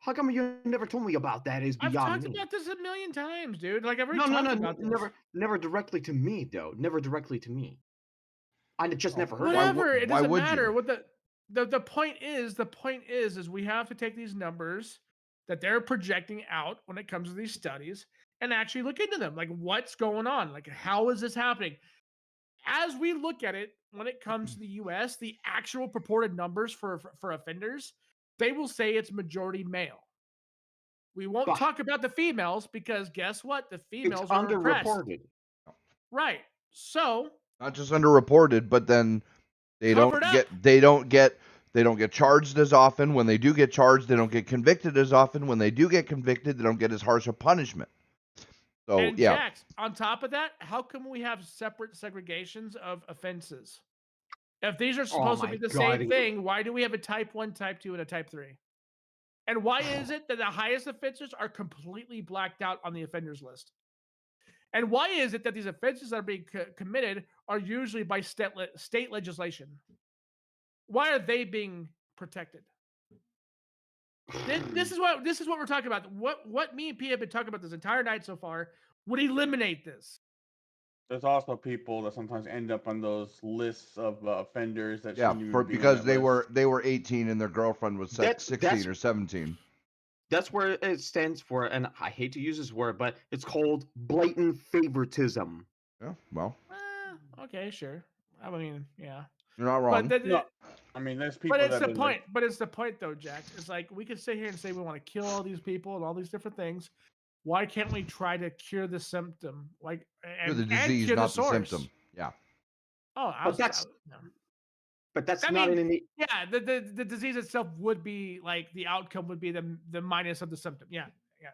how come you never told me about that? Is I've beyond talked me. about this a million times, dude. Like I've No, already talked about this. never directly to me though. Never directly to me. I just never heard. Whatever. It doesn't would matter. you? What the point is we have to take these numbers that they're projecting out when it comes to these studies and actually look into them. Like what's going on? Like how is this happening? As we look at it, when it comes to the US, the actual purported numbers for offenders, they will say it's majority male. We won't talk about the females because guess what? The females are repressed. Underreported. Right. So Not just underreported, but then they don't get charged as often. When they do get charged, they don't get convicted as often. When they do get convicted, they don't get as harsh a punishment. So and yeah. Jax, on top of that, how come we have separate segregations of offenses? If these are supposed to be the same thing, why do we have a type 1, type 2, and a type 3? And why is it that the highest offenses are completely blacked out on the offenders list? And why is it that these offenses that are being committed are usually by state legislation? Why are they being protected? This is what we're talking about. What me and P have been talking about this entire night so far would eliminate this. There's also people that sometimes end up on those lists of offenders that because they were 18 and their girlfriend was 16 or 17. That's where it stands for, and I hate to use this word, but it's called blatant favoritism. Yeah, well. Okay, sure. I mean, yeah. You're not wrong. No, I mean, there's people. But it's the point. But it's the point, though, Jack. It's like we could sit here and say we want to kill all these people and all these different things. Why can't we try to cure the symptom, like cure the disease, cure not the the symptom? Yeah. Oh, but that's not in any. Yeah, the disease itself would be like the outcome would be the minus of the symptom. Yeah, yeah.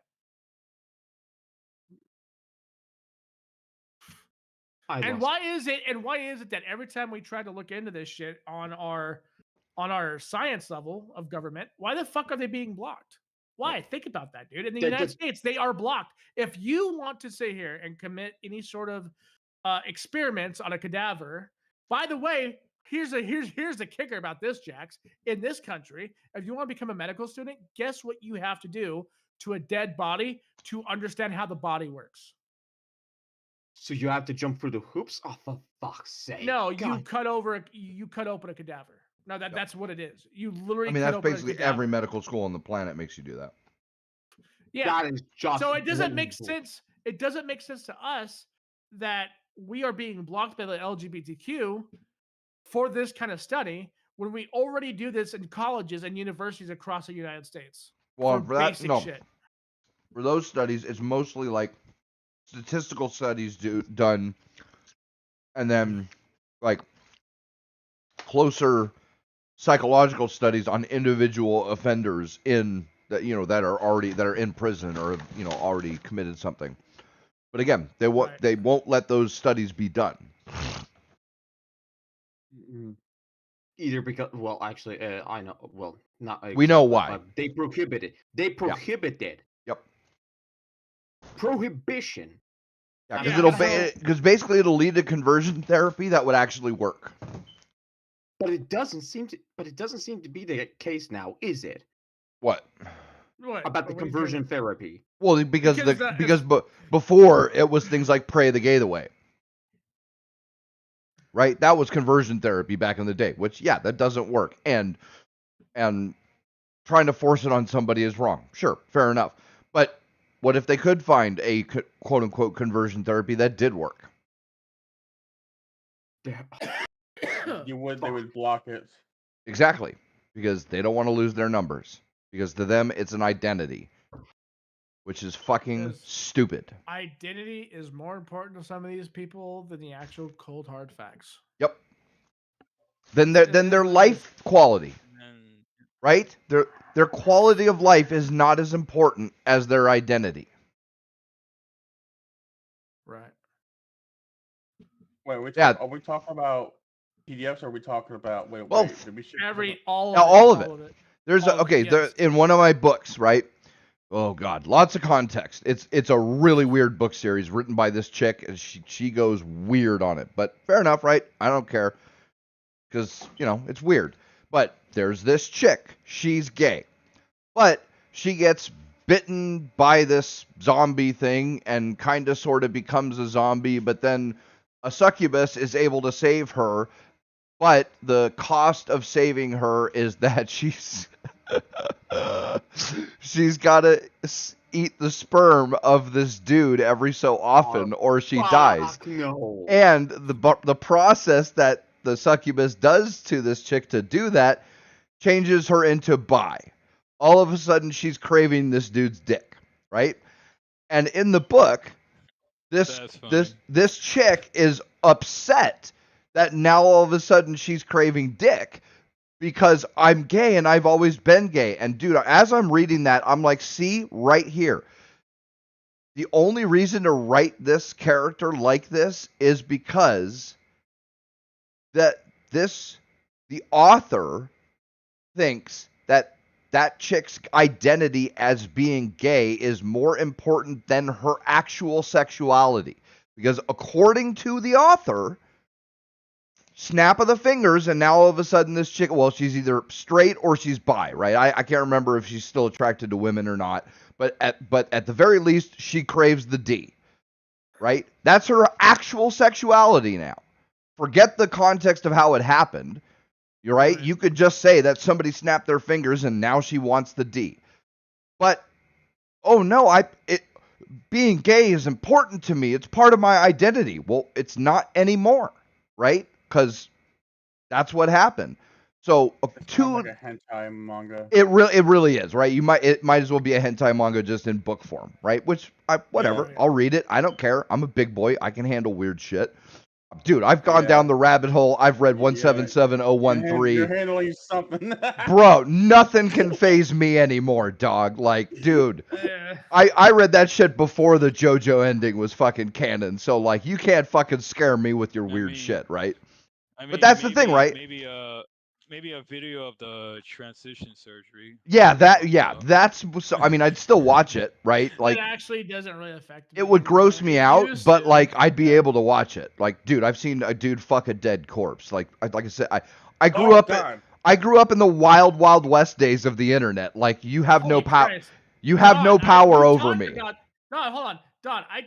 And why is it that every time we try to look into this shit on our science level of government, why the fuck are they being blocked? Why? Think about that, dude. In the United States, they are blocked. If you want to sit here and commit any sort of experiments on a cadaver, by the way, here's the kicker about this, Jax. In this country, if you want to become a medical student, guess what you have to do to a dead body to understand how the body works? So you have to jump through the hoops? Oh, for fuck's sake! No, you cut open a cadaver. No, that's what it is. You literally. I mean, that's basically every medical school on the planet makes you do that. Yeah, that is just so it doesn't make sense. It doesn't make sense to us that we are being blocked by the LGBTQ for this kind of when we already do this in colleges and universities across the United States. Well, for that, no. Shit. For those studies, it's mostly like statistical studies done, and then like closer psychological studies on individual offenders in that that are in prison or already committed something. But again, they won't let those studies be done. Either because, well, actually, I know. Well, not. We know why. They prohibited. They prohibited. Yep. Prohibition. Yeah, because basically it'll lead to conversion therapy that would actually work. But it doesn't seem to. But it doesn't seem to be the case now, is it? What? About the conversion therapy? Well, because before it was things like pray the gay away. Right? That was conversion therapy back in the day, which that doesn't work. And trying to force it on somebody is wrong. Sure, fair enough. But what if they could find a quote unquote conversion therapy that did work? They would block it. Exactly. Because they don't want to lose their numbers. Because to them it's an identity. Which is fucking stupid. Identity is more important to some of these people than the actual cold hard facts. Yep. Then their life quality, right? Their quality of life is not as important as their identity. Right. Wait, are we talking about PDFs or are we talking about both? All of it. There's in one of my books, right? Oh God, lots of context. It's a really weird book series written by this chick, and she goes weird on it. But fair enough, right? I don't care, because it's weird. But there's this chick. She's gay, but she gets bitten by this zombie thing and kind of sort of becomes a zombie. But then a succubus is able to save her. But the cost of saving her is that she's got to eat the sperm of this dude every so often, or she dies. No. And the process that the succubus does to this chick to do that changes her into bi. All of a sudden, she's craving this dude's dick, right? And in the book, this chick is upset that now all of a sudden she's craving dick because I'm gay and I've always been gay. And dude, as I'm reading that, I'm like, see, right here. The only reason to write this character like this is because the author thinks that chick's identity as being gay is more important than her actual sexuality. Because according to the author, snap of the fingers, and now all of a sudden this chick, well, she's either straight or she's bi, right? I can't remember if she's still attracted to women or not, but at the very least, she craves the D, right? That's her actual sexuality now. Forget the context of how it happened. You're right. You could just say that somebody snapped their fingers and now she wants the D. But, oh no, being gay is important to me. It's part of my identity. Well, it's not anymore, right? Because that's what happened. So like a hentai manga. It really is, right? It might as well be a hentai manga just in book form, right? Which whatever. Yeah. I'll read it. I don't care. I'm a big boy. I can handle weird shit. Dude, I've gone down the rabbit hole. I've read 177013. You're handling something. Bro, nothing can phase me anymore, dog. Like, dude, I read that shit before the JoJo ending was fucking canon. So, like, you can't fucking scare me with your weird shit, right? But that's the thing, right? Maybe a video of the transition surgery. Yeah, that's. I mean, I'd still watch it, right? Like, it actually doesn't really affect me. It would gross me out, but like, I'd be able to watch it. Like, dude, I've seen a dude fuck a dead corpse. Like I said, I grew up. I grew up in the wild, wild west days of the internet. Like, you have no power. You have no power over me. No, hold on, Don. I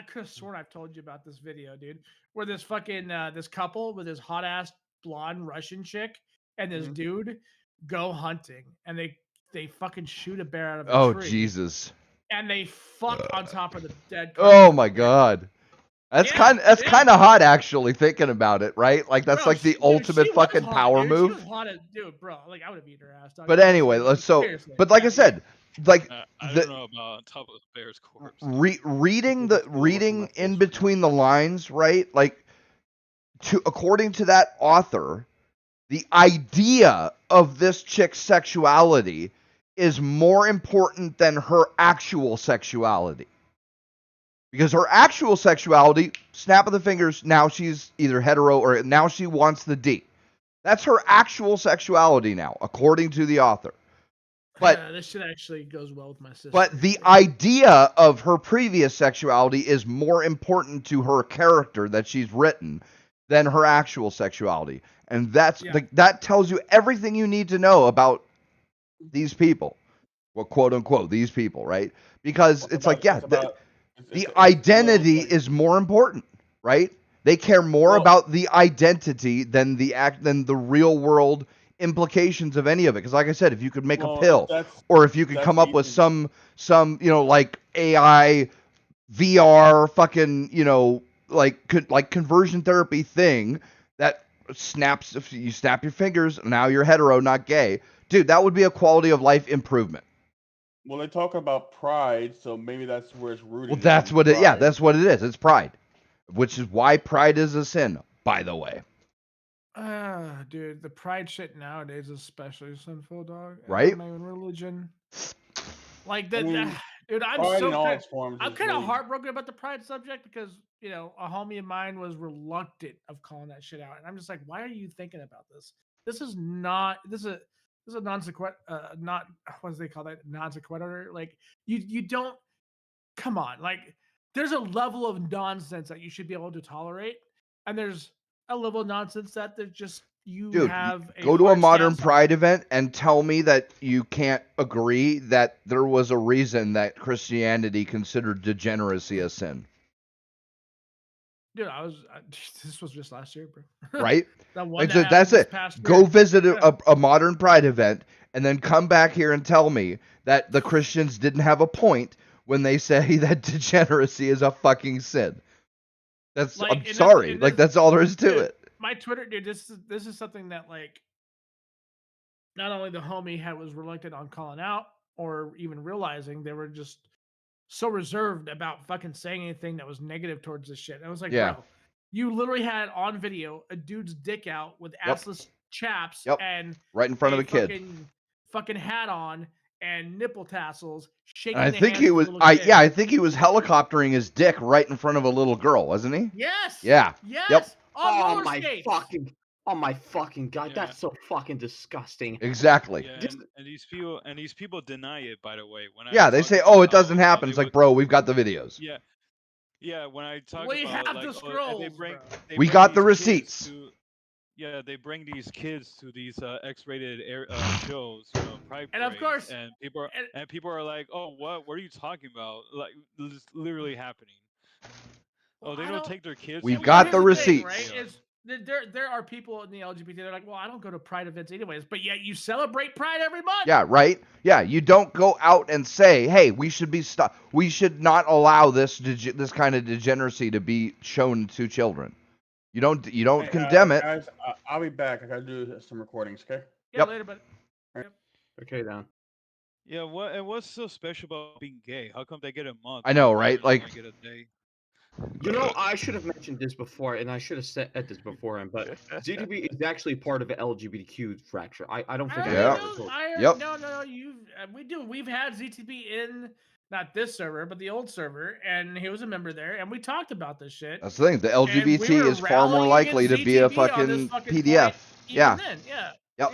could have sworn I've told you about this video, dude. Where this fucking this couple with this hot ass blonde Russian chick and this dude go hunting, and they fucking shoot a bear out of a tree. Oh Jesus! And they fuck on top of the dead. Oh my God! That's kind of hot, actually, thinking about it, right? Like, that's like the ultimate fucking power move. She was hot as, dude, bro. Like, I would have beat her ass. But anyway, but like I said, like I the don't know about on top of the bear's corpse. reading in between the lines, right? Like, according to that author, the idea of this chick's sexuality is more important than her actual sexuality. Because her actual sexuality, snap of the fingers, now she's either hetero or now she wants the D. That's her actual sexuality now, according to the author. But this shit actually goes well with my sister. But the idea of her previous sexuality is more important to her character that she's written than her actual sexuality. And that's that tells you everything you need to know about these people. Well, quote unquote, these people, right? Because the identity is more important, right? They care more about the identity than the real world implications of any of it. Because like I said, if you could make a pill, or if you could come up with some like AI VR fucking like conversion therapy thing that snaps, if you snap your fingers, now you're hetero, not gay, dude, that would be a quality of life improvement. Well, they talk about pride, so maybe that's where it's rooted. Well, that's what it. Yeah, that's what it is. It's pride, which is why pride is a sin, by the way. Dude, the pride shit nowadays is especially sinful, dog. Right? My own religion. Like that, dude. I'm kind of heartbroken about the pride subject because a homie of mine was reluctant of calling that shit out, and I'm just like, why are you thinking about this? This is not. This is a non sequitur. Not what do they call that? Non sequitur. Like you don't. Come on, like there's a level of nonsense that you should be able to tolerate, and there's a level of nonsense that there's just Dude, go to a modern pride event and tell me that you can't agree that there was a reason that Christianity considered degeneracy a sin. Dude, this was just last year, bro. Right? That's it. Go visit a modern pride event and then come back here and tell me that the Christians didn't have a point when they say that degeneracy is a fucking sin. That's I'm sorry. That's all there is to it. My Twitter, dude, this is something that not only the homie was reluctant on calling out or even realizing, they were just so reserved about fucking saying anything that was negative towards this shit. And I was like, bro, you literally had on video a dude's dick out with assless chaps and right in front of a kid, fucking hat on and nipple tassels, shaking. And I think he was, I think he was helicoptering his dick right in front of a little girl, wasn't he? Yes. Yeah. Yes. Yep. Oh my fucking god, that's so fucking disgusting. Exactly. Yeah, and these people deny it, by the way. When they say, "Oh, it doesn't happen." It's like, bro, we've got the videos. Yeah. When I talk we about have the scrolls, we got the receipts. They bring these kids to these X-rated shows, pride and of course, and people are like, "Oh, what? What are you talking about? Like, it's literally happening." Oh, they don't take their kids. We've got the receipts. Right? There are people in the LGBT. They're like, well, I don't go to pride events anyways, but yet you celebrate pride every month. Yeah, right. Yeah, you don't go out and say, hey, we should be we should not allow this kind of degeneracy to be shown to children. You don't condemn it. Guys, I'll be back. I gotta do some recordings. Okay. Yeah, later, buddy. Yep. Okay, then. Yeah. What's so special about being gay? How come they get a month? I know, right? Like. Get a day? I should have mentioned this before, and I should have said this beforehand, but ZTB is actually part of the LGBTQ fracture. I don't think I ever told you. No, we've had ZTB in not this server, but the old server, and he was a member there, and we talked about this shit. That's the thing. The LGBT is far more likely to be a fucking PDF. Yeah. Yep.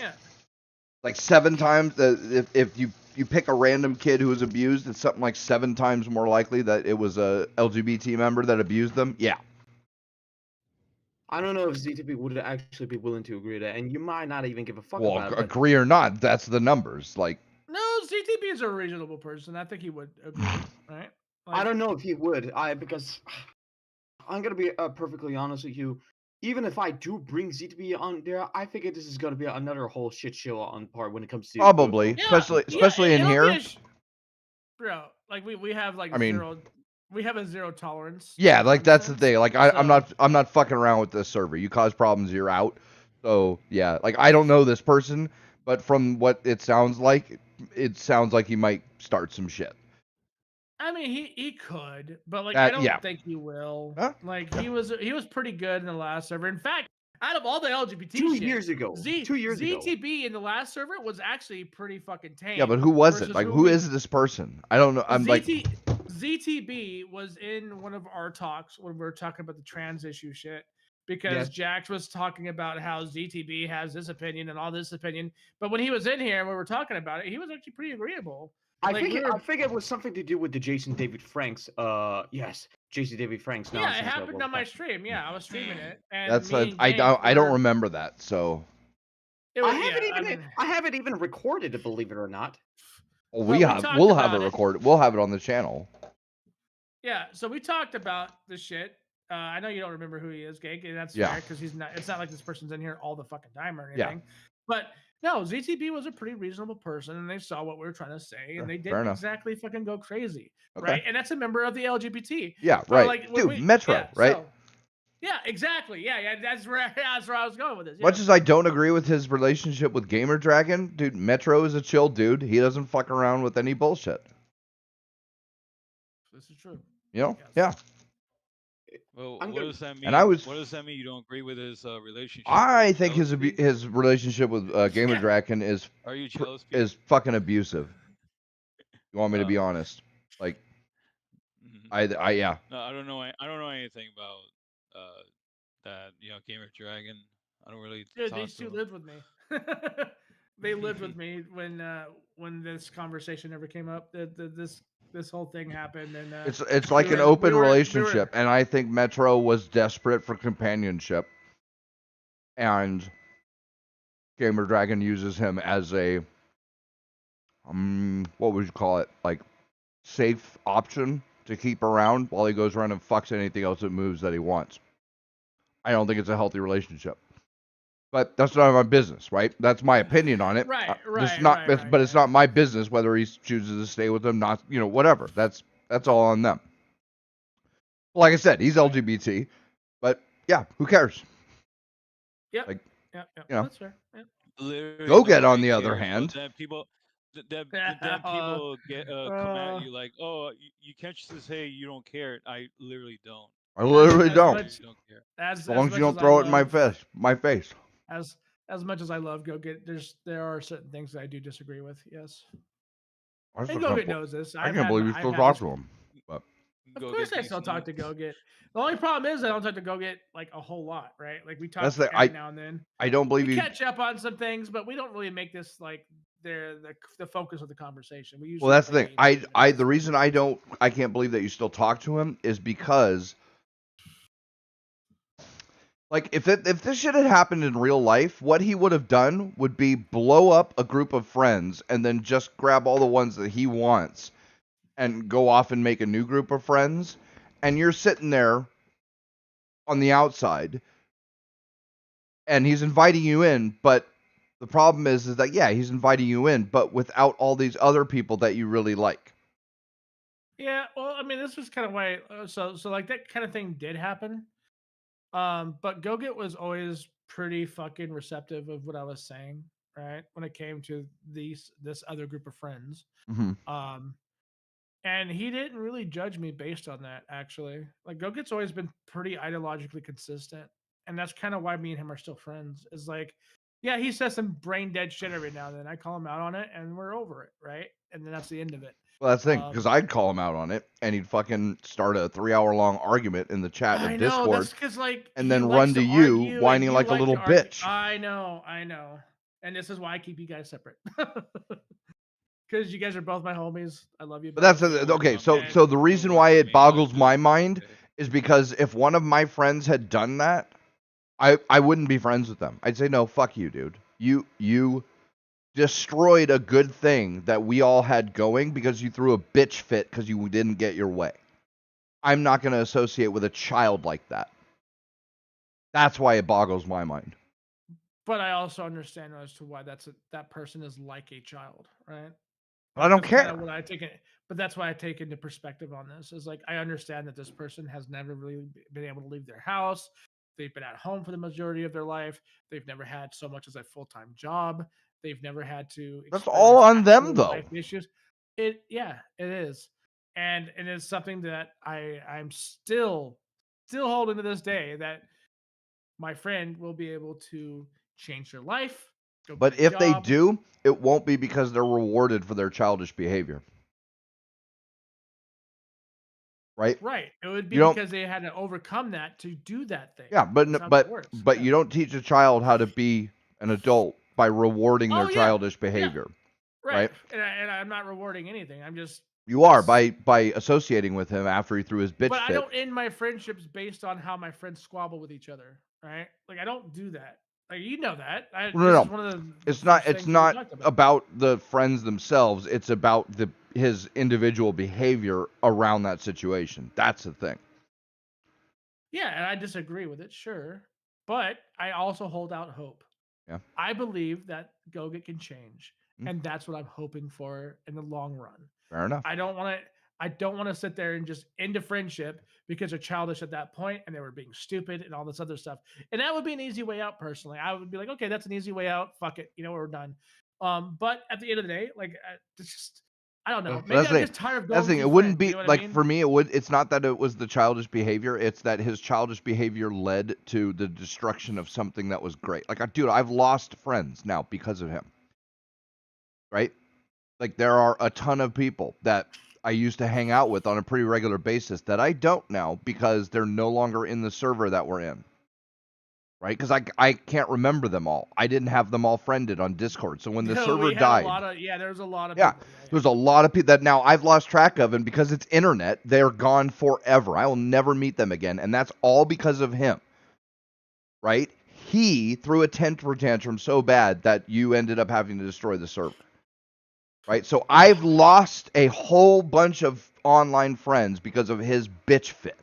Like 7 times. If you pick a random kid who was abused, it's something like 7 times more likely that it was a LGBT member that abused them. Yeah. I don't know if ZTB would actually be willing to agree to that, and you might not even give a fuck about it. Well, agree or not, that's the numbers. Like. No, ZTB is a reasonable person. I think he would agree, right? I don't know if he would. Because I'm gonna be perfectly honest with you. Even if I do bring ZTB on there, I figure this is gonna be another whole shit show on part when it comes to probably, especially in here. Bro, like we have we have a zero tolerance. Yeah, like that's the thing. Like I'm not fucking around with this server. You cause problems, you're out. So yeah, like I don't know this person, but from what it sounds like, it sounds like he might start some shit. I mean, he could, but like I don't Yeah. think he will. Huh? Like he was pretty good in the last server. In fact, out of all the LGBT 2 shit, years ago. 2 years ago. ZTB in the last server was actually pretty fucking tame. Yeah, but who was it? versus Like, who is this person? I don't know. I'm like, ZTB was in one of our talks when we were talking about the trans issue shit. Because Yes. Jax was talking about how ZTB has this opinion and all this opinion, but when he was in here and we were talking about it, he was actually pretty agreeable. I Like, think we were- I think it was something to do with the Jason David Franks. Yes, Jason David Franks. Yeah, it nonsense happened level. on my stream. Yeah, I was streaming it, and that's me and I Gank don't were- remember that. So It was, I haven't yeah, even I haven't even recorded it, believe it or not. well, we talked we'll have about it it. recorded. We'll have it on the channel. Yeah, so we talked about the shit. I know you don't remember who he is, Gank, and that's Yeah. fair because he's not. It's not like this person's in here all the fucking time or Yeah. anything. But no, ZTB was a pretty reasonable person, and they saw what we were trying to say, Sure, and they fair didn't enough. exactly fucking go crazy, Okay. right? And that's a member of the LGBT. Yeah, But, right. like, when Dude, Metro, yeah, right? so- yeah, exactly. Yeah, that's where I was going with this. Yeah. Much as I don't agree with his relationship with Gamer Dragon, dude, Metro is a chill dude. He doesn't fuck around with any bullshit. This is true. You know? Yeah. Well, I'm what gonna- does that mean? And I was- What does that mean? You don't agree with his relationship? I with think his jealous people? his relationship with Gamer Dragon is Are you jealous? Pete? is fucking abusive. You want me to be Oh. honest? Like, Mhm. I yeah. No, I don't know. I don't know anything about that. Gamer Dragon. I don't really Dude, talk these to two him. lived with me. They lived with me when this conversation ever came up. This whole thing happened, and It's like we an were- open we were- relationship, and I think Metro was desperate for companionship, and Gamer Dragon uses him as a what would you call it? Like safe option to keep around while he goes around and fucks anything else that moves that he wants. I don't think it's a healthy relationship. But that's not my business, right? That's my opinion on it. Right, It's right, not, right, it's- right, but it's not my business whether he chooses to stay with them, not, whatever. That's all on them. Like I said, he's LGBT, but yeah, who cares? Yep. Like, Yep. you know. That's fair. Yep. Literally Go get, on nobody the other cares, but hand. then people, then people get come at you like, oh, you can't just say you don't care. I literally don't. I literally As don't. much- Don't care. As long as you don't throw it in my face. As much as I love Go Get, there are certain things that I do disagree with. Yes. I And still Go can't Get bel- knows this. I I've can't believe you I've still had talk this- to him. But Of Go course, Get I still decent talk to nuts. Go Get. The only problem is I don't talk to Go Get like a whole lot, right? Like we talk That's the- every now and then. I don't believe We you. catch up on some things, but we don't really make this like the focus of the conversation. We usually Well, that's the play thing. games and The reason I can't believe that you still talk to him is because, like, if this shit had happened in real life, what he would have done would be blow up a group of friends and then just grab all the ones that he wants and go off and make a new group of friends. And you're sitting there on the outside, and he's inviting you in, but the problem is that, yeah, he's inviting you in, but without all these other people that you really like. Yeah, well, I mean, this was kind of why. So like that kind of thing did happen. But Go Get was always pretty fucking receptive of what I was saying, right? When it came to this other group of friends. Mm-hmm. And he didn't really judge me based on that, actually. Like Go Get's always been pretty ideologically consistent, and that's kind of why me and him are still friends. Is like, yeah, he says some brain dead shit every now and then. I call him out on it, and we're over it, right? And then that's the end of it. Well, that's the thing, because I'd call him out on it, and he'd fucking start a 3-hour-long argument in the chat I of know, Discord, that's 'cause, like, and he then likes run to you, argue, and whining you like a like little to argue. bitch. I know. And this is why I keep you guys separate. Because you guys are both my homies. I love you. But that's both. okay. So the reason why it boggles my mind is because if one of my friends had done that, I wouldn't be friends with them. I'd say, no, fuck you, dude. You destroyed a good thing that we all had going because you threw a bitch fit because you didn't get your way. I'm not going to associate with a child like that. That's why it boggles my mind. But I also understand as to why that person is like a child, right? I don't That's care. kinda what I take it, but that's why I take into perspective on this. Is like I understand that this person has never really been able to leave their house. They've been at home for the majority of their life. They've never had so much as a full-time job. They've never had to. That's all on experience them, actual though. life issues. It is, and it is something that I'm still holding to this day that my friend will be able to change their life. Go But get a if they job. do, it won't be because they're rewarded for their childish behavior. Right? Right. It would be You don't- because they had to overcome that to do that thing. Yeah, That's how that works. but you don't teach a child how to be an adult by rewarding their Oh, yeah. childish Yeah. behavior. Right. And I'm not rewarding anything. I'm just. You are by associating with him after he threw his bitch But I fit. don't end my friendships based on how my friends squabble with each other, right? Like I don't do that. Like you know that. This No. is one of the It's not. first It's things we not talked about. about the friends themselves. It's about his individual behavior around that situation. That's the thing. Yeah, and I disagree with it, sure, but I also hold out hope. Yeah. I believe that Goget can change, and that's what I'm hoping for in the long run. Fair enough. I don't want to sit there and just end a friendship because they're childish at that point and they were being stupid and all this other stuff. And that would be an easy way out personally. I would be like, okay, that's an easy way out. Fuck it. We're done. But at the end of the day, like it's just I don't know. Maybe I'm just tired of going That's the thing. through It wouldn't friends, be you know what I like mean? for me. It's not that it was the childish behavior. It's that his childish behavior led to the destruction of something that was great. Like, dude, I've lost friends now because of him. Right? Like, there are a ton of people that I used to hang out with on a pretty regular basis that I don't now because they're no longer in the server that we're in. Right? Because I can't remember them all. I didn't have them all friended on Discord. So when the server We had died, there's a lot of yeah, people. there's a lot of people that now I've lost track of, and because it's internet, they're gone forever. I will never meet them again, and that's all because of him. Right? He threw a temper tantrum so bad that you ended up having to destroy the server. Right? So I've lost a whole bunch of online friends because of his bitch fit.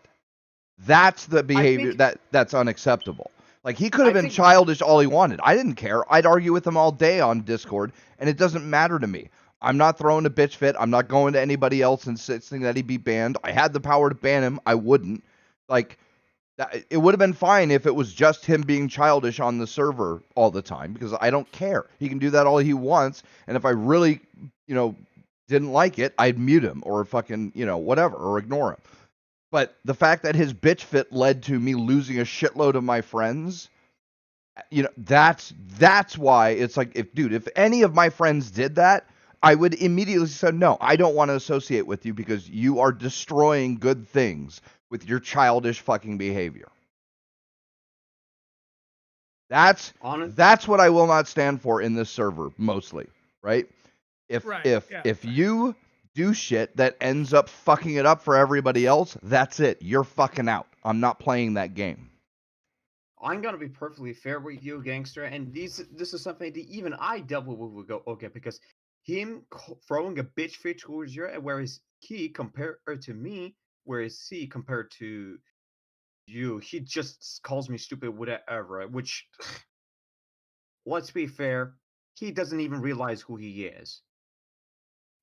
That's the behavior that's unacceptable. Like, he could have been childish all he wanted. I didn't care. I'd argue with him all day on Discord, and it doesn't matter to me. I'm not throwing a bitch fit. I'm not going to anybody else insisting that he be banned. I had the power to ban him. I wouldn't. Like, it would have been fine if it was just him being childish on the server all the time, because I don't care. He can do that all he wants, and if I really, didn't like it, I'd mute him or fucking, whatever, or ignore him. But the fact that his bitch fit led to me losing a shitload of my friends, that's why it's like, if any of my friends did that, I would immediately say, no, I don't want to associate with you because you are destroying good things with your childish fucking behavior. That's what I will not stand for in this server, mostly, right? If you do shit that ends up fucking it up for everybody else, that's it. You're fucking out. I'm not playing that game. I'm gonna be perfectly fair with you, gangster, and this is something that even I dealt with Goget, because him throwing a bitch fit towards you, whereas he compared to me, whereas he compared to you, he just calls me stupid, whatever. Which, let's be fair, he doesn't even realize who he is.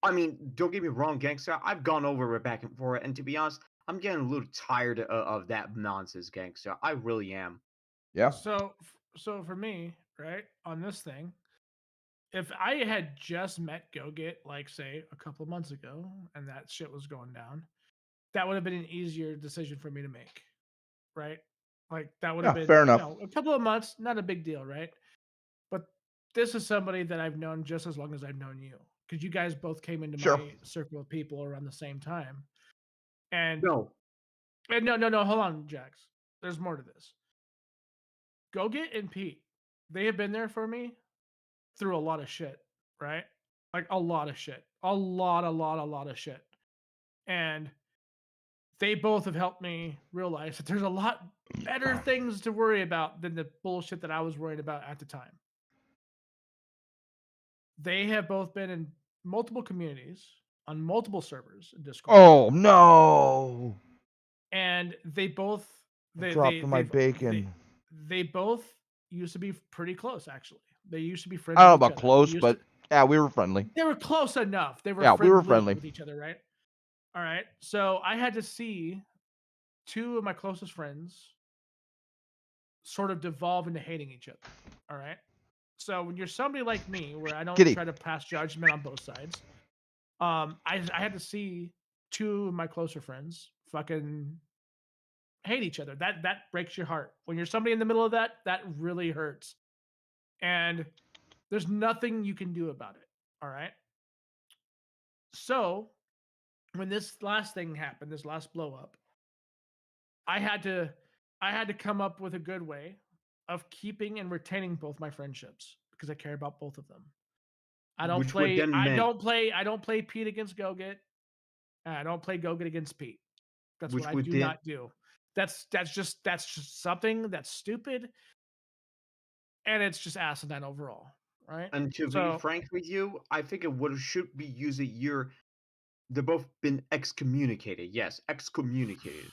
I mean, don't get me wrong, gangster. I've gone over it back and forth, and to be honest, I'm getting a little tired of that nonsense, gangster. I really am. Yeah. So for me, right, on this thing, if I had just met Goget, like, say, a couple of months ago, and that shit was going down, that would have been an easier decision for me to make, right? Like, that would have been, fair enough. A couple of months, not a big deal, right? But this is somebody that I've known just as long as I've known you, because you guys both came into my circle of people around the same time. And no, hold on, Jax. There's more to this. Goget and Pete, they have been there for me through a lot of shit, right? Like a lot of shit. A lot of shit. And they both have helped me realize that there's a lot better things to worry about than the bullshit that I was worried about at the time. They have both been in multiple communities on multiple servers in Discord. Oh, no. And they both dropped my bacon. They both used to be pretty close, actually. They used to be friends. I don't know with about each close, other. but yeah, we were friendly. They were close enough. They were we were friendly with each other, right? All right. So I had to see two of my closest friends sort of devolve into hating each other. All right. So when you're somebody like me, where I don't Kitty. try to pass judgment on both sides, I had to see two of my closer friends fucking hate each other. That breaks your heart. When you're somebody in the middle of that, that really hurts. And there's nothing you can do about it. All right. So when this last thing happened, this last blow up, I had to come up with a good way of keeping and retaining both my friendships because I care about both of them. I don't Which would play then meant- I don't play Pete against Goget. And I don't play Goget against Pete. That's Which what I would do then- not do. That's just something that's stupid. And it's just asinine overall, right? And to be frank with you, I think it should be using they've both been excommunicated. Yes, excommunicated.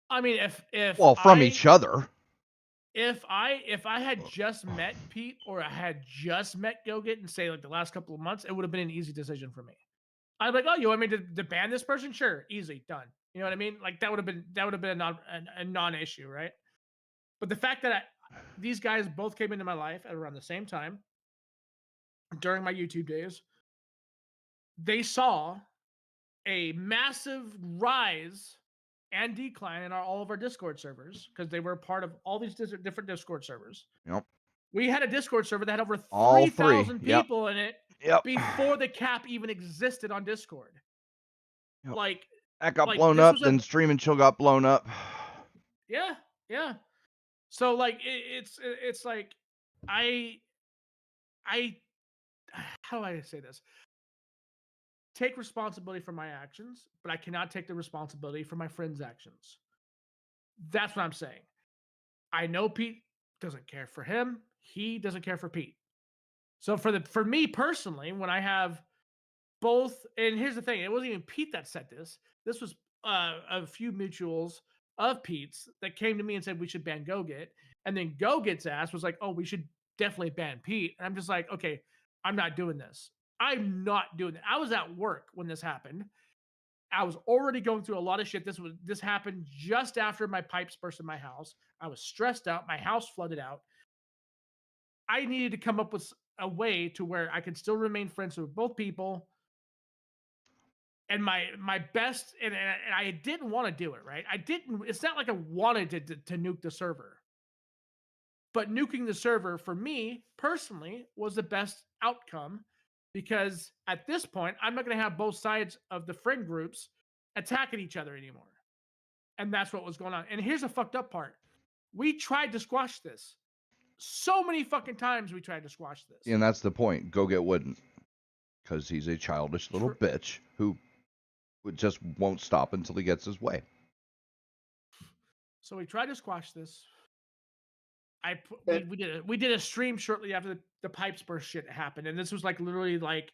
I mean, if from each other. If I had just met Pete or I had just met Goget and say like the last couple of months, it would have been an easy decision for me. I'd be like, oh, you want me to ban this person? Sure, easy, done. You know what I mean? Like that would have been a non-issue, right? But the fact that these guys both came into my life at around the same time during my YouTube days, they saw a massive rise and decline in all of our Discord servers because they were a part of all these different Discord servers. Yep. We had a Discord server that had over All 3,000 three, yep. people in it Yep. before the cap even existed on Discord. Yep. Like That got like, blown this up, was a- then Stream and Chill got blown up. Yeah. So like it's like I how do I say this? Take responsibility for my actions, but I cannot take the responsibility for my friends' actions. That's what I'm saying. I know Pete doesn't care for him. He doesn't care for Pete. So for me personally, when I have both, and here's the thing, it wasn't even Pete that said this. This was a few mutuals of Pete's that came to me and said we should ban Goget. And then Goget's ass was like, oh, we should definitely ban Pete. And I'm just like, okay, I'm not doing this. I'm not doing that. I was at work when this happened. I was already going through a lot of shit. This happened just after my pipes burst in my house. I was stressed out. My house flooded out. I needed to come up with a way to where I could still remain friends with both people. And my best, and I didn't want to do it, right? It's not like I wanted to nuke the server. But nuking the server for me personally was the best outcome because at this point, I'm not going to have both sides of the friend groups attacking each other anymore. And that's what was going on. And here's the fucked up part. We tried to squash this. So many fucking times we tried to squash this. And that's the point. Goget wouldn't. Because he's a childish little bitch who just won't stop until he gets his way. So we tried to squash this. We did a stream shortly after the pipes burst shit happened, and this was like literally like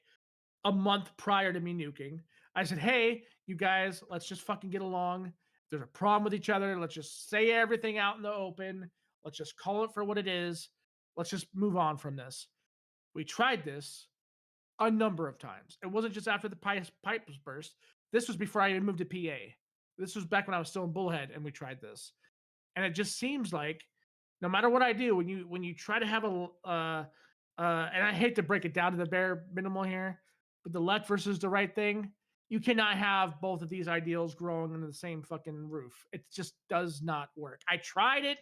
a month prior to me nuking. I said, "Hey, you guys, let's just fucking get along. If there's a problem with each other, let's just say everything out in the open. Let's just call it for what it is. Let's just move on from this." We tried this a number of times. It wasn't just after the pipes burst. This was before I even moved to PA. This was back when I was still in Bullhead, and we tried this. And it just seems like no matter what I do, when you try to have and I hate to break it down to the bare minimal here, but the left versus the right thing, you cannot have both of these ideals growing under the same fucking roof. It just does not work. I tried it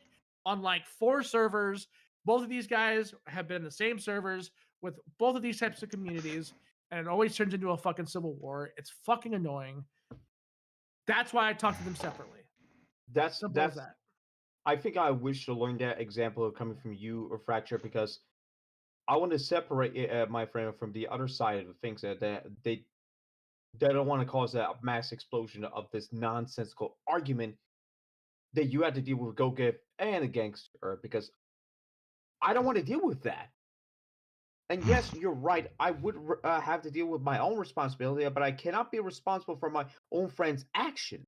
on like 4 servers. Both of these guys have been in the same servers with both of these types of communities, and it always turns into a fucking civil war. It's fucking annoying. That's why I talk to them separately. That's that. I think I wish to learn that example coming from you or Fracture because I want to separate my friend from the other side of the things that they don't want to cause a mass explosion of this nonsensical argument that you had to deal with Goget and a gangster because I don't want to deal with that. And yes, you're right. I would have to deal with my own responsibility, but I cannot be responsible for my own friend's action.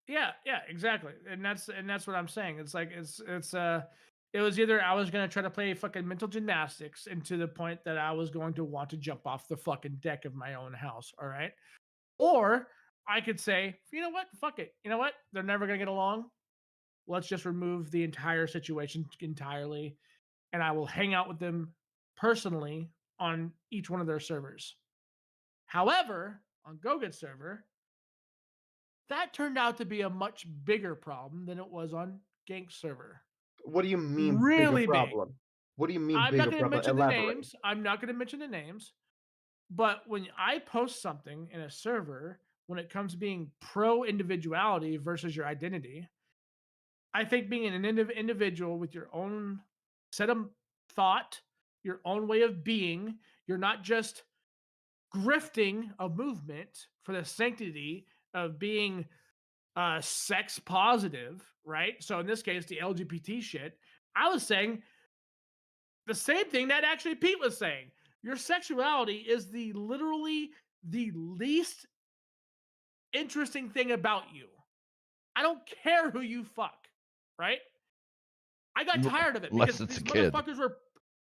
Yeah, exactly. And that's what I'm saying. It's like it was either I was gonna try to play fucking mental gymnastics and to the point that I was going to want to jump off the fucking deck of my own house, all right? Or I could say, you know what? Fuck it. You know what? They're never gonna get along. Let's just remove the entire situation entirely, and I will hang out with them personally on each one of their servers. However, on GoGet's server, that turned out to be a much bigger problem than it was on Gank's server. What do you mean Really bigger big. problem? What do you mean I'm bigger not going to problem? mention the Elaborate. names. I'm not going to mention the names. But when I post something in a server, when it comes to being pro individuality versus your identity, I think being an individual with your own set of thought, your own way of being, you're not just grifting a movement for the sanctity of being sex positive, right? So in this case, the LGBT shit, I was saying the same thing that actually Pete was saying. Your sexuality is literally the least interesting thing about you. I don't care who you fuck, right? I got tired of it Unless because it's a kid.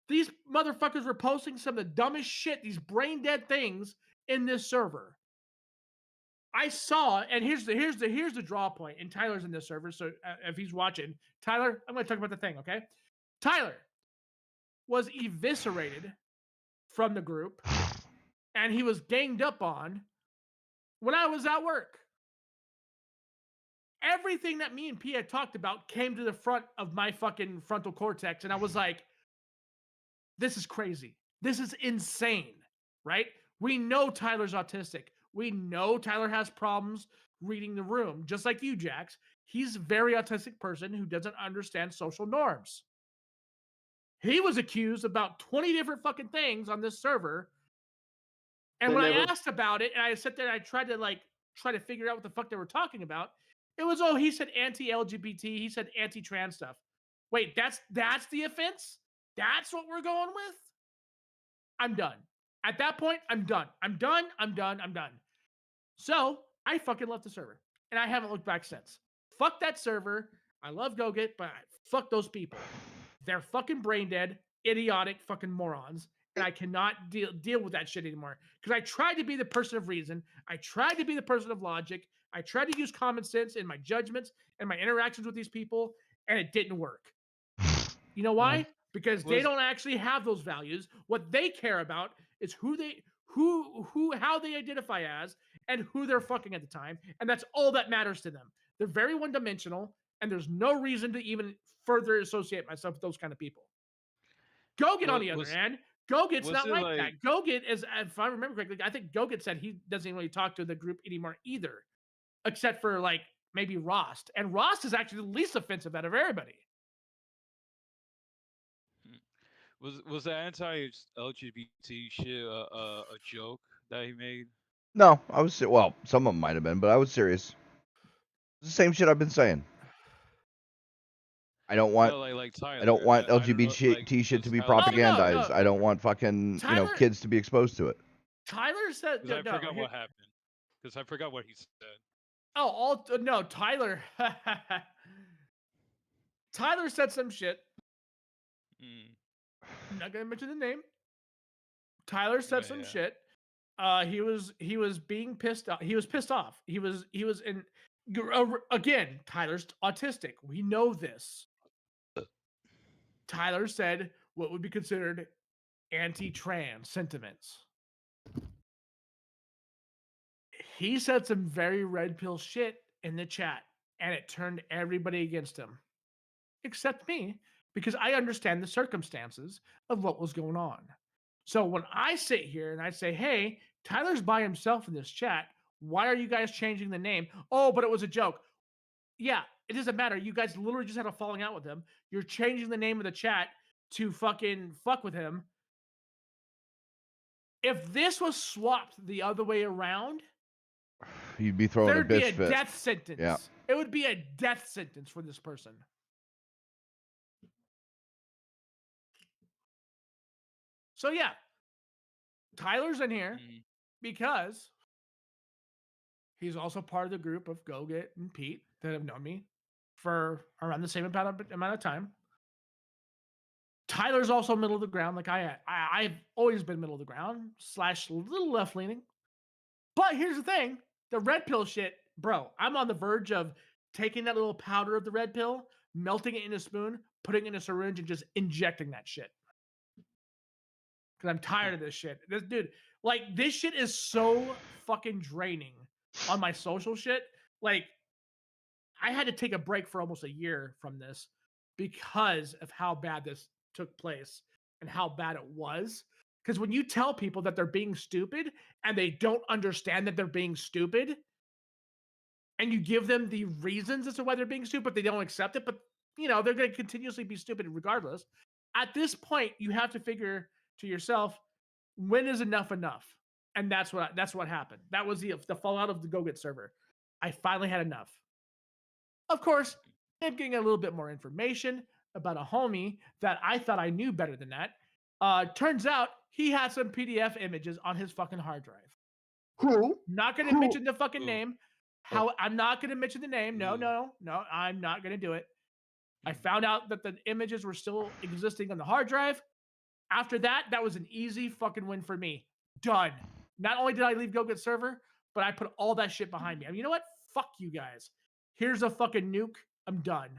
these motherfuckers were posting some of the dumbest shit, these brain dead things in this server. I saw, and here's the draw point. And Tyler's in this server, so if he's watching, Tyler, I'm going to talk about the thing, okay? Tyler was eviscerated from the group, and he was ganged up on when I was at work. Everything that me and P had talked about came to the front of my fucking frontal cortex, and I was like, this is crazy. This is insane, right? We know Tyler's autistic. We know Tyler has problems reading the room, just like you, Jax. He's a very autistic person who doesn't understand social norms. He was accused about 20 different fucking things on this server. And when I asked about it, and I sat there and I tried to figure out what the fuck they were talking about, it was, he said anti-LGBT, he said anti-trans stuff. Wait, that's the offense? That's what we're going with? I'm done. At that point, I'm done. I'm done. So I fucking left the server, and I haven't looked back since. Fuck that server. I love GoGet, but fuck those people. They're fucking brain dead, idiotic fucking morons, and I cannot deal with that shit anymore. Because I tried to be the person of reason. I tried to be the person of logic. I tried to use common sense in my judgments and my interactions with these people, and it didn't work. You know why? Because they don't actually have those values. What they care about is how they identify as and who they're fucking at the time, and that's all that matters to them. They're very one-dimensional, and there's no reason to even further associate myself with those kind of people. GoGet, on the other hand, GoGet's not like that. GoGet is, if I remember correctly, I think GoGet said he doesn't really talk to the group anymore either, except for like maybe Rost, and Rost is actually the least offensive out of everybody. Was the anti-LGBT shit a joke that he made? No, I was well. Some of them might have been, but I was serious. It's the same shit I've been saying. I don't want. Like Tyler, I don't want I don't know, LGBT shit to be Tyler- propagandized. No. I don't want fucking Tyler- kids to be exposed to it. Tyler said, I forgot what happened. Because I forgot what he said. Tyler. Tyler said some shit. I'm not gonna mention the name. Tyler said some shit. He was being pissed off. He was pissed off. He was in. Again, Tyler's autistic. We know this. Tyler said what would be considered anti-trans sentiments. He said some very red pill shit in the chat, and it turned everybody against him, except me, because I understand the circumstances of what was going on. So when I sit here and I say, hey, Tyler's by himself in this chat, why are you guys changing the name? Oh, but it was a joke. Yeah, it doesn't matter. You guys literally just had a falling out with him. You're changing the name of the chat to fucking fuck with him. If this was swapped the other way around, You'd be throwing there'd a be bitch a fit. death sentence. Yeah. It would be a death sentence for this person. So yeah, Tyler's in here because he's also part of the group of GoGet and Pete that have known me for around the same amount of time. Tyler's also middle of the ground, like I've always been middle of the ground / little left leaning. But here's the thing: the red pill shit, bro. I'm on the verge of taking that little powder of the red pill, melting it in a spoon, putting it in a syringe, and just injecting that shit. because I'm tired of this shit. This dude, like, this shit is so fucking draining on my social shit. Like, I had to take a break for almost a year from this because of how bad this took place and how bad it was. Because when you tell people that they're being stupid and they don't understand that they're being stupid, and you give them the reasons as to why they're being stupid, they don't accept it, but you know, they're going to continuously be stupid regardless. At this point, you have to figure to yourself, when is enough enough? And that's what happened. That was the fallout of the Go Get server. I finally had enough. Of course, I'm getting a little bit more information about a homie that I thought I knew better than that. Turns out he had some PDF images on his fucking hard drive. Who? Not going to mention the fucking name. I'm not going to mention the name. No, I'm not going to do it. I found out that the images were still existing on the hard drive. After that, that was an easy fucking win for me. Done. Not only did I leave Go Get server, but I put all that shit behind me. I mean, you know what? Fuck you guys. Here's a fucking nuke. I'm done.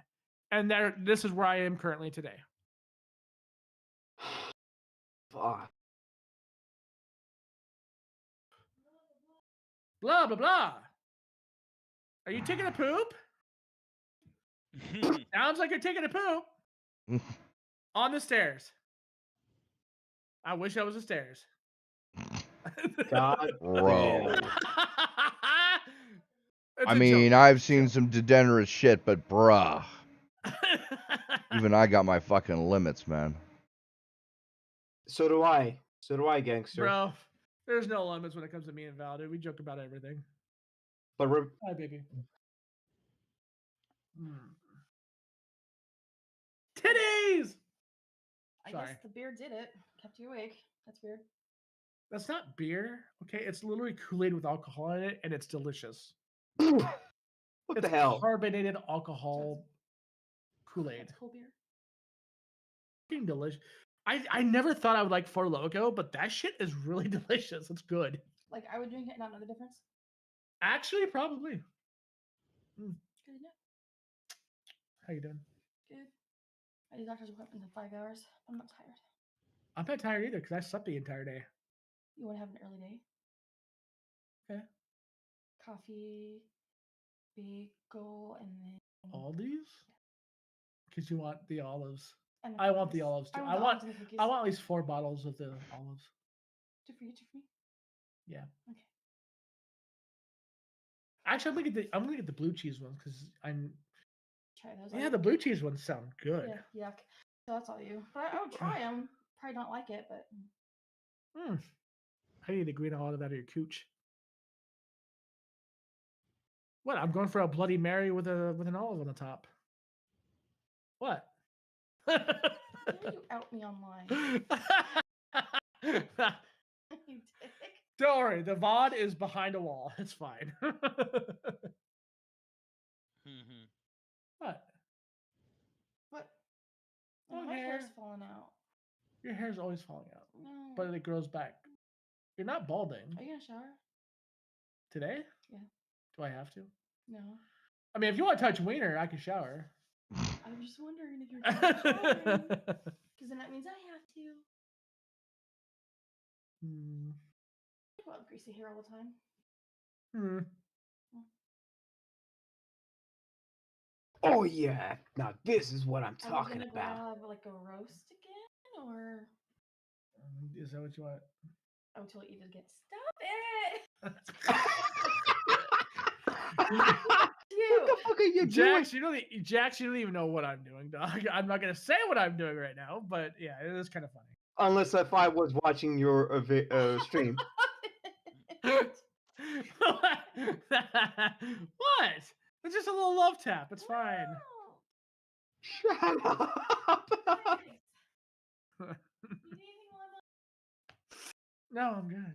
And this is where I am currently today. Fuck. Blah, blah, blah. Are you taking a poop? Sounds like you're taking a poop. On the stairs. I wish that was the stairs. God, Bro. It's I a mean, joke. I've seen some degenerate shit, but bruh. Even I got my fucking limits, man. So do I. So do I, gangster. Bro, there's no limits when it comes to me and Val, dude. We joke about everything. But Hi, baby. Titties! I Sorry. guess the beer did it. Kept you awake. That's weird. That's not beer, okay? It's literally Kool-Aid with alcohol in it, and it's delicious. What the hell? Carbonated alcohol Kool-Aid. That's cool beer. Fucking delicious. I never thought I would like Four Loko, but that shit is really delicious. It's good. Like, I would drink it and not know the difference. Actually, probably. Good enough. How you doing? Good. I did doctor's appointment in 5 hours. I'm not tired. I'm not tired either because I slept the entire day. You want to have an early day? Okay. Coffee, bagel, and then Aldi's? Because you want the olives. and the I want the cookies. olives too. I I want want the olives and the cookies. I want at least 4 bottles of the olives. Two for you, two for me. Yeah. Okay. Actually, I'm gonna get the blue cheese ones because I'm. Try those. Yeah, the blue cheese ones sound good. Yeah, yuck. So that's all you. But I would try them. Probably not like it, but I need to green all of that out of your cooch. What? I'm going for a Bloody Mary with an olive on the top. What? why do you out me online? You dick. Don't worry, the VOD is behind a wall. It's fine. What? What? Oh, My hair's hair. falling out. Your hair's always falling out, No. but it grows back. You're not balding Are you gonna shower? today. Yeah. Do I have to? No. I mean, if you want to touch wiener, I can shower. I'm just wondering if you're showering. Because then that means I have to. I go out with greasy hair all the time. Oh yeah. Now this is what I'm Are we talking gonna go about. have like a roast again, or Is that what you want? until Eva gets stop it? What the fuck are you Jax, you don't even know what I'm doing, dog. I'm not gonna say what I'm doing right now, but yeah, it is kind of funny. Unless if I was watching your stream. What? It's just a little love tap. It's fine. Shut up. No, I'm good.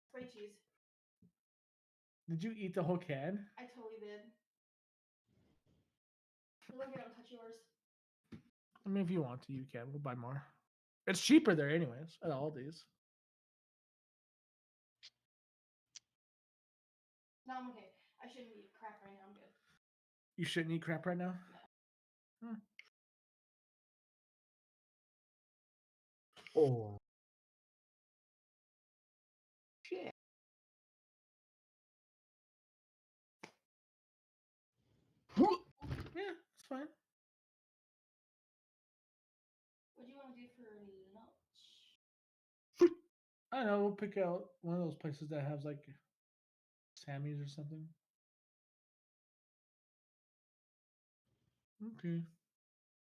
Spray cheese. Did you eat the whole can? I totally did. Look, I don't touch yours. I mean, if you want to, you can. We'll buy more. It's cheaper there, anyways, at Aldi's. No, I'm okay. I shouldn't eat crap right now. I'm good. You shouldn't eat crap right now? Oh. Shit. Yeah, it's fine. What do you want to do for lunch? I don't know. We'll pick out one of those places that has like Sammy's or something. Okay.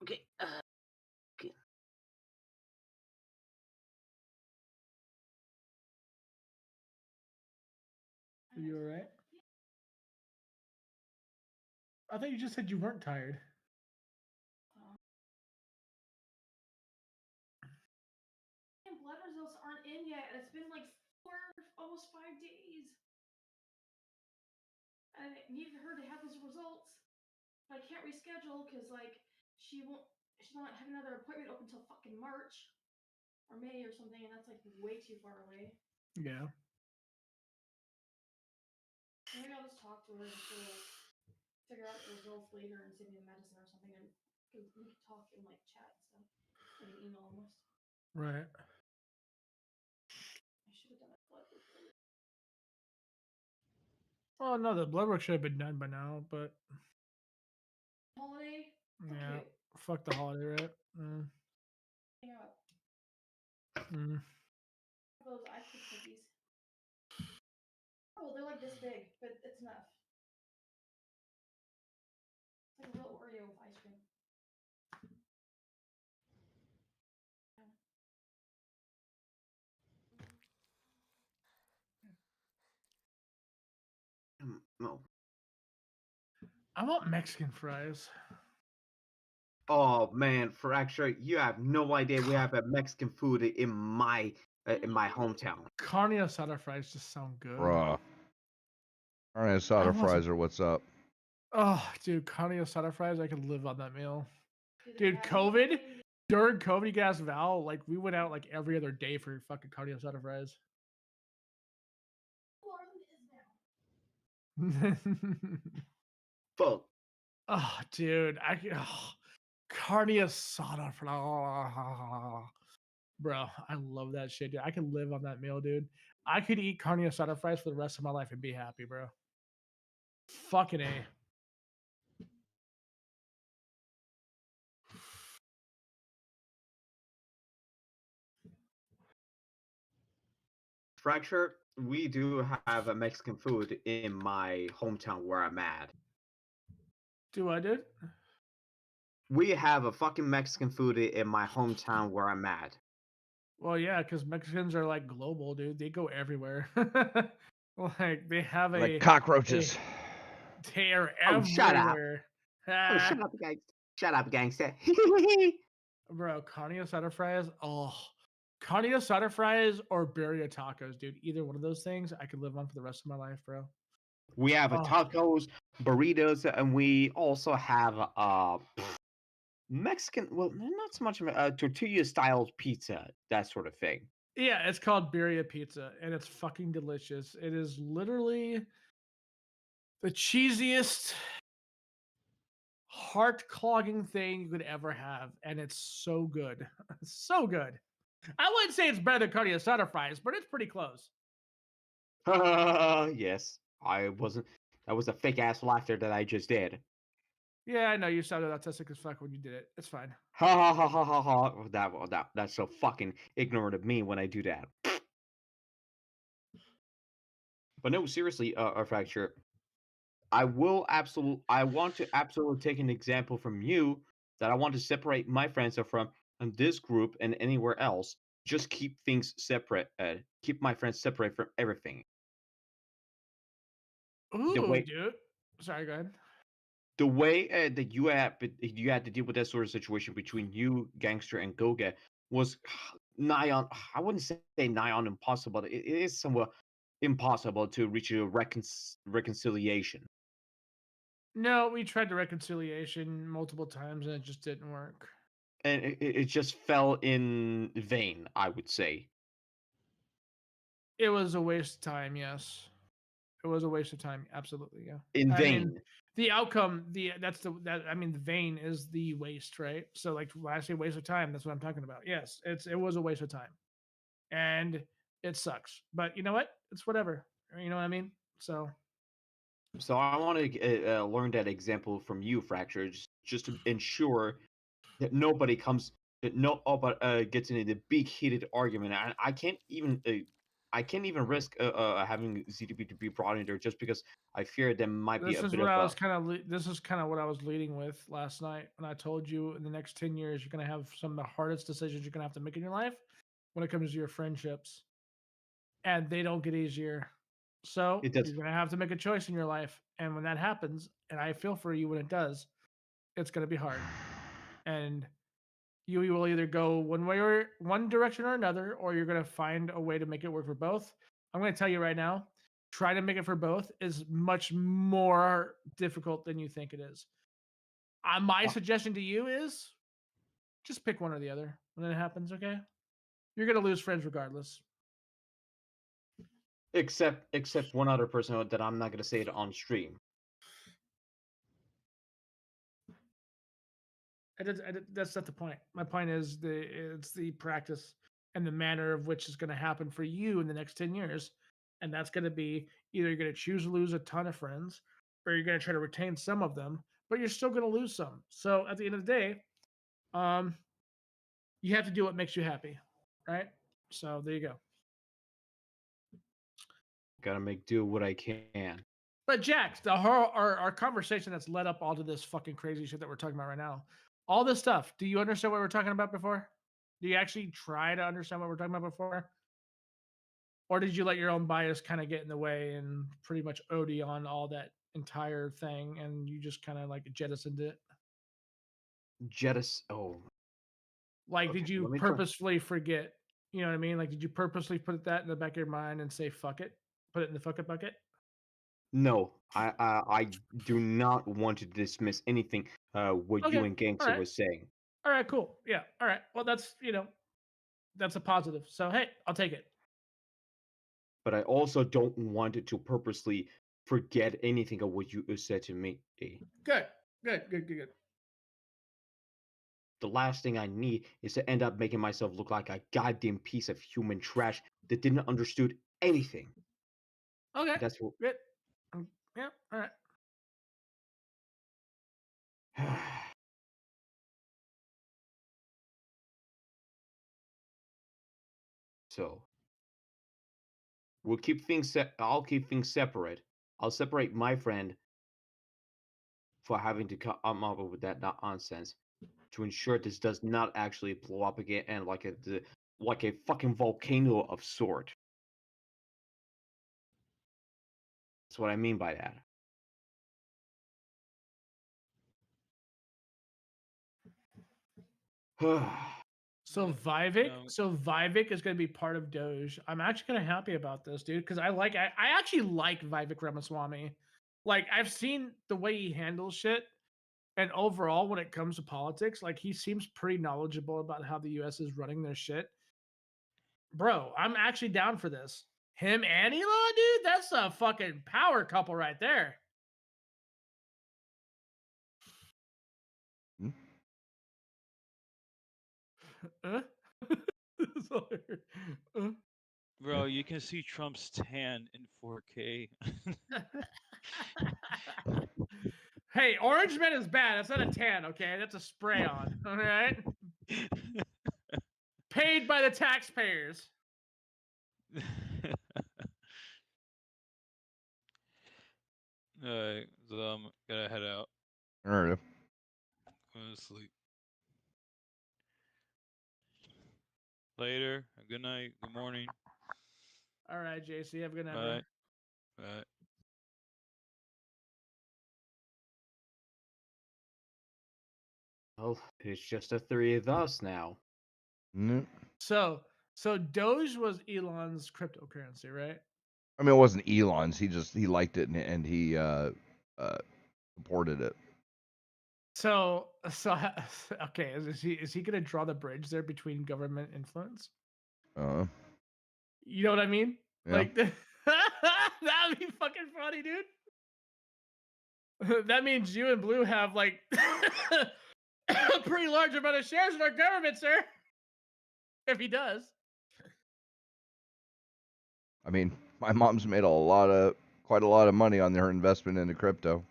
Okay. Okay. Are you alright? I thought you just said you weren't tired. And blood results aren't in yet. It's been like almost 5 days. I needed her to have those results. But I can't reschedule because like she's not having another appointment open until fucking March or May or something, and that's like way too far away. Yeah. Maybe I'll just talk to her and figure out the results later and send me the medicine or something, and we can talk in like chat and stuff, like an email almost. Right. I should have done a blood work. Oh no, the blood work should have been done by now, but Holiday. yeah, fuck the holiday, right? Hang out. Those ice cream cookies. Oh, they're like this big, but it's enough. It's like a real Oreo with ice cream. No. I want Mexican fries. Oh man, Fracture, you have no idea. We have a Mexican food in my hometown. Carne asada fries just sound good. Bruh. Carne asada fries are what's up. Oh, dude, carne asada fries, I could live on that meal. Dude, COVID, during COVID, you guys, Val, like we went out like every other day for fucking carne asada fries. Fuck. Oh, dude, carne asada fries. Bro, I love that shit, dude. I could live on that meal, dude. I could eat carne asada fries for the rest of my life and be happy, bro. Fucking A. Fracture, we do have a Mexican food in my hometown where I'm at. Do I, dude? We have a fucking Mexican food in my hometown where I'm at. Well, yeah, because Mexicans are like global, dude. They go everywhere. Like they have like cockroaches. They are Oh, shut up. everywhere. Oh, shut up, gangster. Shut up, gangster. Bro, carne asada fries. Oh, carne asada fries or birria tacos, dude. Either one of those things, I could live on for the rest of my life, bro. We have tacos, burritos, and we also have Mexican. Well, not so much tortilla-style pizza, that sort of thing. Yeah, it's called birria pizza, and it's fucking delicious. It is literally the cheesiest, heart-clogging thing you could ever have, and it's so good. So good. I wouldn't say it's better than carne asada fries, but it's pretty close. Yes, I wasn't. That was a fake ass laughter that I just did. Yeah, I know you sounded autistic as fuck when you did it. It's fine. Ha ha ha ha ha ha. That's so fucking ignorant of me when I do that. But no, seriously, Fracture. I want to absolutely take an example from you that I want to separate my friends from this group and anywhere else. Just keep things separate. Keep my friends separate from everything. Ooh, dude. Sorry, go ahead. The way that you had to deal with that sort of situation between you, Gangster, and Goga was nigh on. I wouldn't say nigh on impossible. It is somewhat impossible to reach a reconciliation. No, we tried the reconciliation multiple times and it just didn't work. And it just fell in vain, I would say. It was a waste of time, yes. It was a waste of time, absolutely, yeah. In vain. the outcome, I mean, the vein is the waste, right? So like when I say waste of time, that's what I'm talking about. Yes, it was a waste of time, and it sucks. But you know what? It's whatever. You know what I mean? So So I want to learn that example from you, Fracture, just to ensure that nobody comes, that gets into the big heated argument. I can't even risk having ZDB to be brought in there just because I fear there might be this a is bit what of I a. was this is kind of what I was leading with last night when I told you in the next 10 years you're gonna have some of the hardest decisions you're gonna have to make in your life when it comes to your friendships, and they don't get easier. So It does. you're gonna have to make a choice in your life, and when that happens, and I feel for you when it does, it's gonna be hard, and you will either go one direction or another, or you're gonna find a way to make it work for both. I'm gonna tell you right now, trying to make it for both is much more difficult than you think it is. My suggestion to you is just pick one or the other when it happens, okay? You're gonna lose friends regardless. Except one other person that I'm not gonna say it on stream. That's not the point. My point is it's the practice and the manner of which is going to happen for you in the next 10 years. And that's going to be either you're going to choose to lose a ton of friends or you're going to try to retain some of them, but you're still going to lose some. So at the end of the day, you have to do what makes you happy, right? So there you go. Gotta make do what I can. But Jax, our conversation that's led up all to this fucking crazy shit that we're talking about right now, all this stuff, do you understand what we're talking about before? Do you actually try to understand what we're talking about before? Or did you let your own bias kind of get in the way and pretty much OD on all that entire thing and you just kind of like jettisoned it? Oh. Like, Okay, did you purposefully forget? You know what I mean? Like, did you purposely put that in the back of your mind and say, fuck it? Put it in the fuck it bucket? No, I do not want to dismiss anything what you and Gangster was saying. All right, cool. Yeah. All right. Well, that's a positive. So hey, I'll take it. But I also don't want it to purposely forget anything of what you said to me. Good. The last thing I need is to end up making myself look like a goddamn piece of human trash that didn't understood anything. Okay. That's what. Good. Yeah. All right. So we'll keep things. I'll keep things separate. I'll separate my friend for having to come up with that nonsense to ensure this does not actually blow up again and like a fucking volcano of sort. That's what I mean by that. So Vivek is going to be part of Doge. I'm actually kind of happy about this, dude, because I actually like Vivek Ramaswamy. Like, I've seen the way he handles shit, and overall, when it comes to politics, like, he seems pretty knowledgeable about how the U.S. is running their shit. Bro, I'm actually down for this. Him and Elon, dude, that's a fucking power couple right there. Bro, you can see Trump's tan in 4K. Hey, Orange Man is bad. That's not a tan, okay? That's a spray on. All right? Paid by the taxpayers. Alright, so I'm gonna head out. Alright. Going to sleep. Later. Good night. Good morning. All right, JC. Have a good night. Bye. Bye. Well, it's just the three of us now. Nope. So Doge was Elon's cryptocurrency, right? I mean, it wasn't Elon's. He liked it and he supported it. So okay, is he gonna draw the bridge there between government influence? You know what I mean? Yeah. Like that'd be fucking funny, dude. That means you and Blue have like a pretty large amount of shares in our government, sir. If he does. I mean, my mom's made quite a lot of money on her investment into crypto.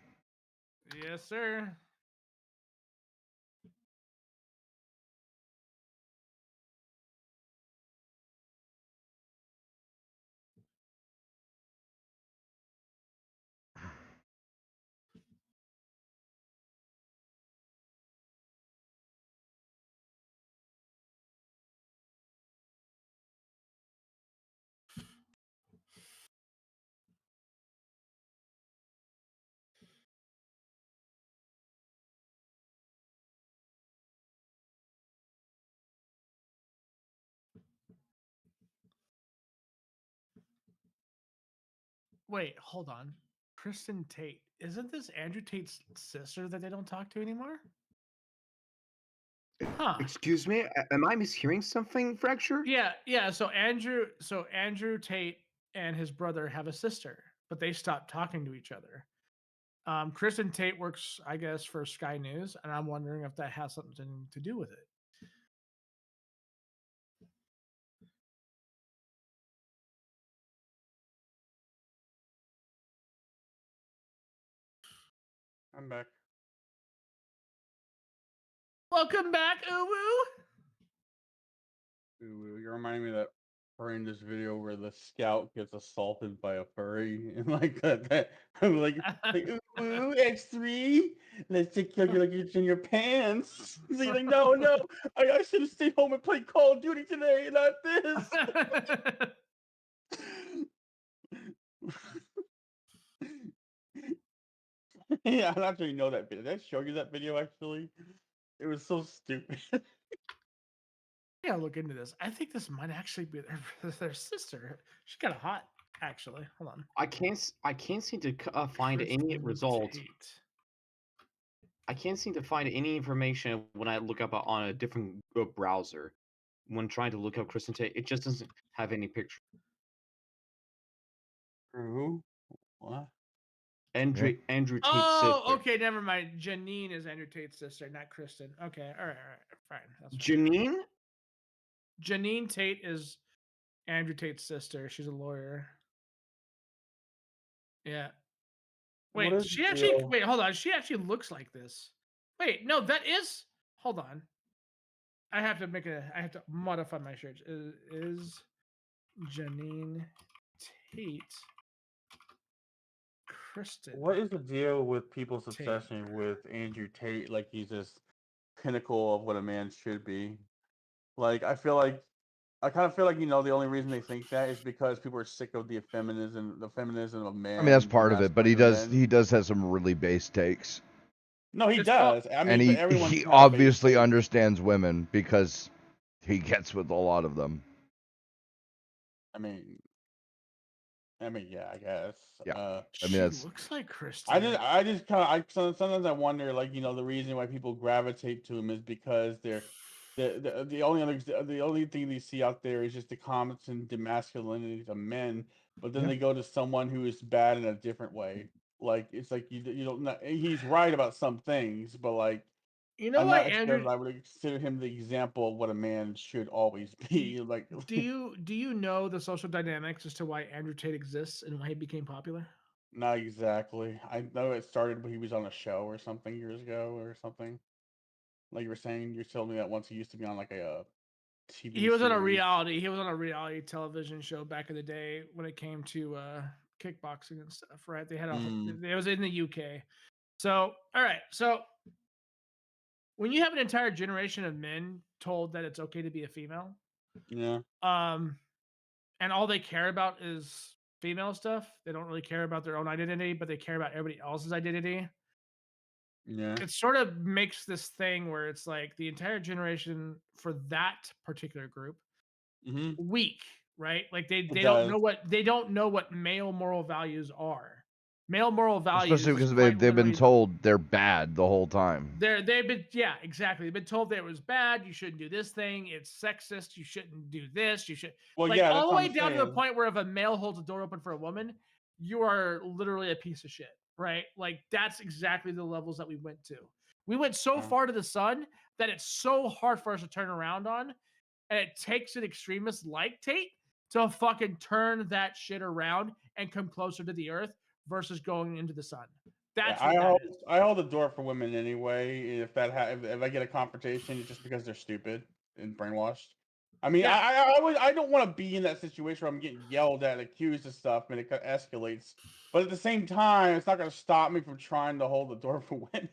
Yes, sir. Wait, hold on. Kristen Tate. Isn't this Andrew Tate's sister that they don't talk to anymore? Huh. Excuse me, am I mishearing something, Fracture? Yeah. So Andrew Tate and his brother have a sister, but they stopped talking to each other. Kristen Tate works, I guess, for Sky News, and I'm wondering if that has something to do with it. I'm back. Welcome back, Uwu. Ooh, you're reminding me of that horrendous video where the scout gets assaulted by a furry and like that. I'm like ooh, X3, let's take care of your luggage in your pants. He's like, no, I should have stayed home and played Call of Duty today, not this. Yeah, I actually know that video. Did I show you that video actually? It was so stupid. I gotta look into this. I think this might actually be their sister. She's kind of hot, actually. Hold on. I can't seem to find any Kristen results. Tate. I can't seem to find any information when I look up on a different browser. When trying to look up Kristen Tate, it just doesn't have any picture. Who? What? Andrew Tate's Oh, sister. okay, never mind. Janine is Andrew Tate's sister, not Kristen. Okay, all right, fine. That's fine. Janine? Janine Tate is Andrew Tate's sister. She's a lawyer. Yeah. Wait, What is she the actually. deal? Wait, hold on. She actually looks like this. Wait, no, that is. Hold on. I have to modify my search. Is Janine Tate Kristen? What is the deal with people's obsession with Andrew Tate? Like he's this pinnacle of what a man should be. Like I kind of feel like the only reason they think that is because people are sick of the feminism of men. I mean, that's part of it, but he masculine does have some really base takes. No, he It's does. I mean, And but everyone's he kind of obviously basic. understands women because he gets with a lot of them. I mean, yeah, I guess. Yeah. She that's looks like Kristen. I just kind of sometimes I wonder, like, the reason why people gravitate to him is because the only thing they see out there is just the comments and the masculinity of men, but then they go to someone who is bad in a different way. Like it's like you don't know, he's right about some things, but like You know I'm why not Andrew? sure I would consider him the example of what a man should always be. Like, Do you know the social dynamics as to why Andrew Tate exists and why he became popular? not exactly. I know it started when he was on a show or something years ago or something. Like you were saying, you told me that once he used to be on like a TV He was on a series. reality. He was on a reality television show back in the day when it came to kickboxing and stuff. Right? They had it was in the UK. So all right. So when you have an entire generation of men told that it's okay to be a female, Yeah. and all they care about is female stuff. They don't really care about their own identity, but they care about everybody else's identity. Yeah. It sort of makes this thing where it's like the entire generation for that particular group weak, right? Like they don't know what male moral values are. Male moral values, especially is because quite they've been literally- told they're bad the whole time. they've been exactly. They've been told that it was bad. You shouldn't do this thing. It's sexist. You shouldn't do this. You should Well, like yeah, all that's the what way I'm down to the saying. point where if a male holds a door open for a woman, you are literally a piece of shit. right? Like that's exactly the levels that we went to. We went so far to the sun that it's so hard for us to turn around on, and it takes an extremist like Tate to fucking turn that shit around and come closer to the earth versus going into the sun. That's Yeah, what that is. I hold the door for women anyway. If if I get a confrontation, it's just because they're stupid and brainwashed. I mean, Yeah. I don't want to be in that situation where I'm getting yelled at, accused of stuff, and it escalates. But at the same time, it's not going to stop me from trying to hold the door for women.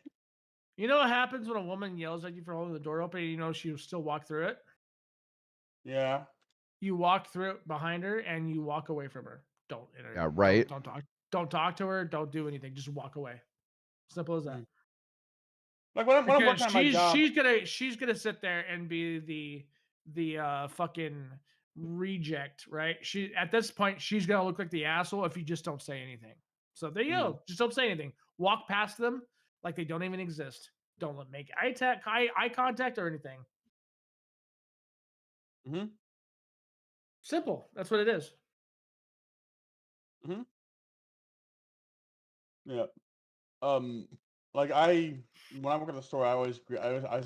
You know what happens when a woman yells at you for holding the door open and you know she will still walk through it? Yeah. You walk through it behind her and you walk away from her. Don't Yeah, right. Don't talk. Don't talk to her. Don't do anything. Just walk away. Simple as that. Like when I'm working Because at my job, she's gonna sit there and be the fucking reject, right? She at this point she's gonna look like the asshole if you just don't say anything. So there you go. Just don't say anything. Walk past them like they don't even exist. Don't make eye contact or anything. Mm-hmm. Simple. That's what it is. Mm-hmm. Yeah. Like when I work at the store, I was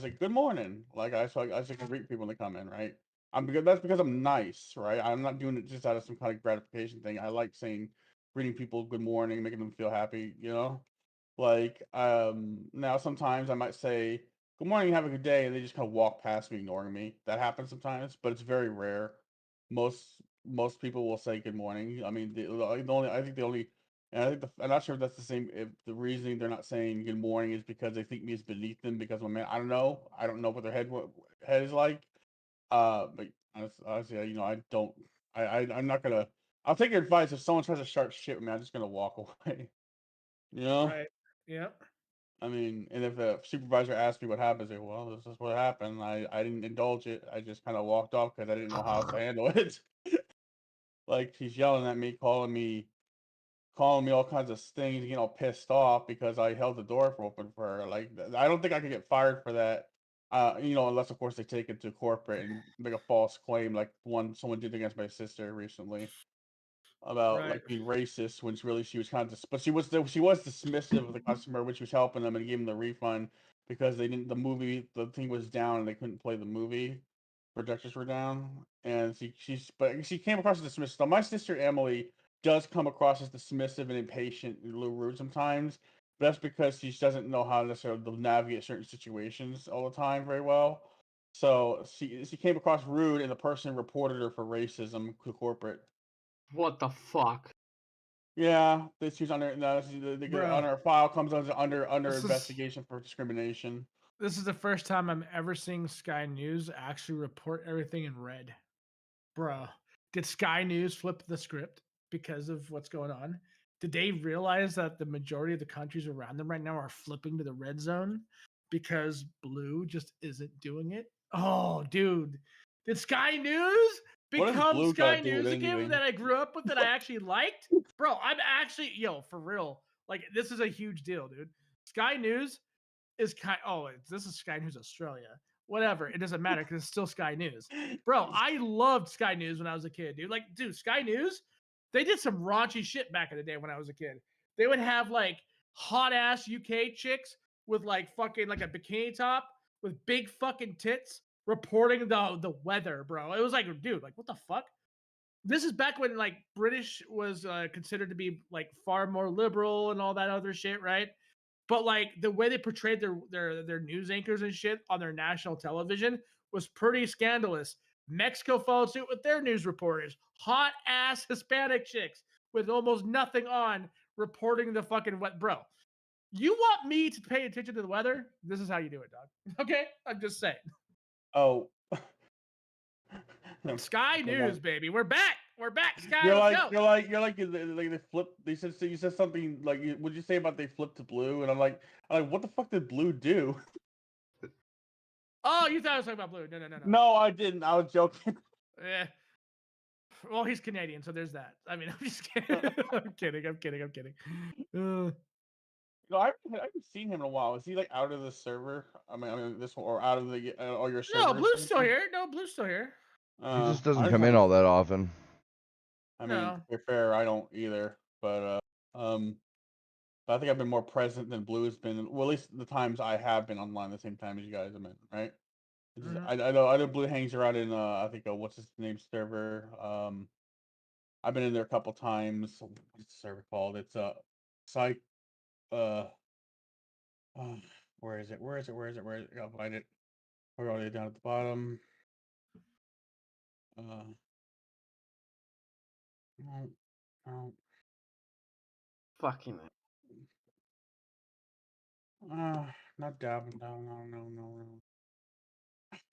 like, "Good morning." Like I just like to greet people when they come in, right? That's because I'm nice, right? I'm not doing it just out of some kind of gratification thing. I like saying, greeting people good morning, making them feel happy, you know? Like now sometimes I might say, "Good morning, have a good day," and they just kind of walk past me, ignoring me. That happens sometimes, but it's very rare. Most people will say good morning. I mean, the only I think the only and I think I'm not sure if that's the same. If the reasoning they're not saying good morning is because they think me as beneath them because I'm a man. I don't know. I don't know what their head is like. But honestly, you know, I don't. I'm not gonna. I'll take your advice if someone tries to start shit with me. I'm just gonna walk away. You know. Right. Yep. I mean, and if a supervisor asks me what happened, I say, "Well, this is what happened. I didn't indulge it. I just kind of walked off because I didn't know how else to handle it." Like she's yelling at me, calling me all kinds of things, getting all pissed off because I held the door open for her. Like I don't think I could get fired for that. You know, unless of course they take it to corporate and make a false claim, like someone did against my sister recently about Right. like being racist when she was kind of but she was dismissive of the customer when she was helping them and gave them the refund because the thing was down and they couldn't play the movie. Projectors were down, and she came across as dismissive. So my sister Emily does come across as dismissive and impatient and a little rude sometimes, but that's because she doesn't know how to necessarily navigate certain situations all the time very well. So she came across rude, and the person reported her for racism to corporate. What the fuck? Yeah, she's under on her file comes under This is- investigation for discrimination. This is the first time I'm ever seeing Sky News actually report everything in red. Bruh, did Sky News flip the script because of what's going on? Did they realize that the majority of the countries around them right now are flipping to the red zone because blue just isn't doing it? Oh, dude. Did Sky News What does become blue Sky gotta do with News again anything? that I grew up with that I actually liked? Bro, I'm actually, for real. Like, this is a huge deal, dude. Sky News is this is Sky News Australia. Whatever, it doesn't matter because it's still Sky News. Bro, I loved Sky News when I was a kid, dude. Like, dude, Sky News, they did some raunchy shit back in the day when I was a kid. They would have like hot ass UK chicks with like fucking like a bikini top with big fucking tits reporting the weather, bro. It was like, dude, like what the fuck? This is back when like British was considered to be like far more liberal and all that other shit, right? But like the way they portrayed their news anchors and shit on their national television was pretty scandalous. Mexico followed suit with their news reporters, hot ass Hispanic chicks with almost nothing on, reporting the fucking wet. Bro, you want me to pay attention to the weather? This is how you do it, dog. Okay, I'm just saying. Oh. Sky News, baby, we're back. We're back. Sky. You're let's like go. they flip. You said something like what'd you say about they flipped to blue? And I'm like what the fuck did blue do? Oh, you thought I was talking about blue? No. No, I didn't. I was joking. Yeah. Well, he's Canadian, so there's that. I mean, I'm just kidding. I'm kidding. No, I haven't seen him in a while. Is he like out of the server? I mean this one or out of the all your servers? No, Blue's still here. No, Blue's still here. He just doesn't come in all that often. I mean, to be fair, I don't either. But But I think I've been more present than Blue has been. Well, at least the times I have been online the same time as you guys have been, right? I know Blue hangs around in I think what's his name server. I've been in there a couple times. What's the server called? It's Psych. Uh, where is it? Where is it? Where is it? Where is it? I'll find it. We're already down at the bottom. No. Fucking. Not Dab. No.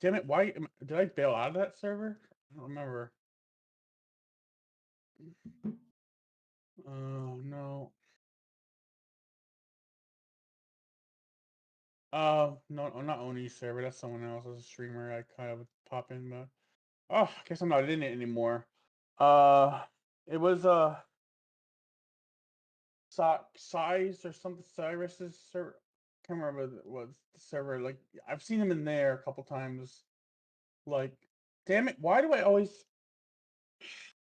Damn it! Why did I bail out of that server? I don't remember. Oh no. No, not Oni's server. That's someone else's streamer. I kind of would pop in, but I guess I'm not in it anymore. It was Size or something. Cyrus's server. Can't remember what the server. Like I've seen him in there a couple times. Like, damn it! Why do I always?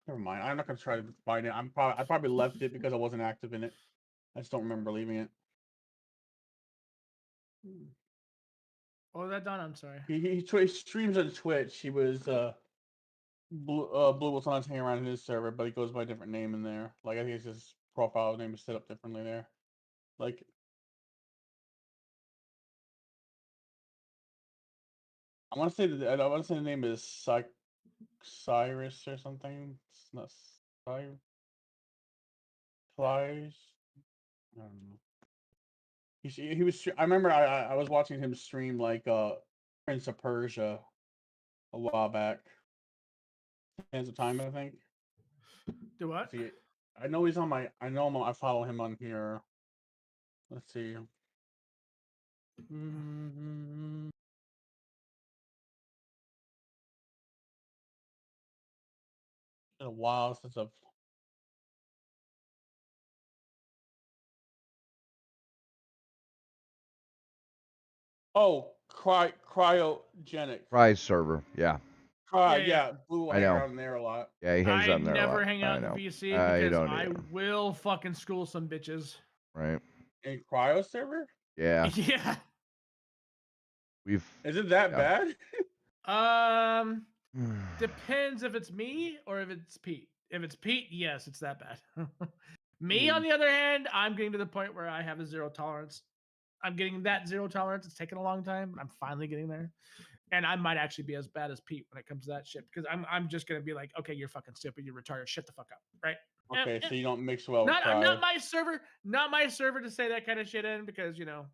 Never mind. I'm not gonna try to find it. I probably left it because I wasn't active in it. I just don't remember leaving it. What was that, Don? I'm sorry. He streams on Twitch. He was Blue was on hanging around in his server, but he goes by a different name in there. Like I think his profile name is set up differently there. Like I want to say the name is Cyrus or something. It's not Cyrus. I don't know. He was. I remember I was watching him stream like Prince of Persia a while back. Hands of Time, I think. Do what? See, I know he's on my. I know I follow him on here. Let's see. Mm-hmm. It's been a while since I've. Oh, cryogenic. Cry server, yeah. Yeah, Blue I hang know. around there a lot. Yeah, he hangs out in there a lot. never hang out in I know. VC I because don't I either. will fucking school some bitches. Right. In cryo server? Yeah. Yeah. Is it that bad? Depends if it's me or if it's Pete. If it's Pete, yes, it's that bad. Me, on the other hand, I'm getting to the point where I have a zero tolerance. I'm getting that zero tolerance. It's taken a long time. I'm finally getting there. And I might actually be as bad as Pete when it comes to that shit because I'm just gonna be like, okay, you're fucking stupid, you're retarded, shut the fuck up, right? Okay, so you don't mix well with Not cryo. not my server to say that kind of shit in because you know.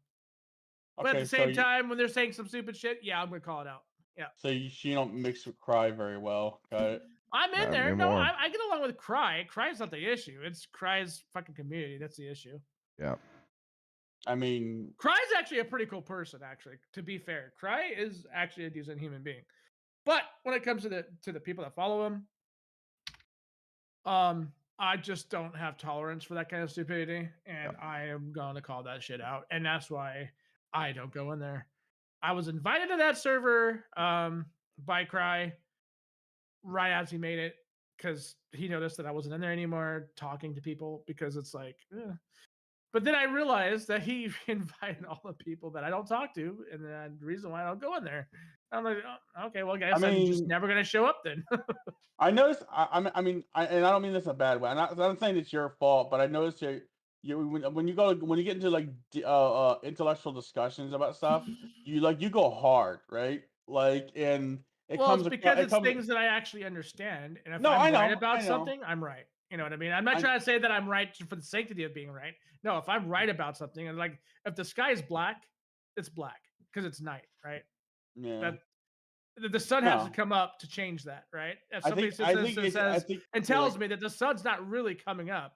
But at Okay, the so same time, when they're saying some stupid shit, yeah, I'm gonna call it out. Yeah. So you don't mix with Cry very well. Got it. I'm in Not there. No, anymore. I get along with Cry. Cry's not the issue. It's Cry's fucking community. That's the issue. Yeah. I mean, Cry's actually a pretty cool person, actually, to be fair. Cry is actually a decent human being. But when it comes to the people that follow him, I just don't have tolerance for that kind of stupidity. And I am gonna call that shit out. And that's why I don't go in there. I was invited to that server by Cry right as he made it because he noticed that I wasn't in there anymore talking to people because it's like But then I realized that he invited all the people that I don't talk to, and then the reason why I don't go in there. I'm like, oh, okay, well, guys, I'm just never gonna show up then. I noticed. And I don't mean this in a bad way. I'm not saying it's your fault, but I noticed when you get into like intellectual discussions about stuff, you go hard, right? Like, and it's because it's things that I actually understand, and if I'm right about something, I'm right. You know what I mean? I'm not trying to say that I'm right for the sanctity of being right. No, if I'm right about something, and like if the sky is black, it's black because it's night, right? Yeah. The sun has to come up to change that, right? If somebody says and tells me that the sun's not really coming up,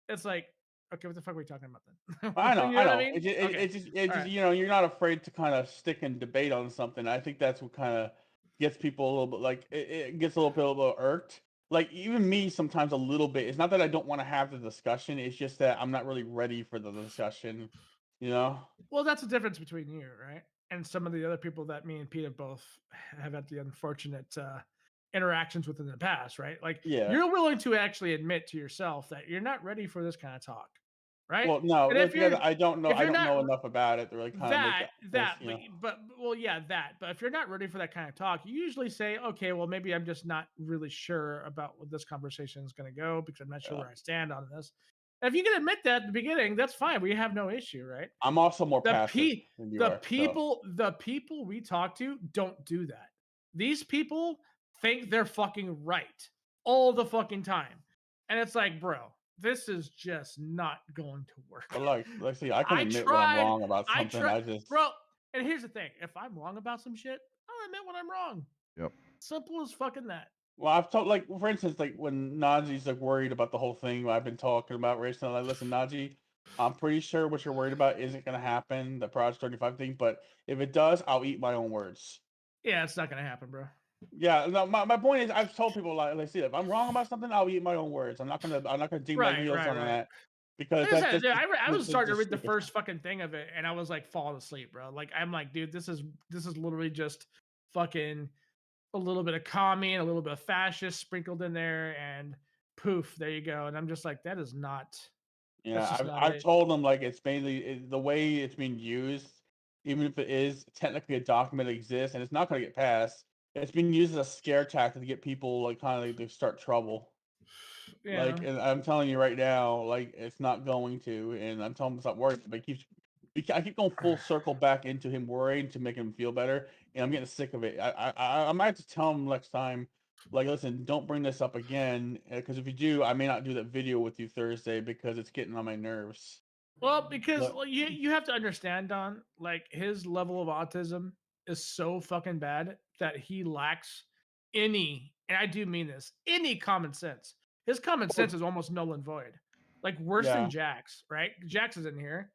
it's like, okay, what the fuck are we talking about then? I know, you know I know. What I mean? It's just you know, you're not afraid to kind of stick and debate on something. I think that's what kind of gets people a little bit like it gets a little bit irked. Like even me sometimes a little bit. It's not that I don't want to have the discussion. It's just that I'm not really ready for the discussion. You know? Well, that's the difference between you, right? And some of the other people that me and Pete have both have had the unfortunate interactions with in the past, right? Like you're willing to actually admit to yourself that you're not ready for this kind of talk. right? Well, no, And if because you're I don't know. if I you're don't know not enough about it to really kind of make that, you know. but well, yeah, that. But if you're not ready for that kind of talk, you usually say, okay, well, maybe I'm just not really sure about what this conversation is going to go because I'm not sure Yeah. where I stand on this. If you can admit that at the beginning, that's fine. We have no issue, right? I'm also more The passive than you are. So. the people we talk to don't do that. These people think they're fucking right all the fucking time, and it's like, bro, this is just not going to work. But like, see, I can I admit when I'm tried. wrong about something. I just. Bro. And here's the thing: if I'm wrong about some shit, I'll admit when I'm wrong. Yep. Simple as fucking that. Well, I've told, like, for instance, like when Najee's like worried about the whole thing I've been talking about recently. Like, listen, Najee, I'm pretty sure what you're worried about isn't going to happen, the Project 35 thing. But if it does, I'll eat my own words. Yeah, it's not gonna happen, bro. Yeah, no, my point is, I've told people like, see, if I'm wrong about something, I'll eat my own words. I'm not gonna dig my heels on that because Like I that's said, just. dude, I was starting to read the stupid first fucking thing of it, and I was like falling asleep, bro. Like I'm like, dude, this is literally just fucking a little bit of commie and a little bit of fascist sprinkled in there, and poof, there you go. And I'm just like, that is not. Yeah, I've told them like it's mainly the way it's being used, even if it is technically a document that exists and it's not going to get passed. It's being used as a scare tactic to get people like kind of like to start trouble. Yeah. Like, and I'm telling you right now, like it's not going to, and I'm telling him to stop worrying. But I keep going full circle back into him worrying to make him feel better, and I'm getting sick of it. I might have to tell him next time, like, listen, don't bring this up again, because if you do, I may not do that video with you Thursday because it's getting on my nerves. Well, because you have to understand, Don, like his level of autism is so fucking bad that he lacks any, and I do mean this, any common sense. His common sense is almost null and void. Like worse than Jax, right? Jax is in here.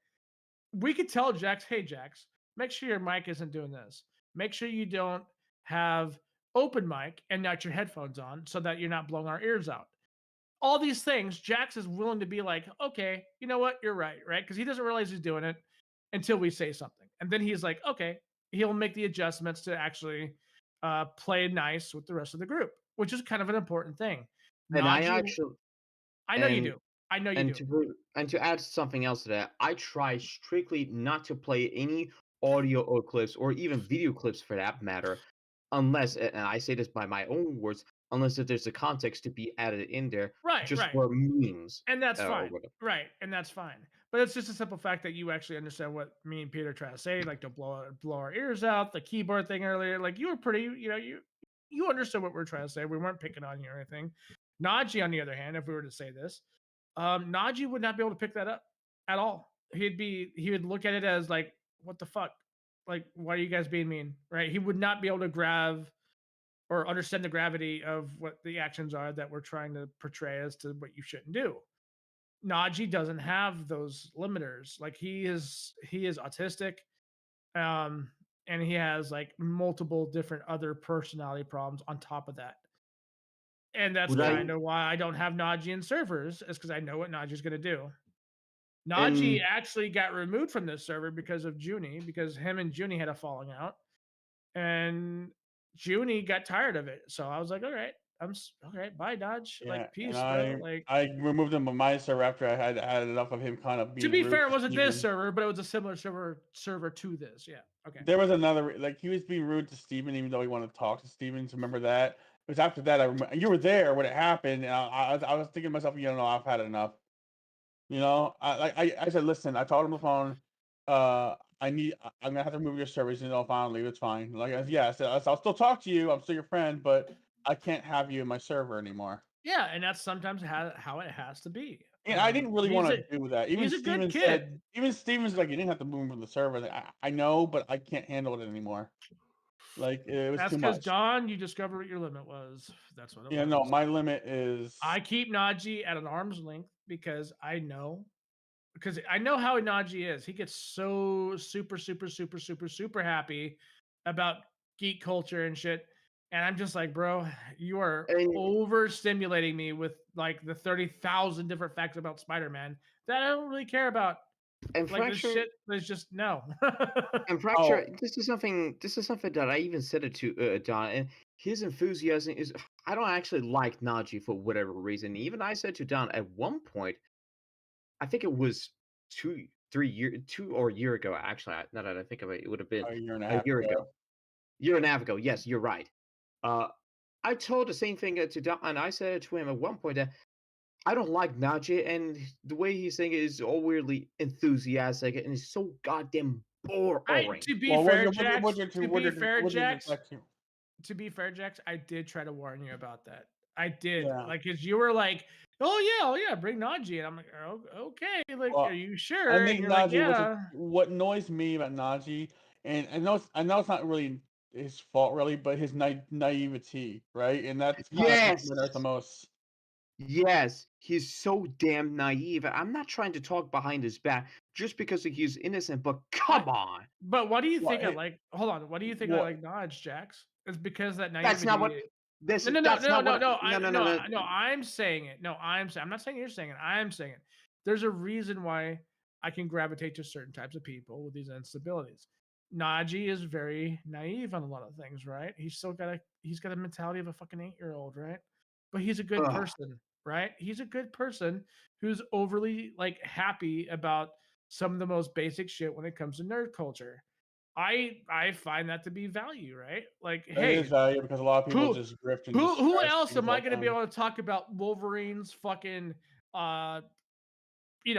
We could tell Jax, hey Jax, make sure your mic isn't doing this. Make sure you don't have open mic and not your headphones on so that you're not blowing our ears out. All these things, Jax is willing to be like, okay, you know what? You're right? Because he doesn't realize he's doing it until we say something. And then he's like, okay, he'll make the adjustments to actually play nice with the rest of the group, which is kind of an important thing. And Najee, I know you do. I know you do. And to add something else to that, I try strictly not to play any audio or clips or even video clips for that matter, unless, and I say this by my own words, unless if there's a context to be added in there, just for memes. And that's fine. Right. And that's fine. But it's just a simple fact that you actually understand what me and Peter try to say, like to blow our ears out, the keyboard thing earlier. Like you were pretty, you understood what we're trying to say. We weren't picking on you or anything. Najee, on the other hand, if we were to say this, Najee would not be able to pick that up at all. He would look at it as like, what the fuck? Like, why are you guys being mean? Right? He would not be able to grab or understand the gravity of what the actions are that we're trying to portray as to what you shouldn't do. Najee doesn't have those limiters. Like he is autistic, and he has like multiple different other personality problems on top of that. And that's kind of why I don't have Najee in servers, is because I know what Najee's going to do. Najee actually got removed from this server because of Junie, because him and Junie had a falling out. And Junie got tired of it. So I was like, all right, bye, Dodge. Yeah, like, peace, and bro. Like, I removed him from my server after I had enough of him kind of being. To be rude fair, it to wasn't this Steven. server, but it was a similar server to this. Yeah. Okay. There was another, like he was being rude to Steven, even though he wanted to talk to Steven. So remember that? It was after that I remember you were there when it happened, and I was thinking to myself, I've had enough. I said, listen, I told him on the phone, I'm gonna have to remove your service, finally, it's fine. Like, I said, I'll still talk to you, I'm still your friend, but I can't have you in my server anymore. Yeah, and that's sometimes how it has to be. And I didn't really want to do that. Even he's a Steven good kid. said, even Steven's like, you didn't have to move him from the server. Like, I know, but I can't handle it anymore. Like, it was That's too much. because Don, you discovered what your limit was. That's what it was. Yeah, no, my limit is. I keep Najee at an arm's length because I know how Najee is. He gets so super, super, super, super, super happy about geek culture and shit. And I'm just like, bro, you are overstimulating me with like the 30,000 different facts about Spider-Man that I don't really care about. And like Fracture, this shit, there's just no. And Fracture, this is something that I even said it to Don, and his enthusiasm is. I don't actually like Najee for whatever reason. Even I said to Don at one point, I think it was 2 or a year ago. Actually, now that I think of it, it would have been A year and a a half year ago. ago. Year and a half ago. Yes, you're right. I told the same thing to Don, and I said to him at one point that I don't like Najee, and the way he's saying it is all weirdly enthusiastic, and it's so goddamn boring. To be Well, fair, what did Jax, what did to what be did fair, what did Jax, affect you? to be fair, Jax, I did try to warn you about that. I did. Yeah. Like, cause you were like, oh yeah, bring Najee. And I'm like, "Oh, okay, like, Well, are you I sure?" And think you're like, Najee was yeah. what annoys me about Najee, and I know it's not really his fault really, but his naivety, right? And that's kind of Yes. what matters the most. Yes, he's so damn naive. I'm not trying to talk behind his back just because he's innocent, but come on. But what do you Well, think I like? Hold on. What do you think I well, like Naj, Jax? It's because that That's not what. naivety. This. No, no, no, That's no, not no, what. no. No, no, no, no. No. I'm saying it. No, I'm not saying you're saying it. I'm saying it. There's a reason why I can gravitate to certain types of people with these instabilities. Najee is very naive on a lot of things, right? He's got a mentality of a fucking 8-year-old, right? But he's a good Ugh. person, right? He's a good person who's overly like happy about some of the most basic shit when it comes to nerd culture. I find that to be value, right? Like, it hey, is value because a lot of people who just grift and just who trash else things am all I the going to be time. able to talk about Wolverine's fucking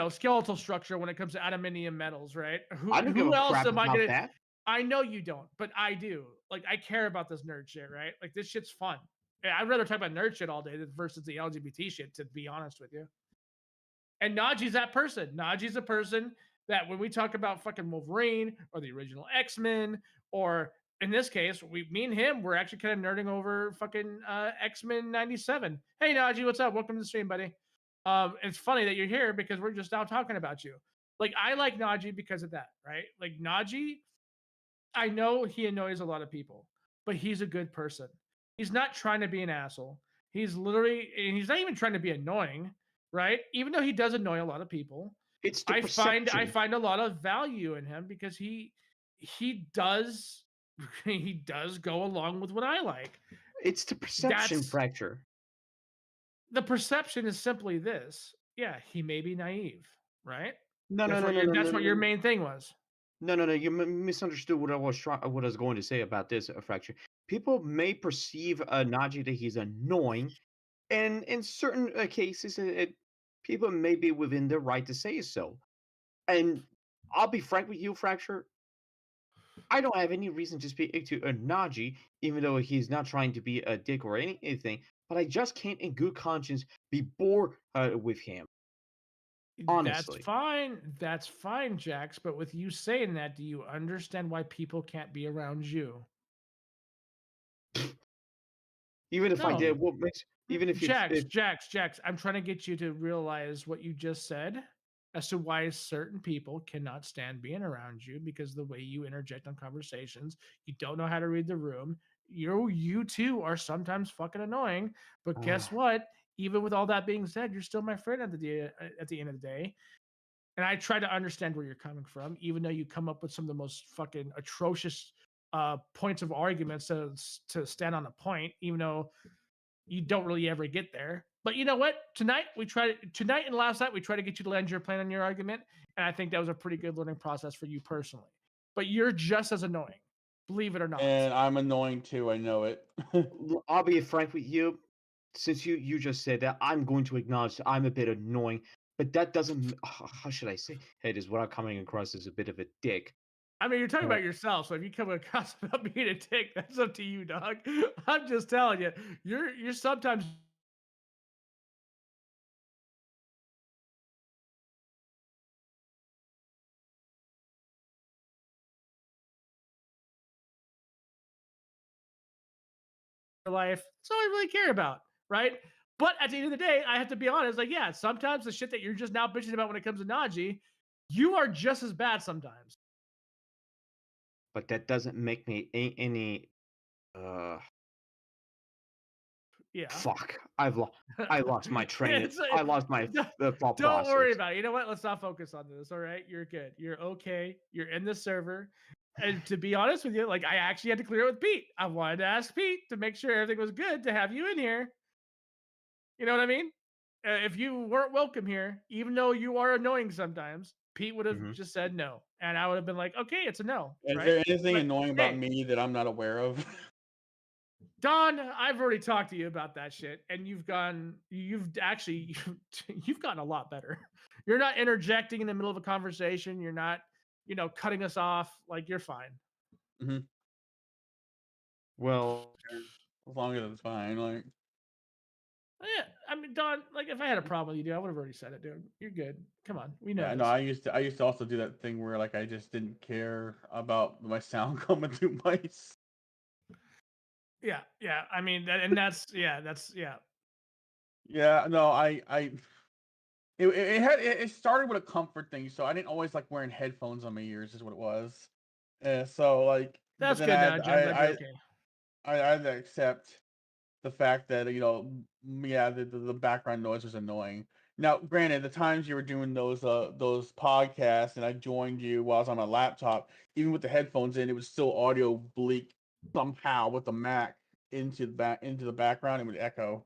skeletal structure when it comes to adamantium metals, right? I don't give Who a else crap am I about gonna? that. I know you don't, but I do. Like, I care about this nerd shit, right? Like, this shit's fun. I'd rather talk about nerd shit all day versus the LGBT shit, to be honest with you. And Najee's that person. Najee's a person that when we talk about fucking Wolverine or the original X-Men, or in this case, me and him, we're actually kind of nerding over fucking X-Men 97. Hey Najee, what's up? Welcome to the stream, buddy. It's funny that you're here because we're just now talking about you. Like, I like Najee because of that, right? Like, Najee, I know he annoys a lot of people, but he's a good person. He's not trying to be an asshole. He's not even trying to be annoying, right? Even though he does annoy a lot of people. It's the I perception. find a lot of value in him because he does he does go along with what I like. It's the perception That's fracture. the perception is simply this. Yeah, he may be naive, right? No, no, That's no, what no, no, that's no, what no, your no. main thing was. No, no, no. You misunderstood what I was going to say about this fracture. People may perceive Najee that he's annoying, and in certain cases, people may be within their right to say so. And I'll be frank with you, Fracture. I don't have any reason to speak to Najee, even though he's not trying to be a dick or anything. But I just can't, in good conscience, be bored with him. Honestly. That's fine, Jax. But with you saying that, do you understand why people can't be around you? Even if I No. did, what makes even if Jax, I'm trying to get you to realize what you just said as to why certain people cannot stand being around you because the way you interject on conversations, you don't know how to read the room. You too are sometimes fucking annoying, but guess what? Even with all that being said, you're still my friend at the end of the day. And I try to understand where you're coming from, even though you come up with some of the most fucking atrocious points of arguments to stand on a point, even though you don't really ever get there. But you know what? Tonight and last night we tried to get you to land your plane on your argument, and I think that was a pretty good learning process for you personally. But you're just as annoying, believe it or not. And I'm annoying too. I know it. I'll be frank with you. Since you just said that, I'm going to acknowledge that I'm a bit annoying, but that doesn't. How should I say? It is without coming across as a bit of a dick. I mean, you're talking about yourself, so if you come across about being a dick, that's up to you, dog. I'm just telling you, you're sometimes life. That's all I really care about, right? But at the end of the day, I have to be honest. Like, yeah, sometimes the shit that you're just now bitching about when it comes to Najee, you are just as bad sometimes. But that doesn't make me any. Yeah. Fuck. I lost my train. I lost my thought Don't worry process. about it. You know what? Let's not focus on this. All right, you're good. You're okay. You're in the server. And to be honest with you, like, I actually had to clear it with Pete. I wanted to ask Pete to make sure everything was good to have you in here. You know what I mean? If you weren't welcome here, even though you are annoying sometimes, Pete would have Mhm. just said no, and I would have been like, okay, it's a no. Is Right? there anything But, annoying about hey, me that I'm not aware of? Don, I've already talked to you about that shit, and you've actually, you've gotten a lot better. You're not interjecting in the middle of a conversation. You're not, cutting us off. Like, you're fine. Mhm. Well, as long as it's fine, like. Yeah, I mean, Don, like, if I had a problem with you, dude, I would have already said it, dude. You're good. Come on, we know Yeah, this. no, I used to also do that thing where like I just didn't care about my sound coming through mice. Yeah, yeah. I mean, that's yeah. Yeah, no, it started with a comfort thing, so I didn't always like wearing headphones on my ears, is what it was. So like, but That's then good now, Jen. Glad you're okay. I had to accept the fact that yeah, the background noise was annoying. Now, granted, the times you were doing those podcasts and I joined you while I was on my laptop, even with the headphones in, it was still audio bleak somehow with the Mac into the background. It would echo,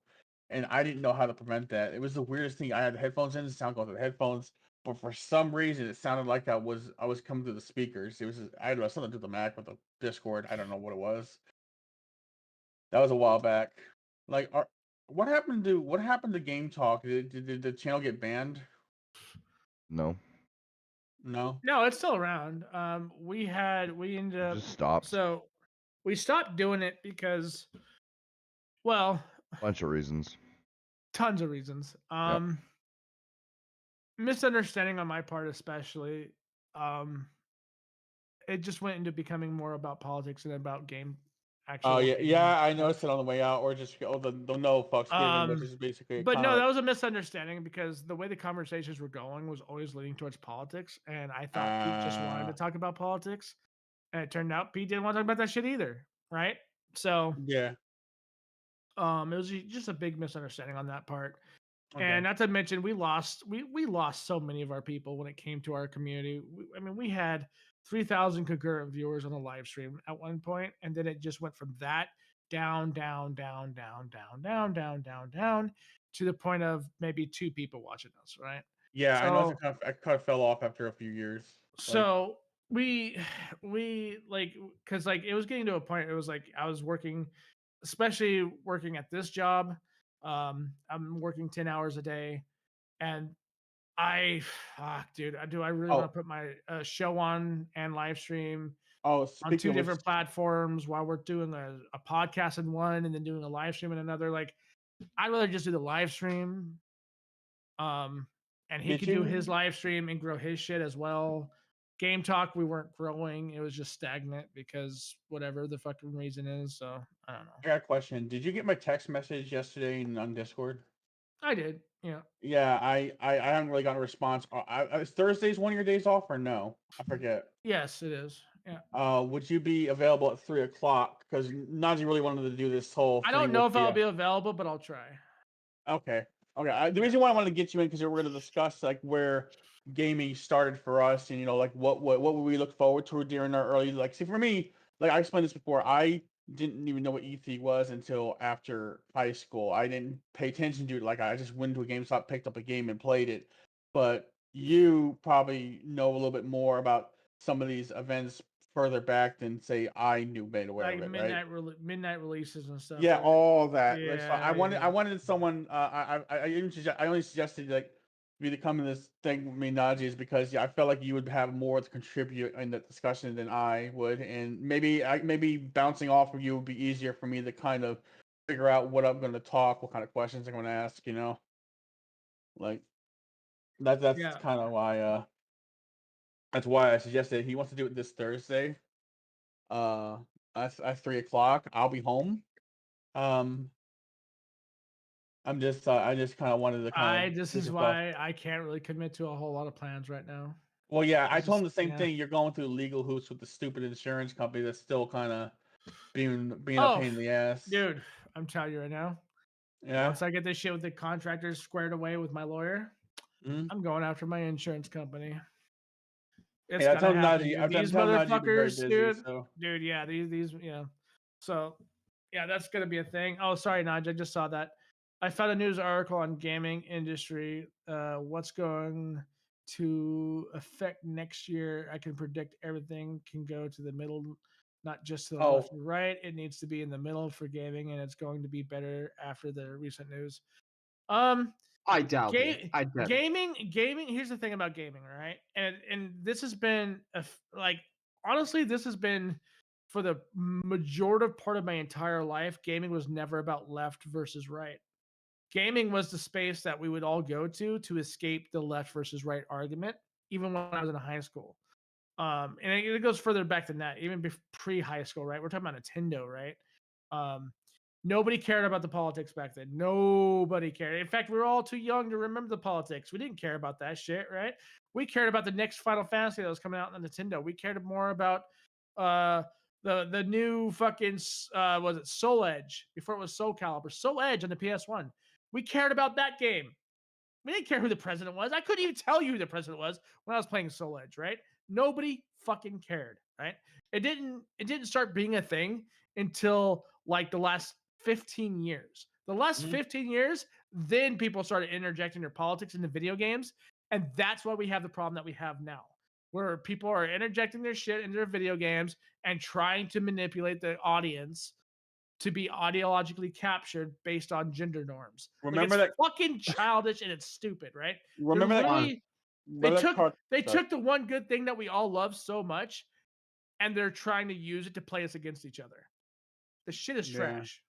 and I didn't know how to prevent that. It was the weirdest thing. I had the headphones in, the sound going through the headphones, but for some reason, it sounded like I was coming through the speakers. It was I don't know, something to do with the Mac with the Discord. I don't know what it was. That was a while back. Like, what happened to Game Talk? Did the channel get banned? No, No. No, it's still around. We ended up just stopped. so we stopped doing it because, well, Bunch of reasons. tons of reasons. Misunderstanding on my part, especially. It just went into becoming more about politics and about Oh actual yeah, gaming yeah. I stuff. noticed it on the way out, or just the no fucks given, which is basically But kind no, of. that was a misunderstanding because the way the conversations were going was always leading towards politics, and I thought Pete just wanted to talk about politics, and it turned out Pete didn't want to talk about that shit either, right? So, Yeah. it was just a big misunderstanding on that part. Okay. And not to mention, we lost so many of our people when it came to our community. I mean, we had 3,000 concurrent viewers on the live stream at one point, and then it just went from that down, down, down, down, down, down, down, down, down, to the point of maybe 2 people watching us, right? Yeah, I noticed So, I kind of fell off after a few years. Like, so we like, because like it was getting to a point. It was like I was working, especially working at this job. I'm working 10 hours a day, and dude, do I really want oh, to put my show on and live stream oh, on speaking 2 of which, different platforms while we're doing a podcast in one and then doing a live stream in another? Like, I'd rather just do the live stream. And he did could do his you? live stream and grow his shit as well. Game Talk, we weren't growing; it was just stagnant because whatever the fucking reason is. So I don't know. I got a question. Did you get my text message yesterday on Discord? I did, yeah. Yeah, I haven't really gotten a response. Is Thursdays one of your days off or no? I forget. Yes, it is. Yeah. Would you be available at 3 o'clock? Because Najee really wanted to do this whole I thing don't know with if I'll be available, but I'll try. Okay. Okay. The reason why I wanted to get you in because we're going to discuss like where gaming started for us, and like what would we look forward to during our early see for me, like I explained this before, I didn't even know what E3 was until after high school. I didn't pay attention to it. Like I just went to a GameStop, picked up a game, and played it. But you probably know a little bit more about some of these events further back than say I knew made aware Like of it, right? midnight releases and stuff. Yeah, Like, all that. Like, so yeah, I wanted someone. I only suggested like me to come in this thing with me, Najee, is because I felt like you would have more to contribute in the discussion than I would, and maybe bouncing off of you would be easier for me to kind of figure out what I'm going to talk, what kind of questions I'm going to ask. Like that's yeah. kind of why. That's why I suggested he wants to do it this Thursday. At 3 o'clock, I'll be home. I just kind of wanted to kind of. This is why I can't really commit to a whole lot of plans right now. Well, yeah, I It's told him just- the same yeah. thing. You're going through legal hoops with the stupid insurance company that's still kind of being a Oh, pain in the ass. dude, I'm telling you right now. Yeah. Once I get this shit with the contractors squared away with my lawyer, I'm going after my insurance company. It's Yeah, gonna happen. I've These told Najee you've been very motherfuckers, busy, so. dude, yeah, these, yeah. So, yeah, that's gonna be a thing. Oh, sorry, Naj, I just saw that. I found a news article on gaming industry. What's going to affect next year. I can predict everything can go to the middle, not just to the Oh. left and right. It needs to be in the middle for gaming, and it's going to be better after the recent news. I doubt it. I doubt it. Gaming. Here's the thing about gaming, right? And this has been like honestly, this has been for the majority part of my entire life. Gaming was never about left versus right. Gaming was the space that we would all go to escape the left versus right argument, even when I was in high school. And it goes further back than that, even pre-high school, right? We're talking about Nintendo, right? Nobody cared about the politics back then. Nobody cared. In fact, we were all too young to remember the politics. We didn't care about that shit, right? We cared about the next Final Fantasy that was coming out on Nintendo. We cared more about the new fucking was it Soul Edge before it was Soul Calibur, Soul Edge on the PS1. We cared about that game. We didn't care who the president was. I couldn't even tell you who the president was when I was playing Soul Edge, right? Nobody fucking cared, right? It didn't start being a thing until like the last 15 years. The last 15 years, then people started interjecting their politics into video games, and that's why we have the problem that we have now, where people are interjecting their shit into their video games and trying to manipulate the audience to be ideologically captured based on gender norms. Remember like, it's that fucking childish and it's stupid, right? Remember that They took the one good thing that we all love so much, and they're trying to use it to play us against each other. The shit is trash.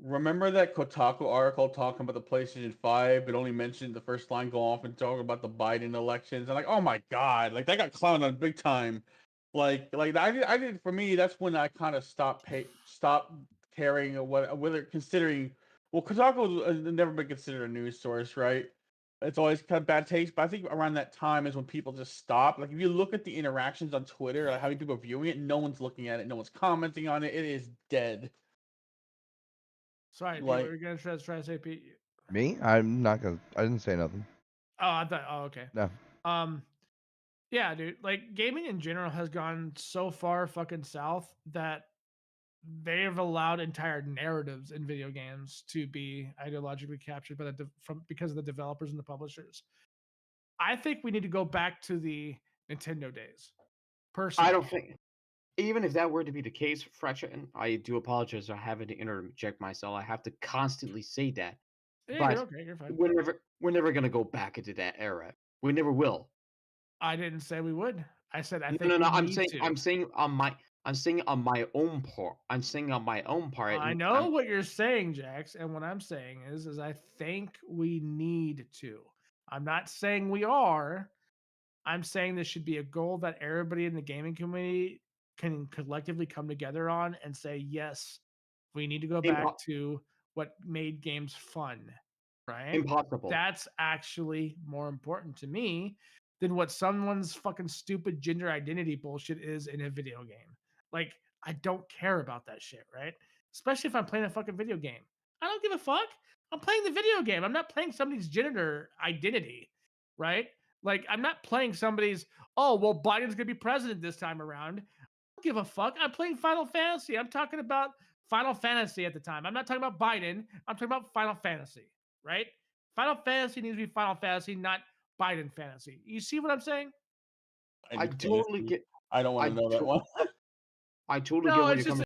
Remember that Kotaku article talking about the PlayStation 5? It only mentioned the first line go off and talk about the Biden elections. And like, oh my god, like that got clowned on big time. Like I did for me. That's when I kind of stopped caring whether considering. Well, Kotaku has never been considered a news source, right? It's always kind of bad taste. But I think around that time is when people just stop. Like if you look at the interactions on Twitter, like how many people are viewing it, no one's looking at it, no one's commenting on it. It is dead. Sorry, Pete, what were you gonna try to say, Pete? Me? I'm not gonna. I didn't say nothing. Oh, I thought. Oh, okay. No. Yeah, dude. Like gaming in general has gone so far fucking south that they've allowed entire narratives in video games to be ideologically captured by because of the developers and the publishers. I think we need to go back to the Nintendo days. Personally, I don't think. Even if that were to be the case, Fretchen, I do apologize for having to interject myself. I have to constantly say that. Yeah, but you're okay. You're fine. we're never gonna go back into that era. We never will. I didn't say we would. I said I think No. we I'm need saying to. I'm saying on my own part. I'm saying on my own part. I know what you're saying, Jax, and what I'm saying is I think we need to. I'm not saying we are. I'm saying this should be a goal that everybody in the gaming community can collectively come together on and say, yes, we need to go back to what made games fun, right? Impossible. That's actually more important to me than what someone's fucking stupid gender identity bullshit is in a video game. Like, I don't care about that shit, right? Especially if I'm playing a fucking video game. I don't give a fuck. I'm playing the video game. I'm not playing somebody's gender identity, right? Like, I'm not playing somebody's, oh, well, Biden's going to be president this time around. I don't give a fuck. I'm playing Final Fantasy. I'm talking about Final Fantasy at the time. I'm not talking about Biden. I'm talking about Final Fantasy, right? Final Fantasy needs to be Final Fantasy, not Biden fantasy. You see what I'm saying? I totally get. I don't want to know that one. I totally get where you're coming